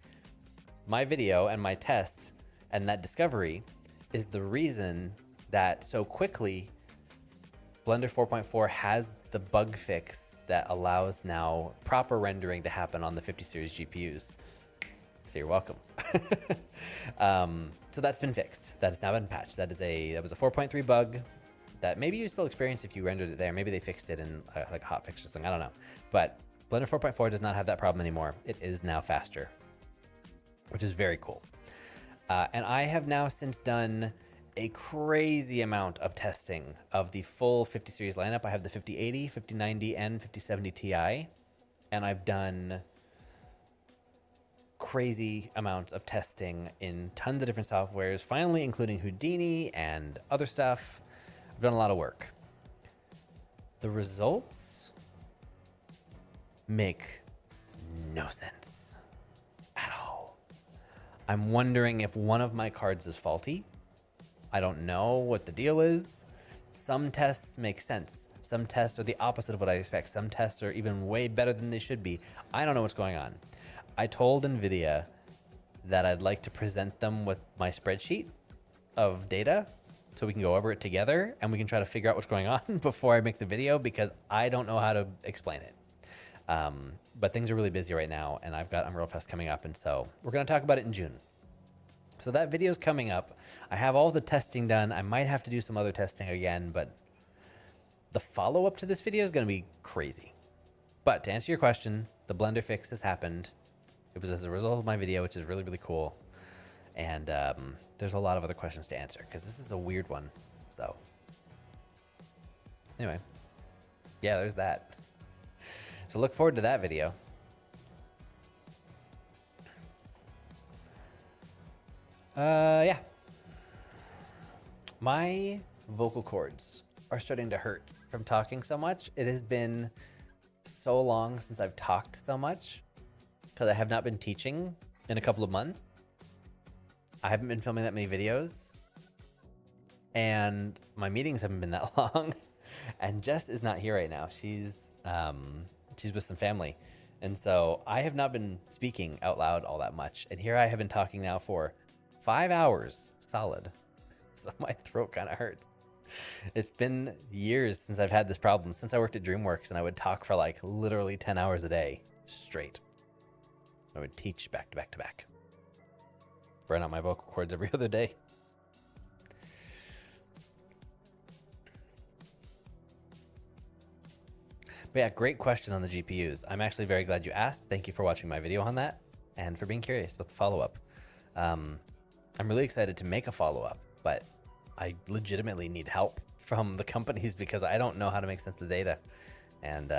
my video and my test and that discovery is the reason that so quickly Blender 4.4 has the bug fix that allows now proper rendering to happen on the 50 series GPUs. So you're welcome. So that's been fixed. That has now been patched. That was a 4.3 bug that maybe you still experience if you rendered it there. Maybe they fixed it in like a hot fix or something. I don't know. But Blender 4.4 does not have that problem anymore. It is now faster, which is very cool. And I have now since done a crazy amount of testing of the full 50 series lineup. I have the 5080, 5090, and 5070 Ti. And I've done crazy amounts of testing in tons of different softwares, finally including Houdini and other stuff. I've done a lot of work. The results make no sense at all. I'm wondering if one of my cards is faulty. I don't know what the deal is. Some tests make sense. Some tests are the opposite of what I expect. Some tests are even way better than they should be. I don't know what's going on. I told NVIDIA that I'd like to present them with my spreadsheet of data so we can go over it together and we can try to figure out what's going on before I make the video, because I don't know how to explain it. But things are really busy right now, and I've got Unreal Fest coming up, and so we're going to talk about it in June. So that video is coming up. I have all the testing done. I might have to do some other testing again, but the follow-up to this video is going to be crazy. But to answer your question, the Blender fix has happened. It was as a result of my video, which is really, really cool. And there's a lot of other questions to answer because this is a weird one. So anyway, yeah, there's that. So look forward to that video. Yeah. My vocal cords are starting to hurt from talking so much. It has been so long since I've talked so much because I have not been teaching in a couple of months. I haven't been filming that many videos, and my meetings haven't been that long. And Jess is not here right now. She's with some family, and so I have not been speaking out loud all that much. And here I have been talking now for 5 hours solid, so my throat kind of hurts. It's been years since I've had this problem, since I worked at DreamWorks, and I would talk for like literally 10 hours a day straight. I would teach back to back to back. Burn out my vocal cords every other day. But yeah, great question on the GPUs. I'm actually very glad you asked. Thank you for watching my video on that and for being curious about the follow-up. I'm really excited to make a follow-up, but I legitimately need help from the companies because I don't know how to make sense of the data. And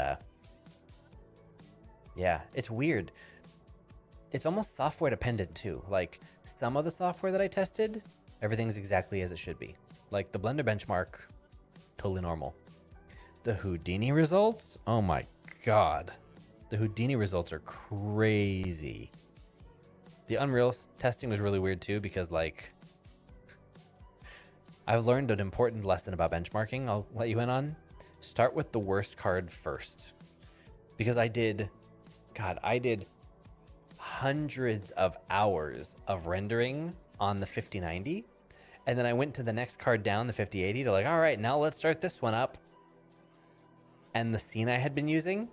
yeah, it's weird. It's almost software dependent too. Like some of the software that I tested, everything's exactly as it should be. Like the Blender benchmark, totally normal. The Houdini results, oh my God. The Houdini results are crazy. The Unreal testing was really weird too because like, I've learned an important lesson about benchmarking I'll let you in on. Start with the worst card first. Because I did hundreds of hours of rendering on the 5090. And then I went to the next card down, the 5080, to like, all right, now let's start this one up. And the scene I had been using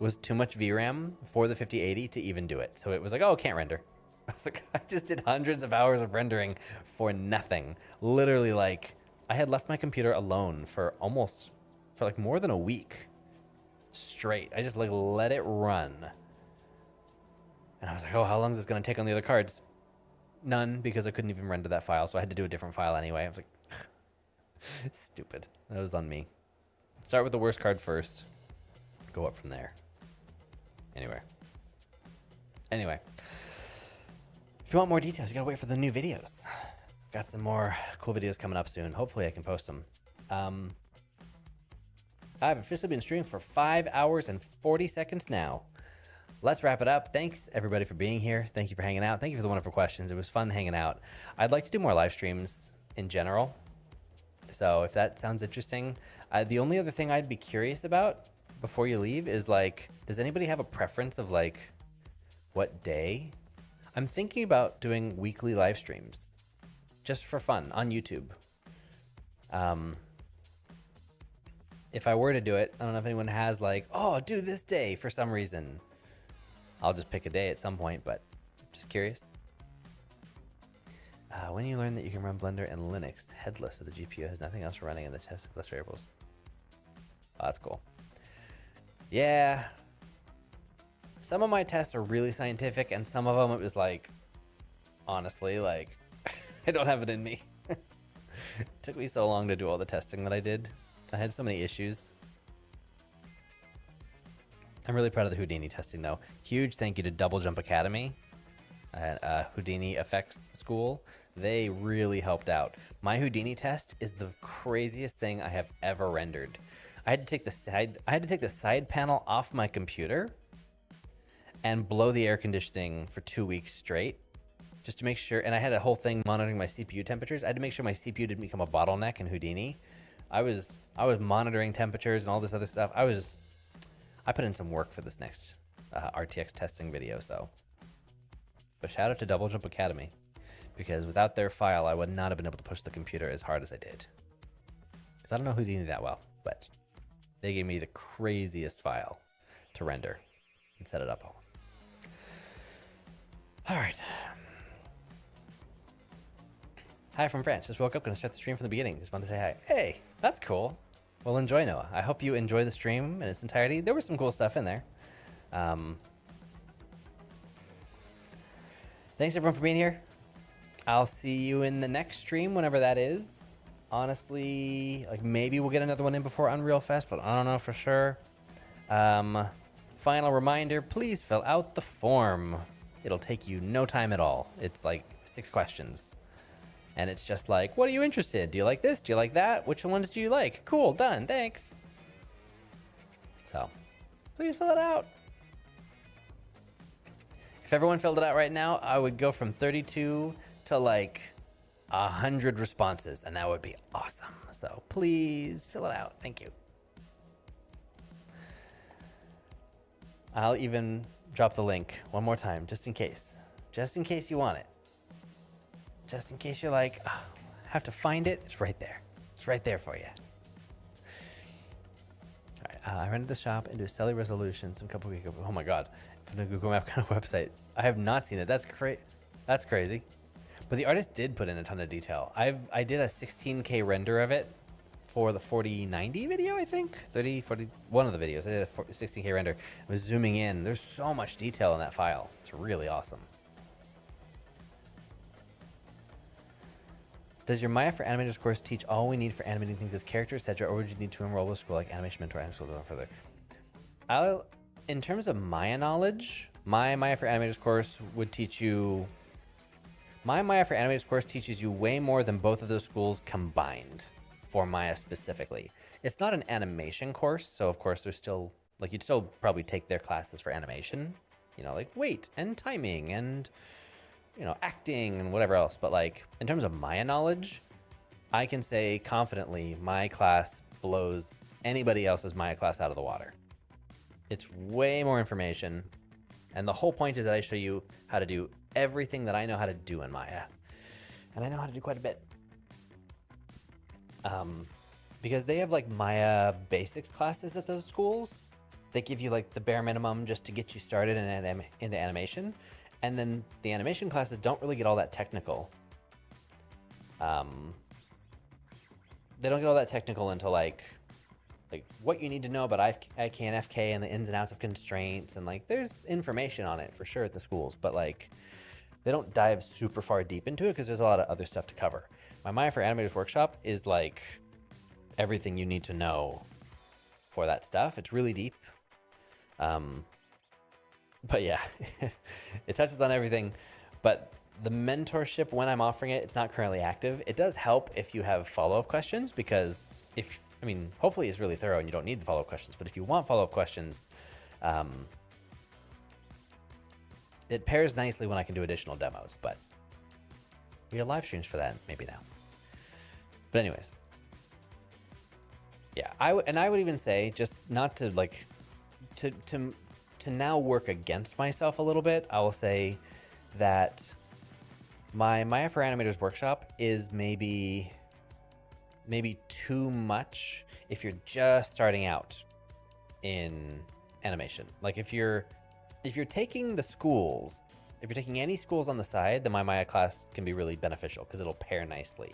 was too much VRAM for the 5080 to even do it. So it was like, oh, can't render. I was like, I just did hundreds of hours of rendering for nothing. Literally, like, I had left my computer alone for like more than a week straight. I just like let it run. And I was like, oh, how long is this going to take on the other cards? None, because I couldn't even render that file. So I had to do a different file anyway. I was like, it's stupid. That was on me. Start with the worst card first. Go up from there. Anyway. If you want more details, you gotta wait for the new videos. Got some more cool videos coming up soon. Hopefully I can post them. I've officially been streaming for 5 hours and 40 seconds now. Let's wrap it up. Thanks everybody for being here. Thank you for hanging out. Thank you for the wonderful questions. It was fun hanging out. I'd like to do more live streams in general. So if that sounds interesting, the only other thing I'd be curious about before you leave is like, does anybody have a preference of like what day? I'm thinking about doing weekly live streams just for fun on YouTube. If I were to do it, I don't know if anyone has like, oh, do this day for some reason. I'll just pick a day at some point, but just curious. When you learn that you can run Blender and Linux headless, so the GPU has nothing else running in the test with less variables. Oh, that's cool. Yeah. Some of my tests are really scientific, and some of them it was like, honestly, like, I don't have it in me. It took me so long to do all the testing that I did. I had so many issues. I'm really proud of the Houdini testing, though. Huge thank you to Double Jump Academy, Houdini Effects School. They really helped out. My Houdini test is the craziest thing I have ever rendered. I had to take the side panel off my computer and blow the air conditioning for 2 weeks straight, just to make sure. And I had a whole thing monitoring my CPU temperatures. I had to make sure my CPU didn't become a bottleneck in Houdini. I was monitoring temperatures and all this other stuff. I put in some work for this next RTX testing video. So, but shout out to Double Jump Academy, because without their file, I would not have been able to push the computer as hard as I did. Because I don't know Houdini that well, but they gave me the craziest file to render and set it up all. All right. Hi from France. Just woke up. Gonna start the stream from the beginning. Just wanted to say hi. Hey, that's cool. Well, enjoy, Noah. I hope you enjoy the stream in its entirety. There was some cool stuff in there. Thanks everyone for being here. I'll see you in the next stream, whenever that is. Honestly, like maybe we'll get another one in before Unreal Fest, but I don't know for sure. Final reminder, please fill out the form. It'll take you no time at all. It's like 6 questions. And it's just like, what are you interested in? Do you like this? Do you like that? Which ones do you like? Cool, done, thanks. So, please fill it out. If everyone filled it out right now, I would go from 32 to like 100 responses, and that would be awesome. So please fill it out. Thank you. I'll even drop the link one more time, just in case. Just in case you want it. Just in case you're like, oh, I have to find it. It's right there. It's right there for you. All right, I rented the shop into a cellular resolution some couple weeks ago. Oh my God, from a Google Map kind of website. I have not seen it. That's crazy. But the artist did put in a ton of detail. I did a 16K render of it for the 4090 video, I think. 40, one of the videos. I did a 16K render. I was zooming in. There's so much detail in that file. It's really awesome. Does your Maya for Animators course teach all we need for animating things as characters, etc., or would you need to enroll with a school like Animation Mentor and school to go further? In terms of Maya knowledge, my Maya for Animators course would teach you... My Maya for Animators course teaches you way more than both of those schools combined for Maya specifically. It's not an animation course, so of course there's still... Like, you'd still probably take their classes for animation. You know, like weight and timing and... you know, acting and whatever else. But like, in terms of Maya knowledge, I can say confidently my class blows anybody else's Maya class out of the water. It's way more information. And the whole point is that I show you how to do everything that I know how to do in Maya. And I know how to do quite a bit. Because they have like Maya basics classes at those schools. They give you like the bare minimum just to get you started into animation. And then the animation classes don't really get all that technical. They don't get all that technical into like what you need to know about IK and FK and the ins and outs of constraints. And like, there's information on it for sure at the schools, but like, they don't dive super far deep into it because there's a lot of other stuff to cover. My Maya for Animators workshop is like everything you need to know for that stuff. It's really deep. But yeah, it touches on everything. But the mentorship, when I'm offering it, it's not currently active. It does help if you have follow-up questions, because I mean, hopefully it's really thorough and you don't need the follow-up questions. But if you want follow-up questions, it pairs nicely when I can do additional demos. But we have live streams for that, maybe now. But anyways, yeah, I would even say, just not to like, to now work against myself a little bit, I will say that my Maya for Animators workshop is maybe too much if you're just starting out in animation. Like if you're taking the schools, if you're taking any schools on the side, then my Maya class can be really beneficial because it'll pair nicely.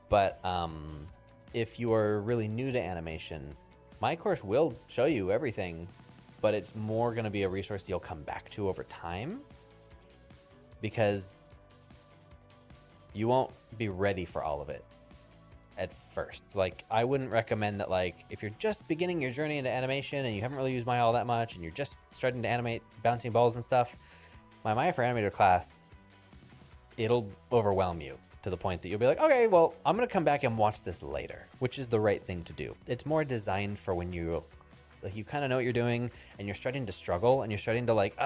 But if you are really new to animation, my course will show you everything, but it's more going to be a resource that you'll come back to over time, because you won't be ready for all of it at first. Like, I wouldn't recommend that, like, if you're just beginning your journey into animation and you haven't really used Maya all that much and you're just starting to animate bouncing balls and stuff, my Maya for Animator class, it'll overwhelm you to the point that you'll be like, okay, well, I'm going to come back and watch this later, which is the right thing to do. It's more designed for when you kind of know what you're doing and you're starting to struggle and you're starting to like,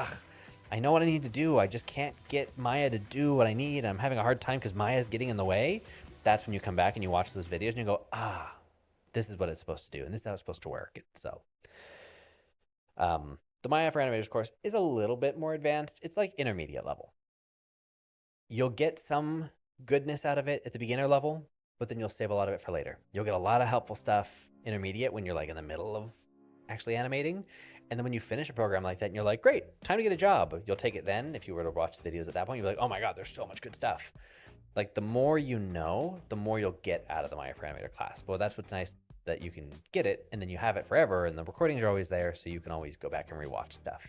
I know what I need to do. I just can't get Maya to do what I need. I'm having a hard time because Maya's getting in the way. That's when you come back and you watch those videos and you go, this is what it's supposed to do. And this is how it's supposed to work. And so the Maya for Animators course is a little bit more advanced. It's like intermediate level. You'll get some goodness out of it at the beginner level, but then you'll save a lot of it for later. You'll get a lot of helpful stuff intermediate when you're like in the middle of actually animating. And then when you finish a program like that and you're like, great, time to get a job, you'll take it then. If you were to watch the videos at that point, you're like, oh my God, there's so much good stuff. Like, the more you know, the more you'll get out of the Maya for Animator class. But that's what's nice, that you can get it and then you have it forever and the recordings are always there, so you can always go back and rewatch stuff.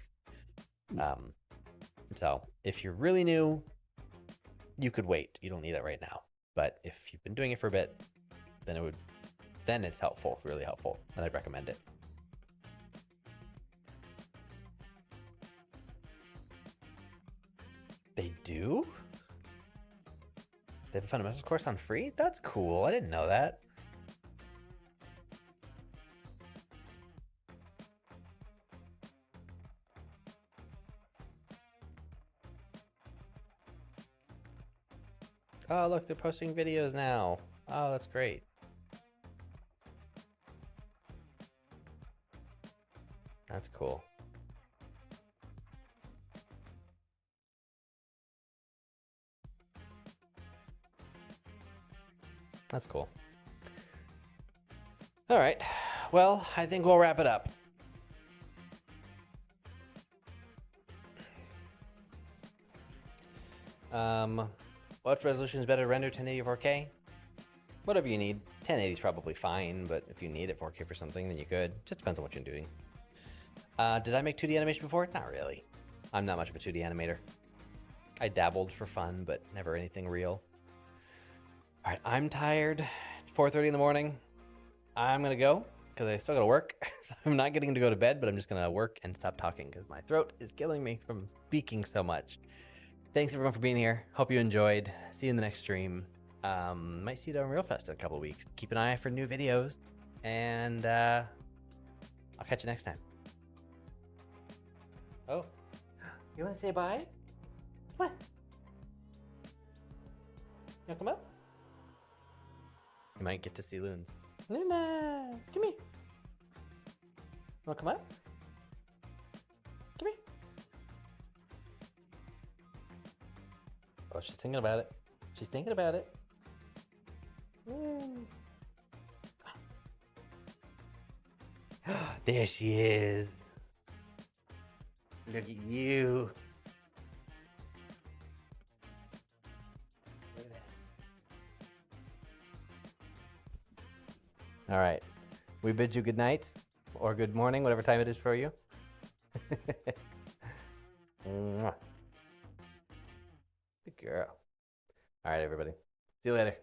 So if you're really new, you could wait. You don't need it right now. But if you've been doing it for a bit, then it's helpful, really helpful, and I'd recommend it. They do? They have a fundamentals course on free? That's cool. I didn't know that. Oh, look, they're posting videos now. Oh, that's great. That's cool. That's cool. All right. Well, I think we'll wrap it up. What resolution is better, render 1080 or 4K? Whatever you need. 1080 is probably fine, but if you need it 4K for something, then you could. Just depends on what you're doing. Did I make 2D animation before? Not really. I'm not much of a 2D animator. I dabbled for fun, but never anything real. All right, I'm tired. It's 4:30 in the morning. I'm gonna go because I still gotta work. So I'm not getting to go to bed, but I'm just gonna work and stop talking because my throat is killing me from speaking so much. Thanks everyone for being here. Hope you enjoyed. See you in the next stream. Might see you at Unreal Fest in a couple weeks. Keep an eye out for new videos, and I'll catch you next time. Oh, you want to say bye? What? You want to come up? You might get to see Loons. Luna, come here. You want to come up? Come here. Oh, she's thinking about it. She's thinking about it. Loons. There she is. Look at you. Look at that. All right. We bid you good night or good morning, whatever time it is for you. Mwah. Good girl. All right, everybody. See you later.